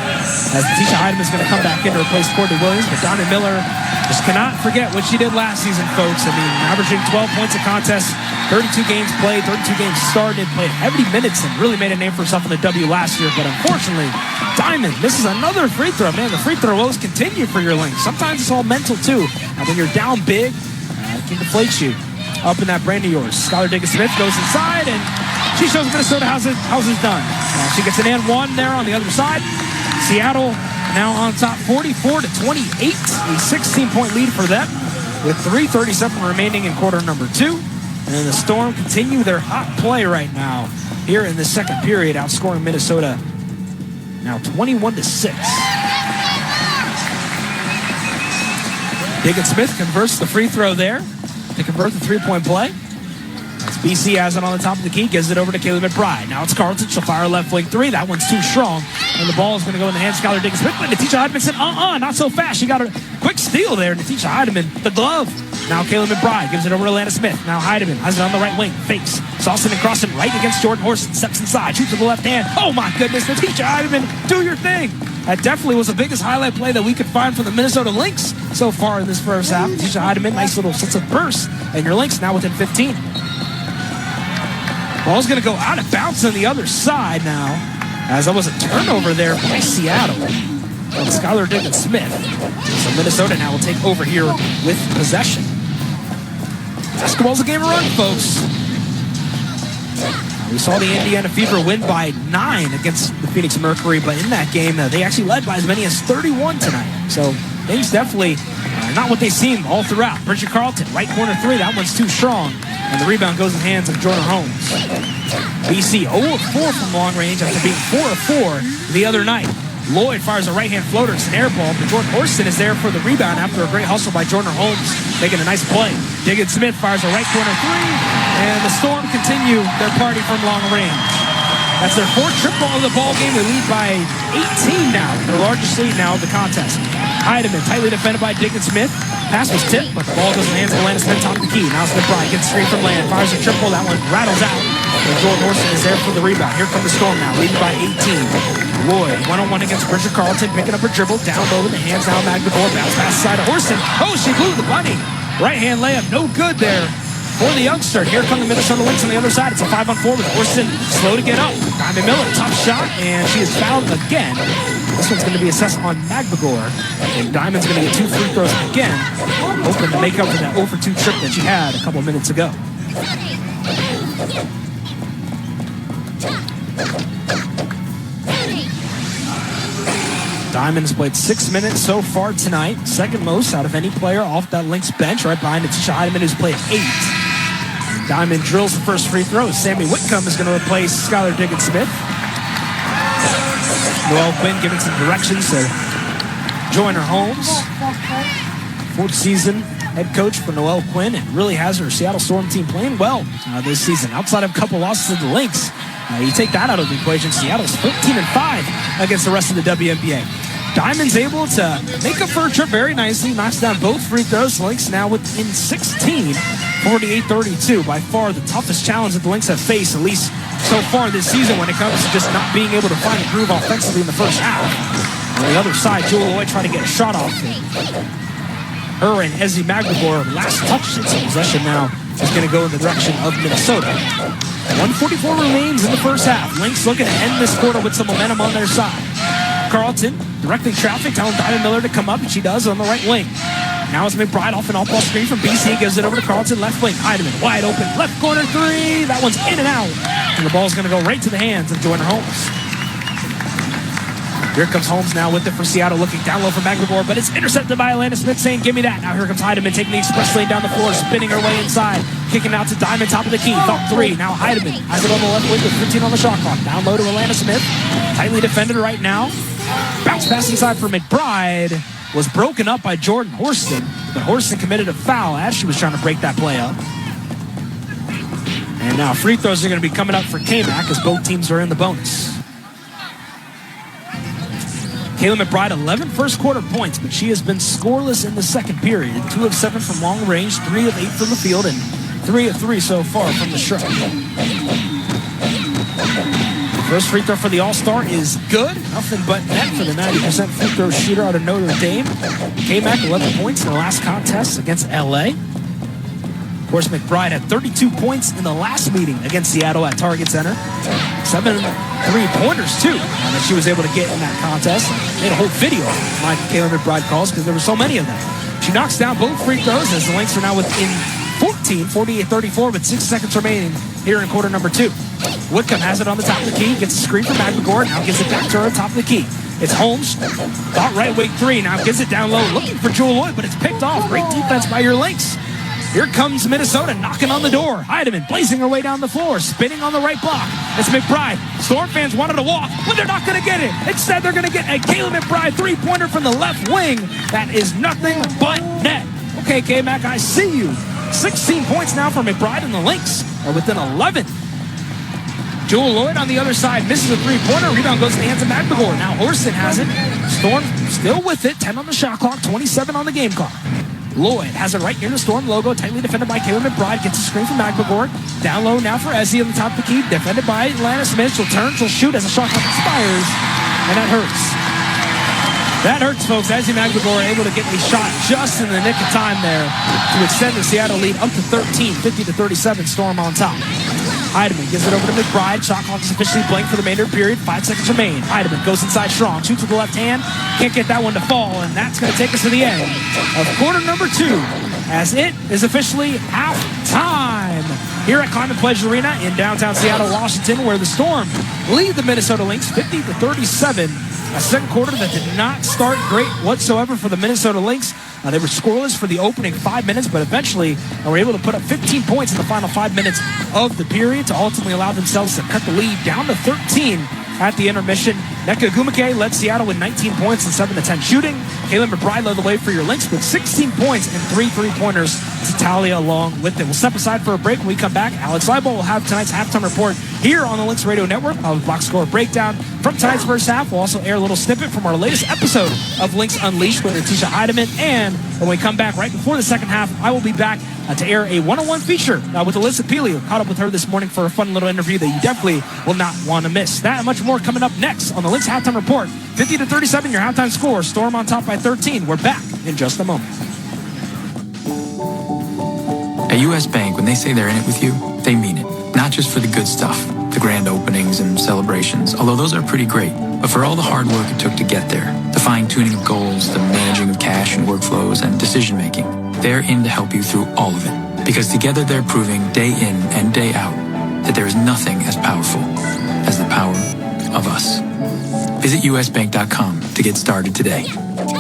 Speaker 1: As Tisha Heidemann is going to come back in to replace Courtney Williams, but Diamond Miller just cannot forget what she did last season, folks. I mean, averaging 12 points a contest, 32 games played, 32 games started, played heavy minutes, and really made a name for herself in the W last year. But unfortunately, Diamond misses another free throw. Man, the free throw woes continue for your Lynx. Sometimes it's all mental, too. When you're down big, it can deflate you. Up in that brand of yours. Skylar Diggins-Smith goes inside, and she shows Minnesota how's it done. She gets an and one there on the other side. Seattle now on top 44-28. A 16-point lead for them with 3:37 remaining in quarter number 2. And the Storm continue their hot play right now here in the second period, outscoring Minnesota now 21-6. Diggins-Smith converts the free throw there to convert the 3-point play. As BC has it on the top of the key, gives it over to Caleb McBride. Now it's Carlton. She'll fire a left wing 3. That one's too strong. And the ball is going to go in the hands of Skylar Diggins-Smith. But Natisha Heidemann said, not so fast. She got a quick steal there. Natisha Heidemann, the glove. Now Kayla McBride gives it over to Alana Smith. Now Heidemann has it on the right wing. Fakes. Saucing and crossing right against Jordan Horson. Steps inside. Shoots with the left hand. Oh my goodness. Natisha Heidemann, do your thing. That definitely was the biggest highlight play that we could find from the Minnesota Lynx so far in this first half. Natisha Heidemann, nice little sense of burst. And your Lynx now within 15. Ball's going to go out of bounds on the other side now, as that was a turnover there by Seattle. And Skylar Diggins-Smith. So Minnesota now will take over here with possession. Basketball's a game of run, folks. We saw the Indiana Fever win by 9 against the Phoenix Mercury, but in that game, they actually led by as many as 31 tonight. So things definitely not what they seem all throughout. Bridget Carlton, right corner 3. That one's too strong. And the rebound goes in the hands of Jordan Holmes. BC 0 of 4 from long range after being 4 of 4 the other night. Lloyd fires a right-hand floater. It's an air ball, but Jordan Horson is there for the rebound after a great hustle by Jordan Holmes, making a nice play. Diggins-Smith fires a right corner 3, and the Storm continue their party from long range. That's their 4th triple of the ball game. They lead by 18 now, their largest lead now of the contest. Heidemann, tightly defended by Diggins-Smith. Pass was tipped, but the ball goes in the hands of Alana Smith, top of the key. Now McBride gets straight from land, fires a triple. That one rattles out. And Jordan Horson is there for the rebound. Here comes the Storm now, leading by 18. Lloyd, one-on-one against Bridget Carlton, picking up her dribble, down low in the hands now of Magdalene. Bounce pass side of Horson. Oh, she blew the bunny. Right-hand layup, no good there for the youngster. Here come the Minnesota Lynx on the other side. It's a 5-on-4 with Horson slow to get up. Diamond Miller, tough shot, and she is fouled again. This one's going to be assessed on Magbagor, and Diamond's going to get 2 free throws again, hoping to make up for that 0 for 2 trip that she had a couple minutes ago. Diamond has played 6 minutes so far tonight, second most out of any player off that Lynx bench, right behind Natisha Heidemann, who's played 8. Diamond drills the first free throw. Sammy Whitcomb is going to replace Skylar Diggins-Smith. Noelle Quinn giving some directions to Joyner Holmes. 4th season head coach for Noelle Quinn, and really has her Seattle Storm team playing well this season. Outside of a couple losses to the Lynx, you take that out of the equation, Seattle's 14-5 against the rest of the WNBA. Diamond's able to make up for her trip very nicely, knocks down both free throws. Lynx now within 16, 48-32. By far the toughest challenge that the Lynx have faced, at least so far this season, when it comes to just not being able to find a groove offensively in the first half. On the other side, Jewel Lloyd trying to get a shot off. Her and Ezzy Magbagor, last touch in possession now, is going to go in the direction of Minnesota. 144 remains in the first half. Lynx looking to end this quarter with some momentum on their side. Carlton directly traffic, telling Diamond Miller to come up, and she does on the right wing. Now it's McBride off an off-ball screen from BC, gives it over to Carlton, left wing. Heidemann wide open, left corner 3. That one's in and out. And the ball's going to go right to the hands of Joyner Holmes. Here comes Holmes now with it for Seattle, looking down low for Magbagor, but it's intercepted by Alana Smith, saying, give me that. Now here comes Heidemann, taking the express lane down the floor, spinning her way inside, kicking out to Diamond, top of the key, thought 3. Now Heidemann has it on the left wing with 15 on the shot clock. Down low to Alana Smith, tightly defended right now. Bounce pass inside for McBride, was broken up by Jordan Horson, but Horson committed a foul as she was trying to break that play up. And now free throws are going to be coming up for K-Mac as both teams are in the bonus. Kayla McBride, 11 first quarter points, but she has been scoreless in the second period. 2 of 7 from long range, 3 of 8 from the field, and 3 of 3 so far from the stripe. First free throw for the All-Star is good. Nothing but net for the 90% free throw shooter out of Notre Dame. K-Mac, 11 points in the last contest against LA. Of course, McBride had 32 points in the last meeting against Seattle at Target Center. 7 3-pointers, too, that she was able to get in that contest. Made a whole video of my Kayla McBride calls because there were so many of them. She knocks down both free throws as the Lynx are now within 14, 48-34, with 6 seconds remaining here in quarter number 2. Whitcomb has it on the top of the key, gets a screen from Magbagor, now gives it back to her on top of the key. It's Holmes, thought right wing 3, now gives it down low, looking for Jewel Lloyd, but it's picked off. Great defense by your Lynx. Here comes Minnesota knocking on the door. Heidemann blazing her way down the floor, spinning on the right block. It's McBride. Storm fans wanted to walk, but they're not going to get it. Instead, they're going to get a Kayla McBride 3-pointer from the left wing. That is nothing but net. Okay, K-Mac, I see you. 16 points now for McBride, and the Lynx are within 11. Jewel Lloyd on the other side misses a three-pointer. Rebound goes in the hands of Magdegor. Now Horston has it. Storm still with it. 10 on the shot clock, 27 on the game clock. Lloyd has it right near the Storm logo, tightly defended by Caleb McBride. Gets a screen from Magdegor. Down low now for Ezzy on the top of the key. Defended by Lana Smith. She'll turn, she'll shoot as the shot clock expires. And that hurts. That hurts, folks. Ezzy Magdegor able to get a shot just in the nick of time there to extend the Seattle lead up to 13, 50-37. Storm on top. Heidemann gives it over to McBride. Shot clock is officially blank for the remainder period. 5 seconds remain. Heidemann goes inside strong. Shoots with the left hand. Can't get that one to fall. And that's going to take us to the end of quarter number 2 as it is officially halftime here at Climate Pledge Arena in downtown Seattle, Washington, where the Storm lead the Minnesota Lynx 50-37. A second quarter that did not start great whatsoever for the Minnesota Lynx. They were scoreless for the opening 5 minutes, but eventually were able to put up 15 points in the final 5 minutes of the period to ultimately allow themselves to cut the lead down to 13 at the intermission. Nneka Ogwumike led Seattle with 19 points and 7-10 shooting. Caleb McBride led the way for your Lynx with 16 points and 3 three-pointers to tally along with it. We'll step aside for a break. When we come back, Alex Leibel will have tonight's halftime report here on the Lynx Radio Network of box score breakdown from tonight's first half. We'll also air a little snippet from our latest episode of Lynx Unleashed with Letitia Heidemann. And when we come back right before the second half, I will be back to air a one-on-one feature with Alyssa Peely. Caught up with her this morning for a fun little interview that you definitely will not want to miss. That and much more coming up next on the Lynx Halftime Report. 50-37, your halftime score. Storm on top by 13. We're back in just a moment.
Speaker 8: At U.S. Bank, when they say they're in it with you, they mean it. Not just for the good stuff, the grand openings and celebrations, although those are pretty great, but for all the hard work it took to get there, the fine-tuning of goals, the managing of cash and workflows, and decision-making. They're in to help you through all of it, because together they're proving day in and day out that there is nothing as powerful as the power of us. Visit usbank.com to get started today.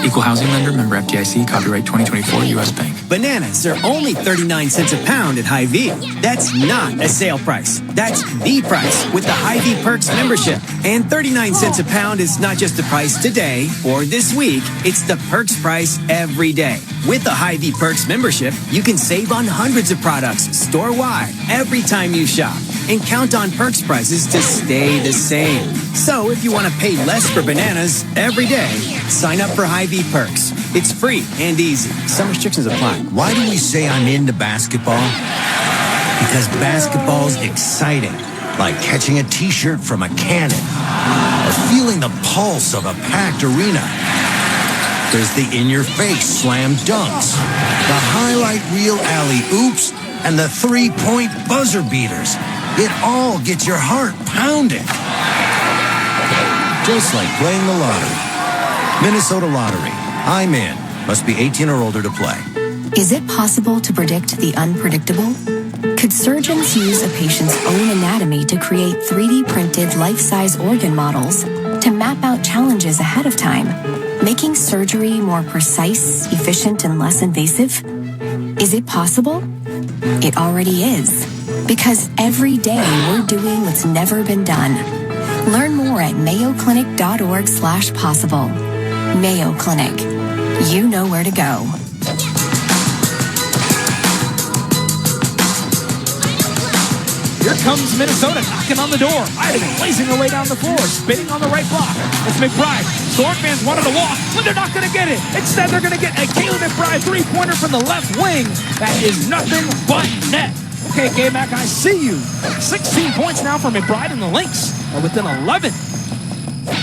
Speaker 8: Equal housing lender, member FDIC, copyright 2024, U.S. Bank.
Speaker 15: Bananas are only 39 cents a pound at Hy-Vee. That's not a sale price. That's the price with the Hy-Vee Perks membership. And 39 cents a pound is not just the price today or this week. It's the Perks price every day. With the Hy-Vee Perks membership, you can save on hundreds of products store-wide every time you shop. And count on Perks prices to stay the same. So if you want to pay less for bananas every day, sign up for Hy-Vee Perks. It's free and easy. Some restrictions apply.
Speaker 9: Why do we say I'm into basketball? Because basketball's exciting. Like catching a t-shirt from a cannon. Or feeling the pulse of a packed arena. There's the in-your-face slam dunks. The highlight reel alley-oops. And the three-point buzzer beaters. It all gets your heart pounding. Just like playing the lottery. Minnesota Lottery. I'm in. Must be 18 or older to play.
Speaker 4: Is it possible to predict the unpredictable? Could surgeons use a patient's own anatomy to create 3D printed life-size organ models to map out challenges ahead of time, making surgery more precise, efficient, and less invasive? Is it possible? It already is. Because every day we're doing what's never been done. Learn more at mayoclinic.org/possible. Mayo Clinic. You know where to go.
Speaker 1: Here comes Minnesota knocking on the door. Heidemann blazing her way down the floor, spinning on the right block. It's McBride. Storm fans wanted to walk, but they're not going to get it. Instead, they're going to get a Caleb McBride three-pointer from the left wing. That is nothing but net. Okay, K-Mac, I see you. 16 points now for McBride and the Lynx are within 11.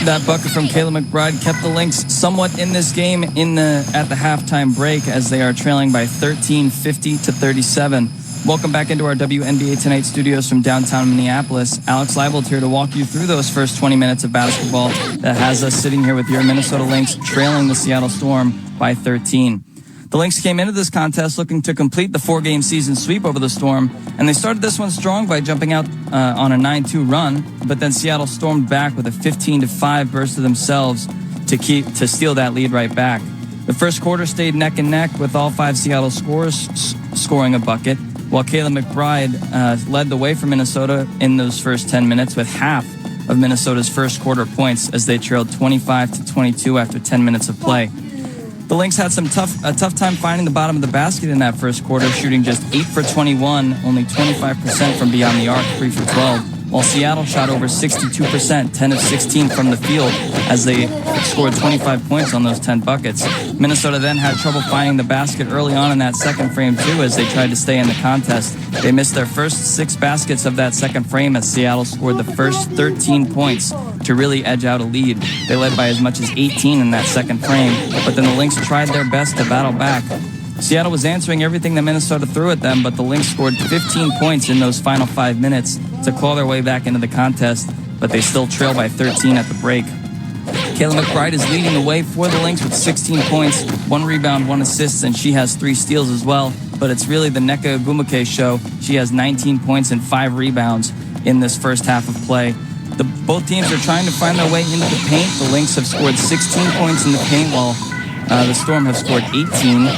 Speaker 19: That bucket from Caleb McBride kept the Lynx somewhat in this game at the halftime break as they are trailing by 13, 50-37. Welcome back into our WNBA Tonight studios from downtown Minneapolis. Alex Leibold here to walk you through those first 20 minutes of basketball that has us sitting here with your Minnesota Lynx trailing the Seattle Storm by 13. The Lynx came into this contest looking to complete the 4-game season sweep over the Storm, and they started this one strong by jumping out on a 9-2 run, but then Seattle stormed back with a 15-5 burst of themselves to steal that lead right back. The first quarter stayed neck and neck with all 5 Seattle scorers scoring a bucket, while Caleb McBride led the way for Minnesota in those first 10 minutes with half of Minnesota's first quarter points as they trailed 25-22 after 10 minutes of play. The Lynx had a tough time finding the bottom of the basket in that first quarter, shooting just 8 for 21, only 25% from beyond the arc, 3 for 12, while Seattle shot over 62%, 10 of 16 from the field, as they scored 25 points on those 10 buckets. Minnesota then had trouble finding the basket early on in that second frame, too, as they tried to stay in the contest. They missed their first 6 baskets of that second frame as Seattle scored the first 13 points to really edge out a lead. They led by as much as 18 in that second frame, but then the Lynx tried their best to battle back. Seattle was answering everything that Minnesota threw at them, but the Lynx scored 15 points in those final 5 minutes to claw their way back into the contest, but they still trail by 13 at the break. Kayla McBride is leading the way for the Lynx with 16 points, 1 rebound, 1 assist, and she has 3 steals as well. But it's really the Nneka Ogwumike show. She has 19 points and 5 rebounds in this first half of play. Both teams are trying to find their way into the paint. The Lynx have scored 16 points in the paint, while the Storm have scored 18.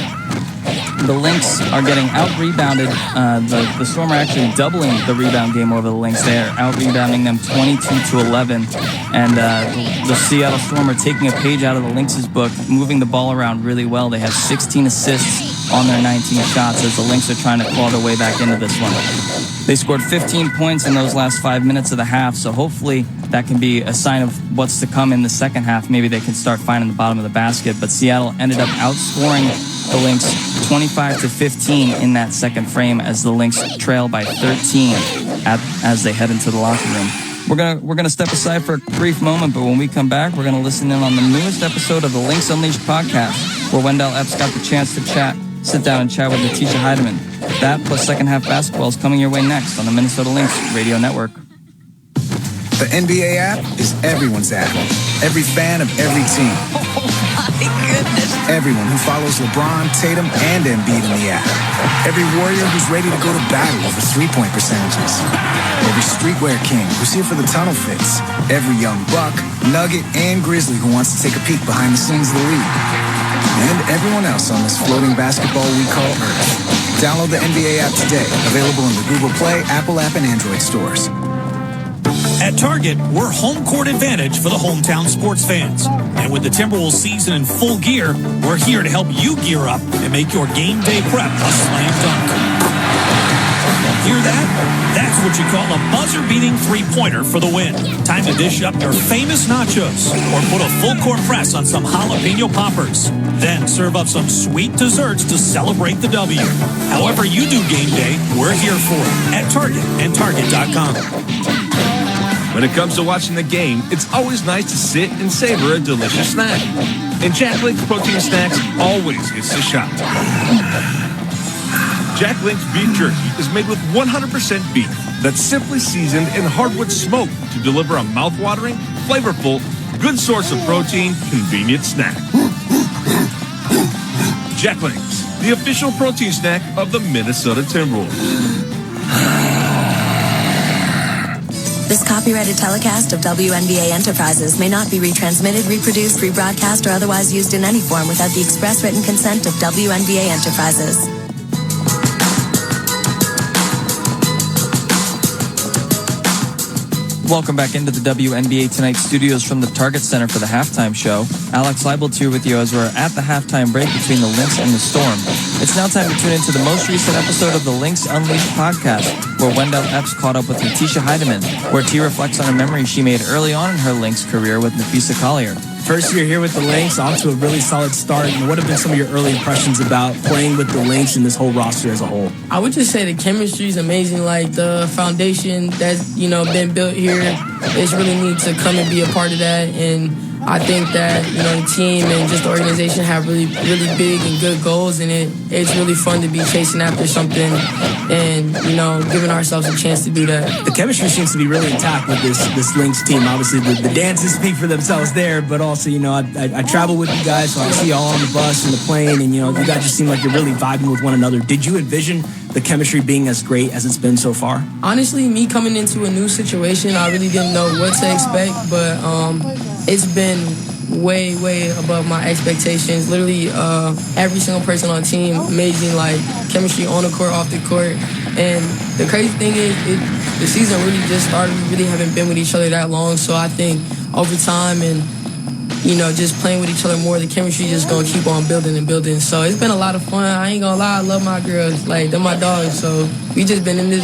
Speaker 19: The Lynx are getting out-rebounded. The Storm are actually doubling the rebound game over the Lynx. They are out-rebounding them 22-11. And the Seattle Storm are taking a page out of the Lynx's book, moving the ball around really well. They have 16 assists on their 19 shots as the Lynx are trying to claw their way back into this one. They scored 15 points in those last 5 minutes of the half, so hopefully that can be a sign of what's to come in the second half. Maybe they can start finding the bottom of the basket, but Seattle ended up outscoring the Lynx 25-15 in that second frame as the Lynx trail by 13 as they head into the locker room. We're gonna step aside for a brief moment, but when we come back, we're gonna listen in on the newest episode of the Lynx Unleashed podcast, where Wendell Epps got the chance to sit down and chat with Natisha Heidemann. That plus second half basketball is coming your way next on the Minnesota Lynx Radio Network.
Speaker 17: The NBA app is everyone's app. Every fan of every team.
Speaker 5: Oh my goodness.
Speaker 17: Everyone who follows LeBron, Tatum, and Embiid in the app. Every warrior who's ready to go to battle over three-point percentages. Every streetwear king who's here for the tunnel fits. Every young buck, nugget, and grizzly who wants to take a peek behind the scenes of the league. And everyone else on this floating basketball we call Earth. Download the NBA app today. Available in the Google Play, Apple app, and Android stores.
Speaker 10: At Target, we're home court advantage for the hometown sports fans. And with the Timberwolves season in full gear, we're here to help you gear up and make your game day prep a slam dunk. Hear that? That's what you call a buzzer-beating three-pointer for the win. Time to dish up your famous nachos or put a full-court press on some jalapeno poppers. Then serve up some sweet desserts to celebrate the W. However you do game day, we're here for it at Target and Target.com.
Speaker 20: When it comes to watching the game, it's always nice to sit and savor a delicious snack. And Jack Link's protein snacks always gets the shot. Jack Link's beef jerky is made with 100% beef that's simply seasoned in hardwood smoke to deliver a mouth-watering, flavorful, good source of protein, convenient snack. Jack Link's, the official protein snack of the Minnesota Timberwolves.
Speaker 4: This copyrighted telecast of WNBA Enterprises may not be retransmitted, reproduced, rebroadcast, or otherwise used in any form without the express written consent of WNBA Enterprises.
Speaker 19: Welcome back into the WNBA Tonight studios from the Target Center for the halftime show. Alex Leibold here with you as we're at the halftime break between the Lynx and the Storm. It's now time to tune into the most recent episode of the Lynx Unleashed podcast, where Wendell Epps caught up with Natisha Heidemann, where T reflects on a memory she made early on in her Lynx career with Napheesa Collier.
Speaker 1: First year here with the Lynx, off to a really solid start. And what have been some of your early impressions about playing with the Lynx and this whole roster as a whole?
Speaker 7: I would just say the chemistry is amazing. Like the foundation that's been built here, it's really neat to come and be a part of that. And I think that the team and just the organization have really big and good goals, and it's really fun to be chasing after something and giving ourselves a chance to do that.
Speaker 1: The chemistry seems to be really intact with this Lynx team. Obviously, the dances speak for themselves there, but also I travel with you guys, so I see y'all on the bus and the plane, and you guys just seem like you're really vibing with one another. Did you envision the chemistry being as great as it's been so far?
Speaker 7: Honestly, me coming into a new situation, I really didn't know what to expect, but it's been way above my expectations. Literally, every single person on the team, amazing, like chemistry on the court, off the court. And the crazy thing is, the season really just started. We really haven't been with each other that long, so I think over time and just playing with each other more, the chemistry just gonna keep on building and building. So it's been a lot of fun. I ain't gonna lie, I love my girls. Like, they're my dogs. So we just been in this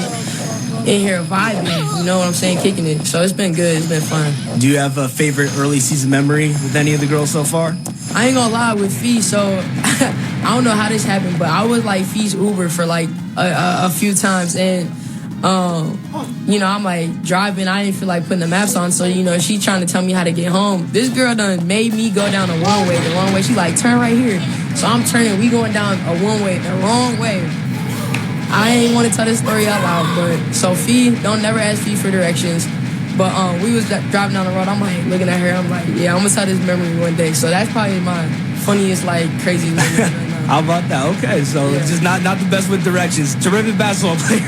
Speaker 7: in here vibing, you know what I'm saying, kicking it. So it's been good. It's been fun.
Speaker 11: Do you have a favorite early season memory with any of the girls so far?
Speaker 7: I ain't gonna lie with Fee, so I don't know how this happened, but I was like Fee's Uber for like a few times, and you know, I'm like driving, I didn't feel like putting the maps on, so you know, she trying to tell me how to get home. This girl done made me go down the wrong way. She like, turn right here. So I'm turning, we going down the wrong way. I ain't want to tell this story out loud, but so Fee, don't never ask Fee for directions. But we was driving down the road. I'm like looking at her. I'm like, yeah, I'm gonna tell this memory one day. So that's probably my funniest, like, crazy memory right now.
Speaker 11: How about that? Okay, so just not the best with directions. Terrific basketball player.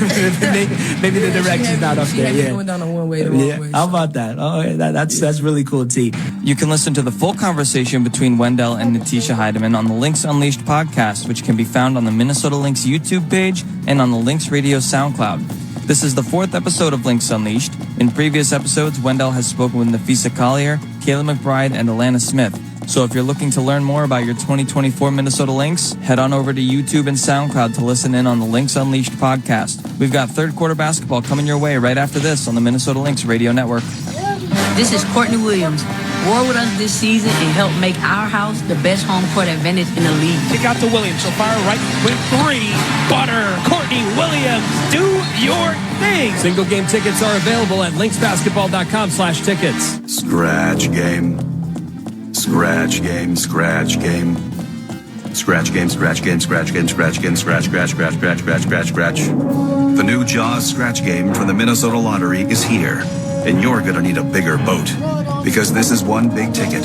Speaker 11: Maybe the directions not up there. Yeah,
Speaker 7: going down the one way, the wrong way.
Speaker 11: How about that? Oh, that's really cool, T.
Speaker 19: You can listen to the full conversation between Wendell and Natisha Heidemann on the Lynx Unleashed podcast, which can be found on the Minnesota Lynx YouTube page and on the Lynx Radio SoundCloud. This is the 4th episode of Lynx Unleashed. In previous episodes, Wendell has spoken with Nafisa Collier, Kayla McBride, and Alana Smith. So if you're looking to learn more about your 2024 Minnesota Lynx, head on over to YouTube and SoundCloud to listen in on the Lynx Unleashed podcast. We've got third quarter basketball coming your way right after this on the Minnesota Lynx Radio Network.
Speaker 5: This is Courtney Williams. War with us this season and help make our house the best home court advantage in the league.
Speaker 1: Kick out to Williams. She'll fire right with 3. Butter. Courtney Williams, do your thing.
Speaker 12: Single game tickets are available at lynxbasketball.com/tickets.
Speaker 16: Scratch game. Scratch game, scratch game. Scratch game, scratch game, scratch game, scratch game, scratch, scratch, scratch, scratch, scratch, scratch, scratch. The new Jaws scratch game from the Minnesota Lottery is here. And you're gonna need a bigger boat. Because this is one big ticket.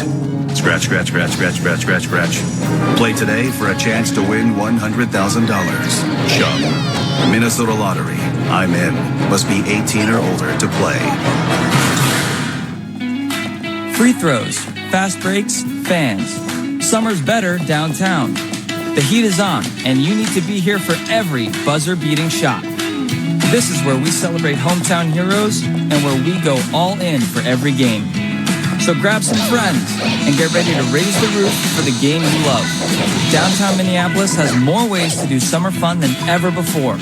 Speaker 16: Scratch, scratch, scratch, scratch, scratch, scratch, scratch. Play today for a chance to win $100,000. Chum. Minnesota Lottery. I'm in. Must be 18 or older to play.
Speaker 19: Free throws, fast breaks, fans. Summer's better downtown. The heat is on, and you need to be here for every buzzer-beating shot. This is where we celebrate hometown heroes and where we go all in for every game. So grab some friends and get ready to raise the roof for the game you love. Downtown Minneapolis has more ways to do summer fun than ever before.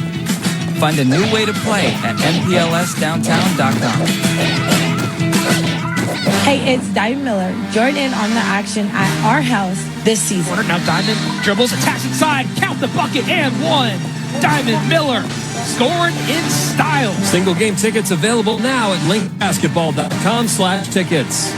Speaker 19: Find a new way to play at mplsdowntown.com.
Speaker 2: Hey, it's Diamond Miller. Jordan on the action at our house this season.
Speaker 1: Now Diamond dribbles, attacks inside, count the bucket, and 1. Diamond Miller scoring in style.
Speaker 12: Single game tickets available now at lynxbasketball.com/tickets.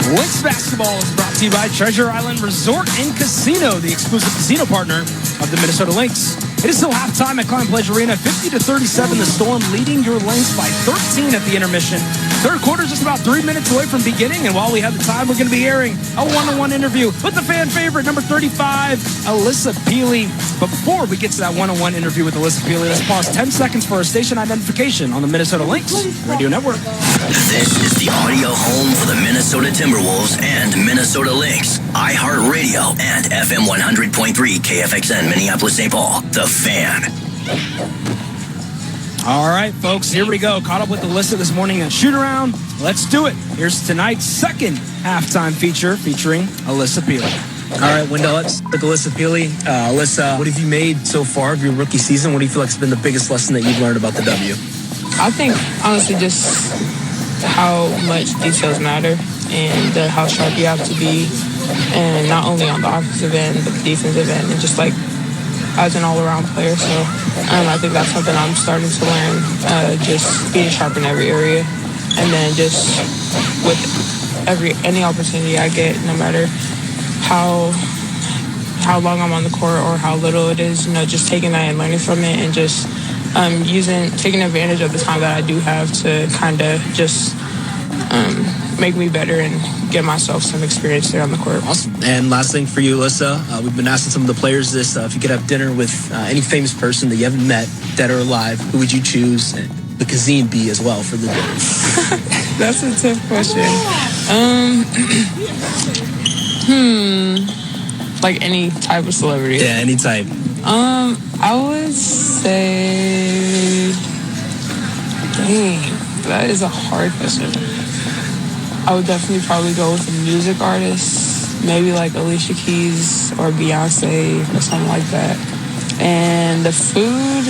Speaker 1: Lynx Basketball is brought to you by Treasure Island Resort and Casino, the exclusive casino partner of the Minnesota Lynx. It is still halftime at Climb Pledge Arena, 50-37. The Storm leading your Lynx by 13 at the intermission. Third quarter is just about 3 minutes away from beginning, and while we have the time, we're going to be airing a one-on-one interview with the fan favorite, number 35, Alyssa Peely. But before we get to that one-on-one interview with Alyssa Peely, let's pause 10 seconds for our station identification on the Minnesota Lynx Radio Network.
Speaker 22: This is the audio home for the Minnesota Timberwolves and Minnesota Lynx. iHeartRadio and FM 100.3 KFXN Minneapolis, St. Paul. The Fan.
Speaker 1: All right, folks, here we go. Caught up with Alyssa this morning at shoot-around. Let's do it. Here's tonight's second halftime feature featuring Alyssa Peely.
Speaker 11: All right, Wendell, let's with Alyssa Peely. Alyssa, what have you made so far of your rookie season? What do you feel like has been the biggest lesson that you've learned about the W?
Speaker 6: I think, honestly, just how much details matter and how sharp you have to be, and not only on the offensive end, but the defensive end, and just like as an all-around player. So I think that's something I'm starting to learn, just being sharp in every area, and then just with any opportunity I get, no matter how long I'm on the court or how little it is, just taking that and learning from it, and just taking advantage of the time that I do have to kind of just make me better and get myself some experience there on the court.
Speaker 11: Awesome. And last thing for you, Alyssa, we've been asking some of the players this, if you could have dinner with any famous person that you haven't met, dead or alive, who would you choose? And the cuisine be as well for the dinner?
Speaker 6: That's a tough question. Like any type of celebrity?
Speaker 11: Yeah, any type.
Speaker 6: I would say, dang, that is a hard question. I would definitely probably go with a music artist, maybe like Alicia Keys or Beyonce or something like that. And the food,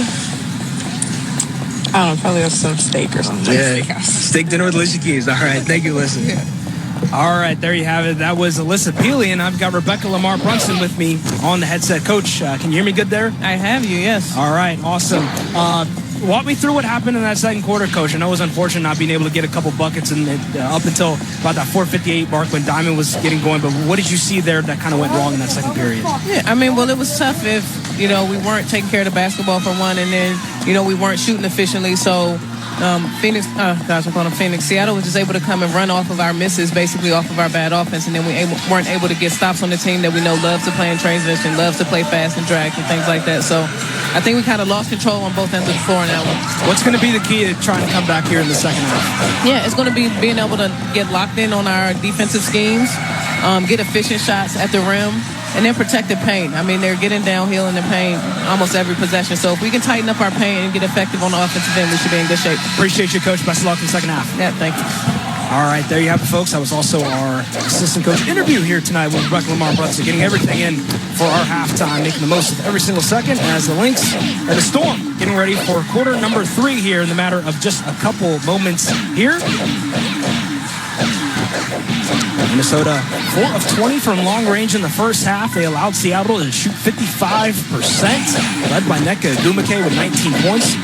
Speaker 6: I don't know, probably some steak or something.
Speaker 11: Yeah, steak dinner with Alicia Keys. All right, thank you, Alyssa.
Speaker 6: Yeah.
Speaker 1: All right, there you have it. That was Alyssa Peely, and I've got Rebecca Lamar Brunson with me on the headset. Coach, can you hear me good there?
Speaker 13: I have you, yes.
Speaker 1: All right, awesome. Walk me through what happened in that second quarter, Coach. I know it was unfortunate not being able to get a couple buckets in up until about that 4:58 mark when Diamond was getting going, but what did you see there that kind of went wrong in that second period?
Speaker 13: Yeah, I mean, well, it was tough if, we weren't taking care of the basketball for one, and then, we weren't shooting efficiently, so Seattle was just able to come and run off of our misses, basically off of our bad offense, and then we weren't able to get stops on the team that we know loves to play in transition, loves to play fast and drag and things like that. So I think we kind of lost control on both ends of the floor in that one.
Speaker 1: What's going to be the key to trying to come back here in the second half?
Speaker 13: Yeah, it's going to be being able to get locked in on our defensive schemes, get efficient shots at the rim, and then protect the paint. I mean, they're getting downhill in the paint almost every possession. So if we can tighten up our paint and get effective on the offensive end, we should be in good shape.
Speaker 1: Appreciate you, Coach. Best of luck in the second half.
Speaker 13: Yeah, thank you.
Speaker 1: All right, there you have it, folks. That was also our assistant coach interview here tonight with Rebecca Lamar Brunson, getting everything in for our halftime, making the most of every single second as the Lynx and the Storm getting ready for quarter number 3 here in the matter of just a couple moments here. Minnesota 4 of 20 from long range in the first half. They allowed Seattle to shoot 55%, led by Nneka Ogwumike with 19 points.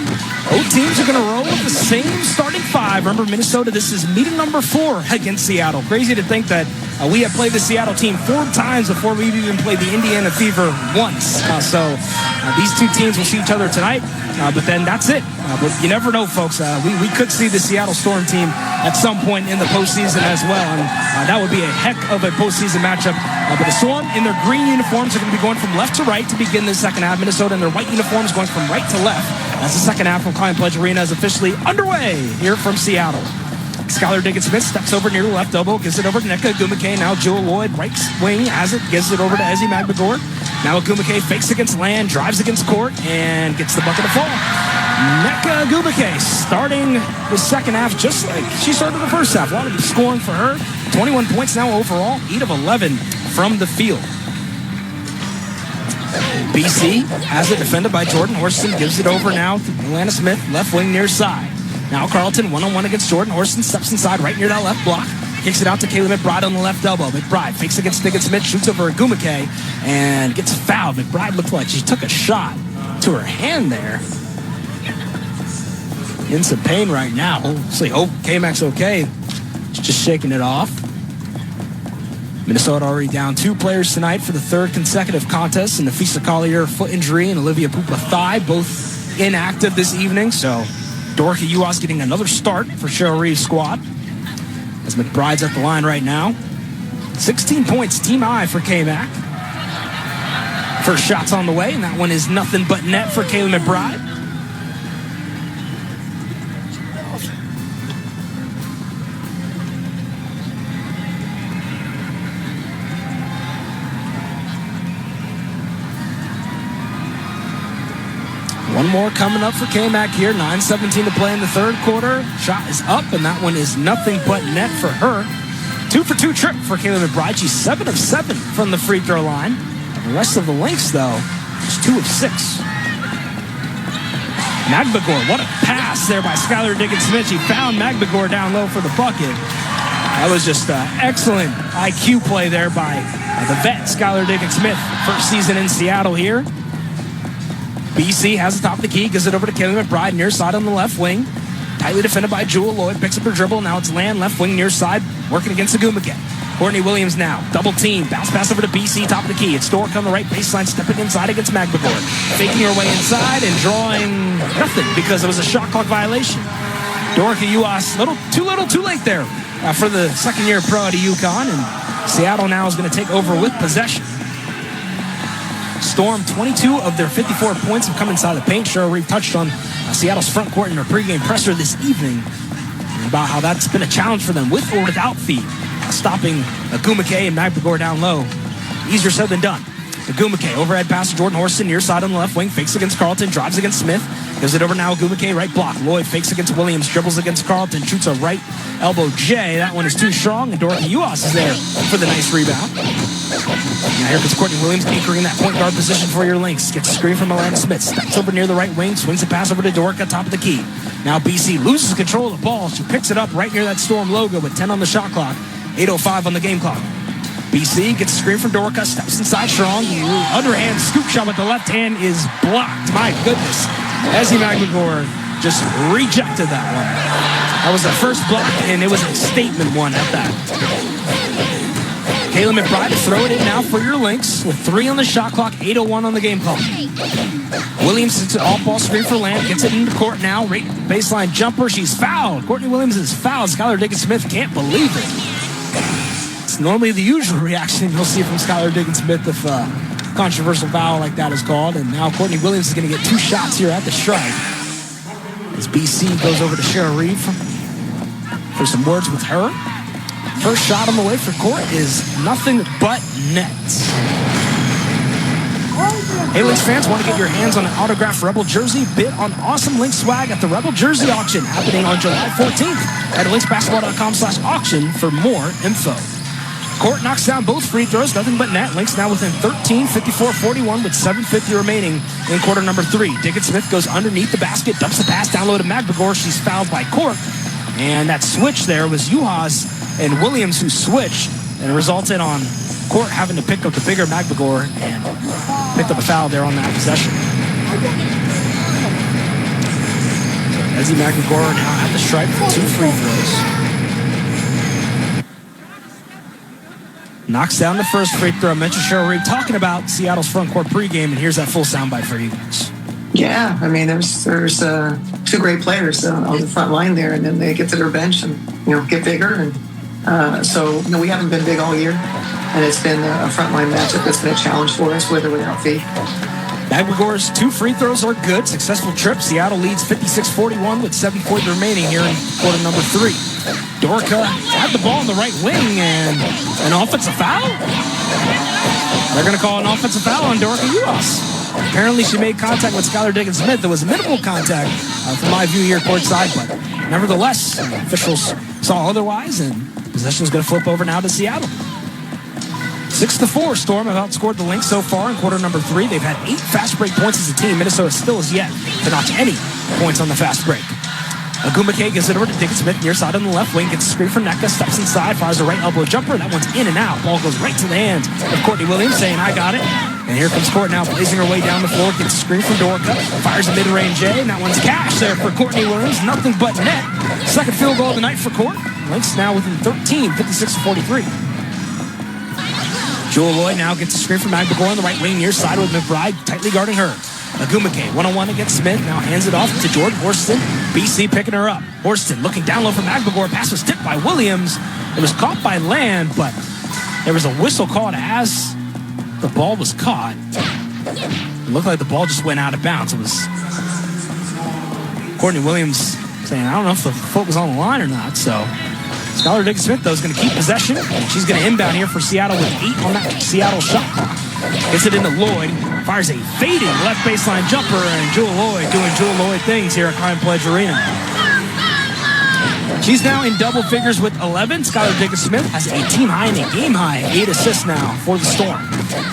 Speaker 1: Both teams are going to roll with the same starting 5. Remember, Minnesota, this is meeting number 4 against Seattle. Crazy to think that we have played the Seattle team 4 times before we've even played the Indiana Fever once. So these two teams will see each other tonight, but then that's it. But you never know, folks. We could see the Seattle Storm team at some point in the postseason as well, and that would be a heck of a postseason matchup. But the Storm in their green uniforms are going to be going from left to right to begin the second half. Minnesota in their white uniforms going from right to left. As the second half from Client Pledge Arena is officially underway here from Seattle. Skylar Diggins-Smith steps over near the left elbow, gives it over to Nneka Ogwumike. Now Jewel Lloyd, right wing, has it, gives it over to Ezi Magbegor. Now Ogwumike fakes against Land, drives against court, and gets the bucket to fall. Nneka Ogwumike starting the second half just like she started the first half. A lot of scoring for her. 21 points now overall, 8 of 11 from the field. BC has it defended by Jordan Horston, gives it over now to Atlanta Smith, left wing near side. Now Carlton one-on-one against Jordan Horston, steps inside right near that left block, kicks it out to Kayla McBride on the left elbow. McBride fakes against Diggins-Smith, shoots over Ogwumike, and gets fouled. McBride looked like she took a shot to her hand there. In some pain right now. Hopefully, K-Mac's okay. She's just shaking it off. Minnesota already down 2 players tonight for the 3rd consecutive contest. And Nafisa Collier foot injury and Olivia Pupa thigh, both inactive this evening. So Dorica Uwas getting another start for Cheryl Reeves' squad. As McBride's at the line right now. 16 points, team high for K-Mac. First shot's on the way, and that one is nothing but net for Kayla McBride. One more coming up for K-Mac here. 9:17 to play in the third quarter. Shot is up, and that one is nothing but net for her. 2-for-2 trip for Kayla McBride. She's 7 of 7 from the free throw line. The rest of the Lynx, though, is 2 of 6. Magbegor, what a pass there by Skylar Diggins-Smith. She found Magbegor down low for the bucket. That was just excellent IQ play there by the vet, Skylar Diggins-Smith. First season in Seattle here. BC has the top of the key, gives it over to Kayla McBride, near side on the left wing. Tightly defended by Jewel Lloyd, picks up her dribble. Now it's Land, left wing, near side, working against Ogwumike. Courtney Williams now, double team, bounce pass over to BC, top of the key. It's Dork on the right baseline, stepping inside against Magbegor. Faking her way inside and drawing nothing because it was a shot clock violation. Dorica Uwas, too late there for the second-year pro at UConn, and Seattle now is going to take over with possession. Storm, 22 of their 54 points have come inside the paint. Cheryl Reeve touched on Seattle's front court in her pregame presser this evening about how that's been a challenge for them with or without feet. Stopping Ogwumike and Magbegor down low. Easier said than done. Agumake, overhead pass to Jordan Horston, near side on the left wing, fakes against Carlton, drives against Smith, gives it over now, Agumake, right block. Lloyd fakes against Williams, dribbles against Carlton, shoots a right elbow J. That one is too strong, and Dorothy Uas is there for the nice rebound. Now here comes Courtney Williams, anchoring that point guard position for your Lynx. Gets a screen from Alana Smith, steps over near the right wing, swings the pass over to Dorica, top of the key. Now BC loses control of the ball. She picks it up right near that Storm logo with 10 on the shot clock, 8:05 on the game clock. BC gets a screen from Dorica, steps inside strong. Underhand scoop shot with the left hand is blocked. My goodness. Ezzy McGregor just rejected that one. That was the first block, and it was a statement one at that. Kayla McBride to throw it in now for your Lynx with 3 on the shot clock, 8:01 on the game clock. Williams hits an off-ball screen for Lamb, gets it into court now. Right baseline jumper, she's fouled. Courtney Williams is fouled. Skylar Diggins-Smith can't believe it. It's normally the usual reaction you'll see from Skylar Diggins-Smith if a controversial foul like that is called. And now Courtney Williams is going to get 2 shots here at the stripe. As BC goes over to Cheryl Reeve for some words with her. First shot on the way for court is nothing but net. Hey, Lynx fans, want to get your hands on an autographed Rebel jersey? Bid on awesome Lynx swag at the Rebel Jersey Auction happening on July 14th at lynxbasketball.com/auction for more info. Court knocks down both free throws, nothing but net. Lynx now within 13, 54-41 with 7:50 remaining in quarter number 3. Diggins-Smith goes underneath the basket, dumps the pass down low to McBegor. She's fouled by Court. And that switch there was Juhas and Williams who switched, and it resulted on Court having to pick up the bigger McBegor and picked up a foul there on that possession. Ezzy McBegor now at the stripe for 2 free throws. Knocks down the first free throw. I mentioned Cheryl Reeve talking about Seattle's front court pregame, and here's that full soundbite for you guys.
Speaker 14: Yeah, I mean, there's 2 great players on the front line there, and then they get to their bench and get bigger. And so we haven't been big all year, and it's been a frontline matchup that's been a challenge for us, with or without Fee.
Speaker 1: McBegor's 2 free throws are good. Successful trip. Seattle leads 56-41 with 7:40 remaining here in quarter number 3. Dorica had the ball on the right wing and an offensive foul. They're going to call an offensive foul on Dorica Uas. Apparently she made contact with Skylar Diggins-Smith. There was minimal contact from my view here courtside, but nevertheless, officials saw otherwise, and possession is going to flip over now to Seattle. 6-4, Storm have outscored the Lynx so far in quarter number 3. They've had 8 fast break points as a team. Minnesota still is yet to notch any points on the fast break. Agumake gives it over to Diggins-Smith near side on the left wing, gets a screen from Nneka, steps inside, fires a right elbow jumper. That one's in and out. Ball goes right to the hands of Courtney Williams, saying, I got it. And here comes Court now, blazing her way down the floor, gets a screen from Dorica, fires a mid-range J, and that one's cash there for Courtney Williams. Nothing but net. Second field goal of the night for Court. Lynx now within 13, 56-43. Jewel Lloyd now gets a screen from McBegor on the right wing near side with McBride tightly guarding her. Agumake, 1-on-1 against Smith, now hands it off to Jordan Horston. BC picking her up. Horston looking down low from McBegor. Pass was tipped by Williams. It was caught by Land, but there was a whistle called as the ball was caught. It looked like the ball just went out of bounds. It was Courtney Williams saying, I don't know if the foot was on the line or not, so Skylar Diggins-Smith, though, is going to keep possession. She's going to inbound here for Seattle with 8 on that Seattle shot clock. Gets it into Lloyd. Fires a fading left baseline jumper, and Jewel Lloyd doing Jewel Lloyd things here at Crime Pledge Arena. She's now in double figures with 11. Skylar Diggins-Smith has a team high and a game high. 8 assists now for the Storm.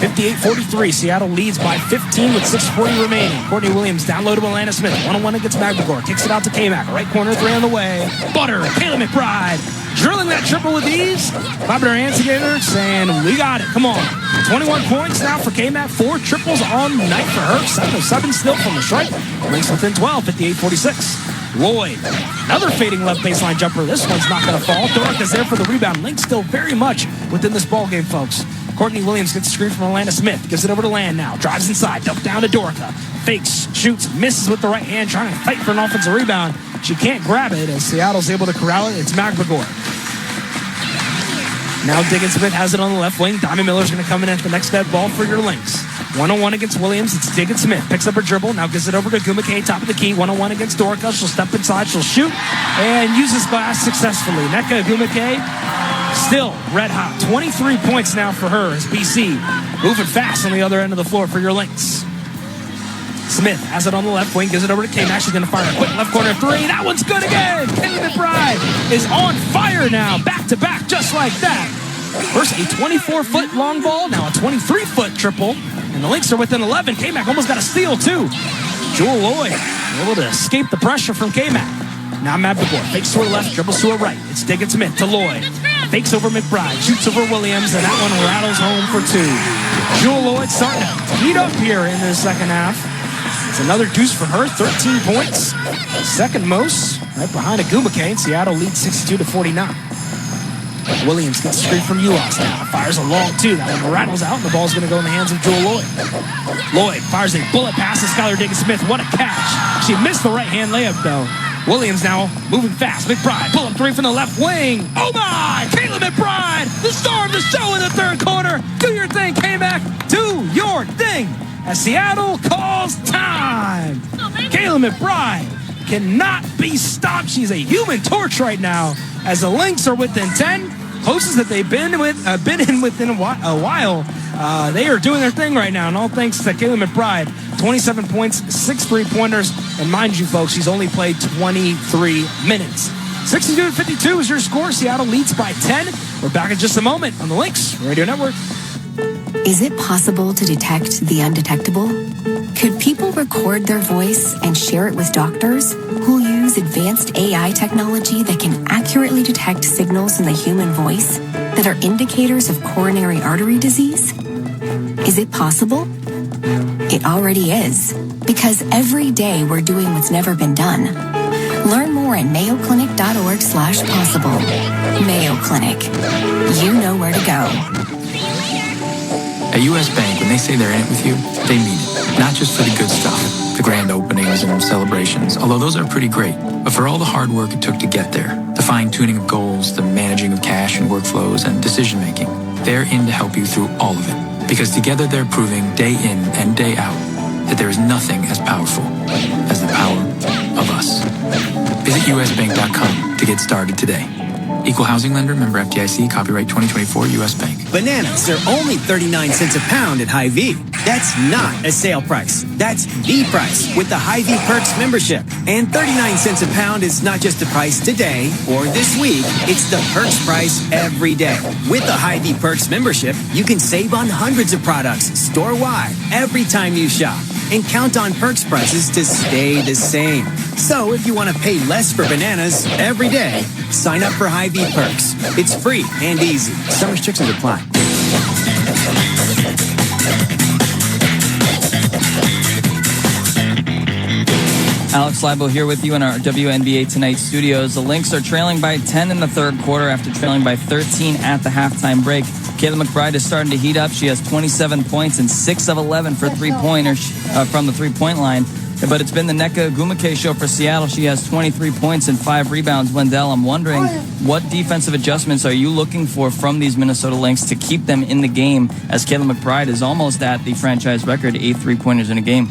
Speaker 1: 58-43. Seattle leads by 15 with 6:40 remaining. Courtney Williams down low to Alana Smith. 1-on-1 against McBegor. Kicks it out to K-Mac. Right corner, 3 on the way. Butter. Kayla McBride drilling that triple with ease. Clapping her hands together, saying, we got it. Come on. 21 points now for K-Mac. 4 triples on night for her. 7-7 still from the stripe. Lynx within 12. 58-46. Lloyd, another fading left baseline jumper. This one's not going to fall. Dorica's there for the rebound. Lynx still very much within this ball game, folks. Courtney Williams gets a screen from Alana Smith. Gives it over to Land now. Drives inside. Dump down to Dorica. Fakes, shoots, misses with the right hand. Trying to fight for an offensive rebound. She can't grab it as Seattle's able to corral it. It's McBegor. Now Diggins-Smith has it on the left wing. Diamond Miller's going to come in at the next dead ball for your Lynx. 1-on-1 against Williams. It's Diggins-Smith. Picks up her dribble. Now gives it over to Agumake, top of the key. 1-on-1 against Dorica. She'll step inside. She'll shoot and uses glass successfully. Nneka Agumake still red hot. 23 points now for her as BC moving fast on the other end of the floor for your Lynx. Smith has it on the left wing, gives it over to K-Mac. She's going to fire a quick left corner three. That one's good again. Kayla McBride is on fire now, back to back, just like that. First a 24-foot long ball, now a 23-foot triple. And the Lynx are within 11. K-Mac almost got a steal, too. Jewel Lloyd able to escape the pressure from K-Mac. Now Mabdagor fakes to her left, dribbles to her right. It's Diggin Smith to Lloyd. Fakes over McBride, shoots over Williams, and that one rattles home for two. Jewel Lloyd starting to heat up here in the second half. It's another deuce for her, 13 points. Second most, right behind Agumake. Seattle leads 62-49. Williams gets a screen from Ulas now. Fires a long two. That one rattles out, and the ball's going to go in the hands of Jewel Lloyd. Lloyd fires a bullet pass to Skylar Diggins-Smith. What a catch. She missed the right-hand layup, though. Williams now moving fast. McBride pull up three from the left wing. Oh, my! Kayla McBride, the star of the show in the third quarter. Do your thing, K-Mac. Do your thing. As Seattle calls time. Kayla McBride cannot be stopped. She's a human torch right now. As the Lynx are within 10, closest that they've been in within a while. They are doing their thing right now, and all thanks to Kayla McBride. 27 points, 6 3-pointers, and mind you, folks, she's only played 23 minutes. 62-52 is your score. Seattle leads by 10. We're back in just a moment on the Lynx Radio Network.
Speaker 4: Is it possible to detect the undetectable? Could people record their voice and share it with doctors who use advanced AI technology that can accurately detect signals in the human voice that are indicators of coronary artery disease? Is it possible? It already is, because every day we're doing what's never been done. Learn more at mayoclinic.org/possible. Mayo Clinic. You know where to go.
Speaker 8: At U.S. Bank, when they say they're in it with you, they mean it. Not just for the good stuff, the grand openings and celebrations, although those are pretty great, but for all the hard work it took to get there, the fine-tuning of goals, the managing of cash and workflows, and decision-making. They're in to help you through all of it, because together they're proving day in and day out that there is nothing as powerful as the power of us. Visit usbank.com to get started today. Equal housing lender, member FDIC, copyright 2024, U.S. Bank.
Speaker 15: Bananas are only 39 cents a pound at Hy-Vee. That's not a sale price. That's the price with the Hy-Vee Perks membership. And 39 cents a pound is not just the price today or this week. It's the Perks price every day. With the Hy-Vee Perks membership, you can save on hundreds of products store-wide every time you shop. And count on Perks prices to stay the same. So if you want to pay less for bananas every day, sign up for Hy-Vee Perks. It's free and easy. Some restrictions apply.
Speaker 19: Alex Leibo here with you in our WNBA Tonight studios. The Lynx are trailing by 10 in the third quarter after trailing by 13 at the halftime break. Kayla McBride is starting to heat up. She has 27 points and 6 of 11 for three-pointers from the three-point line. But it's been the Nneka Ogwumike show for Seattle. She has 23 points and 5 rebounds. Wendell, I'm wondering, what defensive adjustments are you looking for from these Minnesota Lynx to keep them in the game, as Kayla McBride is almost at the franchise record, 8 3-pointers in a game?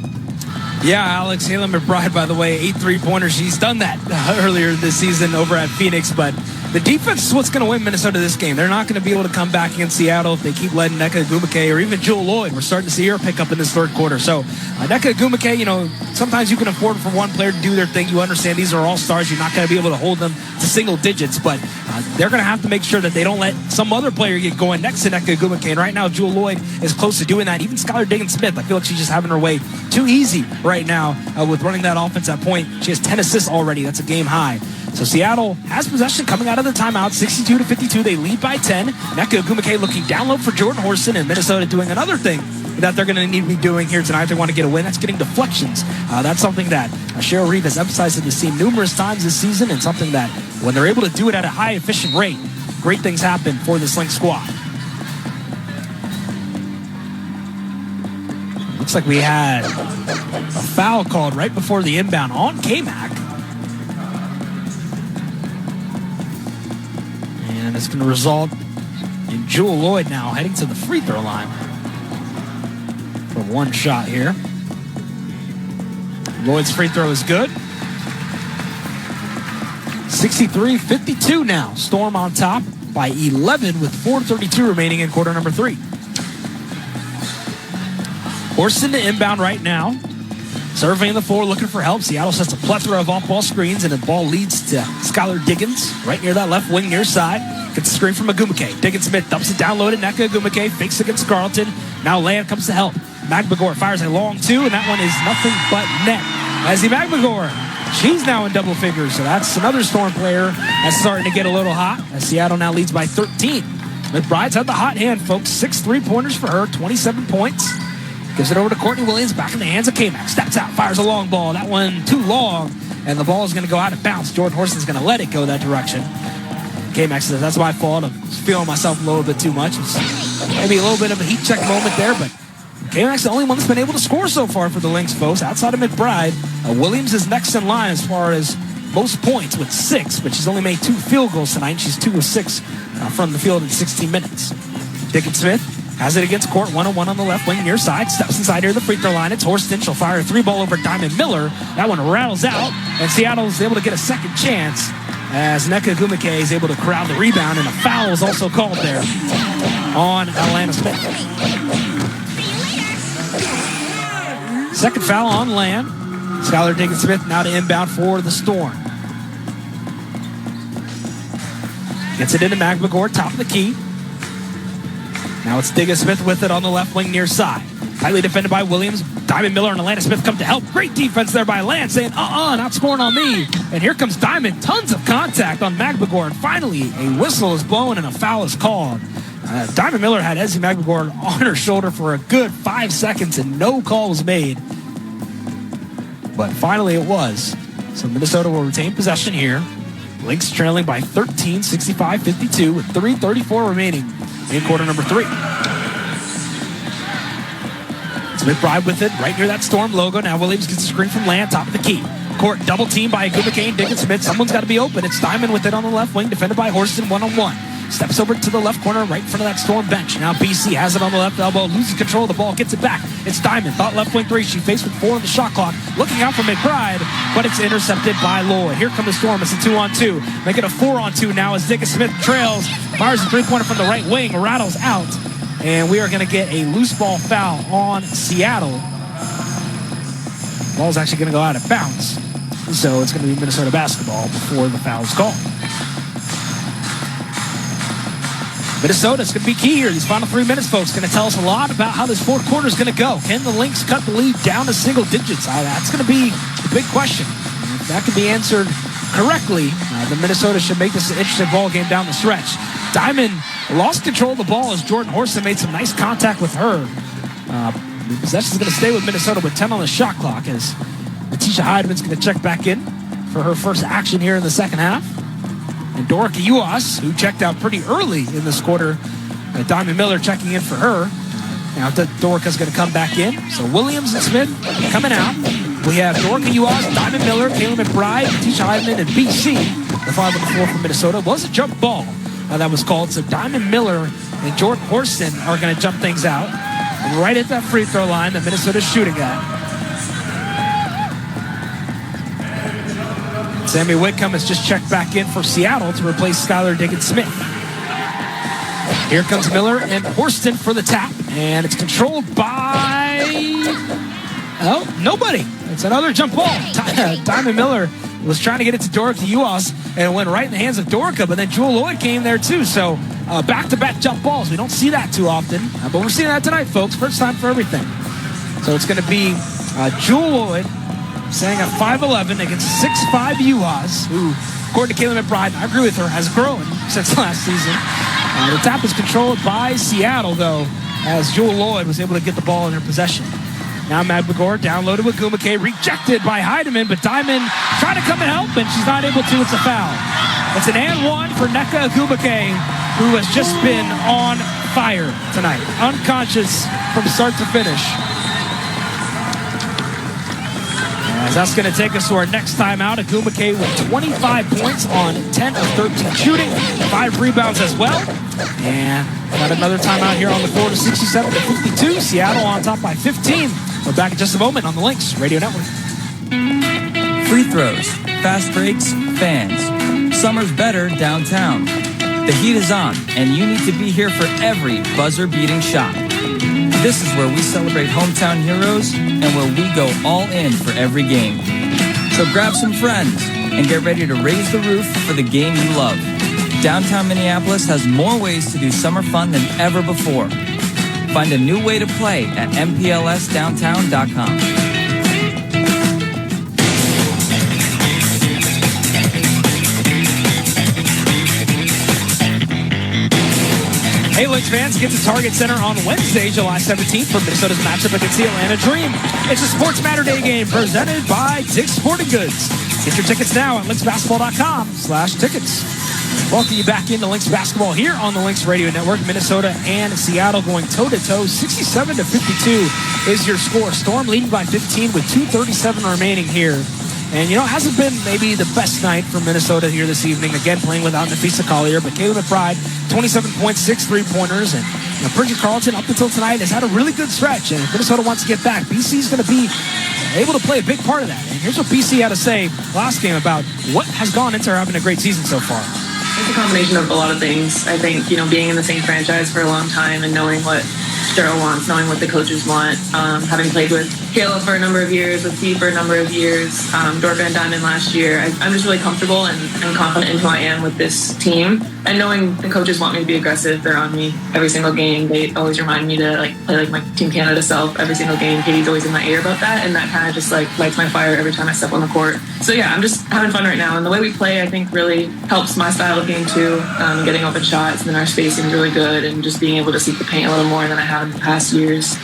Speaker 1: Yeah, Alex, Kayla McBride, by the way, 8 3-pointers. She's done that earlier this season over at Phoenix, but the defense is what's going to win Minnesota this game. They're not going to be able to come back against Seattle if they keep letting Nneka Ogwumike or even Jewel Lloyd. We're starting to see her pick up in this third quarter. So Nneka Ogwumike, you know, sometimes you can afford for one player to do their thing. You understand these are all stars. You're not going to be able to hold them to single digits, but they're going to have to make sure that they don't let some other player get going next to Nneka Ogwumike. And right now, Jewel Lloyd is close to doing that. Even Skylar Diggins-Smith, I feel like she's just having her way too easy right now with running that offense at point. She has 10 assists already. That's a game high. So Seattle has possession coming out of the timeout, 62-52. They lead by 10. Nneka Ogwumike looking down low for Jordan Horston, and Minnesota doing another thing that they're going to need to be doing here tonight if they want to get a win. That's getting deflections. That's something that Cheryl Reeve has emphasized to the team numerous times this season, and something that when they're able to do it at a high efficient rate, great things happen for this Lynx squad. Looks like we had a foul called right before the inbound on K-Mac. And it's going to result in Jewel Lloyd now heading to the free throw line for one shot here. Lloyd's free throw is good. 63-52 now. Storm on top. by 11 with 4:32 remaining in quarter number 3. Horston to inbound right now. Surveying the floor, looking for help. Seattle sets a plethora of off-ball screens, and the ball leads to Skylar Diggins right near that left wing near side. Gets a screen from Agumake. Diggins-Smith dumps it down low to Nneka Agumake. Fakes against Carlton. Now Land comes to help. Magbegor fires a long 2, and that one is nothing but net. Ezzy Magbegor, she's now in double figures, so that's another Storm player that's starting to get a little hot, as Seattle now leads by 13. McBride's had the hot hand, folks. 6 3-pointers for her, 27 points. Gives it over to Courtney Williams, back in the hands of K-Mac. Steps out, fires a long ball. That one too long, and the ball is going to go out of bounds. Jordan Horston's going to let it go that direction. K-Mac says, that's my fault. I'm feeling myself a little bit too much. It's maybe a little bit of a heat check moment there, but K-Mac's the only one that's been able to score so far for the Lynx, folks. Outside of McBride, Williams is next in line as far as most points with 6, but she's only made 2 field goals tonight. She's 2 of 6 from the field in 16 minutes. Diggins-Smith has it against Court, 1-on-1 on the left wing near side. Steps inside here to the free throw line. It's Horston. She'll fire a 3-ball over Diamond Miller. That one rattles out, and Seattle's able to get a second chance as Nneka Agumake is able to corral the rebound, and a foul is also called there on Atlanta Smith. Second foul on Land. Skylar Diggins-Smith now to inbound for the Storm. Gets it into Magbegor, top of the key. Now it's Diggins-Smith with it on the left wing near side. Tightly defended by Williams. Diamond Miller and Atlanta Smith come to help. Great defense there by Land, saying, not scoring on me. And here comes Diamond. Tons of contact on Magbegor. And finally, a whistle is blown and a foul is called. Diamond Miller had Ezzy Magbegor on her shoulder for a good 5 seconds, and no call was made. But finally it was. So Minnesota will retain possession here. Lynx trailing by 13, 65-52 with 3:34 remaining in quarter number 3. It's McBride with it right near that Storm logo. Now Williams gets a screen from Land, top of the key. Court double team by Agumake and Diggins-Smith. Someone's got to be open. It's Diamond with it on the left wing, defended by Horston 1-on-1. Steps over to the left corner, right in front of that Storm bench. Now BC has it on the left elbow, loses control of the ball, gets it back. It's Diamond, thought left wing 3. She faced with 4 on the shot clock, looking out for McBride, but it's intercepted by Lloyd. Here comes the Storm. It's a 2-on-2. Make it a 4-on-2 now as Diggins-Smith trails. Fires a 3-pointer from the right wing, rattles out, and we are going to get a loose ball foul on Seattle. Ball's actually going to go out of bounds, so it's going to be Minnesota basketball before the foul's called. Minnesota's going to be key here. These final 3 minutes, folks, going to tell us a lot about how this fourth quarter is going to go. Can the Lynx cut the lead down to single digits? That's going to be the big question. If that can be answered correctly, then Minnesota should make this an interesting ball game down the stretch. Diamond lost control of the ball as Jordan Horston made some nice contact with her. The possession is going to stay with Minnesota with 10 on the shot clock as Letitia Heideman's going to check back in for her first action here in the second half. And Dorica Uas, who checked out pretty early in this quarter, Diamond Miller checking in for her. Now Dorica's going to come back in. So Williams and Smith coming out. We have Dorica Uas, Diamond Miller, Kayla McBride, Letitia Heideman, and BC. The 5 on the floor for Minnesota. It was a jump ball that was called. So Diamond Miller and Jordan Horston are going to jump things out right at that free throw line that Minnesota's shooting at. Sammy Whitcomb has just checked back in for Seattle to replace Skylar Diggins-Smith. Here comes Miller and Horston for the tap, and it's controlled by nobody. It's another jump ball. Diamond Miller was trying to get it to Dorica Uas, and it went right in the hands of Dorica, but then Jewel Lloyd came there too. So back-to-back jump balls. We don't see that too often, but we're seeing that tonight, folks. First time for everything. So it's going to be Jewel Lloyd saying at 5'11" against 6'5" Uas, who, according to Kayla McBride, I agree with her, has grown since last season. The tap is controlled by Seattle, though, as Jewel Lloyd was able to get the ball in her possession. Now Magbegor down low to Agumake, rejected by Heideman, but Diamond trying to come and help, and she's not able to. It's a foul. It's an and 1 for Nneka Agumake, who has just been on fire tonight. Unconscious from start to finish. As that's going to take us to our next timeout. Agumake with 25 points on 10 of 13 shooting, 5 rebounds as well. And got another timeout here on the floor to 67-52. Seattle on top by 15. We're back in just a moment on the Lynx Radio Network.
Speaker 19: Free throws, fast breaks, fans. Summer's better downtown. The heat is on, and you need to be here for every buzzer-beating shot. This is where we celebrate hometown heroes and where we go all in for every game. So grab some friends and get ready to raise the roof for the game you love. Downtown Minneapolis has more ways to do summer fun than ever before. Find a new way to play at mplsdowntown.com.
Speaker 1: Hey, Lynx fans, get to Target Center on Wednesday, July 17th for Minnesota's matchup against the Atlanta Dream. It's a Sports Matter Day game presented by Dick's Sporting Goods. Get your tickets now at lynxbasketball.com/tickets. Welcome you back into Lynx basketball here on the Lynx Radio Network. Minnesota and Seattle going toe-to-toe. 67-52 is your score. Storm leading by 15 with 2:37 remaining here. And, you know, it hasn't been maybe the best night for Minnesota here this evening. Again, playing without Nafisa Collier. But Caleb McBride, 27 points, 6 3-pointers. And Bridget Carleton, up until tonight, has had a really good stretch. And if Minnesota wants to get back, BC's going to be able to play a big part of that. And here's what BC had to say last game about what has gone into her having a great season so far.
Speaker 3: It's a combination of a lot of things. I think, you know, being in the same franchise for a long time and knowing what Cheryl wants, knowing what the coaches want, having played with Kayla for a number of years, with T for a number of years, Dorka and Diamond last year. I'm just really comfortable and confident in who I am with this team. And knowing the coaches want me to be aggressive, they're on me every single game. They always remind me to play like my Team Canada self every single game. Katie's always in my ear about that, and that kind of just lights my fire every time I step on the court. So yeah, I'm just having fun right now. And the way we play, I think, really helps my style of game too. Getting open shots, and then our spacing is really good, and just being able to seek the paint a little more than I have in the past years.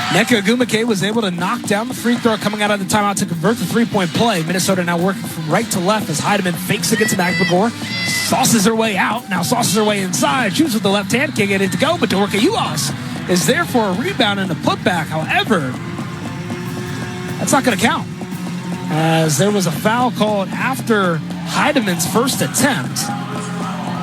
Speaker 1: Nneka Ogwumike was able to knock down the free throw coming out of the timeout to convert the three-point play. Minnesota now working from right to left as Heidemann fakes against McBagor. Sauces her way out. Now sauces her way inside. Shoots with the left hand. Can't get it to go, but Dorka Uwas is there for a rebound and a putback. However, that's not going to count, as there was a foul called after Heidemann's first attempt.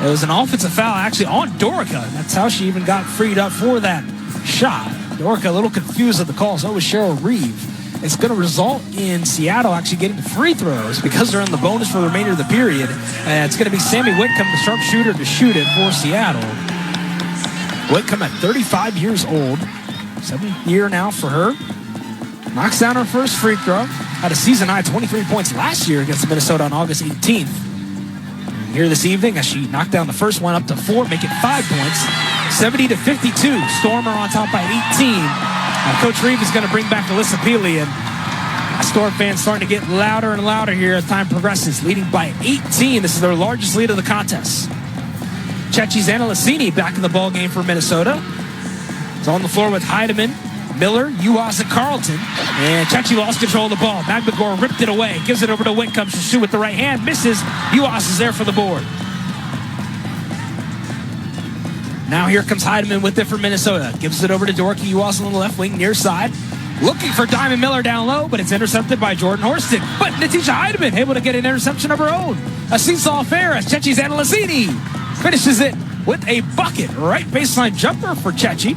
Speaker 1: It was an offensive foul actually on Dorka. That's how she even got freed up for that shot. Dorka a little confused at the call, so was Cheryl Reeve. It's going to result in Seattle actually getting the free throws because they're in the bonus for the remainder of the period. It's going to be Sammy Whitcomb, the sharpshooter, to shoot it for Seattle. Whitcomb at 35 years old. 7th year now for her. Knocks down her first free throw. Had a season-high 23 points last year against Minnesota on August 18th. And here this evening, as she knocked down the first one up to 4, making 5 points. 70-52. Stormer on top by 18. Coach Reeve is going to bring back Alyssa Peely, and Storm fans starting to get louder and louder here as time progresses, leading by 18. This is their largest lead of the contest. Chechi Zanalacini back in the ball game for Minnesota. It's on the floor with Heidemann, Miller, Uwas, and Carleton. And Chechi lost control of the ball. McBagor ripped it away, gives it over to Whitcomb to shoot with the right hand, misses. Uwas is there for the board. Now here comes Heidemann with it for Minnesota. Gives it over to Dorka Uwas on the left wing, near side. Looking for Diamond Miller down low, but it's intercepted by Jordan Horston. But Natisha Heidemann able to get an interception of her own. A seesaw affair as Chechi Zanalacini finishes it with a bucket. Right baseline jumper for Chechi.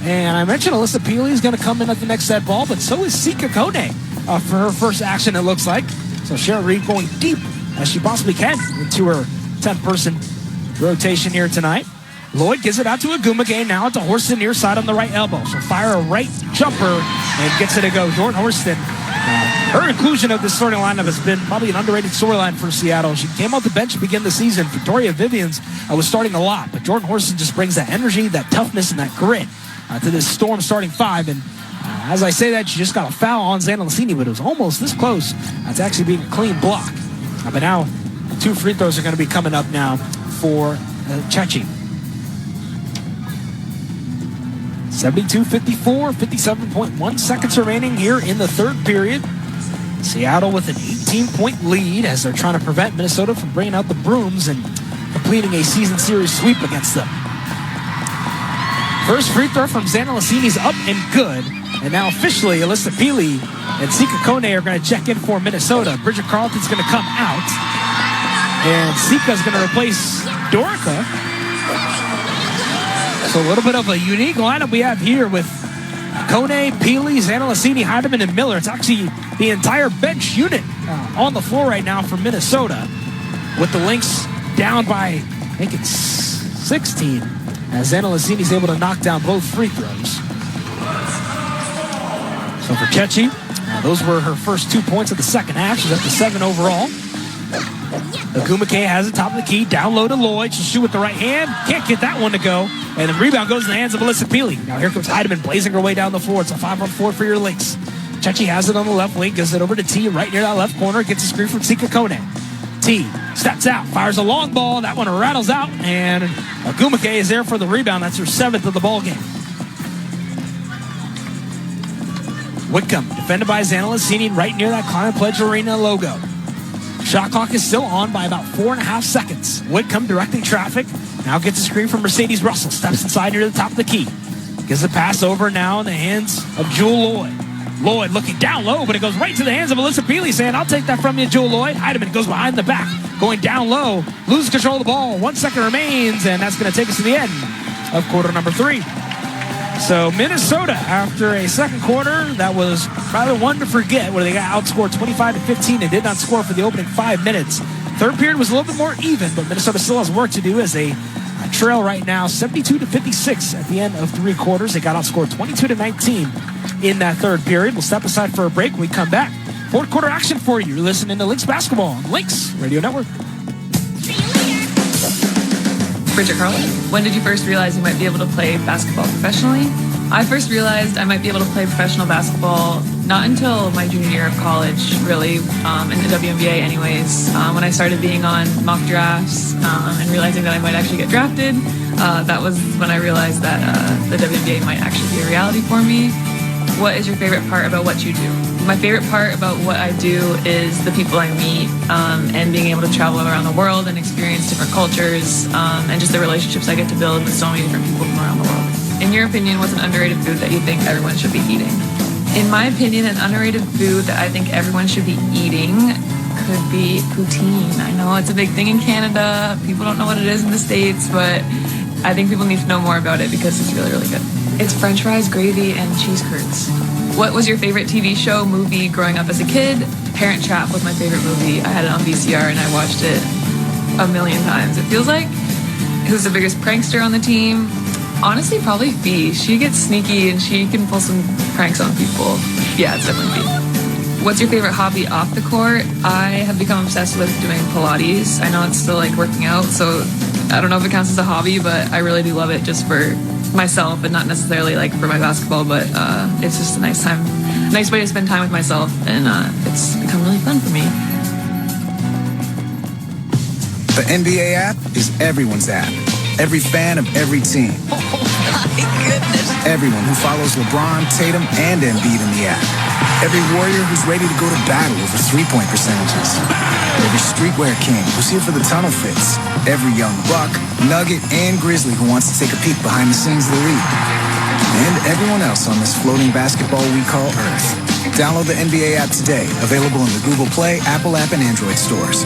Speaker 1: And I mentioned Alyssa Peely is going to come in at the next set ball, but so is Sika Kone for her first action, it looks like. So Cheryl Reeve going deep as she possibly can into her 10th-person rotation here tonight. Lloyd gives it out to Ogwumike, now to Horston near side on the right elbow. So fire a right jumper and gets it to go. Jordan Horston, her inclusion of this starting lineup has been probably an underrated storyline for Seattle. She came off the bench to begin the season. Victoria Vivians was starting a lot, but Jordan Horston just brings that energy, that toughness, and that grit to this Storm starting 5. And as I say that, she just got a foul on Zanalacini, but it was almost this close to actually being a clean block. But now 2 free throws are going to be coming up now for Chechi. 72-54, 57.1 seconds remaining here in the third period. Seattle with an 18-point lead as they're trying to prevent Minnesota from bringing out the brooms and completing a season series sweep against them. First free throw from Zanalacini's up and good. And now officially, Alyssa Peely and Sika Kone are going to check in for Minnesota. Bridget Carleton's going to come out. And Sika's going to replace Dorka. So a little bit of a unique lineup we have here with Kone, Peely, Zanalacini, Heidemann, and Miller. It's actually the entire bench unit on the floor right now for Minnesota, with the Lynx down by make it 16 as Anna Lazzini's able to knock down both free throws. So for Chechi, those were her first 2 points of the second half. She's up to 7 overall. Agumake has it top of the key, down low to Lloyd. She'll shoot with the right hand. Can't get that one to go. And the rebound goes in the hands of Alyssa Peely. Now here comes Heidemann blazing her way down the floor. It's a 5-on-4 for your Lynx. Chechi has it on the left wing, gives it over to T right near that left corner. Gets a screen from Sika Kone. T steps out, fires a long ball. That one rattles out, and Agumake is there for the rebound. That's her 7th of the ball game. Whitcomb, defended by Zanna Lazzini right near that Climate Pledge Arena logo. Shot clock is still on by about 4.5 seconds. Whitcomb directing traffic. Now gets a screen from Mercedes Russell. Steps inside near the top of the key. Gives the pass over now in the hands of Jewel Lloyd. Lloyd looking down low, but it goes right to the hands of Alyssa Peely, saying, I'll take that from you, Jewel Lloyd. Heidemann goes behind the back, going down low, loses control of the ball. 1 second remains, and that's going to take us to the end of quarter number 3. So Minnesota, after a second quarter that was rather one to forget, where they got outscored 25-15 and did not score for the opening 5 minutes. Third period was a little bit more even, but Minnesota still has work to do as they trail right now 72-56 at the end of 3 quarters. They got outscored 22-19 in that third period. We'll step aside for a break. When we come back, fourth quarter action for you. You're listening to Lynx Basketball on Lynx Radio Network.
Speaker 3: Bridget Carlin, when did you first realize you might be able to play basketball professionally? I first realized I might be able to play professional basketball not until my junior year of college, really, in the WNBA anyways. When I started being on mock drafts and realizing that I might actually get drafted, that was when I realized that the WNBA might actually be a reality for me. What is your favorite part about what you do? My favorite part about what I do is the people I meet and being able to travel around the world and experience different cultures and just the relationships I get to build with so many different people from around the world. In your opinion, what's an underrated food that you think everyone should be eating? In my opinion, an underrated food that I think everyone should be eating could be poutine. I know it's a big thing in Canada. People don't know what it is in the States, but I think people need to know more about it because it's really, really good. It's French fries, gravy, and cheese curds. What was your favorite TV show, movie growing up as a kid? Parent Trap was my favorite movie. I had it on VCR and I watched it a million times, it feels like. Who's the biggest prankster on the team? Honestly, probably Fee. She gets sneaky and she can pull some pranks on people. Yeah, it's definitely Fee. What's your favorite hobby off the court? I have become obsessed with doing Pilates. I know it's still like working out, so I don't know if it counts as a hobby, but I really do love it just for myself and not necessarily like for my basketball, but it's just a nice way to spend time with myself, and it's become really fun for me.
Speaker 17: The NBA app is everyone's app. Every fan of every team.
Speaker 5: Oh my goodness.
Speaker 17: Everyone who follows LeBron, Tatum, and Embiid in the app. Every warrior who's ready to go to battle over 3-point percentages. Every streetwear king who's here for the tunnel fits. Every young buck, nugget, and grizzly who wants to take a peek behind the scenes of the league. And everyone else on this floating basketball we call Earth. Download the NBA app today. Available in the Google Play, Apple app, and Android stores.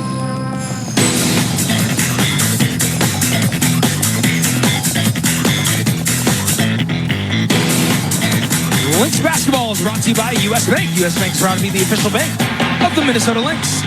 Speaker 1: Lynx Basketball is brought to you by U.S. Bank. U.S. Bank is proud to be the official bank of the Minnesota Lynx.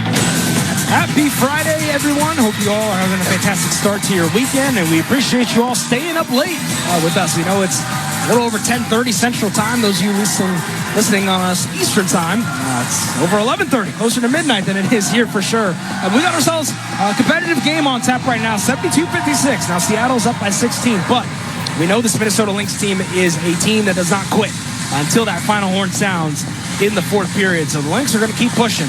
Speaker 1: Happy Friday, everyone. Hope you all are having a fantastic start to your weekend, and we appreciate you all staying up late with us. We know it's a little over 10:30 Central Time. Those of you listening on us Eastern Time, it's over 11:30, closer to midnight than it is here for sure. We got ourselves a competitive game on tap right now, 72-56. Now Seattle's up by 16, but we know this Minnesota Lynx team is a team that does not quit until that final horn sounds in the fourth period. So the Lynx are going to keep pushing.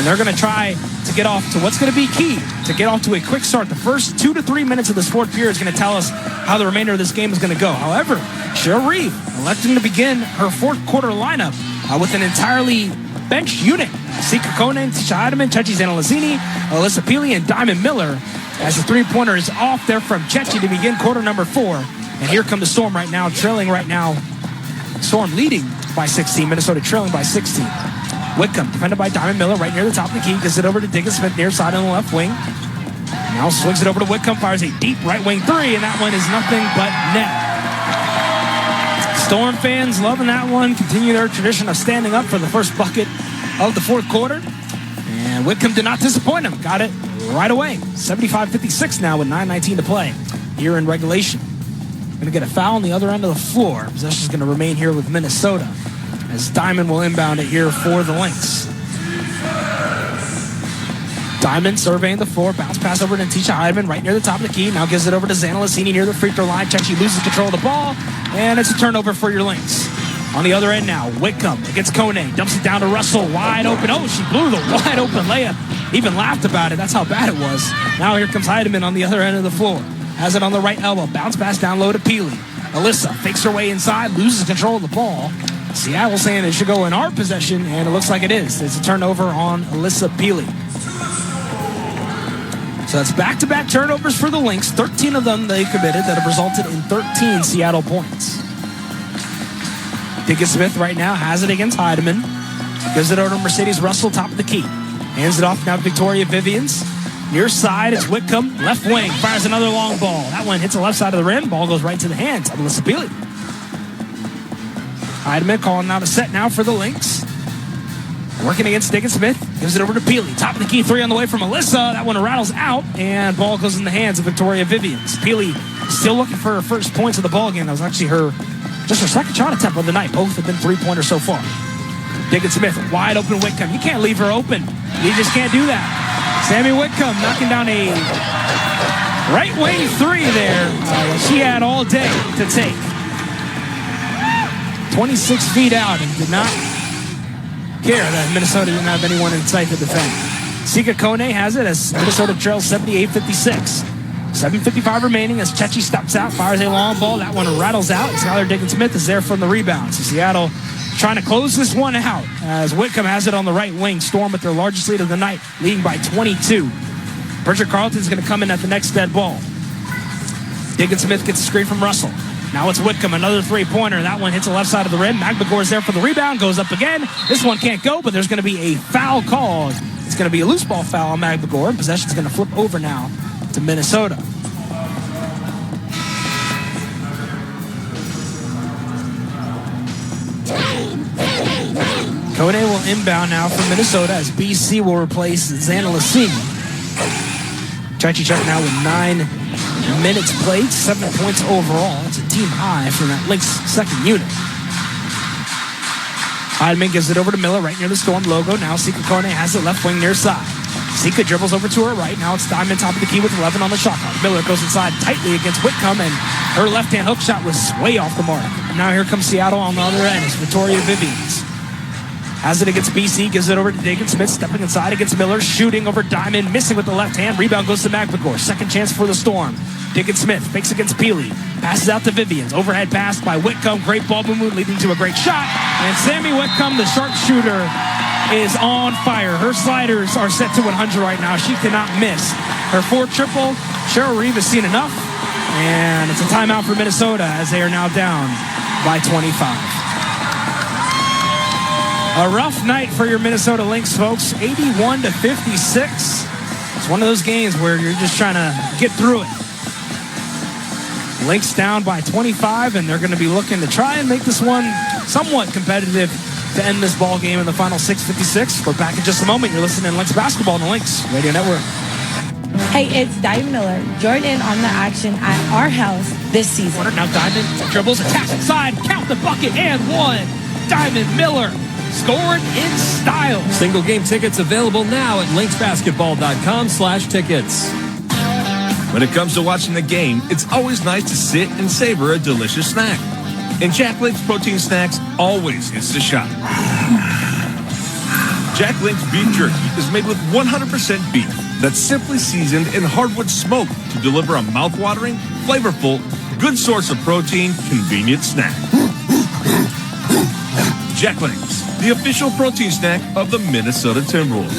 Speaker 1: They're going to try to get off to what's going to be key, to get off to a quick start. The first 2 to 3 minutes of this fourth period is going to tell us how the remainder of this game is going to go. However, Cheryl Reeve electing to begin her fourth quarter lineup with an entirely benched unit. Sika Kone, Tisha Heidemann, Chechi Zanna Lazzini, Alyssa Peely, and Diamond Miller, as the three-pointer is off there from Chechi to begin quarter number 4. And here come the Storm right now, trailing right now. Storm leading by 16, Minnesota trailing by 16. Whitcomb, defended by Diamond Miller, right near the top of the key, gives it over to Diggins Smith, near side on the left wing. Now swings it over to Whitcomb, fires a deep right wing three, and that one is nothing but net. Storm fans loving that one, continue their tradition of standing up for the first bucket of the fourth quarter. And Whitcomb did not disappoint him. Got it right away. 75-56 now with 9:19 to play here in regulation. Going to get a foul on the other end of the floor. Possession is going to remain here with Minnesota as Diamond will inbound it here for the Lynx. Diamond surveying the floor. Bounce pass over to Tisha Heidemann right near the top of the key. Now gives it over to Xana Lassini near the free throw line. Chechi loses control of the ball, and it's a turnover for your Lynx. On the other end now, Whitcomb against Kone. Dumps it down to Russell. Wide open. Oh, she blew the wide open layup. Even laughed about it. That's how bad it was. Now here comes Heidemann on the other end of the floor. Has it on the right elbow. Bounce pass down low to Peely. Alyssa fakes her way inside. Loses control of the ball. Seattle saying it should go in our possession, and it looks like it is. It's a turnover on Alyssa Peely. So that's back-to-back turnovers for the Lynx. 13 of them they committed that have resulted in 13 Seattle points. Diggins Smith right now has it against Heidemann. Gives it over to Mercedes Russell, top of the key. Hands it off now to Victoria Vivians. Near side, it's Whitcomb. Left wing, fires another long ball. That one hits the left side of the rim. Ball goes right to the hands of Alyssa Peely. Heidemann calling out a set now for the Lynx. Working against Diggins Smith. Gives it over to Peely. Top of the key, three on the way from Alyssa. That one rattles out, and ball goes in the hands of Victoria Vivians. Peely still looking for her first points of the ball game. That was actually her second shot attempt of the night. Both have been three-pointers so far. Diggins Smith, wide open Whitcomb. You can't leave her open. You just can't do that. Sammy Whitcomb knocking down a right wing three there. She had all day to take. 26 feet out and did not care that Minnesota didn't have anyone in sight to defend. Sika Kone has it as Minnesota trails 78-56. 7:55 remaining as Chechi steps out, fires a long ball. That one rattles out. Skylar Diggins Smith is there from the rebound. So Seattle trying to close this one out as Whitcomb has it on the right wing. Storm with their largest lead of the night, leading by 22. Bridget Carlton's going to come in at the next dead ball. Diggins Smith gets a screen from Russell. Now it's Whitcomb, another three-pointer. That one hits the left side of the rim. McMcGore's there for the rebound, goes up again. This one can't go, but there's going to be a foul called. It's going to be a loose ball foul on McMcGore. Possession's going to flip over now to Minnesota. Kone will inbound now from Minnesota as BC will replace Xana Lassini. Chechi now with 9 minutes played, 7 points overall. It's a team high from that Lynx second unit. Heidemann gives it over to Miller right near the Storm logo. Now Sika Kone has it left wing near side. Sika dribbles over to her right. Now it's Diamond top of the key with 11 on the shot clock. Miller goes inside tightly against Whitcomb, and her left-hand hook shot was way off the mark. Now here comes Seattle on the other end. It's Victoria Vivians. Has it against BC, gives it over to Diggins Smith, stepping inside against Miller, shooting over Diamond, missing with the left hand. Rebound goes to McMcGore. Second chance for the Storm. Diggins Smith fakes against Peely. Passes out to Vivians. Overhead pass by Whitcomb. Great ball movement leading to a great shot. And Sammy Whitcomb, the sharpshooter, is on fire. Her sliders are set to 100 right now. She cannot miss. Her 4-triple. Cheryl Reeve has seen enough. And it's a timeout for Minnesota as they are now down by 25. A rough night for your Minnesota Lynx, folks. 81-56. It's one of those games where you're just trying to get through it. Lynx down by 25, and they're going to be looking to try and make this one somewhat competitive to end this ball game in the final 6:56. We're back in just a moment. You're listening to Lynx Basketball on the Lynx Radio Network.
Speaker 2: Hey, it's Diamond Miller. Jordan on the action at our house this season.
Speaker 1: Now Diamond dribbles, attacks inside, count the bucket, and one. Diamond Miller scored in style.
Speaker 12: Single game tickets available now at lynxbasketball.com/tickets.
Speaker 20: When it comes to watching the game, it's always nice to sit and savor a delicious snack. And Jack Link's protein snacks always hits the shot. Jack Link's beef jerky is made with 100% beef that's simply seasoned in hardwood smoke to deliver a mouth-watering, flavorful, good source of protein, convenient snack. Jack Link's, the official protein snack of the Minnesota Timberwolves.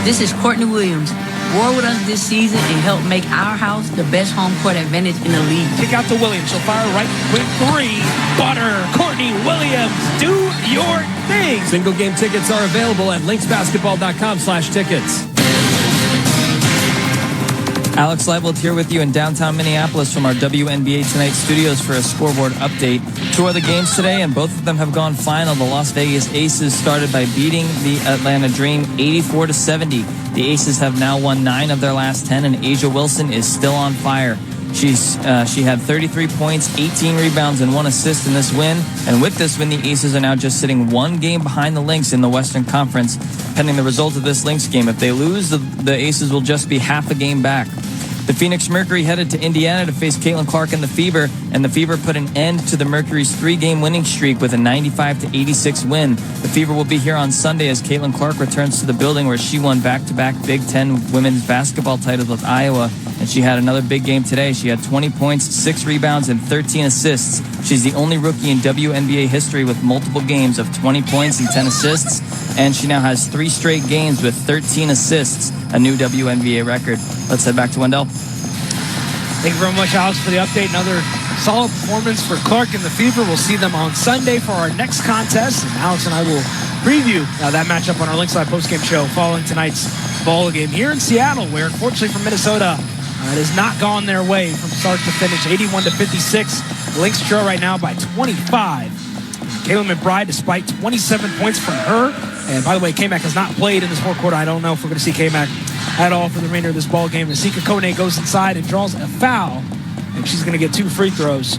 Speaker 5: This is Courtney Williams. War with us this season and help make our house the best home court advantage in the league.
Speaker 1: Kick out to Williams. She'll fire right quick three. Butter. Courtney Williams, do your thing.
Speaker 12: Single game tickets are available at lynxbasketball.com/tickets.
Speaker 19: Alex Leibold here with you in downtown Minneapolis from our WNBA Tonight studios for a scoreboard update. 2 other games today, and both of them have gone final. The Las Vegas Aces started by beating the Atlanta Dream 84-70. The Aces have now won 9 of their last 10, and Asia Wilson is still on fire. She had 33 points, 18 rebounds, and 1 assist in this win. And with this win, the Aces are now just sitting 1 game behind the Lynx in the Western Conference, pending the result of this Lynx game. If they lose, the Aces will just be half a game back. The Phoenix Mercury headed to Indiana to face Caitlin Clark and the Fever, and the Fever put an end to the Mercury's 3-game winning streak with a 95-86 win. The Fever will be here on Sunday as Caitlin Clark returns to the building where she won back-to-back Big Ten women's basketball titles with Iowa, and she had another big game today. She had 20 points, 6 rebounds, and 13 assists. She's the only rookie in WNBA history with multiple games of 20 points and 10 assists, and she now has 3 straight games with 13 assists, a new WNBA record. Let's head back to Wendell.
Speaker 1: Thank you very much, Alex, for the update. Another solid performance for Clark and the Fever. We'll see them on Sunday for our next contest, and Alex and I will preview that matchup on our Lynx Live postgame show following tonight's ball game here in Seattle, where unfortunately for Minnesota, it has not gone their way from start to finish. 81-56. The Lynx trail right now by 25. Kayla McBride, despite 27 points from her. And by the way, K-Mac has not played in this fourth quarter. I don't know if we're going to see K-Mac at all for the remainder of this ball game. Nasika Kone goes inside and draws a foul, and she's going to get 2 free throws.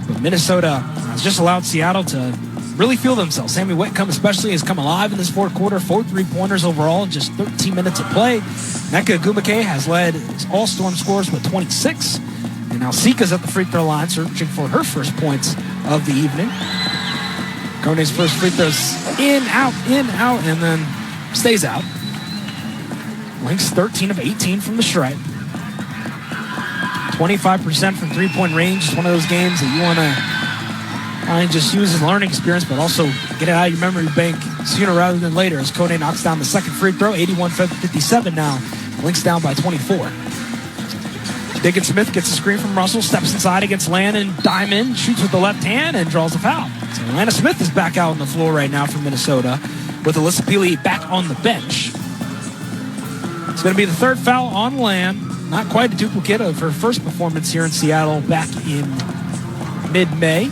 Speaker 1: But Minnesota has just allowed Seattle to really feel themselves. Sammy Whitcomb especially has come alive in this fourth quarter. 4 3-pointers overall in just 13 minutes of play. Nneka Ogwumike has led all Storm scorers with 26. And now Sika's at the free throw line searching for her first points of the evening. Kone's first free throws in, out, and then stays out. Lynx 13 of 18 from the stripe. 25% from three-point range. It's one of those games that you want to just use as a learning experience, but also get it out of your memory bank sooner rather than later as Kone knocks down the second free throw. 81-57 now. Lynx down by 24. Diggin Smith gets a screen from Russell, steps inside against Landon Diamond, shoots with the left hand, and draws a foul. So Atlanta Smith is back out on the floor right now for Minnesota, with Alyssa Peely back on the bench. It's going to be the 3rd foul on Land. Not quite a duplicate of her first performance here in Seattle back in mid-May.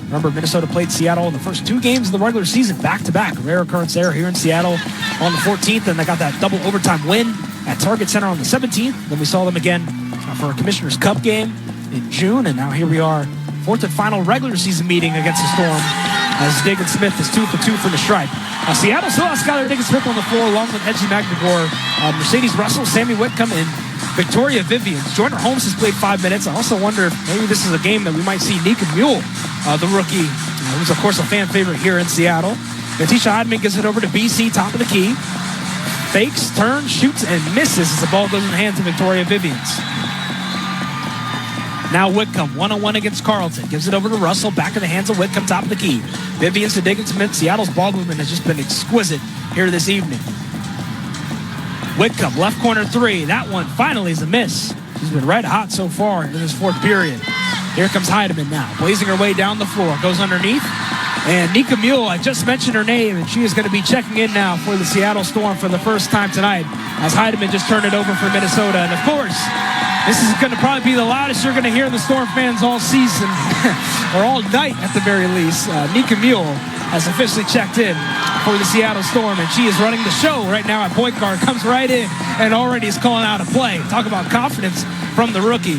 Speaker 1: Remember, Minnesota played Seattle in the first 2 games of the regular season back-to-back. A rare occurrence there here in Seattle on the 14th, and they got that double overtime win at Target Center on the 17th. Then we saw them again for a Commissioner's Cup game in June, and now here we are, 4th and final regular season meeting against the Storm as Diggin Smith is 2 for 2 from the stripe. Seattle still has Skylar Diggin Smith on the floor along with Edgy McNagor, Mercedes Russell, Sammy Whitcomb, and Victoria Vivians. Joyner Holmes has played 5 minutes. I also wonder if maybe this is a game that we might see Nika Mule, the rookie, who's of course a fan favorite here in Seattle. Natisha Heidman gives it over to BC, top of the key. Fakes, turns, shoots, and misses as the ball goes in the hands of Victoria Vivians. Now Whitcomb, one-on-one against Carleton. Gives it over to Russell, back in the hands of Whitcomb, top of the key. Vivians to Diggin Smith. Seattle's ball movement has just been exquisite here this evening. Whitcomb, left corner 3. That one finally is a miss. She's been red hot so far in this 4th period. Here comes Heidemann now, blazing her way down the floor. Goes underneath. And Nika Mule, I just mentioned her name, and she is going to be checking in now for the Seattle Storm for the first time tonight, as Heidemann just turned it over for Minnesota. And of course, this is going to probably be the loudest you're going to hear the Storm fans all season, or all night at the very least. Nika Mule has officially checked in for the Seattle Storm, and she is running the show right now at point guard. Comes right in and already is calling out a play. Talk about confidence from the rookie.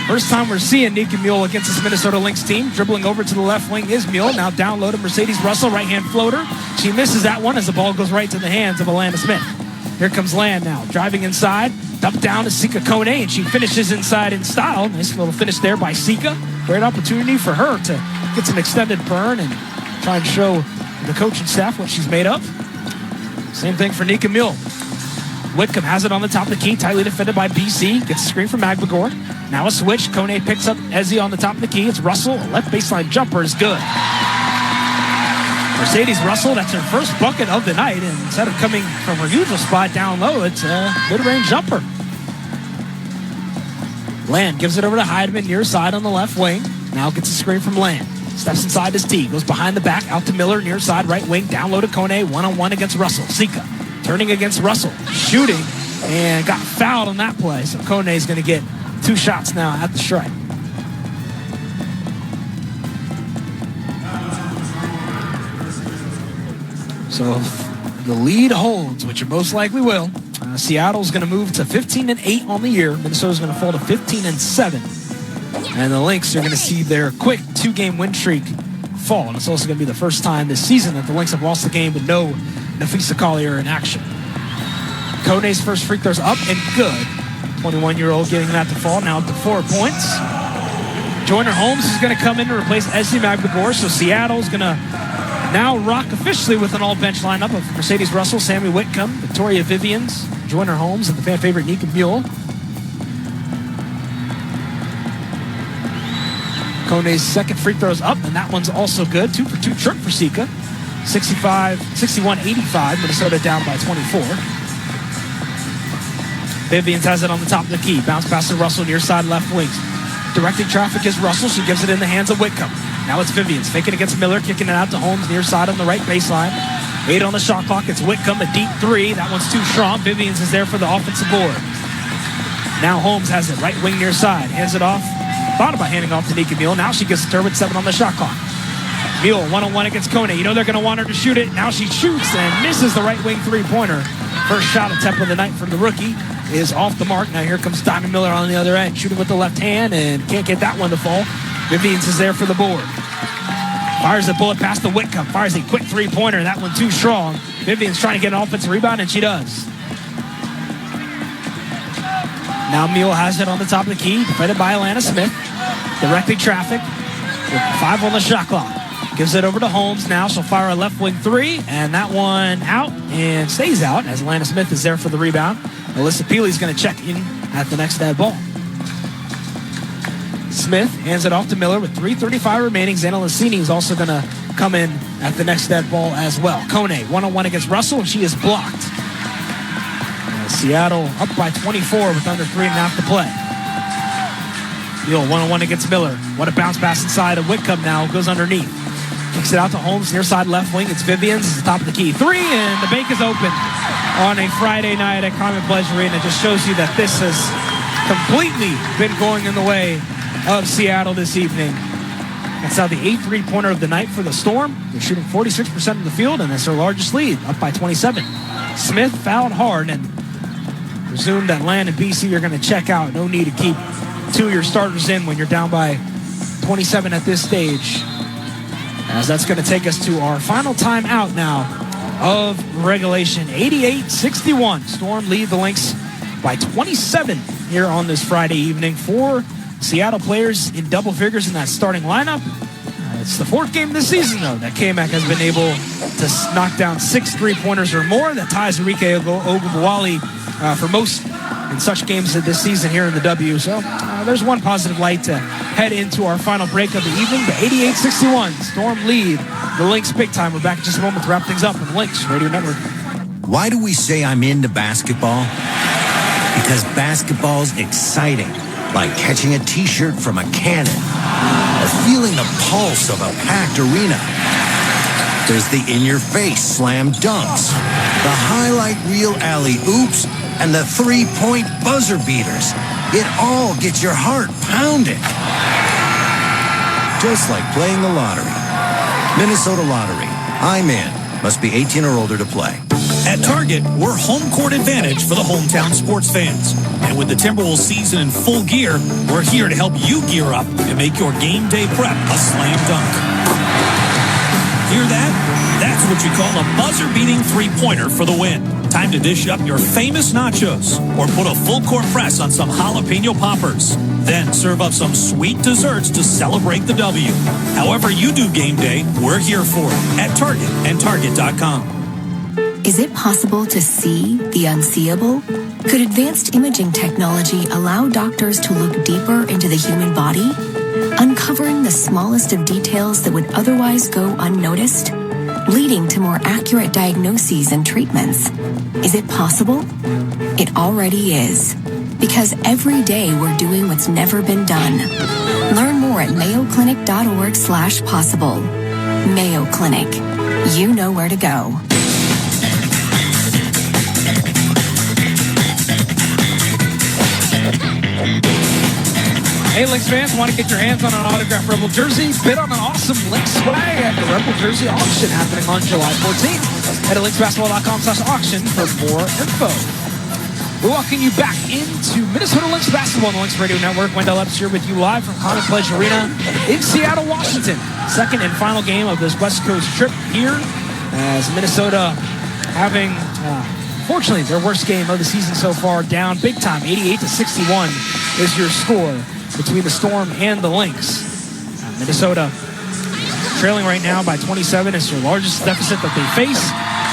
Speaker 1: First time we're seeing Nika Mule against this Minnesota Lynx team. Dribbling over to the left wing is Mule. Now down low to Mercedes Russell, right-hand floater. She misses that one as the ball goes right to the hands of Alana Smith. Here comes Land now, driving inside. Dump down to Sika Kone, and she finishes inside in style. Nice little finish there by Sika. Great opportunity for her to get some extended burn and try and show the coaching staff what she's made of. Same thing for Nika Mule. Whitcomb has it on the top of the key, tightly defended by BC. Gets a screen from Magbagor. Now a switch. Kone picks up Ezzy on the top of the key. It's Russell. A left baseline jumper is good. Mercedes Russell, that's her first bucket of the night. And instead of coming from her usual spot down low, it's a mid-range jumper. Land gives it over to Heidemann near side on the left wing. Now gets a screen from Land. Steps inside his tee. Goes behind the back out to Miller near side right wing. Down low to Kone. One-on-one against Russell. Sika turning against Russell. Shooting. and got fouled on that play. So Kone is going to get 2 shots now at the stripe. So the lead holds, which it most likely will. Seattle's going to move to 15-8 on the year. Minnesota's going to fall to 15-7. And the Lynx are going to see their quick 2-game win streak fall. And it's also going to be the first time this season that the Lynx have lost a game with no Napheesa Collier in action. Kone's first free throw's up and good. 21-year-old getting that to fall, now up to 4 points. Joyner Holmes is going to come in to replace Essie Magbegor, so Seattle's going to now rock officially with an all-bench lineup of Mercedes Russell, Sammy Whitcomb, Victoria Vivians, Joyner Holmes, and the fan favorite Nika Mule. Kone's second free throw's up, and that one's also good. 2 for 2 trip for Sika. 61-85, Minnesota down by 24. Vivians has it on the top of the key. Bounce pass to Russell, near side left wing. Directing traffic is Russell. She gives it in the hands of Whitcomb. Now it's Vivians faking against Miller, kicking it out to Holmes near side on the right baseline. 8 on the shot clock. It's Whitcomb, a deep 3. That one's too strong. Vivians is there for the offensive board. Now Holmes has it right wing near side. Hands it off. Thought about handing off to Nika Mule. Now she gets it to her with 7 on the shot clock. Mule one-on-one against Kone. You know they're going to want her to shoot it. Now she shoots and misses the right wing 3-pointer. First shot attempt of the night for the rookie is off the mark. Now here comes Diamond Miller on the other end, shooting with the left hand and can't get that one to fall. Vivians is there for the board. Fires a bullet past the Whitcomb. Fires a quick 3-pointer. That one too strong. Vivians trying to get an offensive rebound, and she does. Now Mule has it on the top of the key, defended by Alana Smith. Directing traffic with 5 on the shot clock. Gives it over to Holmes now. She'll fire a left wing 3, and that one out and stays out as Alana Smith is there for the rebound. Alyssa Peely's going to check in at the next dead ball. Smith hands it off to Miller with 3:35 remaining. Xana Lassini is also going to come in at the next dead ball as well. Kone one-on-one against Russell, and she is blocked. Seattle up by 24 with under 3.5 to play. Mule one-on-one against Miller. What a bounce pass inside of Whitcomb now. Goes underneath. Kicks it out to Holmes, near side left wing. It's Vivians. It's the top of the key. 3, and the bank is open on a Friday night at Carmen Pledge Arena. It just shows you that this has completely been going in the way of Seattle this evening. That's now the 8th 3-pointer of the night for the Storm. They're shooting 46% of the field, and that's their largest lead, up by 27. Smith fouled hard, and presume that Land and BC are going to check out. No need to keep 2 of your starters in when you're down by 27 at this stage, as that's going to take us to our final timeout now of regulation. 88-61. Storm lead the Lynx by 27 here on this Friday evening. 4 Seattle players in double figures in that starting lineup. It's the 4th game this season, though, that K-Mac has been able to knock down 6 3-pointers or more. That ties Enrique Ogunbowale for most in such games this season here in the W. So there's one positive light to head into our final break of the evening. The 88-61 Storm lead the Lynx big time. We're back in just a moment to wrap things up on the Lynx Radio Network.
Speaker 9: Why do we say I'm into basketball? Because basketball's exciting, like catching a t-shirt from a cannon or feeling the pulse of a packed arena. There's the in-your-face slam dunks, the highlight reel alley-oops, and the 3-point buzzer beaters. It all gets your heart pounding. Just like playing the lottery. Minnesota Lottery. I'm in. Must be 18 or older to play.
Speaker 10: At Target, we're home court advantage for the hometown sports fans. And with the Timberwolves season in full gear, we're here to help you gear up and make your game day prep a slam dunk. Hear that? That's what you call a buzzer-beating 3-pointer for the win. Time to dish up your famous nachos or put a full-court press on some jalapeno poppers. Then serve up some sweet desserts to celebrate the W. However you do game day, we're here for it at Target and Target.com.
Speaker 4: Is it possible to see the unseeable? Could advanced imaging technology allow doctors to look deeper into the human body, uncovering the smallest of details that would otherwise go unnoticed, leading to more accurate diagnoses and treatments? Is it possible? It already is. Because every day we're doing what's never been done. Learn more at mayoclinic.org/possible. Mayo Clinic. You know where to go.
Speaker 1: Hey, Lynx fans, want to get your hands on an autographed Rebel jersey? Bid on an awesome Lynx swag at the Rebel Jersey Auction happening on July 14th. Head to lynxbasketball.com/auction for more info. We're walking you back into Minnesota Lynx basketball on the Lynx Radio Network. Wendell Epps here with you live from Common Pledge Arena in Seattle, Washington. Second and final game of this West Coast trip here as Minnesota having, fortunately, their worst game of the season so far, down big time. 88-61 is your score between the Storm and the Lynx. Minnesota trailing right now by 27 is their largest deficit that they face.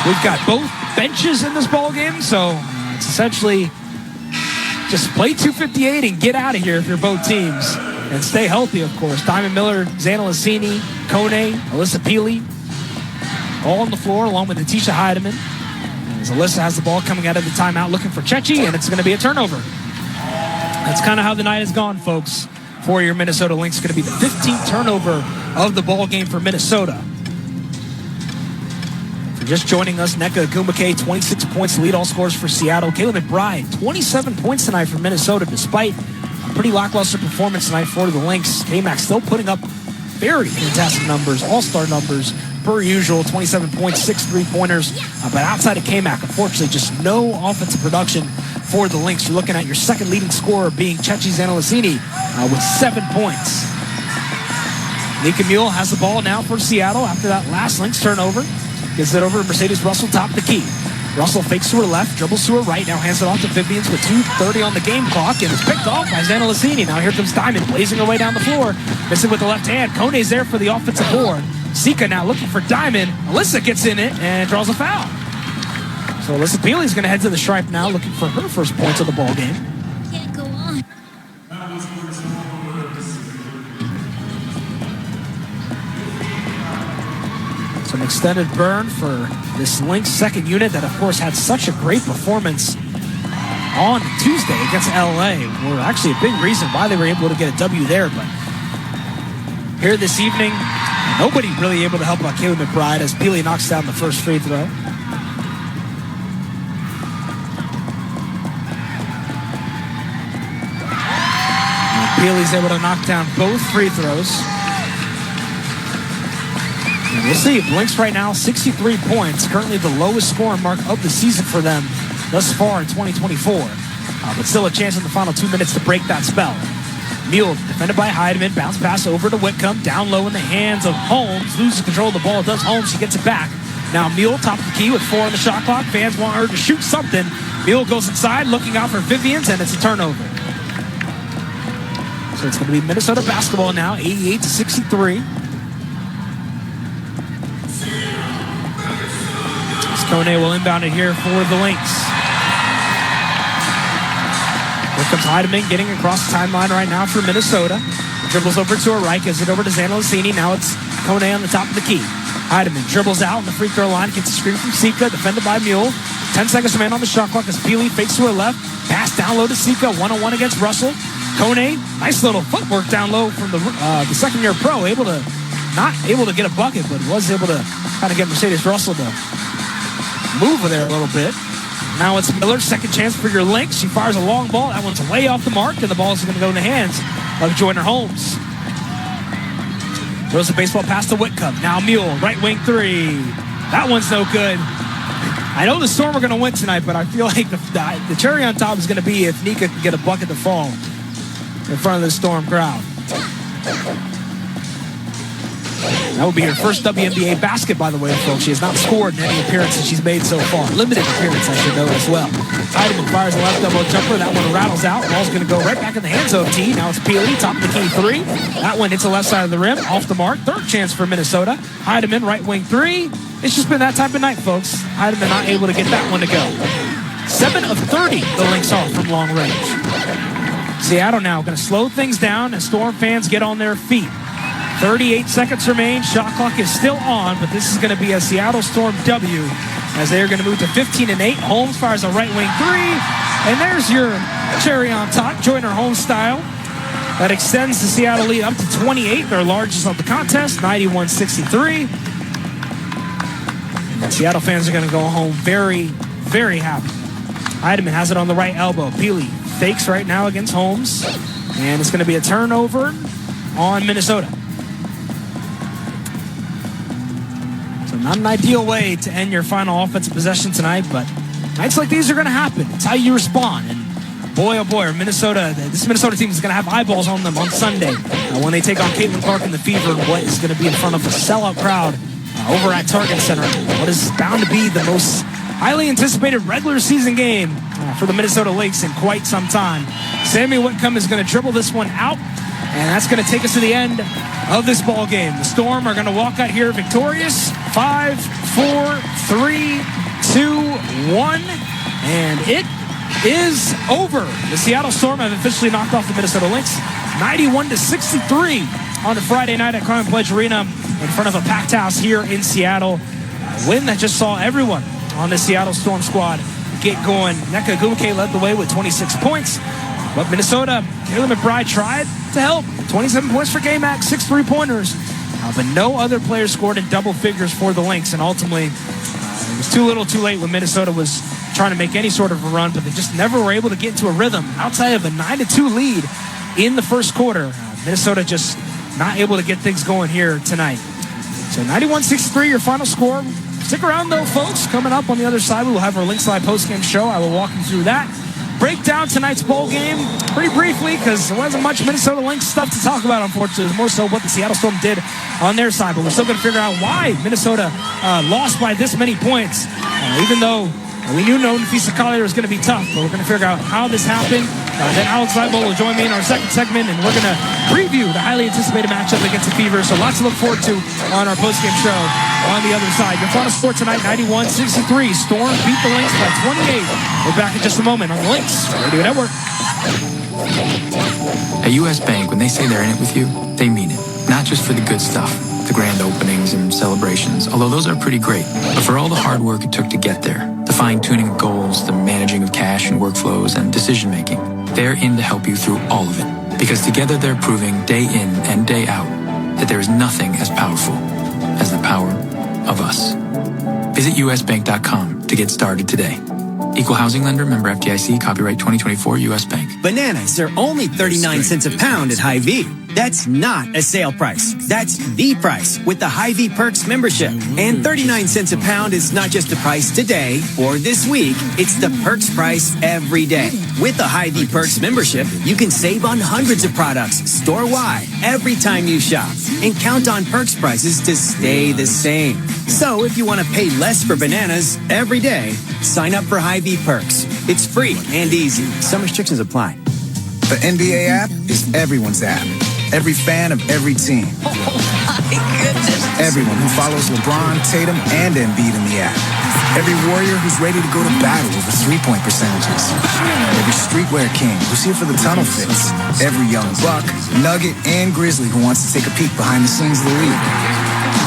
Speaker 1: We've got both benches in this ball game, so it's essentially just play 258 and get out of here if you're both teams. And stay healthy, of course. Diamond Miller, Xana Lassini, Kone, Alyssa Peely, all on the floor, along with Natisha Heidemann. As Alyssa has the ball coming out of the timeout looking for Chechi, and it's going to be a turnover. That's kind of how the night has gone, folks, for your Minnesota Lynx. It's going to be the 15th turnover of the ball game for Minnesota. For just joining us, Nneka Ogwumike, 26 points, lead all scorers for Seattle. Kayla McBride, 27 points tonight for Minnesota, despite a pretty lackluster performance tonight for the Lynx. K-Mac still putting up very fantastic numbers, all-star numbers, per usual, 27 points, 6 3-pointers. But outside of K-Mac, unfortunately, just no offensive production for the Lynx. You're looking at your second leading scorer being Chechi Xana-Lassini with 7 points. Nika Mule has the ball now for Seattle after that last Lynx turnover. Gets it over to Mercedes Russell, top of the key. Russell fakes to her left, dribbles to her right, now hands it off to Vivians with 2:30 on the game clock, and it's picked off by Xana-Lassini. Now here comes Diamond, blazing her way down the floor, missing with the left hand. Kone's there for the offensive board. Sika now looking for Diamond. Alyssa gets in it and draws a foul. So Alyssa Peely's going to head to the stripe now, looking for her first points of the ball game.
Speaker 18: Can't go on.
Speaker 1: Some extended burn for this Lynx second unit that, of course, had such a great performance on Tuesday against LA. Were actually a big reason why they were able to get a W there. But here this evening, nobody really able to help out Kayla McBride as Peely knocks down the first free throw. Peely's able to knock down both free throws. And we'll see. Lynx right now, 63 points. Currently the lowest scoring mark of the season for them thus far in 2024. But still a chance in the final 2 minutes to break that spell. Mule defended by Heidemann. Bounce pass over to Whitcomb. Down low in the hands of Holmes. Loses control of the ball. Does Holmes. She gets it back. Now Mule top of the key with 4 on the shot clock. Fans want her to shoot something. Mule goes inside looking out for Vivians, and it's a turnover. So it's going to be Minnesota basketball now, 88-63. Kone will inbound it here for the Lynx. Here comes Heidemann getting across the timeline right now for Minnesota. Dribbles over to her right, gives it over to Xana-Lassini. Now it's Kone on the top of the key. Heidemann dribbles out on the free throw line, gets a screen from Sika, defended by Mule. 10 seconds remain on the shot clock as Peely fakes to her left. Pass down low to Sika, one-on-one against Russell. Kone, nice little footwork down low from the second-year pro. Not able to get a bucket, but was able to kind of get Mercedes Russell to move there a little bit. Now it's Miller, second chance for your Lynx. She fires a long ball. That one's way off the mark, and the ball is going to go in the hands of Joyner Holmes. Throws the baseball pass to Whitcomb. Now Mule, right wing three. That one's no good. I know the Storm are going to win tonight, but I feel like the cherry on top is going to be if Nika can get a bucket to fall in front of the Storm crowd. That would be her first WNBA basket, by the way, folks. She has not scored in any appearances she's made so far. Limited appearance, I should note as well. Heidemann fires a left double jumper. That one rattles out. Ball's going to go right back in the hands of T. Now it's Peely, top of the key three. That one hits the left side of the rim, off the mark. Third chance for Minnesota. Heidemann, right wing three. It's just been that type of night, folks. Heidemann not able to get that one to go. 7 of 30 the Lynx are from long range. Seattle now going to slow things down as Storm fans get on their feet. 38 seconds remain. Shot clock is still on, but this is going to be a Seattle Storm W as they are going to move to 15-8. Holmes fires a right wing three, and there's your cherry on top, Joyner Holmes style. That extends the Seattle lead up to 28, their largest of the contest, 91-63. And Seattle fans are going to go home very, very happy. Heidemann has it on the right elbow. Peely fakes right now against Holmes. And it's going to be a turnover on Minnesota. So not an ideal way to end your final offensive possession tonight, but nights like these are going to happen. It's how you respond. And boy, oh boy, this Minnesota team is going to have eyeballs on them on Sunday when they take on Caitlin Clark in the Fever, and what is going to be in front of a sellout crowd over at Target Center. What is bound to be the most highly anticipated regular season game for the Minnesota Lynx in quite some time. Sammy Whitcomb is going to dribble this one out, and that's going to take us to the end of this ball game. The Storm are going to walk out here victorious. 5, 4, 3, 2, 1, and it is over. The Seattle Storm have officially knocked off the Minnesota Lynx 91-63 on a Friday night at Crown Pledge Arena in front of a packed house here in Seattle. A win that just saw everyone on the Seattle Storm squad get going. Nneka Ogwumike led the way with 26 points, but Minnesota, Kayla McBride tried to help. 27 points for K-Mac, 6 3-pointers, but no other players scored in double figures for the Lynx, and ultimately it was too little too late when Minnesota was trying to make any sort of a run, but they just never were able to get into a rhythm outside of a 9-2 lead in the first quarter. Minnesota just not able to get things going here tonight. So 91-63, your final score. Stick around though, folks. Coming up on the other side, we will have our Lynx Live postgame show. I will walk you through that. Break down tonight's bowl game pretty briefly because there wasn't much Minnesota Lynx stuff to talk about, unfortunately. It was more so what the Seattle Storm did on their side, but we're still going to figure out why Minnesota lost by this many points, even though we knew Nafisa Collier was going to be tough, but we're going to figure out how this happened. Then Alex Leibel will join me in our second segment, and we're going to preview the highly anticipated matchup against the Fever. So lots to look forward to on our postgame show on the other side. Your final score tonight, 91-63. Storm beat the Lynx by 28. We're back in just a moment on the Lynx Radio Network.
Speaker 8: At U.S. Bank, when they say they're in it with you, they mean it. Not just for the good stuff, the grand openings and celebrations, although those are pretty great, but for all the hard work it took to get there, the fine-tuning of goals, the managing of cash and workflows, and decision-making. They're in to help you through all of it, because together they're proving day in and day out that there is nothing as powerful as the power of us. Visit usbank.com to get started today. Equal housing lender, member FDIC, copyright 2024, U.S. Bank.
Speaker 15: Bananas are only 39 cents a pound at Hy-Vee. That's not a sale price. That's the price with the Hy-Vee Perks membership. And 39 cents a pound is not just the price today or this week. It's the Perks price every day. With the Hy-Vee Perks membership, you can save on hundreds of products store-wide every time you shop. And count on Perks prices to stay the same. So if you want to pay less for bananas every day, sign up for Hy-Vee Perks. It's free and easy. Some restrictions apply.
Speaker 17: The NBA app is everyone's app. Every fan of every team.
Speaker 5: Oh, my goodness.
Speaker 17: Everyone who follows LeBron, Tatum, and Embiid in the app. Every warrior who's ready to go to battle over three-point percentages. Every streetwear king who's here for the tunnel fits. Every young buck, nugget, and grizzly who wants to take a peek behind the scenes of the league.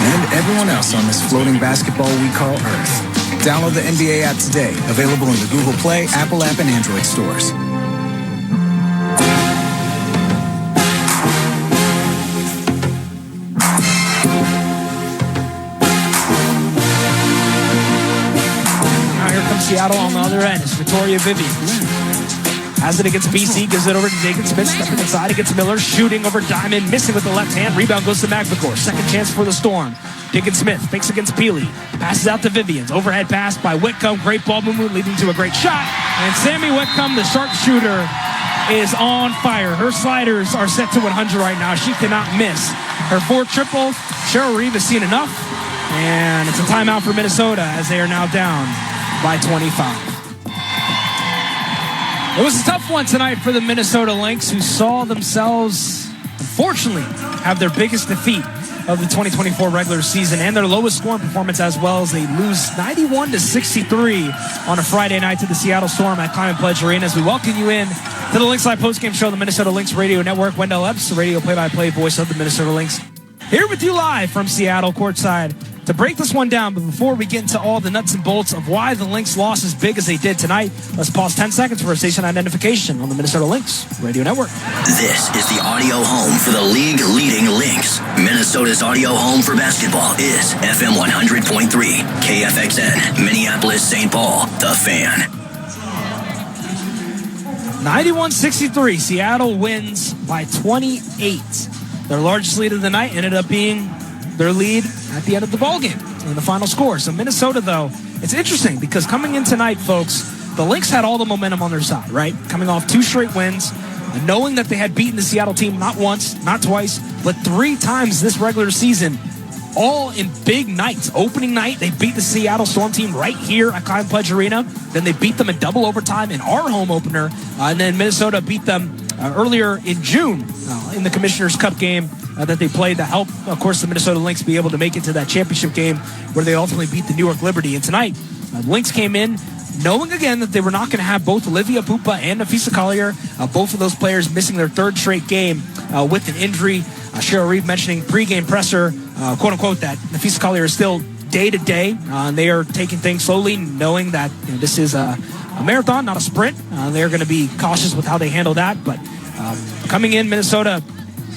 Speaker 17: And everyone else on this floating basketball we call Earth. Download the NBA app today. Available in the Google Play, Apple app, and Android stores.
Speaker 1: Seattle on the other end. It's Victoria Vivian. Has it against BC, gives it over to Jacob Smith, stepping inside against Miller, shooting over Diamond, missing with the left hand. Rebound goes to Magbacore. Second chance for the Storm. Diggin Smith fakes against Peely. Passes out to Vivians. Overhead pass by Whitcomb. Great ball movement leading to a great shot. And Sammy Whitcomb, the sharpshooter, is on fire. Her sliders are set to 100 right now. She cannot miss. Her 4 triples. Cheryl Reeve has seen enough. And it's a timeout for Minnesota as they are now down by 25. It was a tough one tonight for the Minnesota Lynx, who saw themselves, unfortunately, have their biggest defeat of the 2024 regular season and their lowest scoring performance as well, as they lose 91-63 on a Friday night to the Seattle Storm at Climate Pledge Arena. As we welcome you in to the Lynx Live postgame show, the Minnesota Lynx Radio Network. Wendell Epps, the radio play-by-play voice of the Minnesota Lynx, here with you live from Seattle courtside to break this one down. But before we get into all the nuts and bolts of why the Lynx lost as big as they did tonight, let's pause 10 seconds for a station identification on the Minnesota Lynx Radio Network.
Speaker 22: This is the audio home for the league-leading Lynx. Minnesota's audio home for basketball is FM 100.3, KFXN, Minneapolis, St. Paul, The Fan.
Speaker 1: 91-63. Seattle wins by 28. Their largest lead of the night ended up being their lead at the end of the ballgame in the final score. So Minnesota, though, it's interesting because coming in tonight, folks, the Lynx had all the momentum on their side, right? Coming off 2 straight wins, knowing that they had beaten the Seattle team not once, not twice, but 3 times this regular season, all in big nights. Opening night, they beat the Seattle Storm team right here at Klein Pledge Arena. Then they beat them in double overtime in our home opener. And then Minnesota beat them earlier in June in the Commissioner's Cup game that they played that helped, of course, the Minnesota Lynx be able to make it to that championship game where they ultimately beat the New York Liberty. And tonight, the Lynx came in knowing again that they were not going to have both Olivia Pupa and Nafisa Collier, both of those players missing their 3rd straight game with an injury. Cheryl Reeve mentioning pregame presser, quote unquote, that Nafisa Collier is still day to day. They are taking things slowly, knowing that this is a marathon, not a sprint. They're going to be cautious with how they handle that. But coming in, Minnesota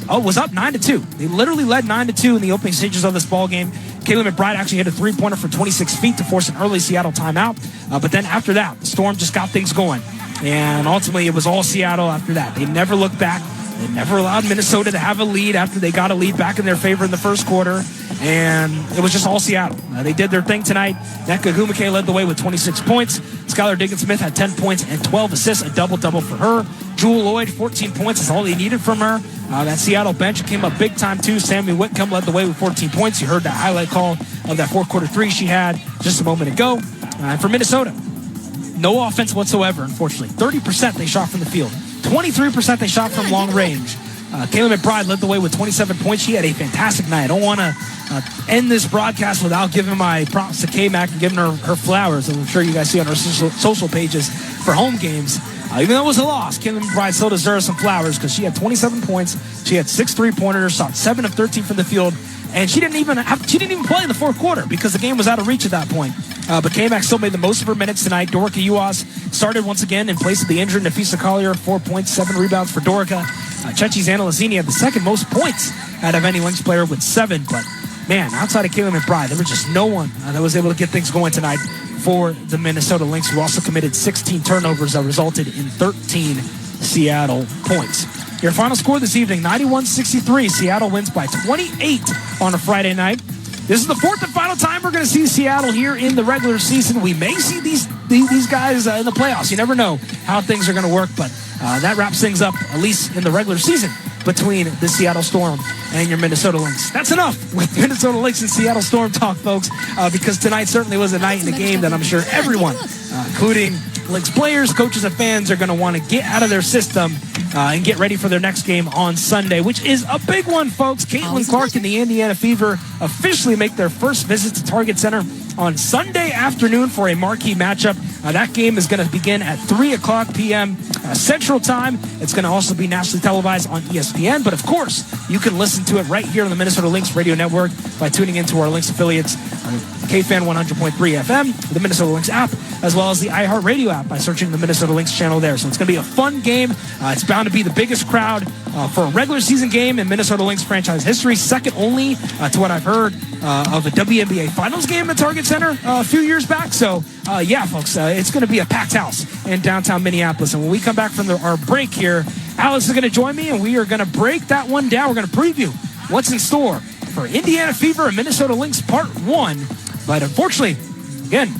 Speaker 1: was up 9-2. They literally led 9-2 in the opening stages of this ball game. Kayla McBride actually hit a 3-pointer from 26 feet to force an early Seattle timeout. But then after that, the Storm just got things going. And ultimately, it was all Seattle after that. They never looked back. They never allowed Minnesota to have a lead after they got a lead back in their favor in the first quarter. And it was just all Seattle. They did their thing tonight. Nneka Ogwumike led the way with 26 points. Skylar Diggins-Smith had 10 points and 12 assists, a double-double for her. Jewel Lloyd, 14 points is all they needed from her. That Seattle bench came up big time, too. Sammy Whitcomb led the way with 14 points. You heard that highlight call of that fourth quarter 3 she had just a moment ago. For Minnesota, no offense whatsoever, unfortunately. 30% they shot from the field. 23% they shot from long range. Kayla McBride led the way with 27 points. She had a fantastic night. I don't want to end this broadcast without giving my props to K-Mac and giving her flowers. And I'm sure you guys see on our social pages for home games. Even though it was a loss, Kayla McBride still deserves some flowers because she had 27 points. She had 6 3-pointers, shot 7 of 13 from the field. And she didn't even play in the fourth quarter because the game was out of reach at that point. But K-Mac still made the most of her minutes tonight. Dorica Uwas started once again in place of the injured Nafisa Collier. 4 points, 7 rebounds for Dorica. Chechi Zanalazini had the second most points out of any Lynx player with 7. But, man, outside of Kayla McBride, there was just no one that was able to get things going tonight for the Minnesota Lynx, who also committed 16 turnovers that resulted in 13 Seattle points. Your final score this evening, 91-63. Seattle wins by 28 on a Friday night. This is the 4th and final time we're going to see Seattle here in the regular season. We may see these guys in the playoffs. You never know how things are going to work, but that wraps things up, at least in the regular season, between the Seattle Storm and your Minnesota Lynx. That's enough with Minnesota Lynx and Seattle Storm talk, folks, because tonight certainly was a night in the game that I'm sure everyone, including Lynx players, coaches, and fans, are going to want to get out of their system and get ready for their next game on Sunday, which is a big one, folks. Caitlin Clark and the Indiana Fever officially make their first visit to Target Center on Sunday afternoon for a marquee matchup. That game is going to begin at 3 o'clock p.m. Central Time. It's going to also be nationally televised on ESPN, but of course, you can listen to it right here on the Minnesota Lynx radio network by tuning into our Lynx affiliates, KFan 100.3 FM, the Minnesota Lynx app, as well as the iHeartRadio app by searching the Minnesota Lynx channel there. So it's going to be a fun game. It's bound to be the biggest crowd for a regular season game in Minnesota Lynx franchise history, second only to what I've heard of a WNBA Finals game at Target Center a few years back. So, yeah, folks, it's going to be a packed house in downtown Minneapolis. And when we come back from our break here, Alex is going to join me, and we are going to break that one down. We're going to preview what's in store for Indiana Fever and Minnesota Lynx Part 1. But unfortunately, again,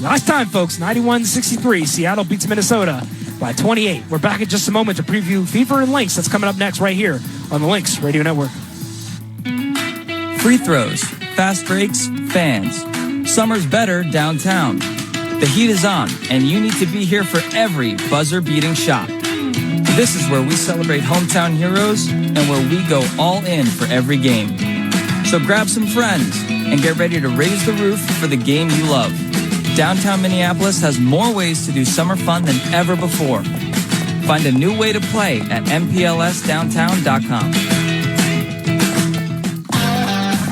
Speaker 1: last time, folks, 91-63, Seattle beats Minnesota by 28. We're back in just a moment to preview Fever and Lynx. That's coming up next right here on the Lynx Radio Network.
Speaker 19: Free throws, fast breaks, fans. Summer's better downtown. The heat is on, and you need to be here for every buzzer-beating shot. This is where we celebrate hometown heroes and where we go all in for every game. So grab some friends and get ready to raise the roof for the game you love. Downtown Minneapolis has more ways to do summer fun than ever before. Find a new way to play at mplsdowntown.com.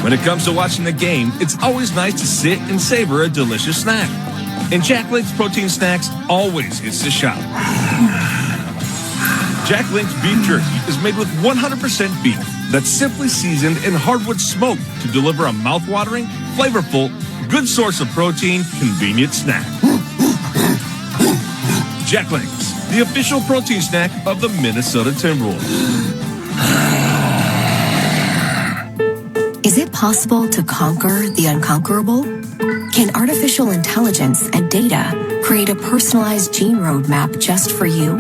Speaker 20: When it comes to watching the game, it's always nice to sit and savor a delicious snack. And Jack Link's protein snacks always hits the shot. Jack Link's beef jerky is made with 100% beef that's simply seasoned and hardwood smoked to deliver a mouth-watering, flavorful, good source of protein, convenient snack. Jack Link's, the official protein snack of the Minnesota Timberwolves.
Speaker 4: Is it possible to conquer the unconquerable? Can artificial intelligence and data create a personalized gene roadmap just for you?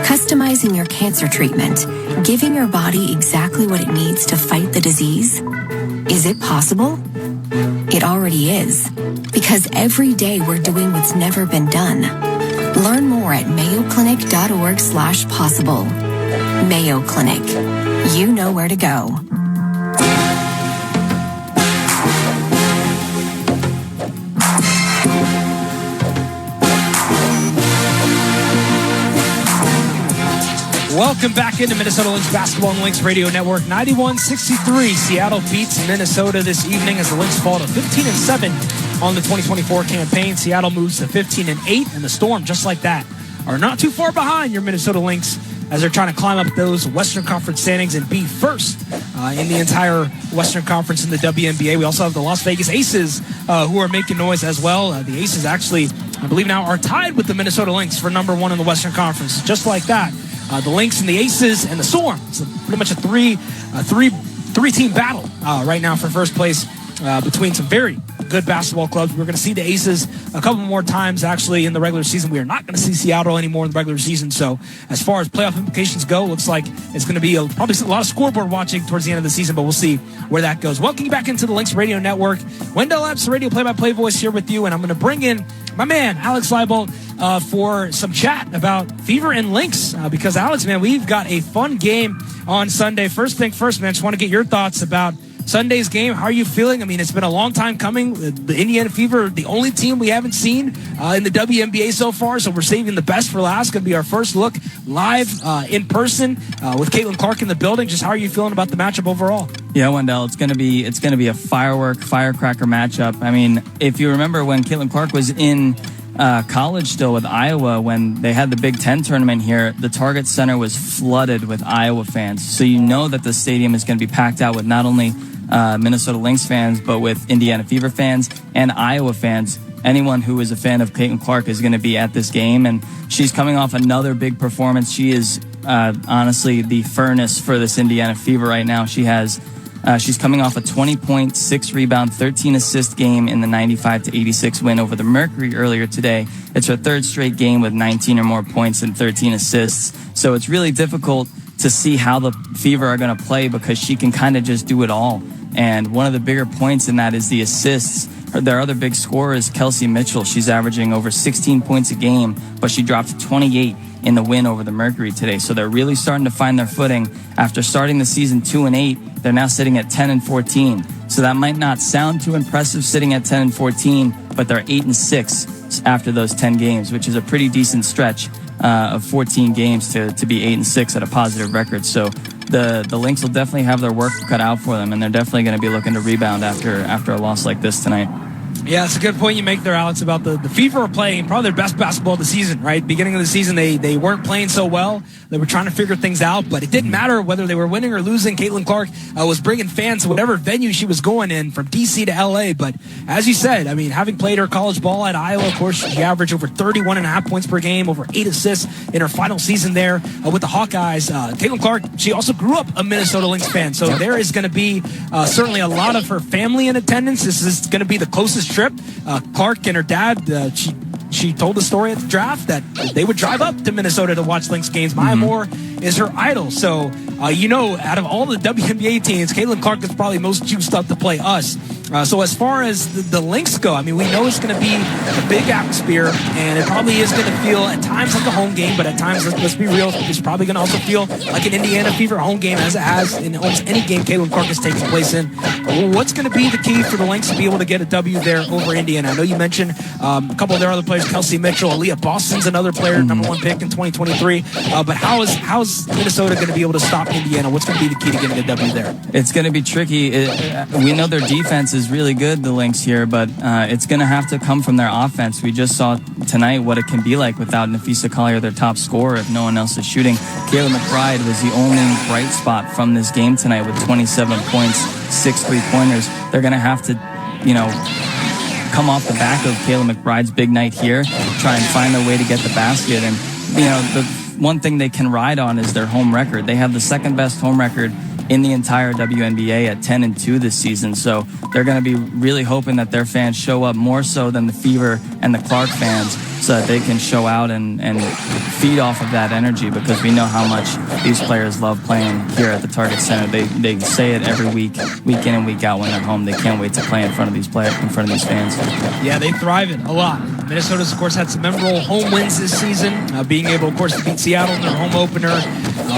Speaker 4: Customizing your cancer treatment, giving your body exactly what it needs to fight the disease? Is it possible? It already is, because every day we're doing what's never been done. Learn more at mayoclinic.org/possible. Mayo Clinic. You know where to go.
Speaker 1: Welcome back into Minnesota Lynx Basketball on the Lynx Radio Network. 91-63. Seattle beats Minnesota this evening as the Lynx fall to 15-7 on the 2024 campaign. Seattle moves to 15-8, and the Storm, just like that, are not too far behind your Minnesota Lynx as they're trying to climb up those Western Conference standings and be first in the entire Western Conference in the WNBA. We also have the Las Vegas Aces who are making noise as well. The Aces actually, I believe now, are tied with the Minnesota Lynx for number one in the Western Conference. Just like that. The Lynx and the Aces and the Storm. It's pretty much a three-team battle right now for first place between some very good basketball clubs. We're going to see the Aces a couple more times actually in the regular season. We are not going to see Seattle anymore in the regular season. So as far as playoff implications go, looks like it's going to be probably a lot of scoreboard watching towards the end of the season, but we'll see where that goes. Welcome back into the Lynx Radio Network. Wendell Epps, radio play-by-play voice here with you, and I'm going to bring in my man, Alex Leibold, for some chat about Fever and Lynx. Because, Alex, man, we've got a fun game on Sunday. First thing first, man, just want to get your thoughts about Sunday's game. How are you feeling? I mean, it's been a long time coming. The Indiana Fever, the only team we haven't seen in the WNBA so far, so we're saving the best for last. Going to be our first look live in person with Caitlin Clark in the building. Just how are you feeling about the matchup overall?
Speaker 19: Yeah, Wendell, it's gonna be a firecracker matchup. I mean, if you remember when Caitlin Clark was in college still with Iowa, when they had the Big Ten tournament here, the Target Center was flooded with Iowa fans. So you know that the stadium is going to be packed out with not only Minnesota Lynx fans, but with Indiana Fever fans and Iowa fans. Anyone who is a fan of Caitlin Clark is going to be at this game, and she's coming off another big performance. She is honestly the furnace for this Indiana Fever right now. She's coming off a 20-point, 6-rebound, 13-assist game in the 95-86 win over the Mercury earlier today. It's her third straight game with 19 or more points and 13 assists. So it's really difficult to see how the Fever are going to play because she can kind of just do it all. And one of the bigger points in that is the assists. Their other big scorer is Kelsey Mitchell. She's averaging over 16 points a game, but she dropped to 28 in the win over the Mercury today. So they're really starting to find their footing. After starting the season 2-8, they're now sitting at 10-14. So that might not sound too impressive sitting at 10-14, but they're 8-6 after those 10 games, which is a pretty decent stretch of 14 games to be 8-6 at a positive record. So the Lynx will definitely have their work cut out for them, and they're definitely going to be looking to rebound after a loss like this tonight.
Speaker 1: Yeah, it's a good point you make there, Alex, about the Fever are playing probably their best basketball of the season, right? Beginning of the season, they weren't playing so well. They were trying to figure things out, but it didn't matter whether they were winning or losing. Caitlin Clark was bringing fans to whatever venue she was going in, from D.C. to L.A. But as you said, I mean, having played her college ball at Iowa, of course, she averaged over 31.5 points per game, over 8 assists in her final season there with the Hawkeyes. Caitlin Clark, she also grew up a Minnesota Lynx fan, so there is going to be certainly a lot of her family in attendance. This is going to be the closest trip. Clark and her dad, she told the story at the draft that they would drive up to Minnesota to watch Lynx games. Maya Moore is her idol. So, out of all the WNBA teams, Caitlin Clark is probably most juiced up to play us. So as far as the Lynx go, I mean, we know it's going to be a big atmosphere, and it probably is going to feel at times like a home game, but at times, let's be real, it's probably going to also feel like an Indiana Fever home game, as it has in almost any game Caitlin Clark has taken place in. What's going to be the key for the Lynx to be able to get a W there over Indiana? I know you mentioned a couple of their other players, Kelsey Mitchell, Aaliyah Boston's another player, number one pick in 2023. But how's Minnesota going to be able to stop Indiana? What's going to be the key to getting a W there?
Speaker 19: It's going to be tricky. We know their defense is really good, the Lynx here, but it's going to have to come from their offense. We just saw tonight what it can be like without Nafisa Collier, their top scorer, if no one else is shooting. Kayla McBride was the only bright spot from this game tonight with 27 points, 6 3-pointers. They're going to have to, come off the back of Kayla McBride's big night here, try and find a way to get the basket. And the one thing they can ride on is their home record. They have the second best home record in the entire WNBA at 10-2 this season. So they're going to be really hoping that their fans show up more so than the Fever and the Clark fans, so that they can show out and feed off of that energy, because we know how much these players love playing here at the Target Center. They say it every week in and week out when they're home. They can't wait to play in front of these fans.
Speaker 1: Yeah, they thrive it a lot. Minnesota's, of course, had some memorable home wins this season, being able, of course, to beat Seattle in their home opener.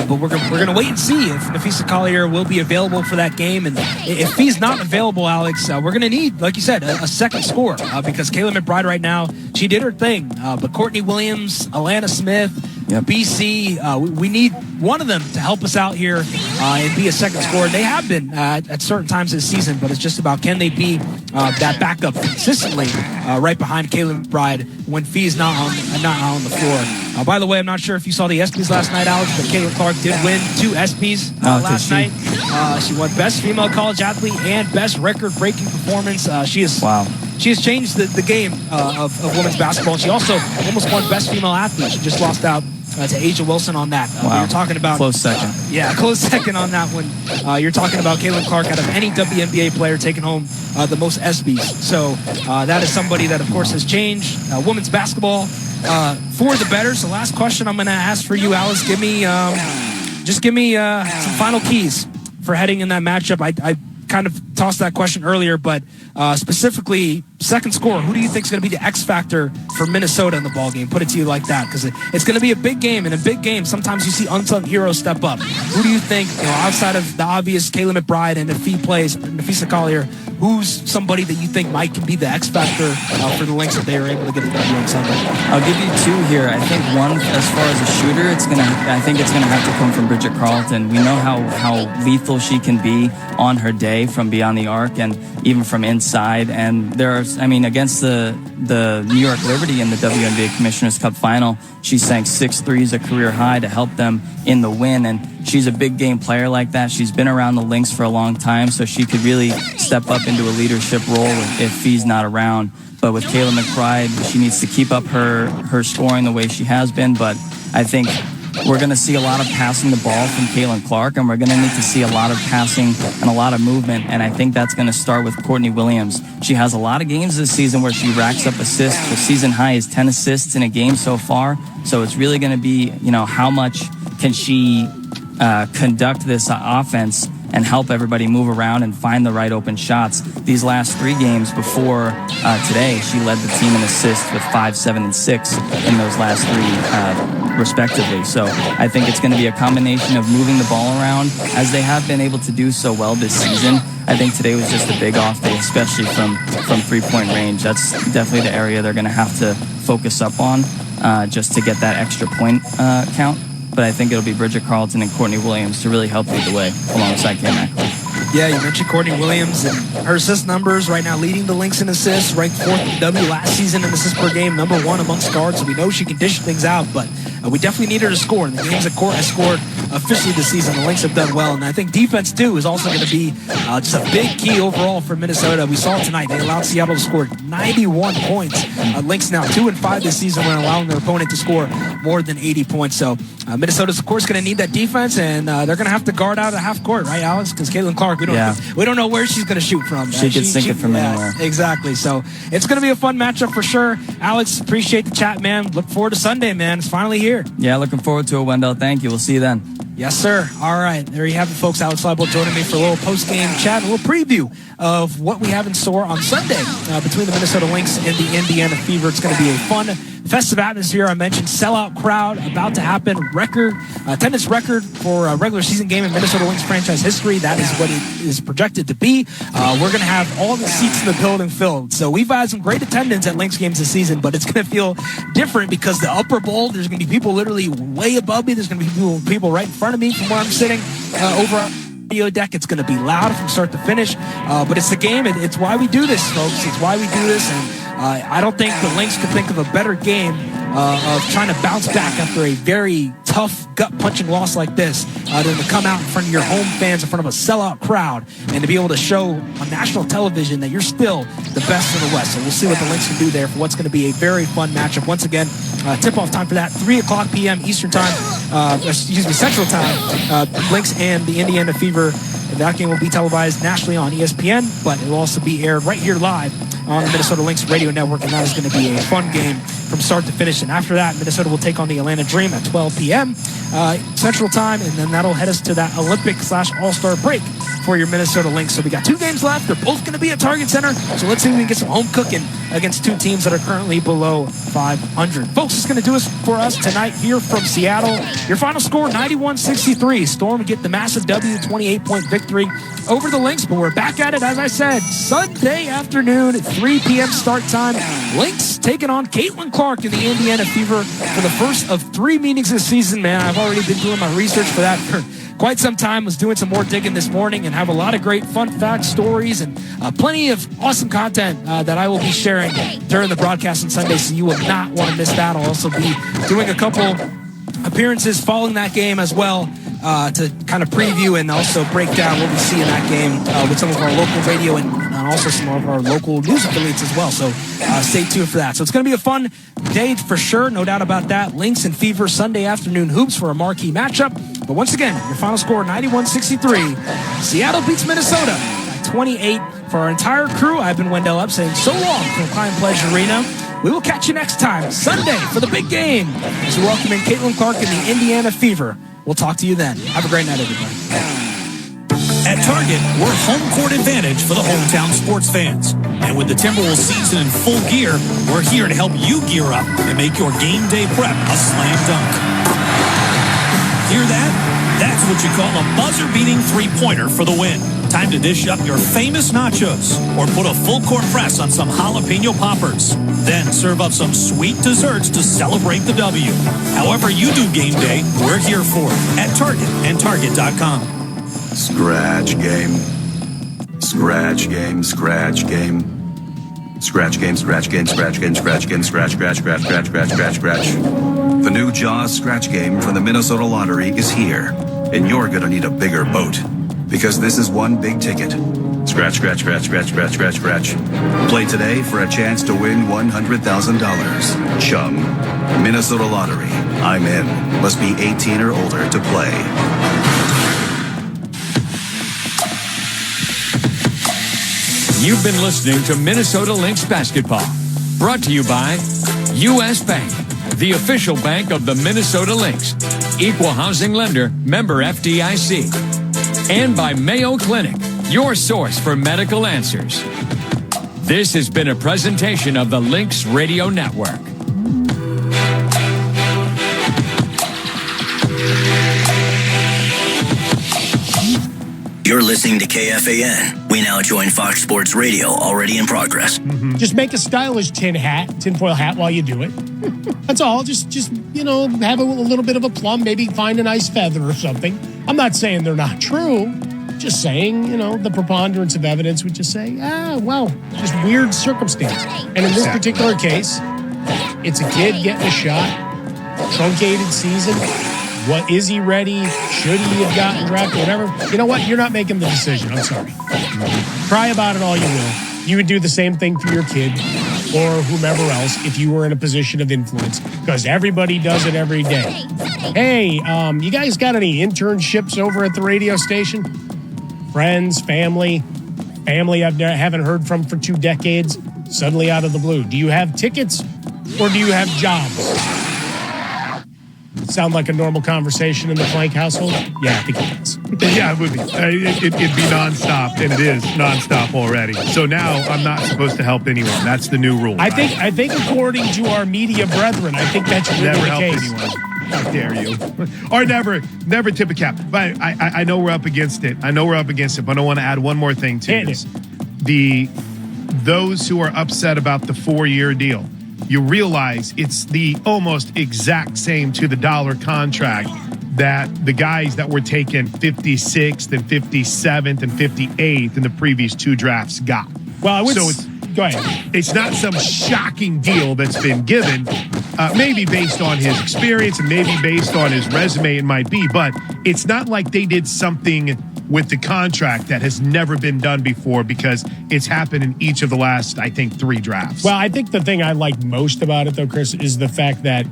Speaker 1: But we're going to wait and see if Napheesa Collier will be available for that game. And if he's not available, Alex, we're going to need, like you said, a second scorer, because Kayla McBride right now, she did her thing. But Courtney Williams, Alana Smith, BC, we need one of them to help us out here and be a second scorer. They have been at certain times this season, but it's just about, can they be that backup consistently right behind Kayla McBride when Fee's not on the floor. By the way, I'm not sure if you saw the ESPYs last night, Alex, but Caitlin Clark did win 2 ESPYs last night. She won Best Female College Athlete and Best Record-Breaking Performance. She has changed the game of women's basketball. She also almost won Best Female Athlete. She just lost out to Asia Wilson on that. You're talking about
Speaker 19: close second.
Speaker 1: Close second on that one. You're talking about Caitlin Clark out of any WNBA player taking home the most ESPYs. So that is somebody that, of course, has changed women's basketball for the better. So last question I'm going to ask for you, Alice. Give me some final keys for heading in that matchup. I kind of tossed that question earlier, but specifically second scorer, who do you think is going to be the X factor for Minnesota in the ballgame? Put it to you like that, because it's going to be a big game, and a big game, sometimes you see unsung heroes step up. Who do you think, outside of the obvious Kayla McBride, and if he plays Napheesa Collier, who's somebody that you think might can be the X factor for the Lynx if they are able to get it done on Sunday?
Speaker 19: I'll give you 2 here. I think one, as far as a shooter, I think it's gonna have to come from Bridget Carleton. We know how lethal she can be on her day from beyond the arc and even from inside. And against the New York Liberty in the WNBA Commissioner's Cup final, she sank 6 threes, a career high, to help them in the win. And she's a big game player like that. She's been around the Lynx for a long time, so she could really step up into a leadership role if Fee's not around. But with Kayla McBride, she needs to keep up her scoring the way she has been. But I think we're going to see a lot of passing the ball from Caitlin Clark, and we're going to need to see a lot of passing and a lot of movement, and I think that's going to start with Courtney Williams. She has a lot of games this season where she racks up assists. The season high is 10 assists in a game so far, so it's really going to be, how much can she conduct this offense and help everybody move around and find the right open shots. These last 3 games before today, she led the team in assists with 5, 7, and 6 in those last 3 respectively. So I think it's going to be a combination of moving the ball around, as they have been able to do so well this season. I think today was just a big off day, especially from 3-point range. That's definitely the area they're going to have to focus up on just to get that extra point count. But I think it'll be Bridget Carleton and Courtney Williams to really help lead the way alongside Kay Macklin.
Speaker 1: Yeah, you mentioned Courtney Williams and her assist numbers right now leading the Lynx in assists, ranked 4th in W last season in assists per game, number 1 amongst guards. So we know she can dish things out, but we definitely need her to score. And the games that Court has scored officially this season, the Lynx have done well. And I think defense, too, is also going to be just a big key overall for Minnesota. We saw it tonight. They allowed Seattle to score 91 points. Lynx now 2-5 this season when allowing their opponent to score more than 80 points. So Minnesota's, of course, going to need that defense, and they're going to have to guard out of half court, right, Alex? Because Caitlin Clark, we don't know where she's going to shoot from.
Speaker 19: She can sink it from anywhere.
Speaker 1: Exactly. So it's going to be a fun matchup for sure. Alex, appreciate the chat, man. Look forward to Sunday, man. It's finally here.
Speaker 19: Yeah, looking forward to it, Wendell. Thank you. We'll see you then.
Speaker 1: Yes, sir. All right. There you have it, folks. Alex Leibel joining me for a little post-game chat, a little preview of what we have in store on Sunday between the Minnesota Lynx and the Indiana Fever. It's going to be a fun, festive atmosphere. I mentioned sellout crowd about to happen. Attendance record for a regular season game in Minnesota Lynx franchise history. That is what it is projected to be. We're going to have all the seats in the building filled. So we've had some great attendance at Lynx games this season, but it's going to feel different because the upper bowl, there's going to be people literally way above me. There's going to be people right in front of me from where I'm sitting over on the video deck. It's going to be loud from start to finish, but it's the game. It's why we do this, folks. It's why we do this, and I don't think the Lynx could think of a better game of trying to bounce back after a very tough, gut-punching loss like this than to come out in front of your home fans, in front of a sellout crowd, and to be able to show on national television that you're still the best in the West. So we'll see what the Lynx can do there for what's going to be a very fun matchup. Once again, tip-off time for that, 3 o'clock p.m. Eastern time, Central time, Lynx and the Indiana Fever. That game will be televised nationally on ESPN, but it will also be aired right here live on the Minnesota Lynx radio network, and that is going to be a fun game from start to finish. And after that, Minnesota will take on the Atlanta Dream at 12 p.m. Central time, and then that'll head us to that Olympic/All-Star break for your Minnesota Lynx. So we got 2 games left. They're both going to be at Target Center, so let's see if we can get some home cooking against 2 teams that are currently below 500. Folks, it's going to do it for us tonight here from Seattle. Your final score, 91-63. Storm get the massive W, 28-point victory over the Lynx, but we're back at it, as I said, Sunday afternoon at 3 p.m. start time. Lynx taking on Caitlin Clark in the Indiana Fever for the first of 3 meetings this season. Man, I've already been doing my research for that for quite some time. Was doing some more digging this morning and have a lot of great fun fact stories and plenty of awesome content that I will be sharing during the broadcast on Sunday, so you will not want to miss that. I'll also be doing a couple appearances following that game as well to kind of preview and also break down what we see in that game with some of our local radio and also some of our local news affiliates as well. So stay tuned for that. So it's going to be a fun day for sure, no doubt about that. Lynx and Fever Sunday afternoon hoops for a marquee matchup. But once again, your final score, 91-63. Seattle beats Minnesota by 28. For our entire crew, I've been Wendell Up saying so long from Klein Pledge Arena. We will catch you next time, Sunday, for the big game, as we welcome in Caitlin Clark and the Indiana Fever. We'll talk to you then. Have a great night, everybody.
Speaker 10: At Target, we're home court advantage for the hometown sports fans. And with the Timberwolves season in full gear, we're here to help you gear up and make your game day prep a slam dunk. Hear that? That's what you call a buzzer-beating three-pointer for the win. Time to dish up your famous nachos or put a full-court press on some jalapeno poppers. Then serve up some sweet desserts to celebrate the W. However you do game day, we're here for it at Target and Target.com.
Speaker 16: Scratch game. Scratch game, scratch game. Scratch game, scratch game, scratch game, scratch game, scratch, scratch, scratch, scratch, scratch, scratch, scratch. The new Jaws scratch game from the Minnesota Lottery is here. And you're gonna need a bigger boat. Because this is one big ticket. Scratch, scratch, scratch, scratch, scratch, scratch, scratch. Play today for a chance to win $100,000. Chum. Minnesota Lottery. I'm in. Must be 18 or older to play.
Speaker 12: You've been listening to Minnesota Lynx Basketball. Brought to you by U.S. Bank, the official bank of the Minnesota Lynx. Equal housing lender, member FDIC. And by Mayo Clinic, your source for medical answers. This has been a presentation of the Lynx Radio Network.
Speaker 22: You're listening to KFAN. We now join Fox Sports Radio, already in progress.
Speaker 18: Just make a stylish tinfoil hat while you do it. That's all. Just have a little bit of a plum, maybe find a nice feather or something. I'm not saying they're not true. Just saying, the preponderance of evidence would just say, just weird circumstance. And in this particular case, it's a kid getting a shot, truncated season. What, is he ready? Should he have gotten drafted? Whatever. You know what? You're not making the decision. I'm sorry. Cry about it all you will. You would do the same thing for your kid or whomever else if you were in a position of influence, because everybody does it every day. Hey, you guys got any internships over at the radio station? Friends, family I haven't heard from for 2 decades, suddenly out of the blue. Do you have tickets or do you have jobs? Sound like a normal conversation in the Plank household? Yeah, I think it does.
Speaker 21: Yeah, it would be. It'd be nonstop, and it is nonstop already. So now I'm not supposed to help anyone. That's the new rule.
Speaker 18: I think according to our media brethren, I think that's really
Speaker 21: never
Speaker 18: the
Speaker 21: help
Speaker 18: case.
Speaker 21: anyone. How dare you? Or never tip a cap. But I know we're up against it. But I want to add one more thing to this. Those who are upset about the 4-year deal, you realize it's the almost exact same to the dollar contract that the guys that were taken 56th and 57th and 58th in the previous 2 drafts got.
Speaker 18: Well,
Speaker 21: go ahead. It's not some shocking deal that's been given. Maybe based on his experience and maybe based on his resume it might be, but it's not like they did something with the contract that has never been done before because it's happened in each of the last, I think, 3 drafts.
Speaker 18: Well, I think the thing I like most about it, though, Chris, is the fact that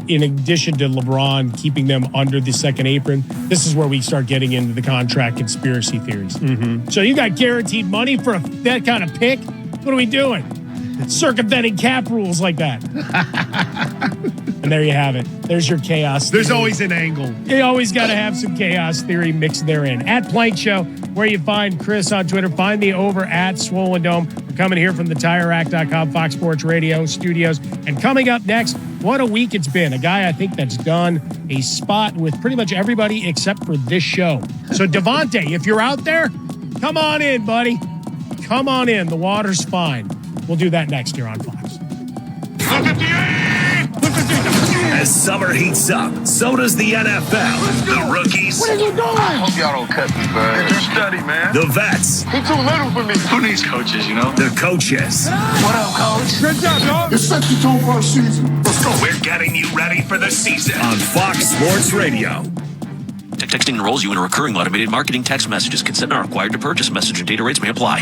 Speaker 18: in addition to LeBron keeping them under the second apron, this is where we start getting into the contract conspiracy theories.
Speaker 21: Mm-hmm.
Speaker 18: So you got guaranteed money for that kind of pick? What are we doing? Circumventing cap rules like that. And there you have it. There's your chaos theory.
Speaker 21: There's always an angle.
Speaker 18: You always got to have some chaos theory mixed therein. At Plank Show, where you find Chris on Twitter. Find me over at Swollen Dome. We're coming here from the TireRack.com Fox Sports Radio studios. And coming up next, what a week it's been. A guy I think that's done a spot with pretty much everybody except for this show. So Devontae, if you're out there, come on in, buddy. Come on in. The water's fine. We'll do that next here on Fox.
Speaker 7: As summer heats up, so does the NFL. The rookies.
Speaker 11: What are you doing? I hope y'all don't cut me, bud. You study, man.
Speaker 7: The vets.
Speaker 11: He too little for me.
Speaker 7: Who needs coaches, you know? The coaches.
Speaker 11: What up, coach? Good job, dog. It's set the tone for the season. Let's go.
Speaker 7: We're getting you ready for the season on Fox Sports Radio.
Speaker 23: Texting enrolls you in a recurring automated marketing text messages. Consent not required to purchase. Message and data rates may apply.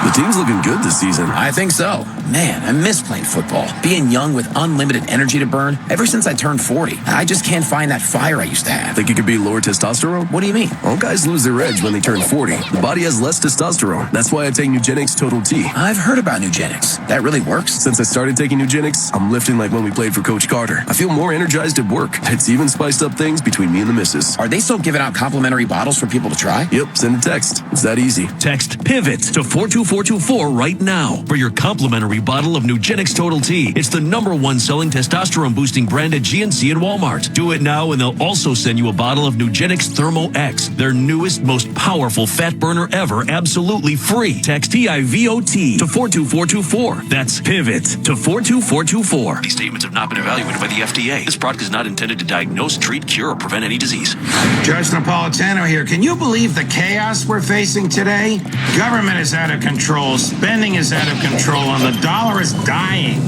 Speaker 24: The team's looking good this season. I think so. Man, I miss playing football. Being young with unlimited energy to burn. Ever since I turned 40, I just can't find that fire I used to have.
Speaker 25: Think it could be lower testosterone?
Speaker 24: What do you mean?
Speaker 25: All guys lose their edge when they turn 40. The body has less testosterone. That's why I take Nugenix Total T.
Speaker 24: I've heard about Nugenix. That really works?
Speaker 25: Since I started taking Nugenix, I'm lifting like when we played for Coach Carter. I feel more energized at work. It's even spiced up things between me and the missus.
Speaker 24: Are they still giving out complimentary bottles for people to try?
Speaker 25: Yep, send a text. It's that easy.
Speaker 23: Text PIVOT to 42424 right now for your complimentary bottle of Nugenix Total T. It's the #1 selling testosterone boosting brand at GNC and Walmart. Do it now and they'll also send you a bottle of Nugenix Thermo X, their newest, most powerful fat burner ever, absolutely free. Text PIVOT to 42424. That's PIVOT to 42424. These statements have not been evaluated by the FDA. This product is not intended to diagnose, treat, cure, or prevent any disease.
Speaker 26: Judge Napolitano here. Can you believe the chaos we're facing today? Government is out of control. Spending is out of control, and the dollar is dying.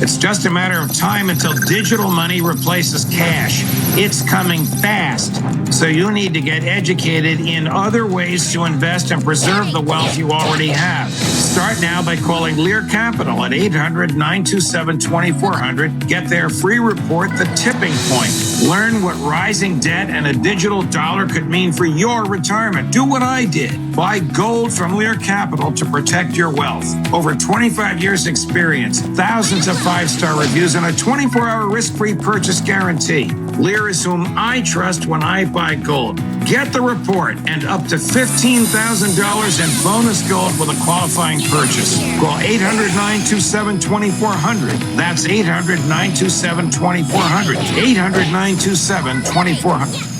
Speaker 26: It's just a matter of time until digital money replaces cash. It's coming fast. So you need to get educated in other ways to invest and preserve the wealth you already have. Start now by calling Lear Capital at 800-927-2400. Get their free report, The Tipping Point. Learn what rising debt and a digital dollar could mean for your retirement. Do what I did. Buy gold from Lear Capital to protect your wealth. Over 25 years experience, thousands of 5-star reviews, and a 24-hour risk-free purchase guarantee. Lear is whom I trust when I buy gold. Get the report and up to $15,000 in bonus gold with a qualifying purchase. Call 800-927-2400. That's 800-927-2400. 800-927-2400.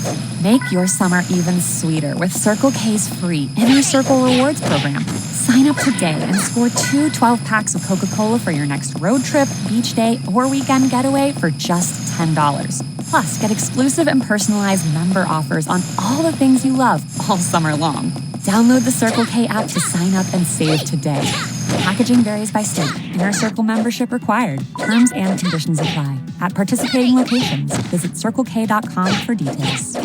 Speaker 27: Make your summer even sweeter with Circle K's free Inner Circle Rewards program. Sign up today and score 2 12-packs of Coca-Cola for your next road trip, beach day, or weekend getaway for just $10. Plus, get exclusive and personalized member offers on all the things you love all summer long. Download the Circle K app to sign up and save today. Packaging varies by state. Inner Circle membership required. Terms and conditions apply. At participating locations, visit CircleK.com for details.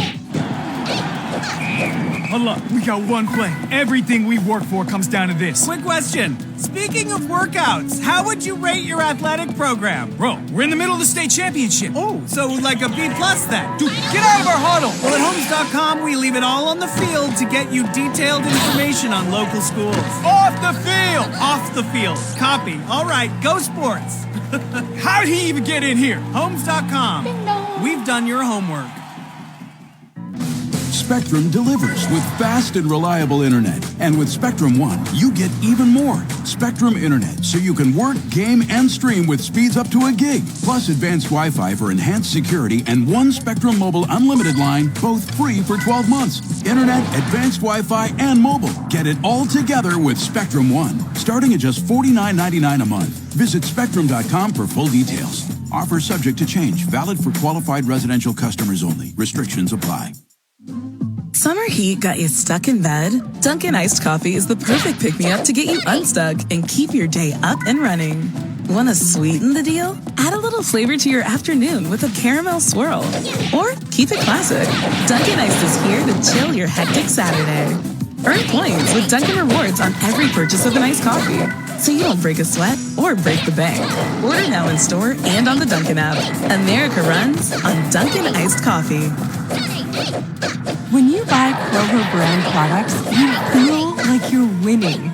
Speaker 28: Hold up, we got one play. Everything we work for comes down to this.
Speaker 29: Quick question. Speaking of workouts, how would you rate your athletic program?
Speaker 28: Bro, we're in the middle of the state championship.
Speaker 29: Oh, so like a B+ then. Dude, get out of our huddle. Well, at Homes.com, we leave it all on the field to get you detailed information on local schools.
Speaker 28: Off the field!
Speaker 29: Off the field. Copy. All right, go sports.
Speaker 28: How did he even get in here?
Speaker 29: Homes.com. We've done your homework.
Speaker 30: Spectrum delivers with fast and reliable internet. And with Spectrum One, you get even more. Spectrum Internet, so you can work, game, and stream with speeds up to a gig. Plus advanced Wi-Fi for enhanced security and one Spectrum Mobile unlimited line, both free for 12 months. Internet, advanced Wi-Fi, and mobile. Get it all together with Spectrum One. Starting at just $49.99 a month. Visit Spectrum.com for full details. Offer subject to change. Valid for qualified residential customers only. Restrictions apply.
Speaker 31: Summer heat got you stuck in bed? Dunkin' Iced Coffee is the perfect pick-me-up to get you unstuck and keep your day up and running. Want to sweeten the deal? Add a little flavor to your afternoon with a caramel swirl. Or keep it classic. Dunkin' Ice is here to chill your hectic Saturday. Earn points with Dunkin' Rewards on every purchase of an iced coffee, so you don't break a sweat or break the bank. Order now in store and on the Dunkin' app. America runs on Dunkin' Iced Coffee.
Speaker 27: When you buy Kroger brand products, you feel like you're winning.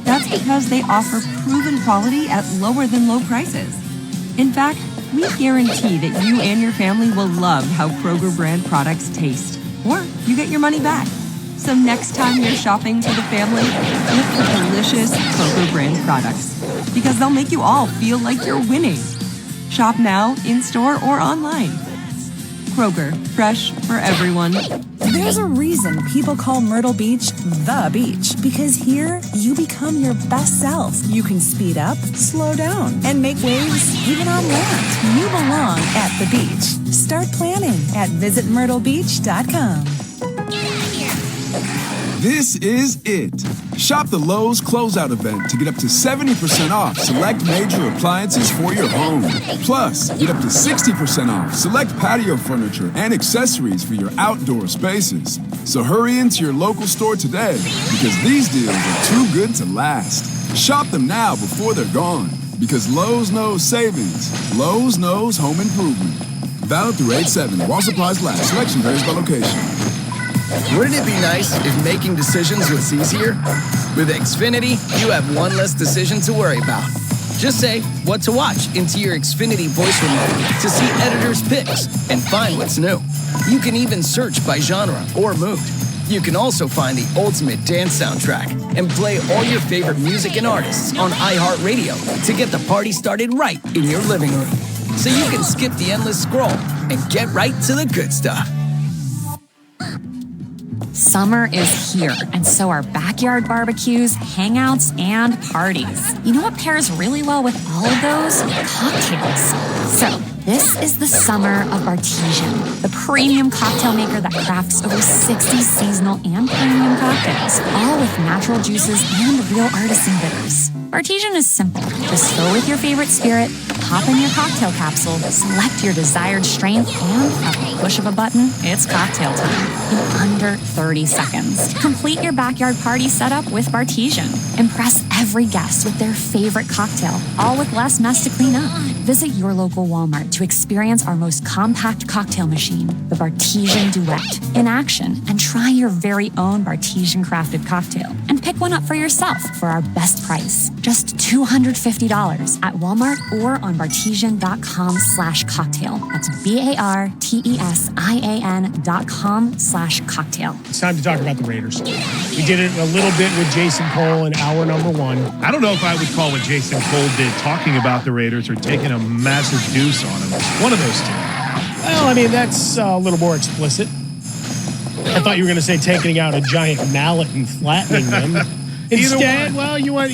Speaker 27: That's because they offer proven quality at lower than low prices. In fact, we guarantee that you and your family will love how Kroger brand products taste, or you get your money back. So next time you're shopping for the family, look for delicious Kroger brand products, because they'll make you all feel like you're winning. Shop now, in-store, or online. Kroger, fresh for everyone.
Speaker 31: There's a reason people call Myrtle Beach the beach, because here you become your best self. You can speed up, slow down, and make waves even on land. You belong at the beach. Start planning at visitmyrtlebeach.com.
Speaker 2: This is it. Shop the Lowe's Closeout event to get up to 70% off select major appliances for your home. Plus, get up to 60% off select patio furniture and accessories for your outdoor spaces. So hurry into your local store today, because these deals are too good to last. Shop them now before they're gone, because Lowe's knows savings. Lowe's knows home improvement. Valid through 8/7 while supplies last. Selection varies by location.
Speaker 3: Wouldn't it be nice if making decisions was easier? With Xfinity, you have one less decision to worry about. Just say what to watch into your Xfinity voice remote to see editors' picks and find what's new. You can even search by genre or mood. You can also find the ultimate dance soundtrack and play all your favorite music and artists on iHeartRadio to get the party started right in your living room. So you can skip the endless scroll and get right to the good stuff.
Speaker 27: Summer is here, and so are backyard barbecues, hangouts, and parties. You know what pairs really well with all of those? Cocktails. So, this is the summer of Bartesian, the premium cocktail maker that crafts over 60 seasonal and premium cocktails, all with natural juices and real artisan bitters. Bartesian is simple. Just fill with your favorite spirit, pop in your cocktail capsule, select your desired strength, and at the push of a button, it's cocktail time in under 30 seconds. Complete your backyard party setup with Bartesian. Impress every guest with their favorite cocktail, all with less mess to clean up. Visit your local Walmart to experience our most compact cocktail machine, the Bartesian Duet, in action, and try your very own Bartesian crafted cocktail. And pick one up for yourself for our best price, just $250 at Walmart or on Bartesian.com/cocktail. That's BARTESIAN.com/cocktail.
Speaker 18: It's time to talk about the Raiders. We did it a little bit with Jason Cole in hour number one.
Speaker 21: I don't know if I would call what Jason Cole did talking about the Raiders or taking a massive deuce on them. One of those two.
Speaker 18: Well, I mean, that's a little more explicit. I thought you were going to say taking out a giant mallet and flattening them. Instead, well, you went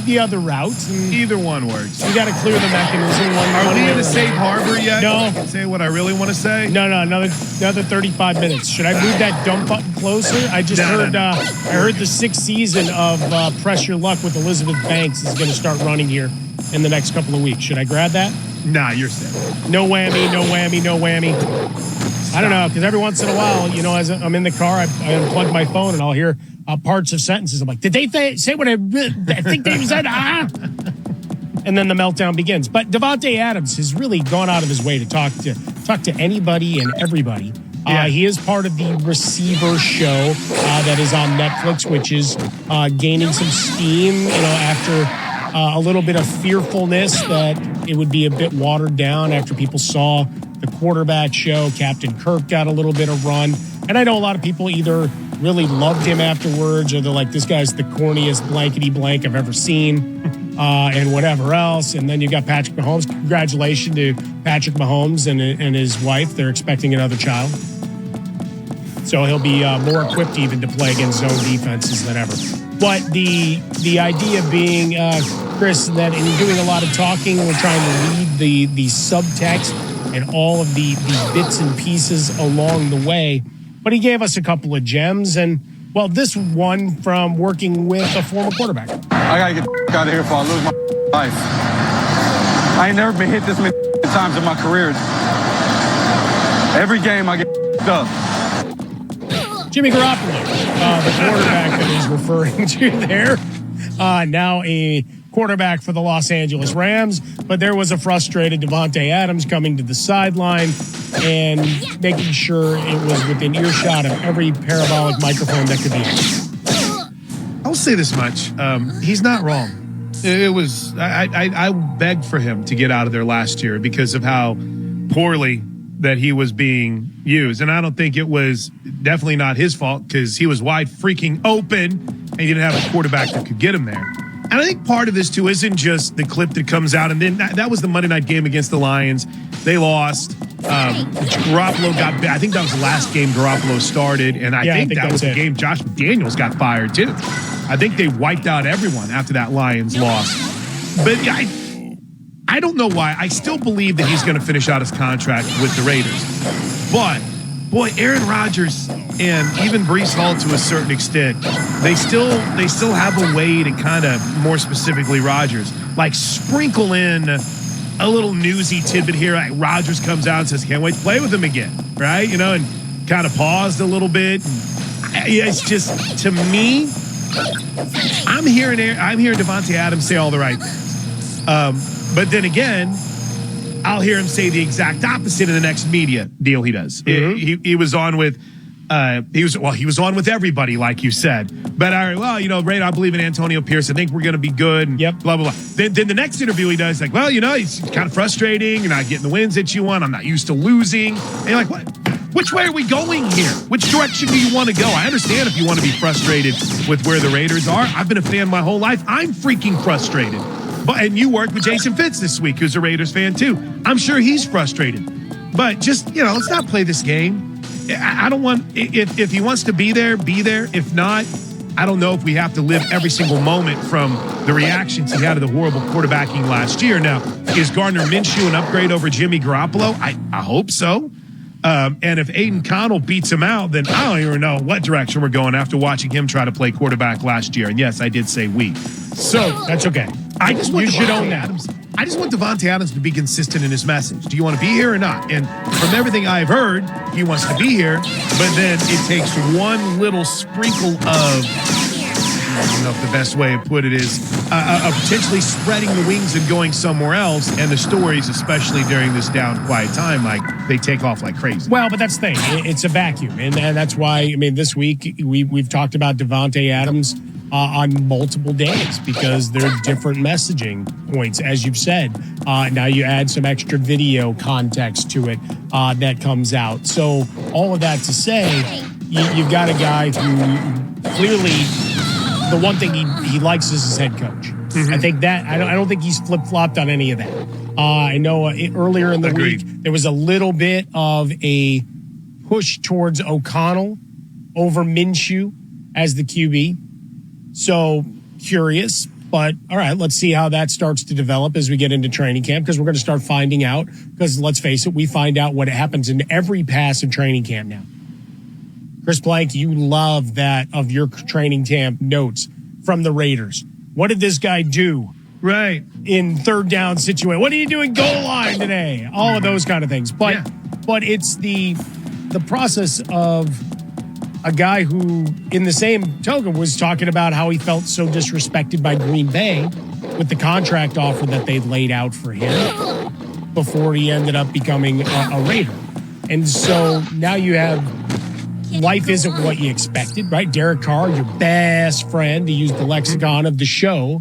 Speaker 18: the other route.
Speaker 21: Either one works.
Speaker 18: You got to clear the mechanism.
Speaker 21: Are we in a safe harbor yet?
Speaker 18: No.
Speaker 21: Say what I really want to say?
Speaker 18: No, another 35 minutes. Should I move that dump button closer? I just heard I heard the 6th season of Press Your Luck with Elizabeth Banks is going to start running here in the next couple of weeks. Should I grab that?
Speaker 21: Nah, you're set.
Speaker 18: No whammy, no whammy, no whammy. I don't know, because every once in a while, you know, as I'm in the car, I unplug my phone and I'll hear parts of sentences. I'm like, did they say what I think they said? And then the meltdown begins. But Davante Adams has really gone out of his way to talk to anybody and everybody.
Speaker 21: Yeah.
Speaker 18: He is part of the Receiver show that is on Netflix, which is gaining some steam, you know, after a little bit of fearfulness that it would be a bit watered down after people saw the quarterback show. Captain Kirk got a little bit of run. And I know a lot of people either really loved him afterwards or they're like, this guy's the corniest blankety blank I've ever seen and whatever else. And then you got Patrick Mahomes. Congratulations to Patrick Mahomes and his wife. They're expecting another child. So he'll be more equipped even to play against zone defenses than ever. But the idea being, Chris, that in doing a lot of talking, we're trying to read the subtext and all of the bits and pieces along the way. But he gave us a couple of gems. And, well, this one from working with a former quarterback.
Speaker 5: I got to get out of here before I lose my life.
Speaker 4: I ain't never been hit this many times in my career. Every game I get up.
Speaker 18: Jimmy Garoppolo, the quarterback that he's referring to there, now a quarterback for the Los Angeles Rams. But there was a frustrated Davante Adams coming to the sideline and making sure it was within earshot of every parabolic microphone that could be.
Speaker 21: I'll say this much: he's not wrong. It was I begged for him to get out of there last year because of how poorly that he was being used. And I don't think it was definitely not his fault because he was wide freaking open and he didn't have a quarterback that could get him there. And I think part of this, too, isn't just the clip that comes out. And then that was the Monday night game against the Lions. They lost. Garoppolo I think that was the last game Garoppolo started. And I think that was the game Josh McDaniels got fired, too. I think they wiped out everyone after that Lions loss. But I don't know why. I still believe that he's going to finish out his contract with the Raiders. But, boy, Aaron Rodgers and even Breece Hall to a certain extent, they still have a way to kind of, more specifically Rodgers, like sprinkle in a little newsy tidbit here. Like Rodgers comes out and says, can't wait to play with him again, right? You know, and kind of paused a little bit. It's just, to me, I'm hearing Davante Adams say all the right things. But then again, I'll hear him say the exact opposite in the next media deal he does. Mm-hmm. He was on with he was on with everybody, like you said. But Ray, I believe in Antonio Pierce. I think we're going to be good. And blah blah blah. Then the next interview he does, like, he's kind of frustrating. You're not getting the wins that you want. I'm not used to losing. And you're like, what? Which way are we going here? Which direction do you want to go? I understand if you want to be frustrated with where the Raiders are. I've been a fan my whole life. I'm freaking frustrated. And you worked with Jason Fitz this week, who's a Raiders fan too. I'm sure he's frustrated. But just, let's not play this game. I don't want, if he wants to be there, be there. If not, I don't know if we have to live every single moment from the reactions he had to the horrible quarterbacking last year. Now, is Gardner Minshew an upgrade over Jimmy Garoppolo? I hope so. And if Aiden Connell beats him out, then I don't even know what direction we're going after watching him try to play quarterback last year. And yes, I did say we. So
Speaker 18: that's okay.
Speaker 21: I just want Davante Adams to be consistent in his message. Do you want to be here or not? And from everything I've heard, he wants to be here. But then it takes one little sprinkle of, I don't know if the best way to put it is, potentially spreading the wings and going somewhere else. And the stories, especially during this down quiet time, like they take off like crazy.
Speaker 18: Well, but that's the thing. It's a vacuum. And that's why, this week we've talked about Davante Adams on multiple days because they're different messaging points, as you've said. Now you add some extra video context to it that comes out. So all of that to say, you've got a guy who clearly the one thing he likes is his head coach. Mm-hmm. I think that I don't think he's flip-flopped on any of that. I know earlier in the week there was a little bit of a push towards O'Connell over Minshew as the QB. So curious, but all right, let's see how that starts to develop as we get into training camp because we're going to start finding out because let's face it, we find out what happens in every pass of training camp now. Chris Blank, you love that of your training camp notes from the Raiders. What did this guy do?
Speaker 21: Right.
Speaker 18: In third down situation. What are you doing goal line today? All of those kind of things. But it's the process of a guy who, in the same token, was talking about how he felt so disrespected by Green Bay with the contract offer that they'd laid out for him before he ended up becoming a Raider. And so now you have life isn't what you expected, right? Derek Carr, your best friend, to use the lexicon of the show,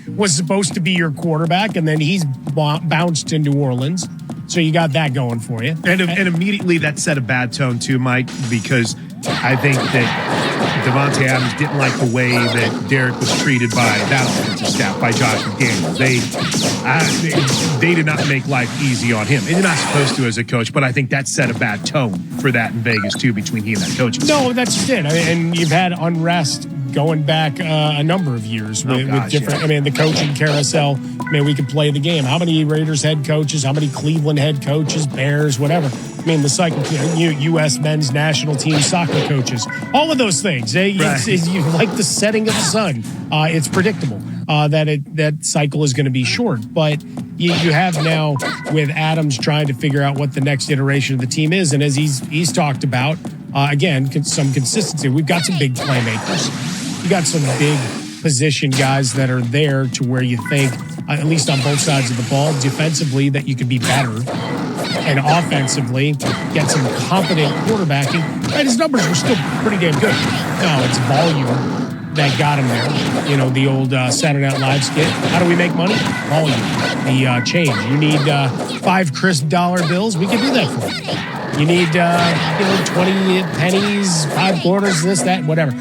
Speaker 18: was supposed to be your quarterback, and then he's bounced to New Orleans. So you got that going for you.
Speaker 21: And immediately that set a bad tone too, Mike, because I think that Davante Adams didn't like the way that Derek was treated by that offensive staff, by Josh McDaniels. They did not make life easy on him. And they're not supposed to as a coach, but I think that set a bad tone for that in Vegas too, between he and that coach.
Speaker 18: No, that's just it. And you've had unrest going back a number of years with different, the coaching carousel. We could play the game. How many Raiders head coaches, how many Cleveland head coaches, Bears, whatever. I mean, the cycle, U.S. men's national team soccer coaches, all of those things. You like the setting of the sun. It's predictable that cycle is going to be short. But you have now with Adams trying to figure out what the next iteration of the team is. And as he's talked about, again, some consistency. We've got some big playmakers. You got some big position guys that are there to where you think, at least on both sides of the ball, defensively, that you could be better. And offensively, get some competent quarterbacking. Right, his numbers were still pretty damn good. No, it's volume that got him there. You know, the old Saturday Night Live skit. How do we make money? Volume. The change. You need 5 crisp dollar bills. We can do that for you. You need 20 pennies, 5 quarters, this, that, whatever.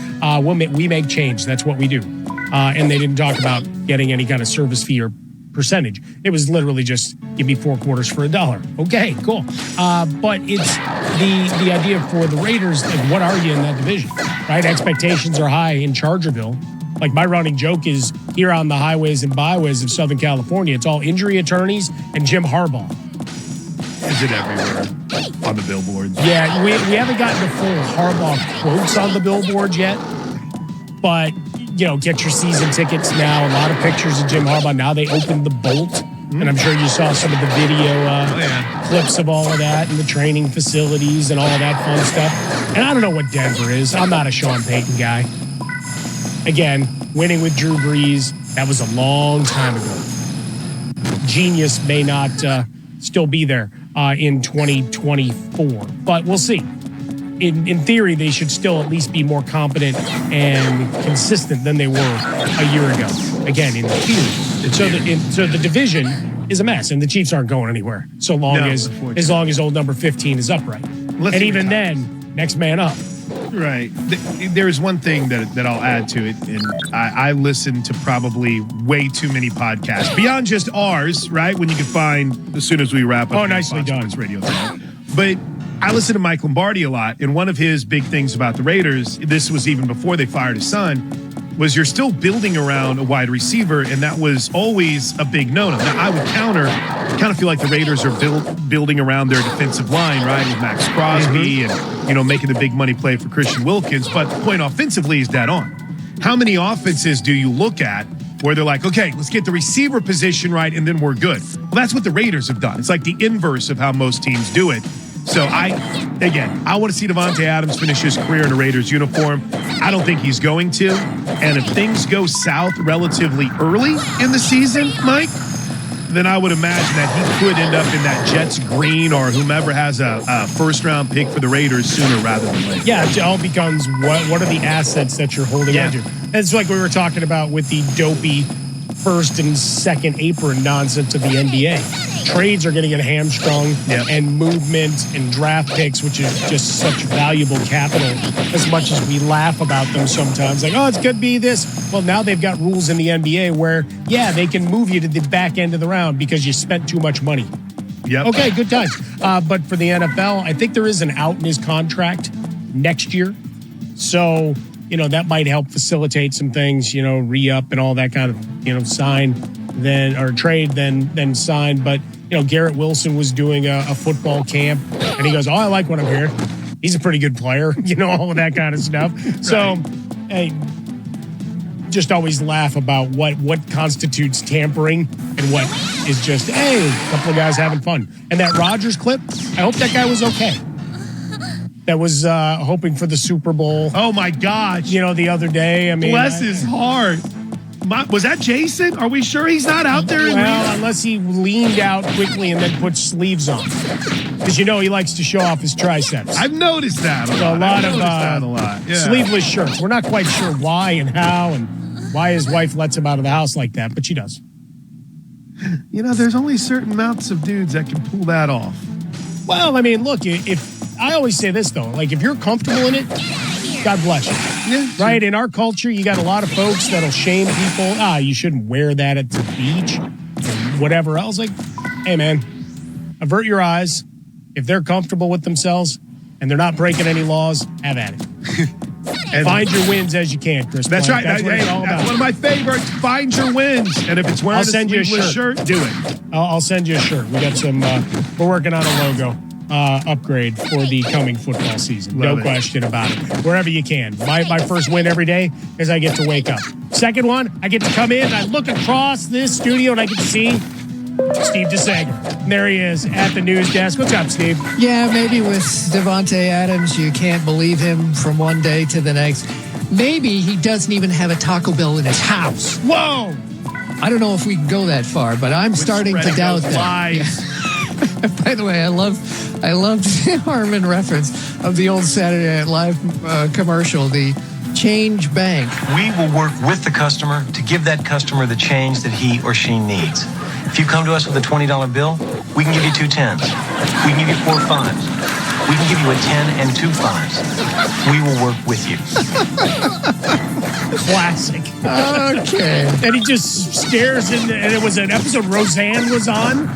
Speaker 18: We make change. That's what we do. And they didn't talk about getting any kind of service fee or percentage. It was literally just give me 4 quarters for $1. Okay, cool. But it's the idea for the Raiders, like, what are you in that division? Right? Expectations are high in Chargerville. Like, my running joke is here on the highways and byways of Southern California, it's all injury attorneys and Jim Harbaugh.
Speaker 21: Is it everywhere on the billboards?
Speaker 18: Yeah, we haven't gotten the full Harbaugh quotes on the billboards yet, but get your season tickets now. A lot of pictures of Jim Harbaugh. Now they opened the Bolt, and I'm sure you saw some of the video clips of all of that and the training facilities and all of that fun stuff. And I don't know what Denver is. I'm not a Sean Payton guy. Again, winning with Drew Brees, that was a long time ago. Genius may not still be there in 2024, but we'll see. In theory, they should still at least be more competent and consistent than they were a year ago. Again, in theory. So the division is a mess, and the Chiefs aren't going anywhere so long as old number 15 is upright. And even then, next man up.
Speaker 21: Right. There's one thing that I'll add to it, and I listen to probably way too many podcasts beyond just ours. Right, when you can find as soon as we wrap up.
Speaker 18: Oh, nicely done.
Speaker 21: Radio, but I listen to Mike Lombardi a lot, and one of his big things about the Raiders, this was even before they fired his son, was you're still building around a wide receiver, and that was always a big no-no. Now, I would kind of feel like the Raiders are building around their defensive line, right, with Max Crosby and, making the big money play for Christian Wilkins, but the point offensively is dead on. How many offenses do you look at where they're like, okay, let's get the receiver position right, and then we're good? Well, that's what the Raiders have done. It's like the inverse of how most teams do it. So I want to see Davante Adams finish his career in a Raiders uniform. I don't think he's going to. And if things go south relatively early in the season, Mike, then I would imagine that he could end up in that Jets green or whomever has a first-round pick for the Raiders sooner rather than later.
Speaker 18: Yeah, it all becomes what are the assets that you're holding on to. It's like we were talking about with the dopey first and second apron nonsense of the NBA. Trades are going to get hamstrung, and movement and draft picks, which is just such valuable capital, as much as we laugh about them sometimes. Like, oh, it's going to be this. Well, now they've got rules in the NBA where, they can move you to the back end of the round because you spent too much money.
Speaker 21: Yep.
Speaker 18: Okay, good times. But for the NFL, I think there is an out in his contract next year. So, that might help facilitate some things, re-up and all that kind of, sign then or trade then sign. But, Garrett Wilson was doing a football camp and he goes, oh, I like what I'm hearing. He's a pretty good player, all of that kind of stuff. Right. So, hey, just always laugh about what constitutes tampering and what is just, hey, a couple of guys having fun. And that Rodgers clip, I hope that guy was okay. That was hoping for the Super Bowl.
Speaker 21: Oh, my gosh.
Speaker 18: The other day. I mean,
Speaker 21: bless his heart. Was that Jason? Are we sure he's not out there?
Speaker 18: Well, unless he leaned out quickly and then put sleeves on. Because he likes to show off his triceps.
Speaker 21: I've noticed that a lot. Yeah.
Speaker 18: Sleeveless shirts. We're not quite sure why and how and why his wife lets him out of the house like that, but she does.
Speaker 21: There's only certain amounts of dudes that can pull that off.
Speaker 18: Well, I mean, look, if I always say this, though, like if you're comfortable in it, God bless you. Yeah. Right? In our culture, you got a lot of folks that'll shame people. You shouldn't wear that at the beach or whatever else. Like, hey, man, avert your eyes. If they're comfortable with themselves and they're not breaking any laws, have at it. And find your wins as you can, Chris.
Speaker 21: That's right. That's what it's all about. That's one of my favorites. Find your wins. And if it's wearing a sleeveless shirt, do it.
Speaker 18: I'll send you a shirt. We got some, we're working on a logo. upgrade for the coming football season. No question about it. Wherever you can. My first win every day is I get to wake up. Second one, I get to come in, I look across this studio, and I get to see Steve DeSager. And there he is at the news desk. What's up, Steve?
Speaker 1: Yeah, maybe with Davante Adams, you can't believe him from one day to the next. Maybe he doesn't even have a Taco Bell in his house.
Speaker 18: Whoa!
Speaker 1: I don't know if we can go that far, but I'm starting to doubt that. Yeah. By the way, I love the Harmon reference of the old Saturday Night Live commercial, the Change Bank.
Speaker 5: We will work with the customer to give that customer the change that he or she needs. If you come to us with a $20 bill, we can give you 2 10s. We can give you 4 5s. We can give you a 10 and 2 5s. We will work with you.
Speaker 18: Classic.
Speaker 1: Okay.
Speaker 18: And he just stares in, and it was an episode Roseanne was on,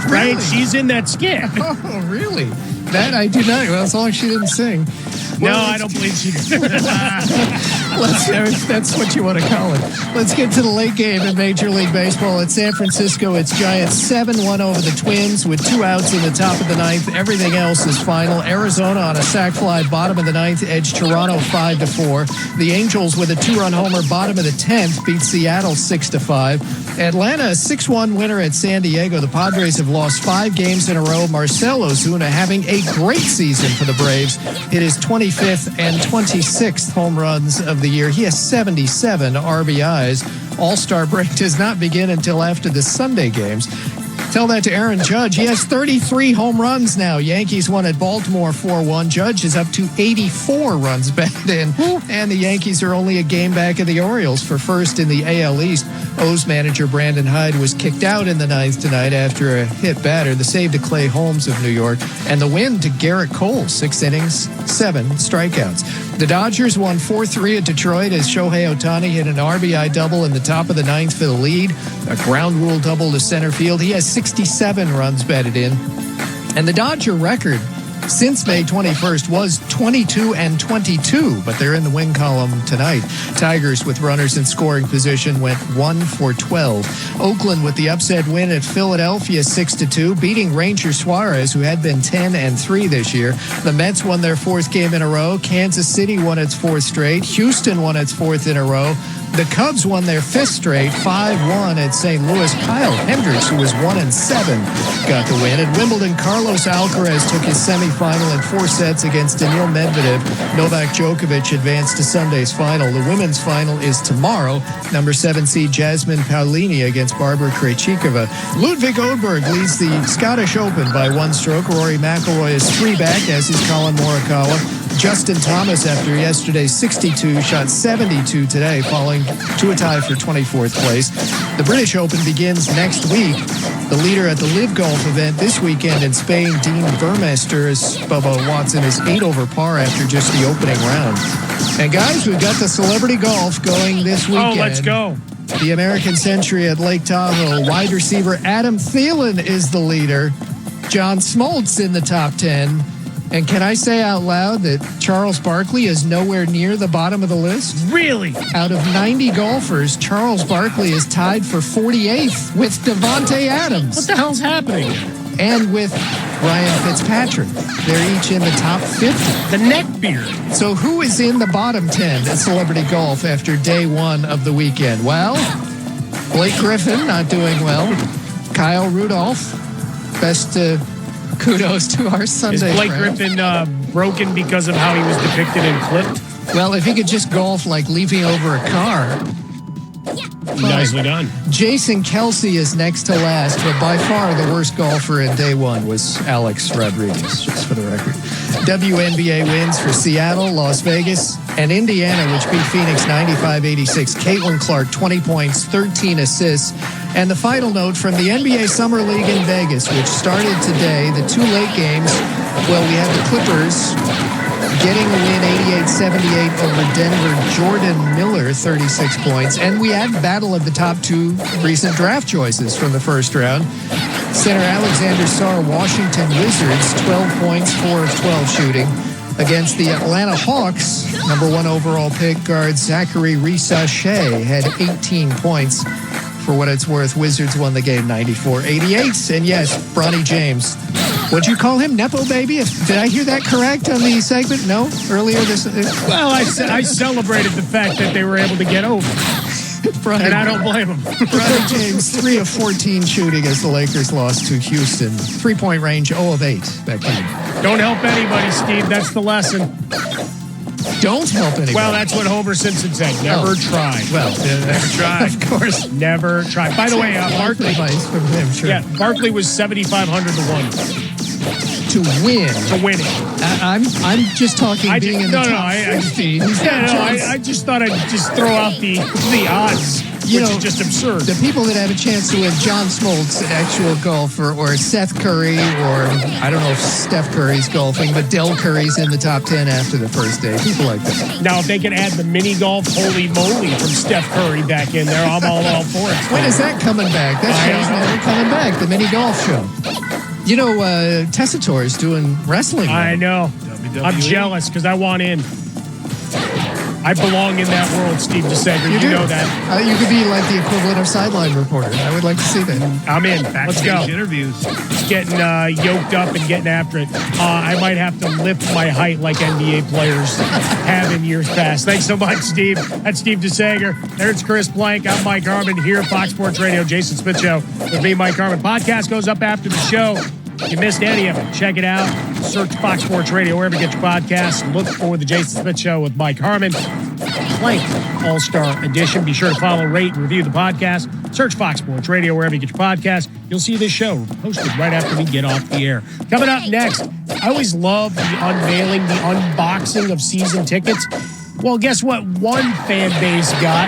Speaker 18: right?
Speaker 1: Really?
Speaker 18: She's in that skit.
Speaker 1: Oh, really? That I do not. Well, as long as she didn't sing.
Speaker 18: No, I don't believe she did.
Speaker 1: That's what you want to call it. Let's get to the late game in Major League Baseball. At San Francisco, it's Giants 7-1 over the Twins with 2 outs in the top of the 9th. Everything else is final. Arizona on a sac fly, bottom of the 9th, edged Toronto 5-4. The Angels with a 2-run homer, bottom of the 10th, beat Seattle 6-5. Atlanta, a 6-1 winner at San Diego. The Padres have lost 5 games in a row. Marcell Ozuna having a great season for the Braves. It is 25th and 26th home runs of the year. He has 77 RBIs. All-Star break does not begin until after the Sunday games. Tell that to Aaron Judge. He has 33 home runs now. Yankees won at Baltimore 4-1. Judge is up to 84 runs batted in. And the Yankees are only a game back of the Orioles for first in the AL East. O's manager Brandon Hyde was kicked out in the 9th tonight after a hit batter. The save to Clay Holmes of New York. And the win to Garrett Cole. 6 innings, 7 strikeouts. The Dodgers won 4-3 at Detroit as Shohei Ohtani hit an RBI double in the top of the 9th for the lead. A ground rule double to center field. He has 67 runs batted in. And the Dodger record since May 21st was 22-22, but they're in the win column tonight. Tigers with runners in scoring position went 1-for-12. Oakland with the upset win at Philadelphia 6-2, beating Ranger Suarez, who had been 10-3 this year. The Mets won their 4th game in a row. Kansas City won its 4th straight. Houston won its 4th in a row. The Cubs won their 5th straight, 5-1 at St. Louis. Kyle Hendricks, who was 1-7, got the win. At Wimbledon, Carlos Alcaraz took his semifinal in 4 sets against Daniil Medvedev. Novak Djokovic advanced to Sunday's final. The women's final is tomorrow. Number 7 seed Jasmine Paolini against Barbara Krejcikova. Ludwig Åberg leads the Scottish Open by 1 stroke. Rory McIlroy is 3 back, as is Colin Morikawa. Justin Thomas, after yesterday's 62, shot 72 today, falling to a tie for 24th place. The British Open begins next week. The leader at the Live Golf event this weekend in Spain, Dean Burmester, as Bubba Watson is 8 over par after just the opening round. And guys, we've got the Celebrity Golf going this weekend.
Speaker 18: Oh, let's go.
Speaker 1: The American Century at Lake Tahoe. Wide receiver Adam Thielen is the leader. John Smoltz in the top 10. And can I say out loud that Charles Barkley is nowhere near the bottom of the list?
Speaker 18: Really?
Speaker 1: Out of 90 golfers, Charles Barkley is tied for 48th with Davante Adams.
Speaker 18: What the hell's happening?
Speaker 1: And with Ryan Fitzpatrick. They're each in the top 50.
Speaker 18: The neckbeard.
Speaker 1: So who is in the bottom 10 at Celebrity Golf after day 1 of the weekend? Well, Blake Griffin not doing well. Kyle Rudolph, best kudos to our Sunday
Speaker 18: Is Blake
Speaker 1: friend.
Speaker 18: Griffin broken because of how he was depicted and clipped?
Speaker 1: Well, if he could just golf like leaping over a car.
Speaker 18: Nicely done.
Speaker 1: Jason Kelsey is next to last, but by far the worst golfer in day 1 was Alex Rodriguez, just for the record. WNBA wins for Seattle, Las Vegas, and Indiana, which beat Phoenix 95-86. Caitlin Clark, 20 points, 13 assists. And the final note from the NBA Summer League in Vegas, which started today, the 2 late games. Well, we had the Clippers getting a win 88-78 over Denver. Jordan Miller, 36 points. And we had battle of the top 2 recent draft choices from the first round. Center Alexander Sarr, Washington Wizards, 12 points, 4 of 12 shooting. Against the Atlanta Hawks, number 1 overall pick guard Zachary Risache had 18 points. For what it's worth, Wizards won the game 94-88. And yes, Bronny James Would you call him Nepo Baby? Did I hear that correct on the segment? No? Earlier this...
Speaker 18: Well, I celebrated the fact that they were able to get over. And I don't blame him.
Speaker 1: Bronny James, 3 of 14 shooting as the Lakers lost to Houston. 3-point range, 0 of 8 that game.
Speaker 18: Don't help anybody, Steve. That's the lesson.
Speaker 1: Don't help anybody.
Speaker 18: Well, that's what Homer Simpson said. Never try.
Speaker 1: Well,
Speaker 18: never try.
Speaker 1: Of course.
Speaker 18: Never try. By the way, Barkley.
Speaker 1: From him, sure.
Speaker 18: Yeah, Barkley was 7,500 to 1.
Speaker 1: To win.
Speaker 18: To win it.
Speaker 1: I'm just talking being in the top 50.
Speaker 18: I just thought I'd just throw out the odds, which is just absurd.
Speaker 1: The people that have a chance to win John Smoltz actual golf or Seth Curry or I don't know if Steph Curry's golfing, but Del Curry's in the top 10 after the first day. People like that.
Speaker 18: Now, if they can add the mini golf holy moly from Steph Curry back in there, I'm all for it.
Speaker 1: When is that coming back? That show's never coming back, the mini golf show. You know, Tessitore is doing wrestling.
Speaker 18: I know. WWE. I'm jealous because I want in. I belong in that world, Steve DeSager. You know that.
Speaker 1: You could be like the equivalent of sideline reporter. I would like to see that.
Speaker 18: I'm in. Let's go.
Speaker 21: Interviews.
Speaker 18: Just getting yoked up and getting after it. I might have to lift my height like NBA players have in years past. Thanks so much, Steve. That's Steve DeSager. There's Chris Blank. I'm Mike Harmon here, Fox Sports Radio, Jason Smith Show with me, Mike Harmon. Podcast goes up after the show. If you missed any of it, check it out. Search Fox Sports Radio wherever you get your podcasts. Look for the Jason Smith Show with Mike Harmon. Blank All-Star Edition. Be sure to follow, rate, and review the podcast. Search Fox Sports Radio wherever you get your podcasts. You'll see this show posted right after we get off the air. Coming up next, I always love the unveiling, the unboxing of season tickets. Well, guess what one fan base got?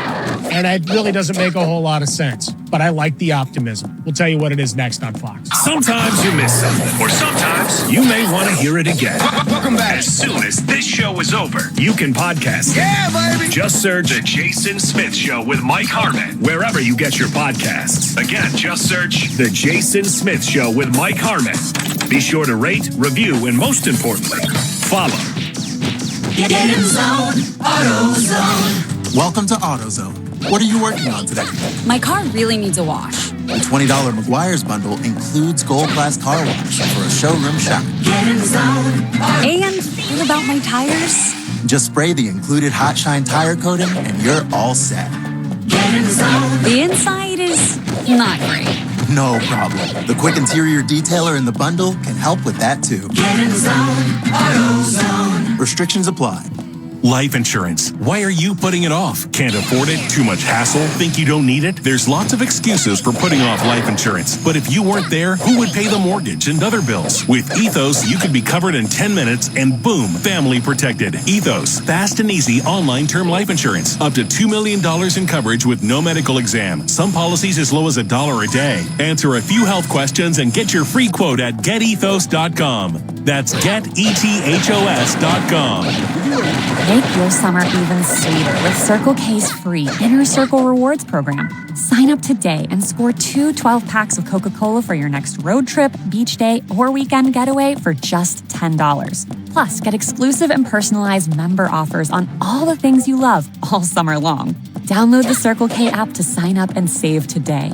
Speaker 18: And it really doesn't make a whole lot of sense. But I like the optimism. We'll tell you what it is next on Fox.
Speaker 7: Sometimes you miss something, or sometimes you may want to hear it again.
Speaker 26: Welcome back.
Speaker 7: As soon as this show is over, you can podcast it.
Speaker 26: Yeah, baby.
Speaker 7: Just search The Jason Smith Show with Mike Harmon wherever you get your podcasts. Again, just search The Jason Smith Show with Mike Harmon. Be sure to rate, review, and most importantly, follow.
Speaker 6: Get in zone, AutoZone.
Speaker 8: Welcome to AutoZone. What are you working on today?
Speaker 6: My car really needs a wash.
Speaker 8: The $20 McGuire's bundle includes Gold Class Car Wash for a showroom shop.
Speaker 6: Get in zone. And what about my tires?
Speaker 8: Just spray the included Hot Shine tire coating and you're all set.
Speaker 6: Get in zone. The inside is not great.
Speaker 8: No problem. The quick interior detailer in the bundle can help with that too.
Speaker 6: Get in zone, AutoZone.
Speaker 8: Restrictions apply.
Speaker 9: Life insurance. Why are you putting it off? Can't afford it? Too much hassle? Think you don't need it? There's lots of excuses for putting off life insurance. But if you weren't there, who would pay the mortgage and other bills? With Ethos, you could be covered in 10 minutes and boom, family protected. Ethos, fast and easy online term life insurance. Up to $2 million in coverage with no medical exam. Some policies as low as $1 a day. Answer a few health questions and get your free quote at getethos.com. That's getethos.com.
Speaker 27: Make your summer even sweeter with Circle K's free Inner Circle Rewards program. Sign up today and score 2 12-packs of Coca-Cola for your next road trip, beach day, or weekend getaway for just $10. Plus, get exclusive and personalized member offers on all the things you love all summer long. Download the Circle K app to sign up and save today.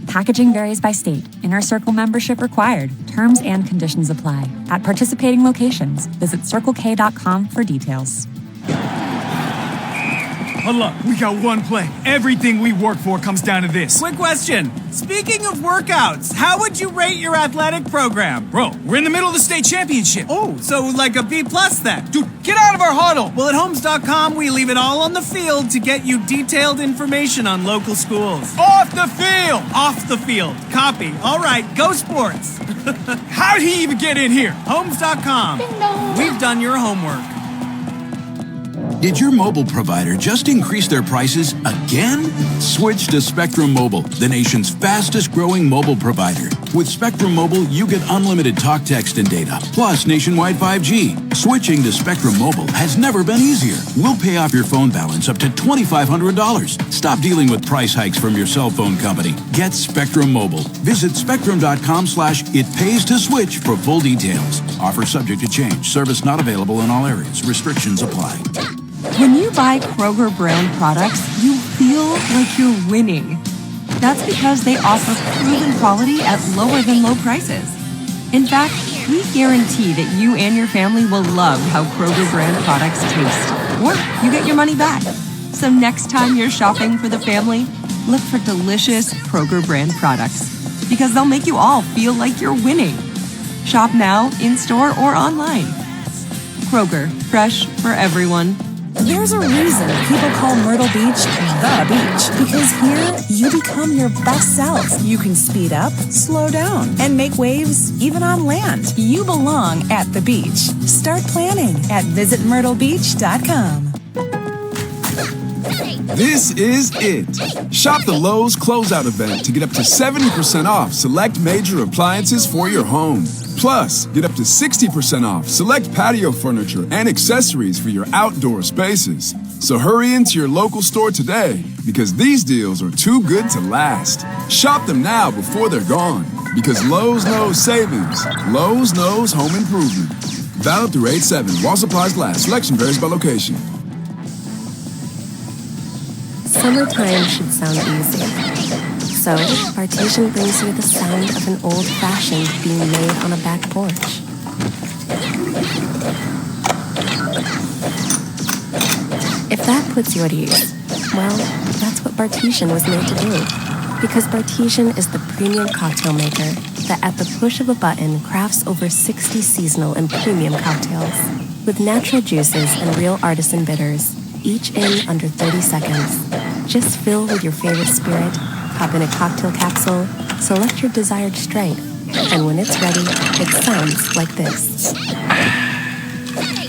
Speaker 27: Packaging varies by state. Inner Circle membership required. Terms and conditions apply. At participating locations, visit CircleK.com for details.
Speaker 28: Hold up, we got one play. Everything we work for comes down to this.
Speaker 29: Quick question. Speaking of workouts, how would you rate your athletic program?
Speaker 28: Bro, we're in the middle of the state championship.
Speaker 29: Oh, so like a B+ then.
Speaker 28: Dude, get out of our huddle.
Speaker 29: Well, at Homes.com, we leave it all on the field to get you detailed information on local schools.
Speaker 28: Off the field.
Speaker 29: Off the field. Copy. All right, go sports.
Speaker 28: How did he even get in here?
Speaker 29: Homes.com. We've done your homework.
Speaker 30: Did your mobile provider just increase their prices again? Switch to Spectrum Mobile, the nation's fastest growing mobile provider. With Spectrum Mobile, you get unlimited talk, text, and data, plus nationwide 5G. Switching to Spectrum Mobile has never been easier. We'll pay off your phone balance up to $2,500. Stop dealing with price hikes from your cell phone company. Get Spectrum Mobile. Visit spectrum.com/itpays-to-switch for full details. Offer subject to change. Service not available in all areas. Restrictions apply.
Speaker 10: When you buy Kroger brand products, you feel like you're winning. That's because they offer proven quality at lower than low prices. In fact, we guarantee that you and your family will love how Kroger brand products taste. Or you get your money back. So next time you're shopping for the family, look for delicious Kroger brand products, because they'll make you all feel like you're winning. Shop now, in-store, or online. Kroger, fresh for everyone.
Speaker 31: There's a reason people call Myrtle Beach the beach, because here you become your best self. You can speed up, slow down, and make waves even on land. You belong at the beach. Start planning at visitmyrtlebeach.com.
Speaker 2: This is it. Shop the Lowe's closeout event to get up to 70% off select major appliances for your home. Plus, get up to 60% off select patio furniture and accessories for your outdoor spaces. So hurry into your local store today, because these deals are too good to last. Shop them now before they're gone, because Lowe's knows savings. Lowe's knows home improvement. Valid through 8/7. While supplies last. Selection varies by location.
Speaker 11: Summertime should sound easy. So, Bartesian brings you the sound of an old-fashioned being made on a back porch. If that puts you at ease, well, that's what Bartesian was made to do. Because Bartesian is the premium cocktail maker that at the push of a button crafts over 60 seasonal and premium cocktails. With natural juices and real artisan bitters, each in under 30 seconds. Just fill with your favorite spirit, pop in a cocktail capsule, select your desired strength, and when it's ready, it sounds like this.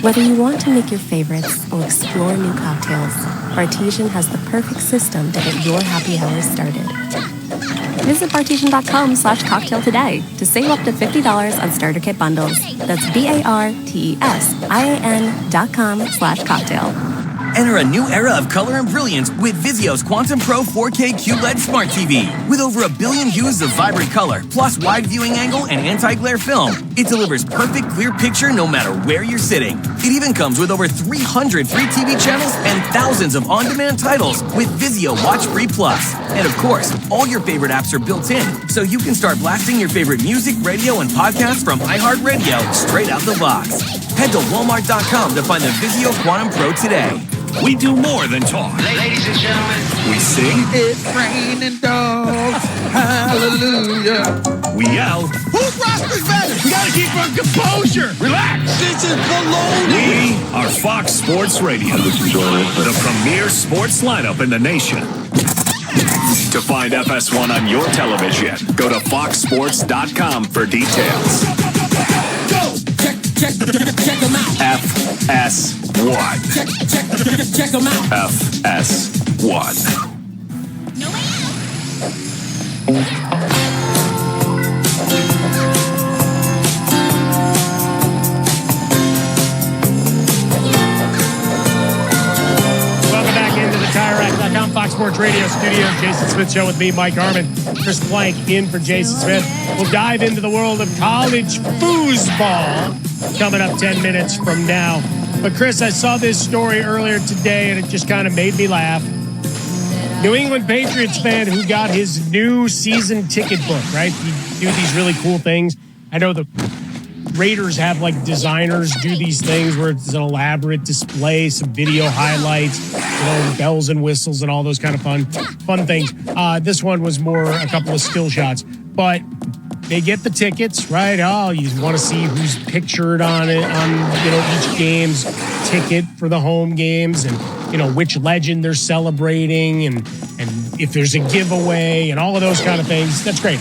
Speaker 11: Whether you want to make your favorites or explore new cocktails, Bartesian has the perfect system to get your happy hours started. Visit Bartesian.com/cocktail today to save up to $50 on starter kit bundles. That's BARTESIAN.com/cocktail.
Speaker 3: Enter a new era of color and brilliance with Vizio's Quantum Pro 4K QLED Smart TV. With over 1 billion hues of vibrant color, plus wide viewing angle and anti-glare film, it delivers perfect clear picture no matter where you're sitting. It even comes with over 300 free TV channels and thousands of on-demand titles with Vizio Watch Free Plus. And of course, all your favorite apps are built in, so you can start blasting your favorite music, radio, and podcasts from iHeartRadio straight out the box. Head to Walmart.com to find the Vizio Quantum Pro today.
Speaker 7: We do more than talk.
Speaker 12: Ladies and gentlemen,
Speaker 7: we sing.
Speaker 12: It's raining dogs. Hallelujah.
Speaker 7: We yell.
Speaker 12: Whose roster's better? We gotta keep our composure. Relax. This is baloney.
Speaker 7: We are Fox Sports Radio, the premier sports lineup in the nation. To find FS1 on your television, go to foxsports.com for details.
Speaker 12: Go. Check them out.
Speaker 7: FS1. Check them out. FS1.
Speaker 18: Welcome back into the TireRack.com Fox Sports Radio studio. Jason Smith Show with me, Mike Harmon. Chris Plank in for Jason Smith. We'll dive into the world of college foosball coming up 10 minutes from now. But Chris, I saw this story earlier today and it just kind of made me laugh. New England Patriots fan who got his new season ticket book, right? You do these really cool things. I know the Raiders have like designers do these things where it's an elaborate display, some video highlights, bells and whistles and all those kind of fun things. This one was more a couple of still shots, but they get the tickets, right? Oh, you want to see who's pictured on it, on each game's ticket for the home games, and which legend they're celebrating, and if there's a giveaway and all of those kind of things. That's great.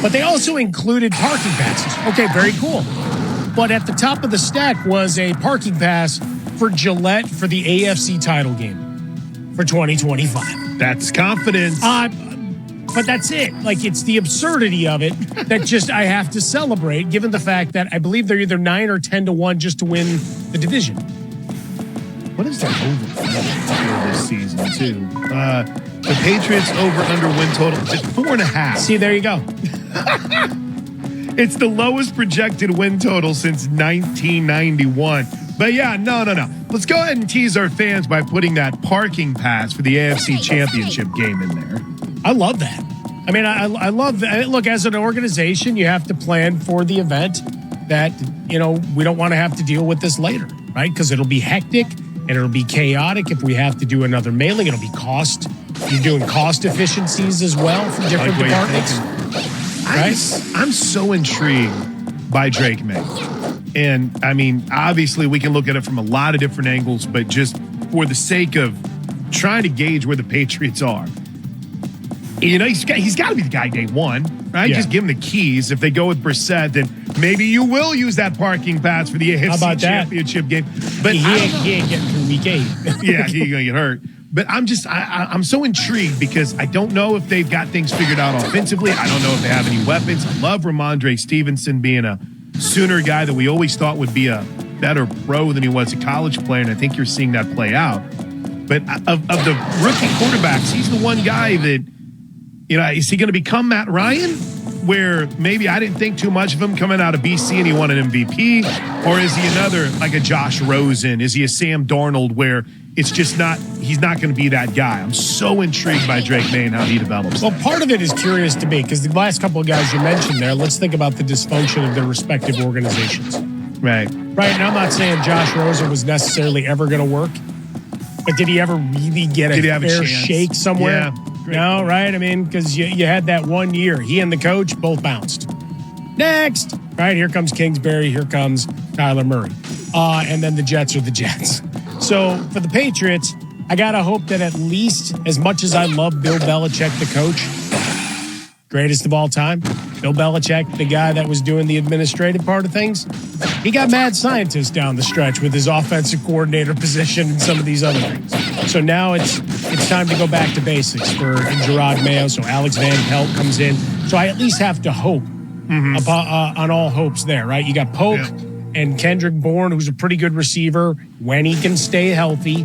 Speaker 18: But they also included parking passes. Okay, very cool. But at the top of the stack was a parking pass for Gillette for the AFC title game for 2025.
Speaker 21: That's confidence.
Speaker 18: But that's it. Like, it's the absurdity of it that just I have to celebrate, given the fact that I believe they're either 9 or 10 to 1 just to win the division.
Speaker 21: What is their over for this season, too? The Patriots over-under win total is at 4.5.
Speaker 18: See, there you go.
Speaker 21: It's the lowest projected win total since 1991. But yeah, no. Let's go ahead and tease our fans by putting that parking pass for the AFC Championship game in there.
Speaker 18: I love that. I mean, I love that. Look, as an organization, you have to plan for the event. that, we don't want to have to deal with this later, right? Because it'll be hectic and it'll be chaotic if we have to do another mailing. It'll be cost. You're doing cost efficiencies as well for different departments. Right?
Speaker 21: I'm so intrigued by Drake May. And, I mean, obviously we can look at it from a lot of different angles, but just for the sake of trying to gauge where the Patriots are, he's got to be the guy day one, right?
Speaker 18: Yeah.
Speaker 21: Just give him the keys. If they go with Brissett, then maybe you will use that parking pass for the AFC Championship game. But
Speaker 18: he ain't getting through week 8.
Speaker 21: Yeah, he's going to get hurt. But I'm so intrigued because I don't know if they've got things figured out offensively. I don't know if they have any weapons. I love Ramondre Stevenson being a Sooner guy that we always thought would be a better pro than he was a college player, and I think you're seeing that play out. But of the rookie quarterbacks, he's the one guy that, is he going to become Matt Ryan, where maybe I didn't think too much of him coming out of BC and he won an MVP? Or is he another, like a Josh Rosen? Is he a Sam Darnold where it's just he's not going to be that guy? I'm so intrigued by Drake May and how he develops.
Speaker 18: Well, part of it is curious to me because the last couple of guys you mentioned there, let's think about the dysfunction of their respective organizations.
Speaker 21: Right.
Speaker 18: Right. And I'm not saying Josh Rosen was necessarily ever going to work, but did he ever really get a fair shake somewhere?
Speaker 21: Yeah.
Speaker 18: No, right? I mean, because you had that 1 year. He and the coach both bounced. Next. Right, here comes Kingsbury. Here comes Kyler Murray. And then the Jets are the Jets. So for the Patriots, I got to hope that at least, as much as I love Bill Belichick, the coach, greatest of all time, Bill Belichick, the guy that was doing the administrative part of things, he got mad scientist down the stretch with his offensive coordinator position and some of these other things. So now it's time to go back to basics for Gerard Mayo. So Alex Van Pelt comes in. So I at least have to hope on all hopes there, right? You got Polk and Kendrick Bourne, who's a pretty good receiver when he can stay healthy.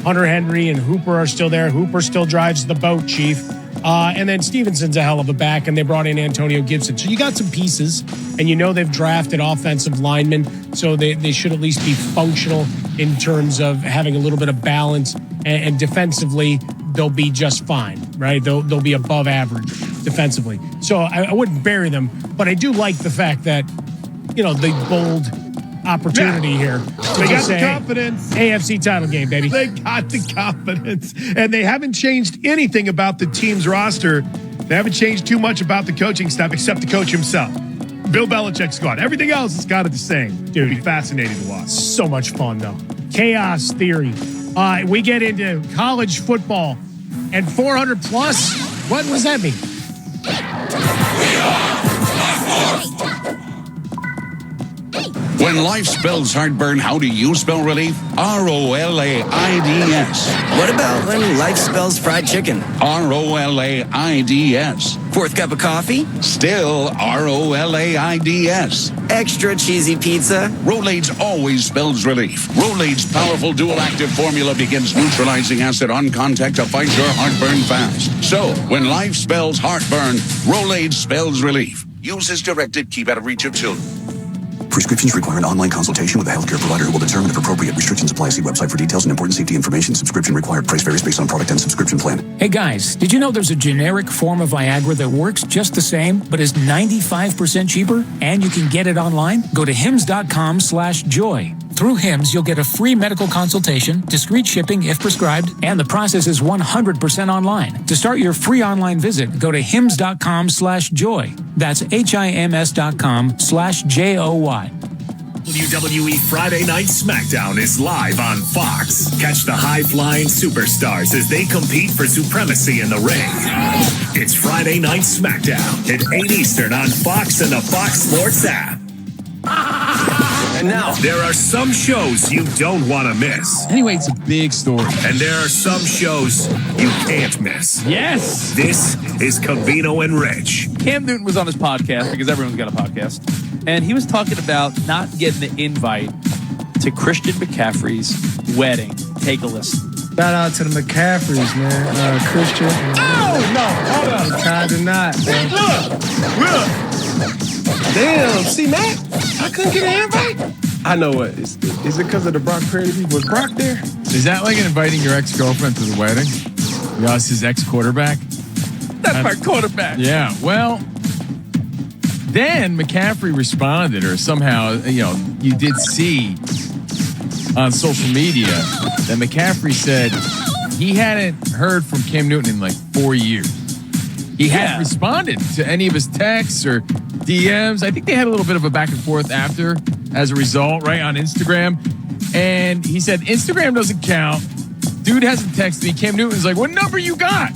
Speaker 18: Hunter Henry and Hooper are still there. Hooper still drives the boat, Chief. And then Stevenson's a hell of a back, and they brought in Antonio Gibson. So you got some pieces, and they've drafted offensive linemen, so they should at least be functional in terms of having a little bit of balance, and defensively, they'll be just fine, right? They'll be above average defensively. So I wouldn't bury them, but I do like the fact that, the bold opportunity here.
Speaker 21: They got the confidence.
Speaker 18: AFC title game, baby.
Speaker 21: They got the confidence. And they haven't changed anything about the team's roster. They haven't changed too much about the coaching staff except the coach himself. Bill Belichick's gone. Everything else has got it the same. Dude, it'll be fascinating to watch.
Speaker 18: So much fun, though. Chaos theory. We get into college football and 400 plus. What does that mean?
Speaker 13: When life spells heartburn, how do you spell relief? R-O-L-A-I-D-S.
Speaker 3: What about when life spells fried chicken?
Speaker 13: R-O-L-A-I-D-S.
Speaker 3: Fourth cup of coffee?
Speaker 13: Still R-O-L-A-I-D-S.
Speaker 3: Extra cheesy pizza?
Speaker 13: Rolaids always spells relief. Rolaids' powerful dual-active formula begins neutralizing acid on contact to fight your heartburn fast. So, when life spells heartburn, Rolaids spells relief. Use as directed. Keep out of reach of children.
Speaker 14: Prescriptions require an online consultation with a healthcare provider who will determine if appropriate restrictions apply. See website for details and important safety information. Subscription required. Price varies based on product and subscription plan.
Speaker 15: Hey guys, did you know there's a generic form of Viagra that works just the same, but is 95% cheaper? And you can get it online? Go to hims.com/joy. Through Hims, you'll get a free medical consultation, discreet shipping if prescribed, and the process is 100% online. To start your free online visit, go to hims.com/joy. That's HIMS.com/JOY.
Speaker 7: WWE Friday Night SmackDown is live on Fox. Catch the high-flying superstars as they compete for supremacy in the ring. It's Friday Night SmackDown at 8 Eastern on Fox and the Fox Sports app. And now, there are some shows you don't want to miss.
Speaker 16: Anyway, it's a big story.
Speaker 7: And there are some shows you can't miss.
Speaker 16: Yes!
Speaker 7: This is Covino and Rich.
Speaker 16: Cam Newton was on his podcast, because everyone's got a podcast, and he was talking about not getting the invite to Christian McCaffrey's wedding. Take a listen.
Speaker 17: Shout out to the McCaffreys, man. Christian.
Speaker 16: Oh, no. Hold on.
Speaker 17: Tried to not, man.
Speaker 16: Look.
Speaker 17: Damn, see, Matt? I couldn't get an invite. I know what. Is it because of the Brock Purdy people? Was Brock there?
Speaker 19: Is that like inviting your ex-girlfriend to the wedding? Ross's ex-quarterback?
Speaker 16: That's my quarterback.
Speaker 19: Yeah, well, Then McCaffrey responded, or somehow, you did see on social media that McCaffrey said he hadn't heard from Cam Newton in like 4 years. He hadn't responded to any of his texts or DMs. I think they had a little bit of a back and forth after, as a result, right, on Instagram. And he said, Instagram doesn't count. Dude hasn't texted me. Cam Newton's like, what number you got?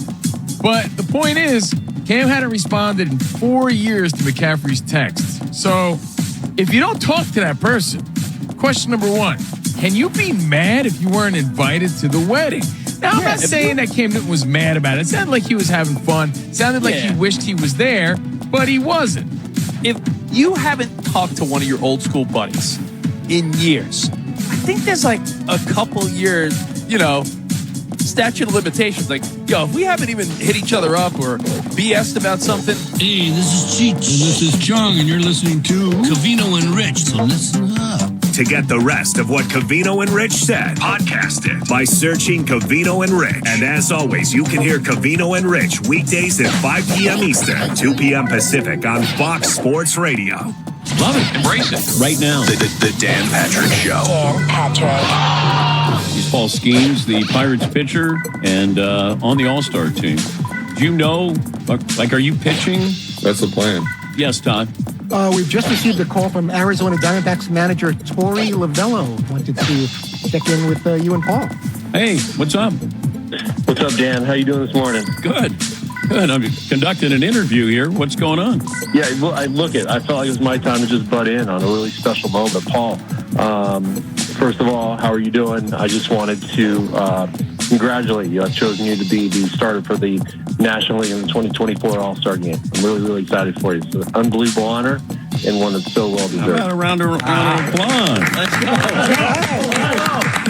Speaker 19: But the point is, Cam hadn't responded in 4 years to McCaffrey's texts. So if you don't talk to that person, question number one, can you be mad if you weren't invited to the wedding? Now, I'm not saying that Cam Newton was mad about it. It sounded like he was having fun. It sounded like he wished he was there, but he wasn't.
Speaker 16: If you haven't talked to one of your old school buddies in years, I think there's like a couple years, statute of limitations. Like, if we haven't even hit each other up or BS'd about something.
Speaker 1: Hey, this is Cheech. And this is Chung, and you're listening to Covino and Rich, so listen up.
Speaker 7: To get the rest of what Covino and Rich said, podcast it by searching Covino and Rich. And as always, you can hear Covino and Rich weekdays at 5 p.m. Eastern, 2 p.m. Pacific on Fox Sports Radio.
Speaker 1: Love it. Embrace it.
Speaker 7: Right now, the Dan Patrick Show.
Speaker 4: Dan Patrick.
Speaker 5: He's Paul Skeens, the Pirates pitcher, and on the All-Star team. Do you know, are you pitching?
Speaker 6: That's the plan.
Speaker 5: Yes, Todd.
Speaker 8: We've just received a call from Arizona Diamondbacks manager Torey Lovello. Wanted to check in with you and Paul.
Speaker 5: Hey, what's up?
Speaker 6: What's up, Dan? How you doing this morning?
Speaker 5: Good. I'm conducting an interview here. What's going on?
Speaker 6: Yeah, well, I felt like it was my time to just butt in on a really special moment. Paul, first of all, how are you doing? I just wanted to congratulate you. I've chosen you to be the starter for the National League in the 2024 All-Star Game. I'm really, really excited for you. It's an unbelievable honor and one that's so well deserved.
Speaker 5: How about a round of applause?
Speaker 6: Let's go.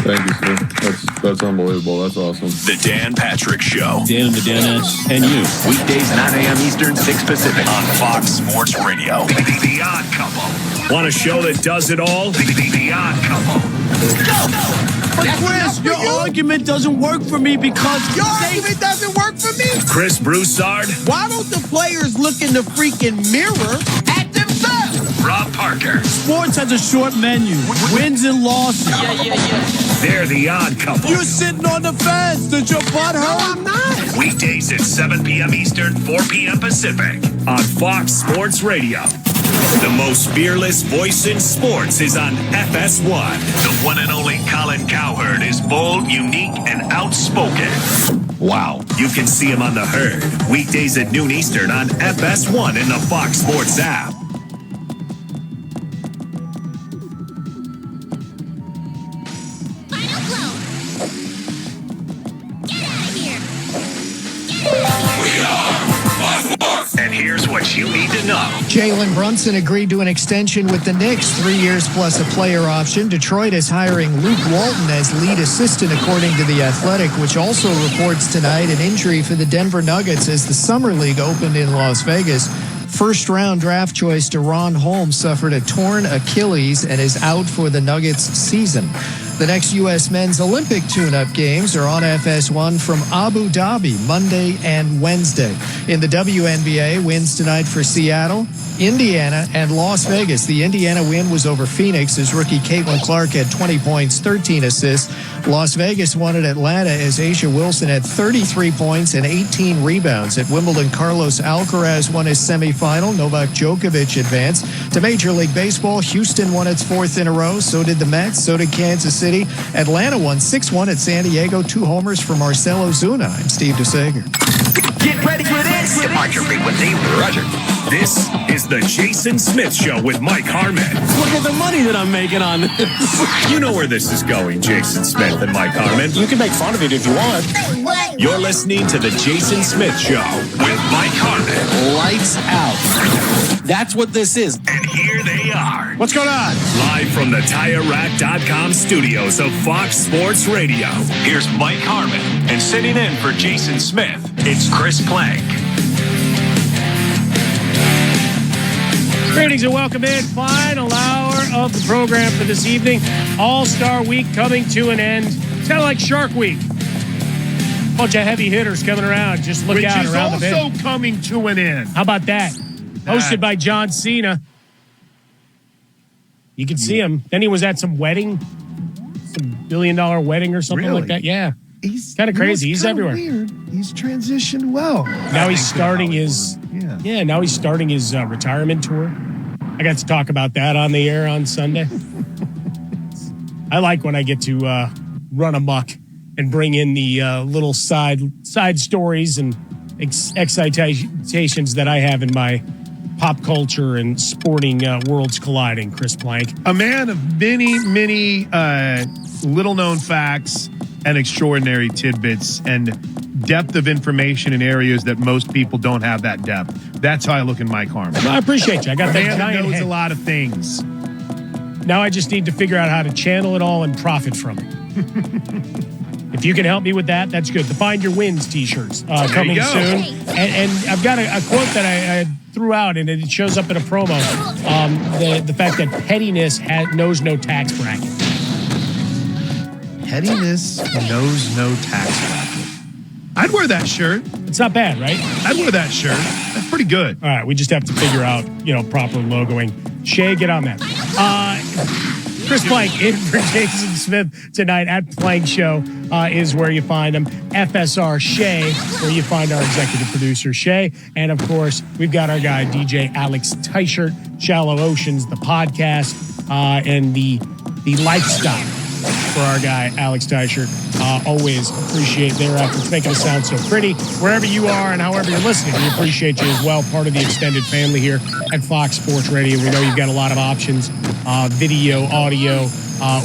Speaker 6: Thank you, sir. That's unbelievable. That's awesome.
Speaker 7: The Dan Patrick Show.
Speaker 5: Dan and the Danettes and you.
Speaker 7: Weekdays 9 a.m. Eastern, 6 Pacific on Fox Sports Radio. The Odd Couple. Want a show that does it all? The Odd Couple.
Speaker 12: Chris, your argument doesn't work for me because your argument doesn't work for me.
Speaker 7: Chris Broussard.
Speaker 12: Why don't the players look in the freaking mirror at themselves?
Speaker 7: Rob Parker.
Speaker 12: Sports has a short menu. Wins and losses.
Speaker 7: Yeah. They're the Odd Couple.
Speaker 12: You're sitting on the fence. Did your butt hurt? No, I'm not.
Speaker 7: Weekdays at 7 p.m. Eastern, 4 p.m. Pacific on Fox Sports Radio. The most fearless voice in sports is on FS1. The one and only Colin Cowherd is bold, unique, and outspoken. Wow. You can see him on The Herd. Weekdays at noon Eastern on FS1 in the Fox Sports app. And here's what you need to know.
Speaker 20: Jalen Brunson agreed to an extension with the Knicks, 3 years plus a player option. Detroit is hiring Luke Walton as lead assistant, according to The Athletic, which also reports tonight an injury for the Denver Nuggets as the Summer League opened in Las Vegas. First-round draft choice DeRon Holmes suffered a torn Achilles and is out for the Nuggets season. The next U.S. men's Olympic tune-up games are on FS1 from Abu Dhabi Monday and Wednesday. In the WNBA, wins tonight for Seattle, Indiana, and Las Vegas. The Indiana win was over Phoenix as rookie Caitlin Clark had 20 points, 13 assists. Las Vegas won at Atlanta as Asia Wilson had 33 points and 18 rebounds. At Wimbledon, Carlos Alcaraz won his semifinal. Novak Djokovic advanced. To Major League Baseball, Houston won its fourth in a row. So did the Mets. So did Kansas City. Atlanta won 6-1 at San Diego. 2 homers for Marcell Ozuna. I'm Steve DeSager.
Speaker 7: Get ready for this. Depart your frequency. Roger. This is the Jason Smith Show with Mike Harmon.
Speaker 12: Look at the money that I'm making on this.
Speaker 7: You know where this is going, Jason Smith and Mike Harmon.
Speaker 12: You can make fun of it if you want.
Speaker 7: You're listening to the Jason Smith Show with Mike Harmon.
Speaker 12: Lights out. That's what this is.
Speaker 7: And here they are.
Speaker 12: What's going on?
Speaker 7: Live from the TireRack.com studios of Fox Sports Radio. Here's Mike Harmon. And sitting in for Jason Smith, it's Chris Plank.
Speaker 18: Greetings and welcome in. Final hour of the program for this evening. All-Star Week coming to an end. It's kind of like Shark Week. Bunch of heavy hitters coming around. Just look out around the bend.
Speaker 21: Which is also coming to an end.
Speaker 18: How about that? hosted by John Cena. You can see him. Then he was at some wedding, some $1 billion wedding or something like that. Yeah.
Speaker 21: He's
Speaker 18: kind of crazy. He's everywhere.
Speaker 21: Weird. He's transitioned well.
Speaker 18: Now he's starting his now he's starting his retirement tour. I got to talk about that on the air on Sunday. I like when I get to run amok and bring in the little side stories and excitations that I have in my pop culture and sporting worlds colliding. Chris Plank,
Speaker 21: a man of many little known facts and extraordinary tidbits and depth of information in areas that most people don't have that depth. That's how I look in Mike Harmon.
Speaker 18: I appreciate you. I got
Speaker 21: a
Speaker 18: that
Speaker 21: man
Speaker 18: giant
Speaker 21: that knows
Speaker 18: head.
Speaker 21: a lot of things.
Speaker 18: Now I just need to figure out how to channel it all and profit from it. If you can help me with that, that's good. The Find Your Wins t-shirts coming soon. And I've got a quote that I threw out, and it shows up in a promo. The fact that pettiness knows no tax bracket.
Speaker 21: Pettiness knows no tax bracket. I'd wear that shirt.
Speaker 18: It's not bad, right?
Speaker 21: I'd wear that shirt. That's pretty good.
Speaker 18: All right, we just have to figure out, proper logoing. Shay, get on that. Chris Plank in for Jason Smith tonight at Plank Show is where you find him. FSR Shay, where you find our executive producer Shay. And of course, we've got our guy DJ Alex Teichert, Shallow Oceans, the podcast, and the lifestyle for our guy Alex Teichert. Always appreciate their efforts making us sound so pretty. Wherever you are and however you're listening, we appreciate you as well. Part of the extended family here at Fox Sports Radio. We know you've got a lot of options, video, audio,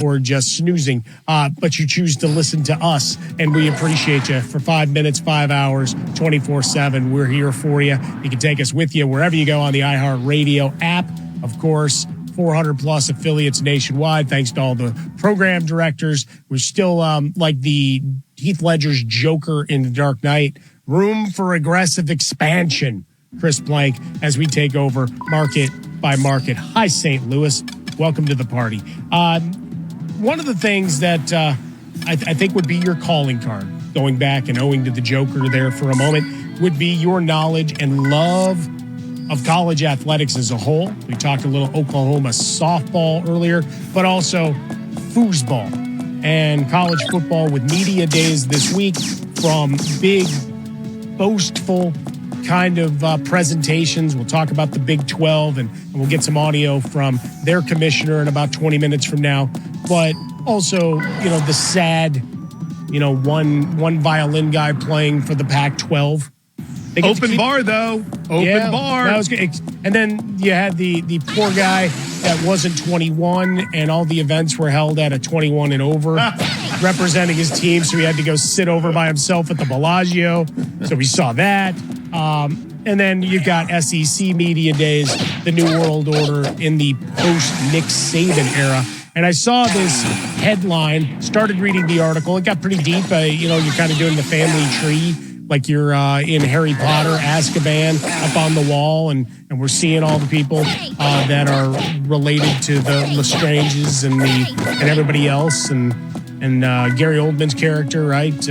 Speaker 18: or just snoozing. But you choose to listen to us, and we appreciate you for 5 minutes, 5 hours, 24/7. We're here for you. You can take us with you wherever you go on the iHeartRadio app. Of course, 400 plus affiliates nationwide. Thanks to all the program directors. We're still like the Heath Ledger's Joker in The Dark Knight. Room for aggressive expansion, Chris Plank, as we take over market by market. Hi, St. Louis. Welcome to the party. One of the things that I think would be your calling card, going back and owing to the Joker there for a moment, would be your knowledge and love of college athletics as a whole. We talked a little Oklahoma softball earlier, but also foosball and college football with media days this week, from big, boastful kind of presentations. We'll talk about the Big 12, and we'll get some audio from their commissioner in about 20 minutes from now. But also, the sad, one violin guy playing for the Pac-12.
Speaker 21: Open bar, though. Open bar.
Speaker 18: That was good. And then you had the poor guy that wasn't 21, and all the events were held at a 21 and over, representing his team. So he had to go sit over by himself at the Bellagio. So we saw that. And then you got SEC Media Days, the New World Order in the post-Nick Saban era. And I saw this headline, started reading the article. It got pretty deep. You're kind of doing the family tree, like you're in Harry Potter, Azkaban, up on the wall, and we're seeing all the people that are related to the Lestranges and everybody else, and Gary Oldman's character, right?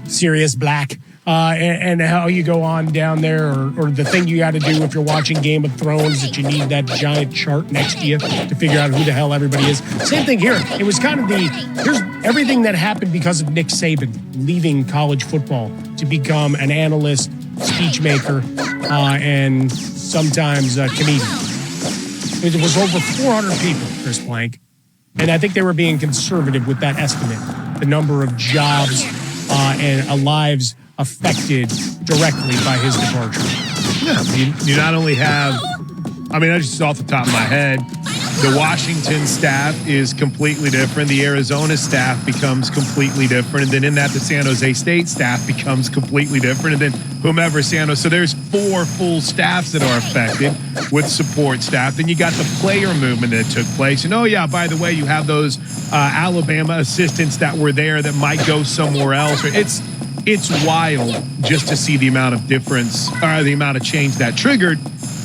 Speaker 18: Sirius Black. And how you go on down there, or the thing you got to do if you're watching Game of Thrones, that you need that giant chart next to you to figure out who the hell everybody is. Same thing here. It was kind of here's everything that happened because of Nick Saban leaving college football to become an analyst, speech maker, and sometimes a comedian. It was over 400 people, Chris Plank, and I think they were being conservative with that estimate. The number of jobs and lives affected directly by his departure.
Speaker 21: Yeah, you not only have, just off the top of my head, the Washington staff is completely different. The Arizona staff becomes completely different. And then in that, the San Jose State staff becomes completely different. And then whomever San Jose. So there's 4 full staffs that are affected with support staff. Then you got the player movement that took place. And by the way, you have those Alabama assistants that were there that might go somewhere else. It's wild just to see the amount of difference, or the amount of change that triggered.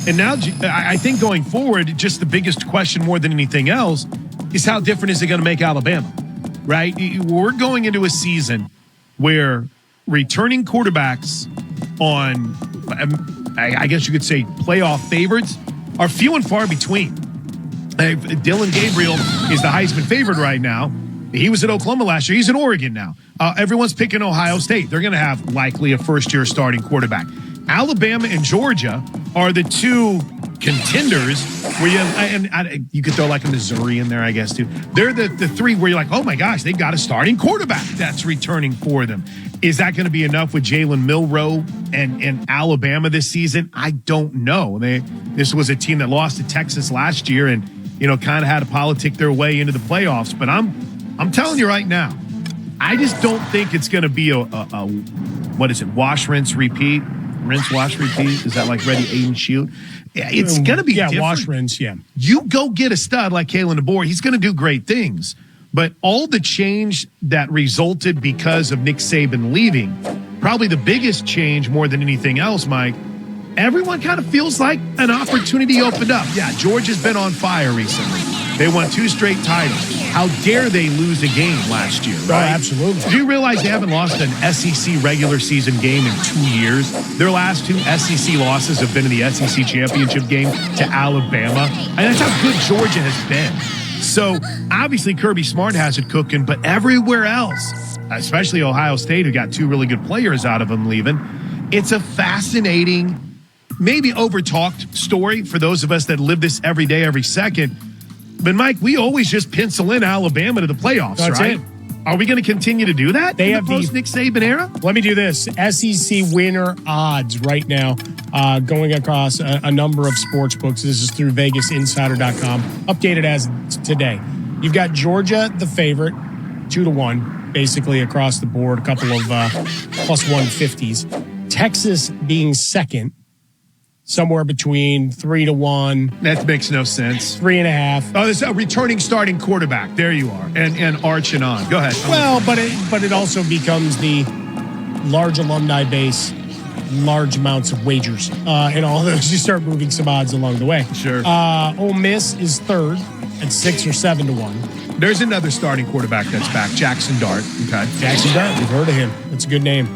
Speaker 21: And now I think going forward, just the biggest question more than anything else is how different is it going to make Alabama, right? We're going into a season where returning quarterbacks on I guess you could say, playoff favorites are few and far between. Dylan Gabriel is the Heisman favorite right now. He was at Oklahoma last year. He's in Oregon now. Everyone's picking Ohio State. They're going to have likely a first-year starting quarterback. Alabama and Georgia are the two contenders where you could throw like a Missouri in there, I guess, too. They're the three where you're like, oh, my gosh, they've got a starting quarterback that's returning for them. Is that going to be enough with Jalen Milroe and Alabama this season? I don't know. This was a team that lost to Texas last year and, kind of had to politic their way into the playoffs. But I'm telling you right now, I just don't think it's going to be a what is it, wash, rinse, repeat? Rinse, wash, repeat? Is that like ready, aim, shoot? Yeah, it's going to be different.
Speaker 18: Wash, rinse, yeah.
Speaker 21: You go get a stud like Kalen DeBoer. He's going to do great things. But all the change that resulted because of Nick Saban leaving, probably the biggest change more than anything else, Mike, everyone kind of feels like an opportunity opened up. Yeah, Georgia's been on fire recently. They won 2 straight titles. How dare they lose a game last year, right?
Speaker 18: Oh, absolutely.
Speaker 21: Do you realize they haven't lost an SEC regular season game in 2 years? Their last 2 SEC losses have been in the SEC championship game to Alabama. And that's how good Georgia has been. So, obviously, Kirby Smart has it cooking, but everywhere else, especially Ohio State, who got 2 really good players out of them leaving, it's a fascinating, maybe over-talked story for those of us that live this every day, every second. But, Mike, we always just pencil in Alabama to the playoffs,
Speaker 18: That's
Speaker 21: right?
Speaker 18: it.
Speaker 21: Are we going to continue to do that
Speaker 18: They
Speaker 21: in
Speaker 18: have
Speaker 21: the post-Nick Saban era?
Speaker 18: Let me do this. SEC winner odds right now going across a number of sports books. This is through VegasInsider.com. Updated as today. You've got Georgia, the favorite, 2-1, basically across the board. A couple of plus 150s. Texas being second, somewhere between 3-1.
Speaker 21: That makes no sense.
Speaker 18: 3.5.
Speaker 21: Oh, there's a returning starting quarterback. There you are. And arching on. Go ahead.
Speaker 18: Well, but it also becomes the large alumni base, large amounts of wagers, and all those. You start moving some odds along the way.
Speaker 21: Sure.
Speaker 18: Ole Miss is third at 6 or 7-1.
Speaker 21: There's another starting quarterback that's back, Jackson Dart. Okay.
Speaker 18: Jackson Dart, we've heard of him. That's a good name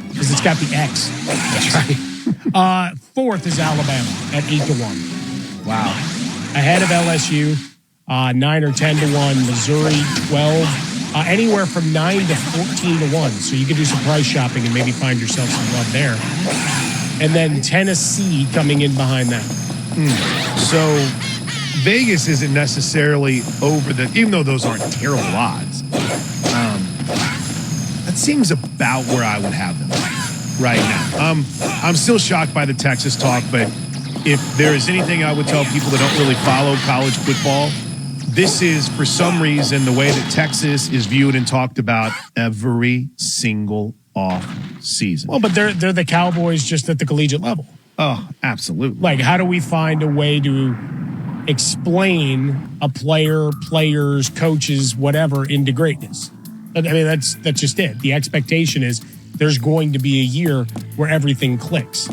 Speaker 18: because it's got the X.
Speaker 21: That's right.
Speaker 18: Fourth is Alabama at 8-1.
Speaker 21: Wow.
Speaker 18: Ahead of LSU, 9 or 10-1. Missouri, 12. Anywhere from 9 to 14-1. So you can do some price shopping and maybe find yourself some love there. And then Tennessee coming in behind that.
Speaker 21: So Vegas isn't necessarily over even though those aren't terrible odds. That seems about where I would have them right now. I'm still shocked by the Texas talk, but if there is anything I would tell people that don't really follow college football, this is, for some reason, the way that Texas is viewed and talked about every single off season.
Speaker 18: Well, but they're the Cowboys just at the collegiate level.
Speaker 21: Oh, absolutely.
Speaker 18: Like, how do we find a way to explain a player, players, coaches, whatever, into greatness? I mean, that's just it. The expectation is there's going to be a year where everything clicks.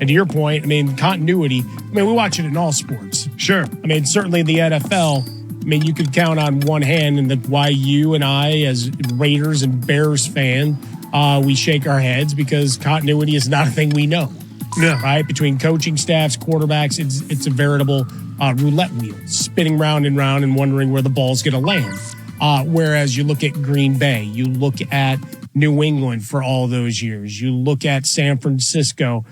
Speaker 18: And to your point, I mean, continuity, we watch it in all sports.
Speaker 21: Sure.
Speaker 18: I mean, certainly in the NFL, I mean, you could count on one hand, and that's why you and I, as Raiders and Bears fan, we shake our heads because continuity is not a thing we know.
Speaker 21: Yeah.
Speaker 18: Right? Between coaching staffs, quarterbacks, it's a veritable roulette wheel, spinning round and round and wondering where the ball's going to land. Whereas you look at Green Bay, you look at New England for all those years, you look at San Francisco,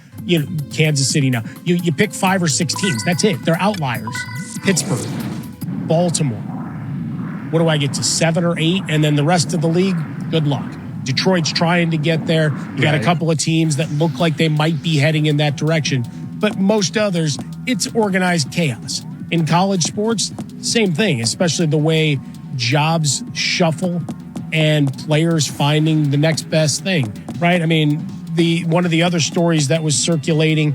Speaker 18: Kansas City now. You pick 5 or 6 teams. That's it. They're outliers. Pittsburgh, Baltimore. What do I get to, 7 or 8? And then the rest of the league, good luck. Detroit's trying to get there. You got a couple of teams that look like they might be heading in that direction. But most others, it's organized chaos. In college sports, same thing, especially the way jobs shuffle and players finding the next best thing, right? I mean, one of the other stories that was circulating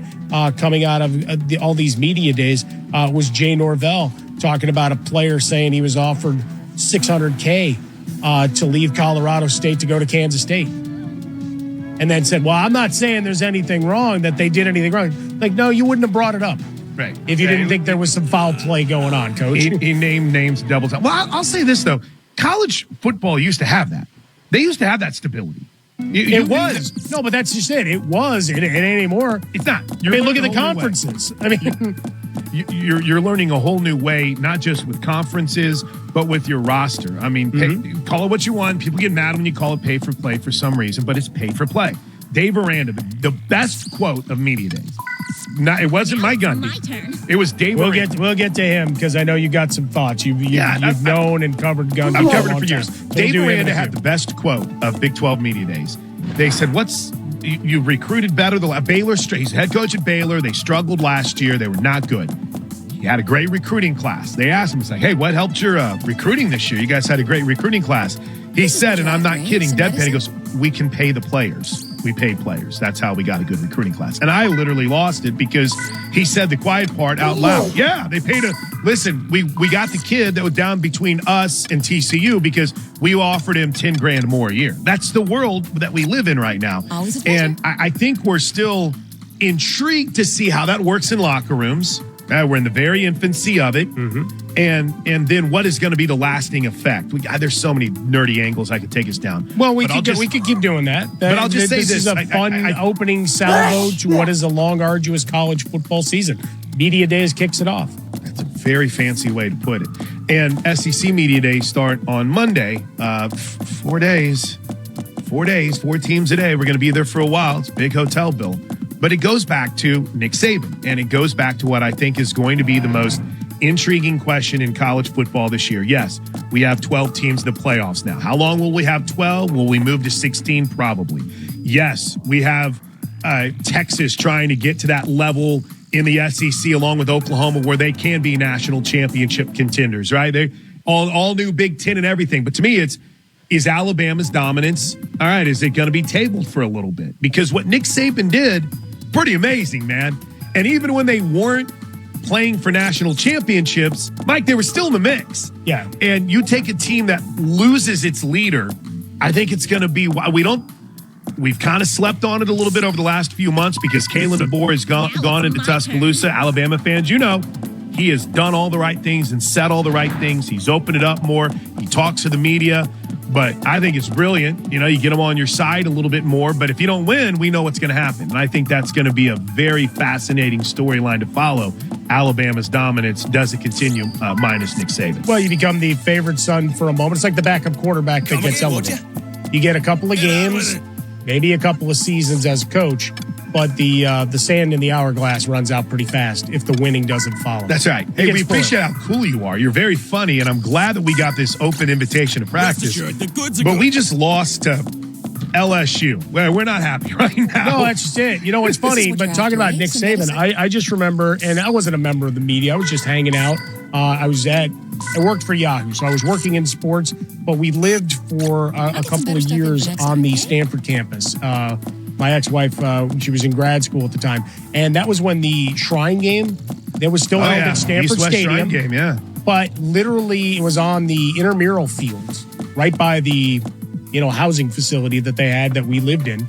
Speaker 18: coming out of all these media days was Jay Norvell talking about a player saying he was offered $600K to leave Colorado State to go to Kansas State. And then said, well, I'm not saying there's anything wrong, that they did anything wrong. Like, no, you wouldn't have brought it up.
Speaker 21: Right.
Speaker 18: If you didn't think there was some foul play going on, Coach.
Speaker 21: He named names double time. Well, I'll say this, though. College football used to have that. They used to have that stability.
Speaker 18: It was. No, but that's just it. It was. It ain't anymore.
Speaker 21: It's not.
Speaker 18: I mean, look at the conferences. I mean,
Speaker 21: you're learning a whole new way, not just with conferences, but with your roster. I mean, call it what you want. People get mad when you call it pay for play for some reason, but it's pay for play. Dave Aranda, the best quote of Media Days. It wasn't Mike Gundy. It was Dave Aranda.
Speaker 18: We'll get to him because I know you got some thoughts. You've known and covered Gundy.
Speaker 21: I've covered it for years. Dave Aranda had the best quote of Big 12 Media Days. They said, you recruited better. Baylor, he's head coach at Baylor. They struggled last year. They were not good. He had a great recruiting class. They asked him, it's like, hey, what helped your recruiting this year? You guys had a great recruiting class. He said, and I'm not kidding, deadpan, he goes, we can pay the players. We pay players. That's how we got a good recruiting class. And I literally lost it because he said the quiet part out loud. Yeah, they paid listen, we got the kid that was down between us and TCU because we offered him $10,000 more a year. That's the world that we live in right now. And I think we're still intrigued to see how that works in locker rooms. We're in the very infancy of it. And then what is going to be the lasting effect? There's so many nerdy angles I could take us down.
Speaker 18: Well, we could keep doing that.
Speaker 21: But I'll just say this.
Speaker 18: This is a fun opening salvo to what is a long, arduous college football season. Media Days kicks it off.
Speaker 21: That's a very fancy way to put it. And SEC Media Days start on Monday. 4 days. 4 days, 4 teams a day. We're going to be there for a while. It's a big hotel bill. But it goes back to Nick Saban, and it goes back to what I think is going to be the most intriguing question in college football this year. Yes, we have 12 teams in the playoffs now. How long will we have 12? Will we move to 16? Probably. Yes, we have Texas trying to get to that level in the SEC along with Oklahoma where they can be national championship contenders, right? They're all new Big Ten and everything. But to me, is Alabama's dominance, all right, is it going to be tabled for a little bit? Because what Nick Saban did, pretty amazing, man. And even when they weren't playing for national championships, Mike, they were still in the mix.
Speaker 18: Yeah.
Speaker 21: And you take a team that loses its leader, I think it's going to be, we've kind of slept on it a little bit over the last few months because Kalen DeBoer has gone into Tuscaloosa. Alabama fans, he has done all the right things and said all the right things. He's opened it up more. He talks to the media. But I think it's brilliant. You get them on your side a little bit more. But if you don't win, we know what's going to happen. And I think that's going to be a very fascinating storyline to follow. Alabama's dominance, does it continue minus Nick Saban?
Speaker 18: Well, you become the favorite son for a moment. It's like the backup quarterback that gets elevated. You get a couple of games, maybe a couple of seasons as a coach. But the sand in the hourglass runs out pretty fast if the winning doesn't follow.
Speaker 21: That's right. Hey, we appreciate how cool you are. You're very funny, and I'm glad that we got this open invitation to practice. But we just lost to LSU. We're not happy right now.
Speaker 18: No, that's just it. It's funny, but talking about Nick Saban, I just remember, and I wasn't a member of the media. I was just hanging out. I worked for Yahoo, so I was working in sports, but we lived for a couple of years on the Stanford campus. My ex-wife, she was in grad school at the time. And that was when the Shrine game, that was still held at Stanford
Speaker 21: East-West
Speaker 18: Stadium.
Speaker 21: Shrine game, yeah.
Speaker 18: But literally, it was on the intramural fields, right by the, housing facility that they had that we lived in.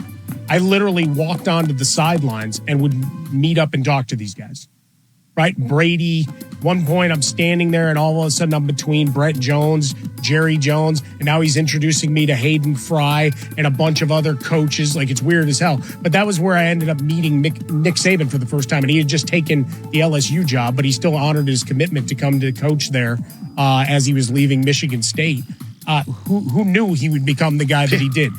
Speaker 18: I literally walked onto the sidelines and would meet up and talk to these guys. Right? Brady. One point, I'm standing there, and all of a sudden, I'm between Brett Jones, Jerry Jones, and now he's introducing me to Hayden Fry and a bunch of other coaches. Like, it's weird as hell. But that was where I ended up meeting Nick Saban for the first time, and he had just taken the LSU job, but he still honored his commitment to come to coach there as he was leaving Michigan State. Who knew he would become the guy that he did?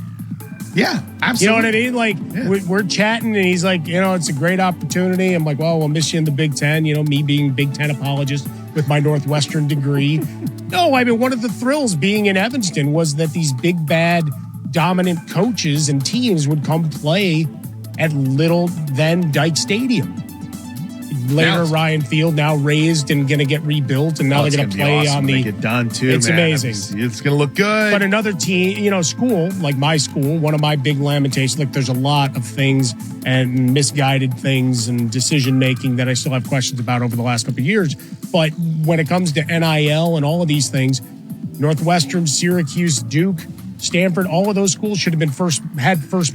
Speaker 21: Yeah, absolutely.
Speaker 18: You know what I mean? Like, we're chatting, and he's like, it's a great opportunity. I'm like, well, we'll miss you in the Big Ten. Me being Big Ten apologist with my Northwestern degree. No, I mean, one of the thrills being in Evanston was that these big, bad, dominant coaches and teams would come play at little then Dyke Stadium. Later, Ryan Field now raised and going to get rebuilt, and now they're going to play
Speaker 21: awesome
Speaker 18: on the.
Speaker 21: Get done too.
Speaker 18: It's
Speaker 21: man.
Speaker 18: amazing.
Speaker 21: It's going to look good.
Speaker 18: But another team, school like my school, one of my big lamentations. Like, there's a lot of things and misguided things and decision making that I still have questions about over the last couple of years. But when it comes to NIL and all of these things, Northwestern, Syracuse, Duke, Stanford, all of those schools should have been first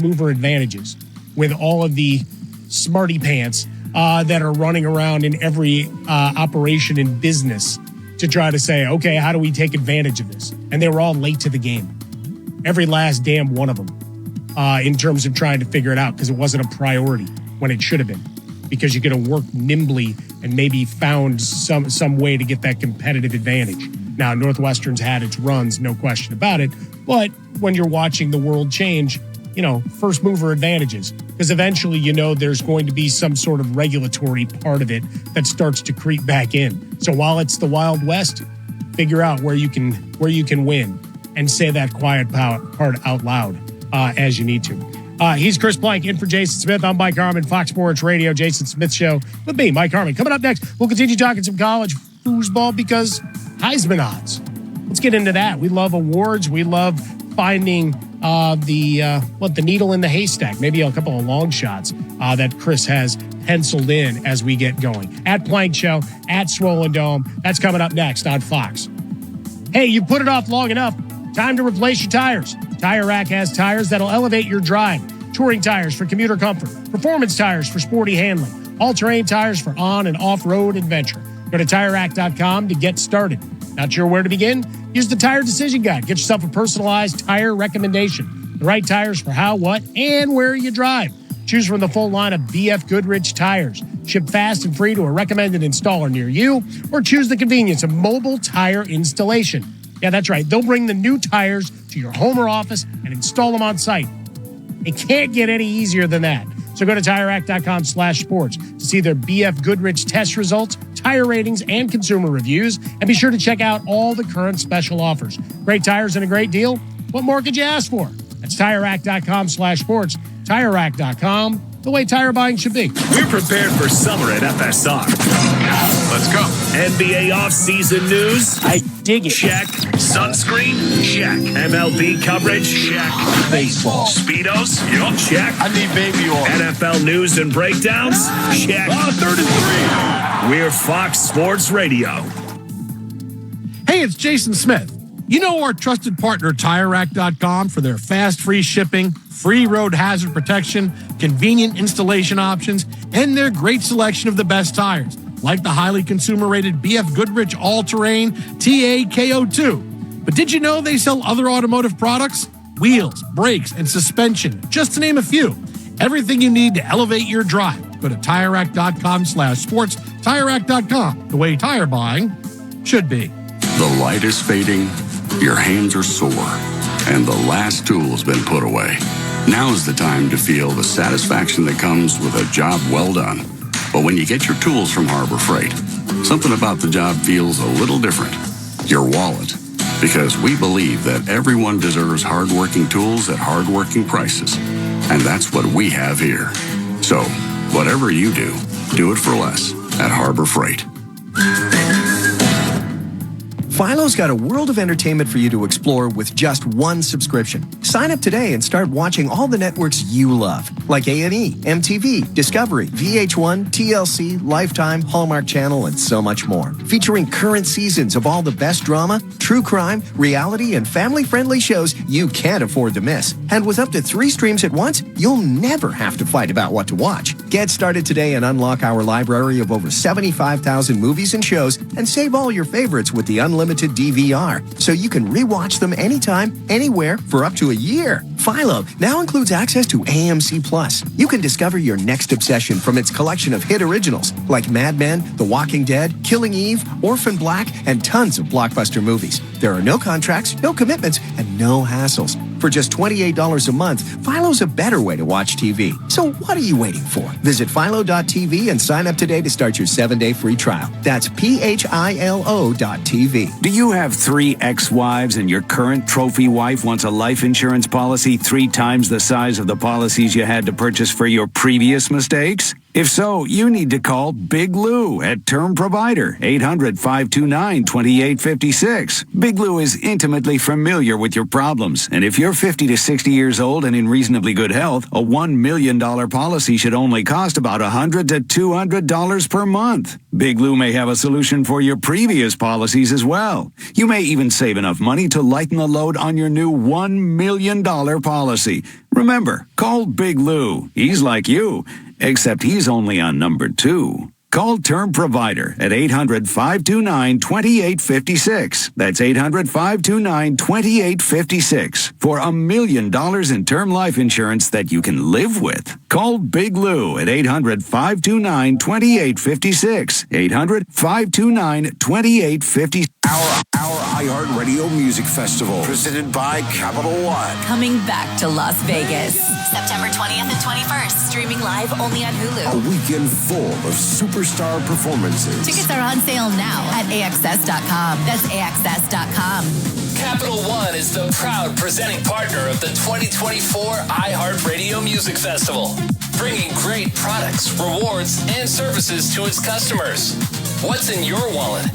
Speaker 18: mover advantages with all of the smarty pants that are running around in every operation in business to try to say, okay, how do we take advantage of this? And they were all late to the game. Every last damn one of them. in terms of trying to figure it out because it wasn't a priority when it should have been. Because you could have worked nimbly and maybe found some way to get that competitive advantage. Now, Northwestern's had its runs, no question about it. But when you're watching the world change, first mover advantages. Because eventually, there's going to be some sort of regulatory part of it that starts to creep back in. So while it's the Wild West, figure out where you can win and say that quiet part out loud as you need to. He's Chris Plank in for Jason Smith. I'm Mike Harmon, Fox Sports Radio, Jason Smith Show with me, Mike Harmon. Coming up next, we'll continue talking some college foosball because Heisman odds. Let's get into that. We love awards. We love finding the needle in the haystack. Maybe a couple of long shots that Chris has penciled in as we get going. At Plank Show, at Swollen Dome. That's coming up next on Fox. Hey, you put it off long enough. Time to replace your tires. Tire Rack has tires that'll elevate your drive. Touring tires for commuter comfort. Performance tires for sporty handling. All-terrain tires for on- and off-road adventure. Go to TireRack.com to get started. Not sure where to begin? Use the Tire Decision Guide. Get yourself a personalized tire recommendation. The right tires for how, what, and where you drive. Choose from the full line of BF Goodrich tires. Ship fast and free to a recommended installer near you, or choose the convenience of mobile tire installation. Yeah, that's right. They'll bring the new tires to your home or office and install them on site. It can't get any easier than that. So go to TireRack.com/sports to see their BF Goodrich test results, tire ratings, and consumer reviews. And be sure to check out all the current special offers. Great tires and a great deal. What more could you ask for? That's TireRack.com/sports. TireRack.com, the way tire buying should be.
Speaker 7: We're prepared for summer at FSR. Let's go. NBA offseason news?
Speaker 18: I dig it.
Speaker 7: Check. Sunscreen? Check. MLB coverage? Check.
Speaker 12: Baseball.
Speaker 7: Speedos? Yup. Check.
Speaker 12: I need baby oil.
Speaker 7: NFL news and breakdowns? Check.
Speaker 12: 33.
Speaker 7: We're Fox Sports Radio.
Speaker 4: Hey, it's Jason Smith. You know our trusted partner, TireRack.com, for their fast, free shipping, free road hazard protection, convenient installation options, and their great selection of the best tires, like the highly consumer-rated BF Goodrich All-Terrain TAKO2. But did you know they sell other automotive products? Wheels, brakes, and suspension, just to name a few. Everything you need to elevate your drive. Go to TireRack.com/sports. TireRack.com, the way tire buying should be.
Speaker 13: The light is fading, your hands are sore, and the last tool's been put away. Now's the time to feel the satisfaction that comes with a job well done. But when you get your tools from Harbor Freight, something about the job feels a little different. Your wallet. Because we believe that everyone deserves hardworking tools at hardworking prices. And that's what we have here. So, whatever you do, do it for less at Harbor Freight.
Speaker 9: Philo's got a world of entertainment for you to explore with just one subscription. Sign up today and start watching all the networks you love, like A&E, MTV, Discovery, VH1, TLC, Lifetime, Hallmark Channel, and so much more. Featuring current seasons of all the best drama, true crime, reality, and family-friendly shows you can't afford to miss. And with up to 3 streams at once, you'll never have to fight about what to watch. Get started today and unlock our library of over 75,000 movies and shows, and save all your favorites with the unlimited DVR, so you can rewatch them anytime, anywhere, for up to a year. Philo now includes access to AMC Plus. You can discover your next obsession from its collection of hit originals like Mad Men, The Walking Dead, Killing Eve, Orphan Black, and tons of blockbuster movies. There are no contracts, no commitments, and no hassles. For just $28 a month, Philo's a better way to watch TV. So what are you waiting for? Visit Philo.tv and sign up today to start your 7-day free trial. That's PHILO.tv.
Speaker 22: Do you have 3 ex-wives and your current trophy wife wants a life insurance policy 3 times the size of the policies you had to purchase for your previous mistakes? If so, you need to call Big Lou at Term Provider, 800-529-2856. Big Lou is intimately familiar with your problems, and if you're 50 to 60 years old and in reasonably good health, a $1 million policy should only cost about $100 to $200 per month. Big Lou may have a solution for your previous policies as well. You may even save enough money to lighten the load on your new $1 million policy. Remember, call Big Lou. He's like you, except he's only on number 2. Call Term Provider at 800-529-2856. That's 800-529-2856 for $1 million in term life insurance that you can live with. Call Big Lou at 800-529-2856. 800-529-2856.
Speaker 2: Our iHeartRadio Music Festival, presented by Capital One.
Speaker 10: Coming back to Las Vegas, September 20th and 21st. Streaming live only on Hulu.
Speaker 2: A weekend full of superstar performances.
Speaker 10: Tickets are on sale now at AXS.com. That's AXS.com.
Speaker 23: Capital One is the proud presenting partner of the 2024 iHeartRadio Music Festival, bringing great products, rewards, and services to its customers. What's in your wallet?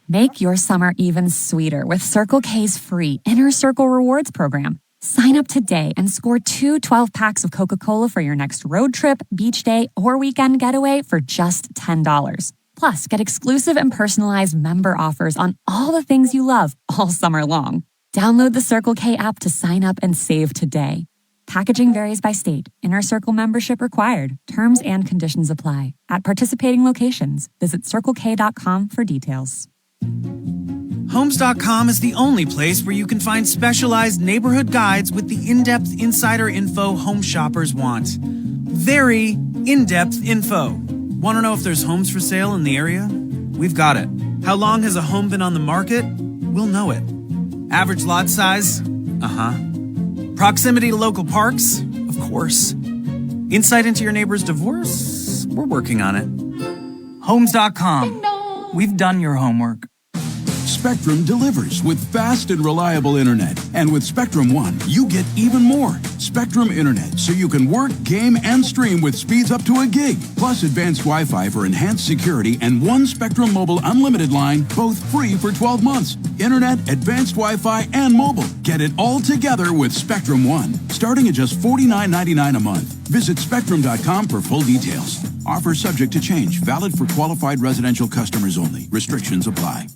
Speaker 24: Make your summer even sweeter with Circle K's free Inner Circle Rewards program. Sign up today and score 2 12-packs of Coca-Cola for your next road trip, beach day, or weekend getaway for just $10. Plus, get exclusive and personalized member offers on all the things you love all summer long. Download the Circle K app to sign up and save today. Packaging varies by state. Inner Circle membership required. Terms and conditions apply. At participating locations, visit CircleK.com for details.
Speaker 25: Homes.com is the only place where you can find specialized neighborhood guides with the in-depth insider info home shoppers want. Very in-depth info. Want to know if there's homes for sale in the area? We've got it. How long has a home been on the market? We'll know it. Average lot size? Proximity to local parks? Of course. Insight into your neighbor's divorce? We're working on it. Homes.com. We've done your homework.
Speaker 26: Spectrum delivers with fast and reliable internet. And with Spectrum One, you get even more. Spectrum Internet, so you can work, game, and stream with speeds up to a gig. Plus advanced Wi-Fi for enhanced security and one Spectrum Mobile unlimited line, both free for 12 months. Internet, advanced Wi-Fi, and mobile. Get it all together with Spectrum One, starting at just $49.99 a month. Visit Spectrum.com for full details. Offer subject to change. Valid for qualified residential customers only. Restrictions apply.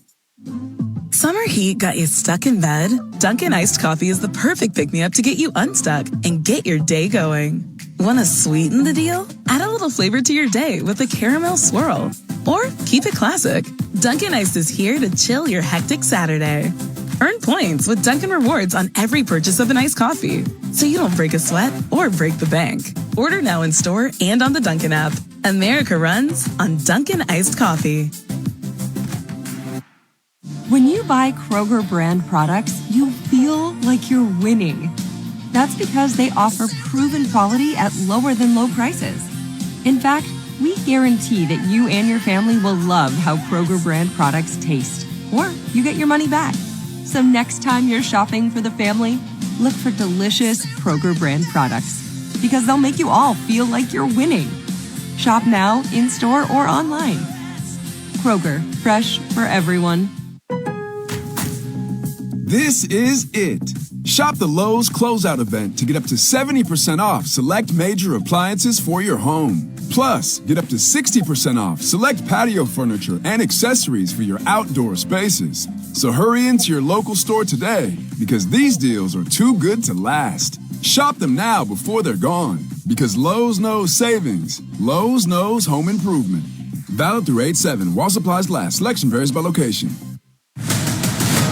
Speaker 27: Summer heat got you stuck in bed? Dunkin' Iced Coffee is the perfect pick-me-up to get you unstuck and get your day going. Want to sweeten the deal? Add a little flavor to your day with a caramel swirl. Or keep it classic. Dunkin' Iced is here to chill your hectic Saturday. Earn points with Dunkin' Rewards on every purchase of an iced coffee, so you don't break a sweat or break the bank. Order now in store and on the Dunkin' app. America runs on Dunkin' Iced Coffee.
Speaker 28: When you buy Kroger brand products, you feel like you're winning. That's because they offer proven quality at lower than low prices. In fact, we guarantee that you and your family will love how Kroger brand products taste, or you get your money back. So next time you're shopping for the family, look for delicious Kroger brand products, because they'll make you all feel like you're winning. Shop now, in-store, or online. Kroger, fresh for everyone.
Speaker 29: This is it. Shop the Lowe's Closeout event to get up to 70% off select major appliances for your home. Plus, get up to 60% off select patio furniture and accessories for your outdoor spaces. So hurry into your local store today, because these deals are too good to last. Shop them now before they're gone, because Lowe's knows savings. Lowe's knows home improvement. Valid through 8/7 while supplies last. Selection varies by location.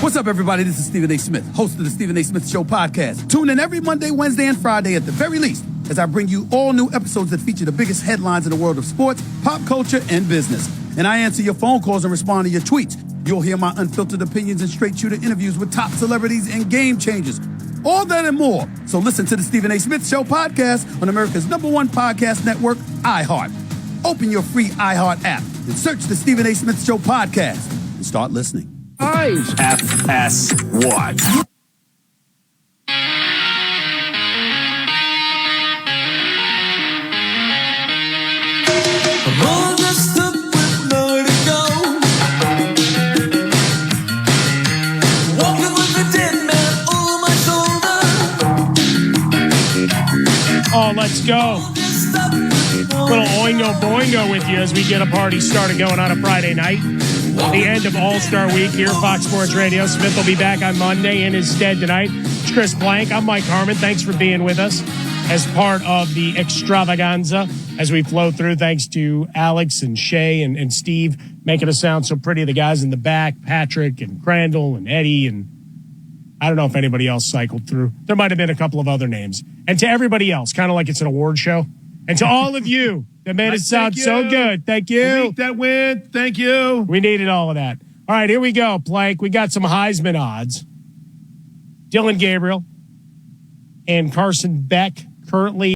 Speaker 30: What's up, everybody? This is Stephen A. Smith, host of the Stephen A. Smith Show podcast. Tune in every Monday, Wednesday, and Friday at the very least as I bring you all new episodes that feature the biggest headlines in the world of sports, pop culture, and business. And I answer your phone calls and respond to your tweets. You'll hear my unfiltered opinions and straight-shooter interviews with top celebrities and game changers. All that and more. So listen to the Stephen A. Smith Show podcast on America's #1 podcast network, iHeart. Open your free iHeart app and search the Stephen A. Smith Show podcast and start listening.
Speaker 7: FS1.
Speaker 18: Oh, let's go. Little oingo boingo with you as we get a party started going on a Friday night. The end of All-Star Week here at Fox Sports Radio. Smith will be back on Monday in his stead tonight. It's Chris Blank. I'm Mike Harmon. Thanks for being with us. as part of the extravaganza as we flow through. Thanks to Alex and Shay and Steve making us sound so pretty. The guys in the back, Patrick and Crandall and Eddie, and I don't know if anybody else cycled through. There might have been a couple of other names. And to everybody else, kind of like it's an award show. And to all of you that made it sound so good, thank you.
Speaker 21: The week that went, thank you.
Speaker 18: We needed all of that. All right, here we go, Plank. We got some Heisman odds. Dylan Gabriel and Carson Beck currently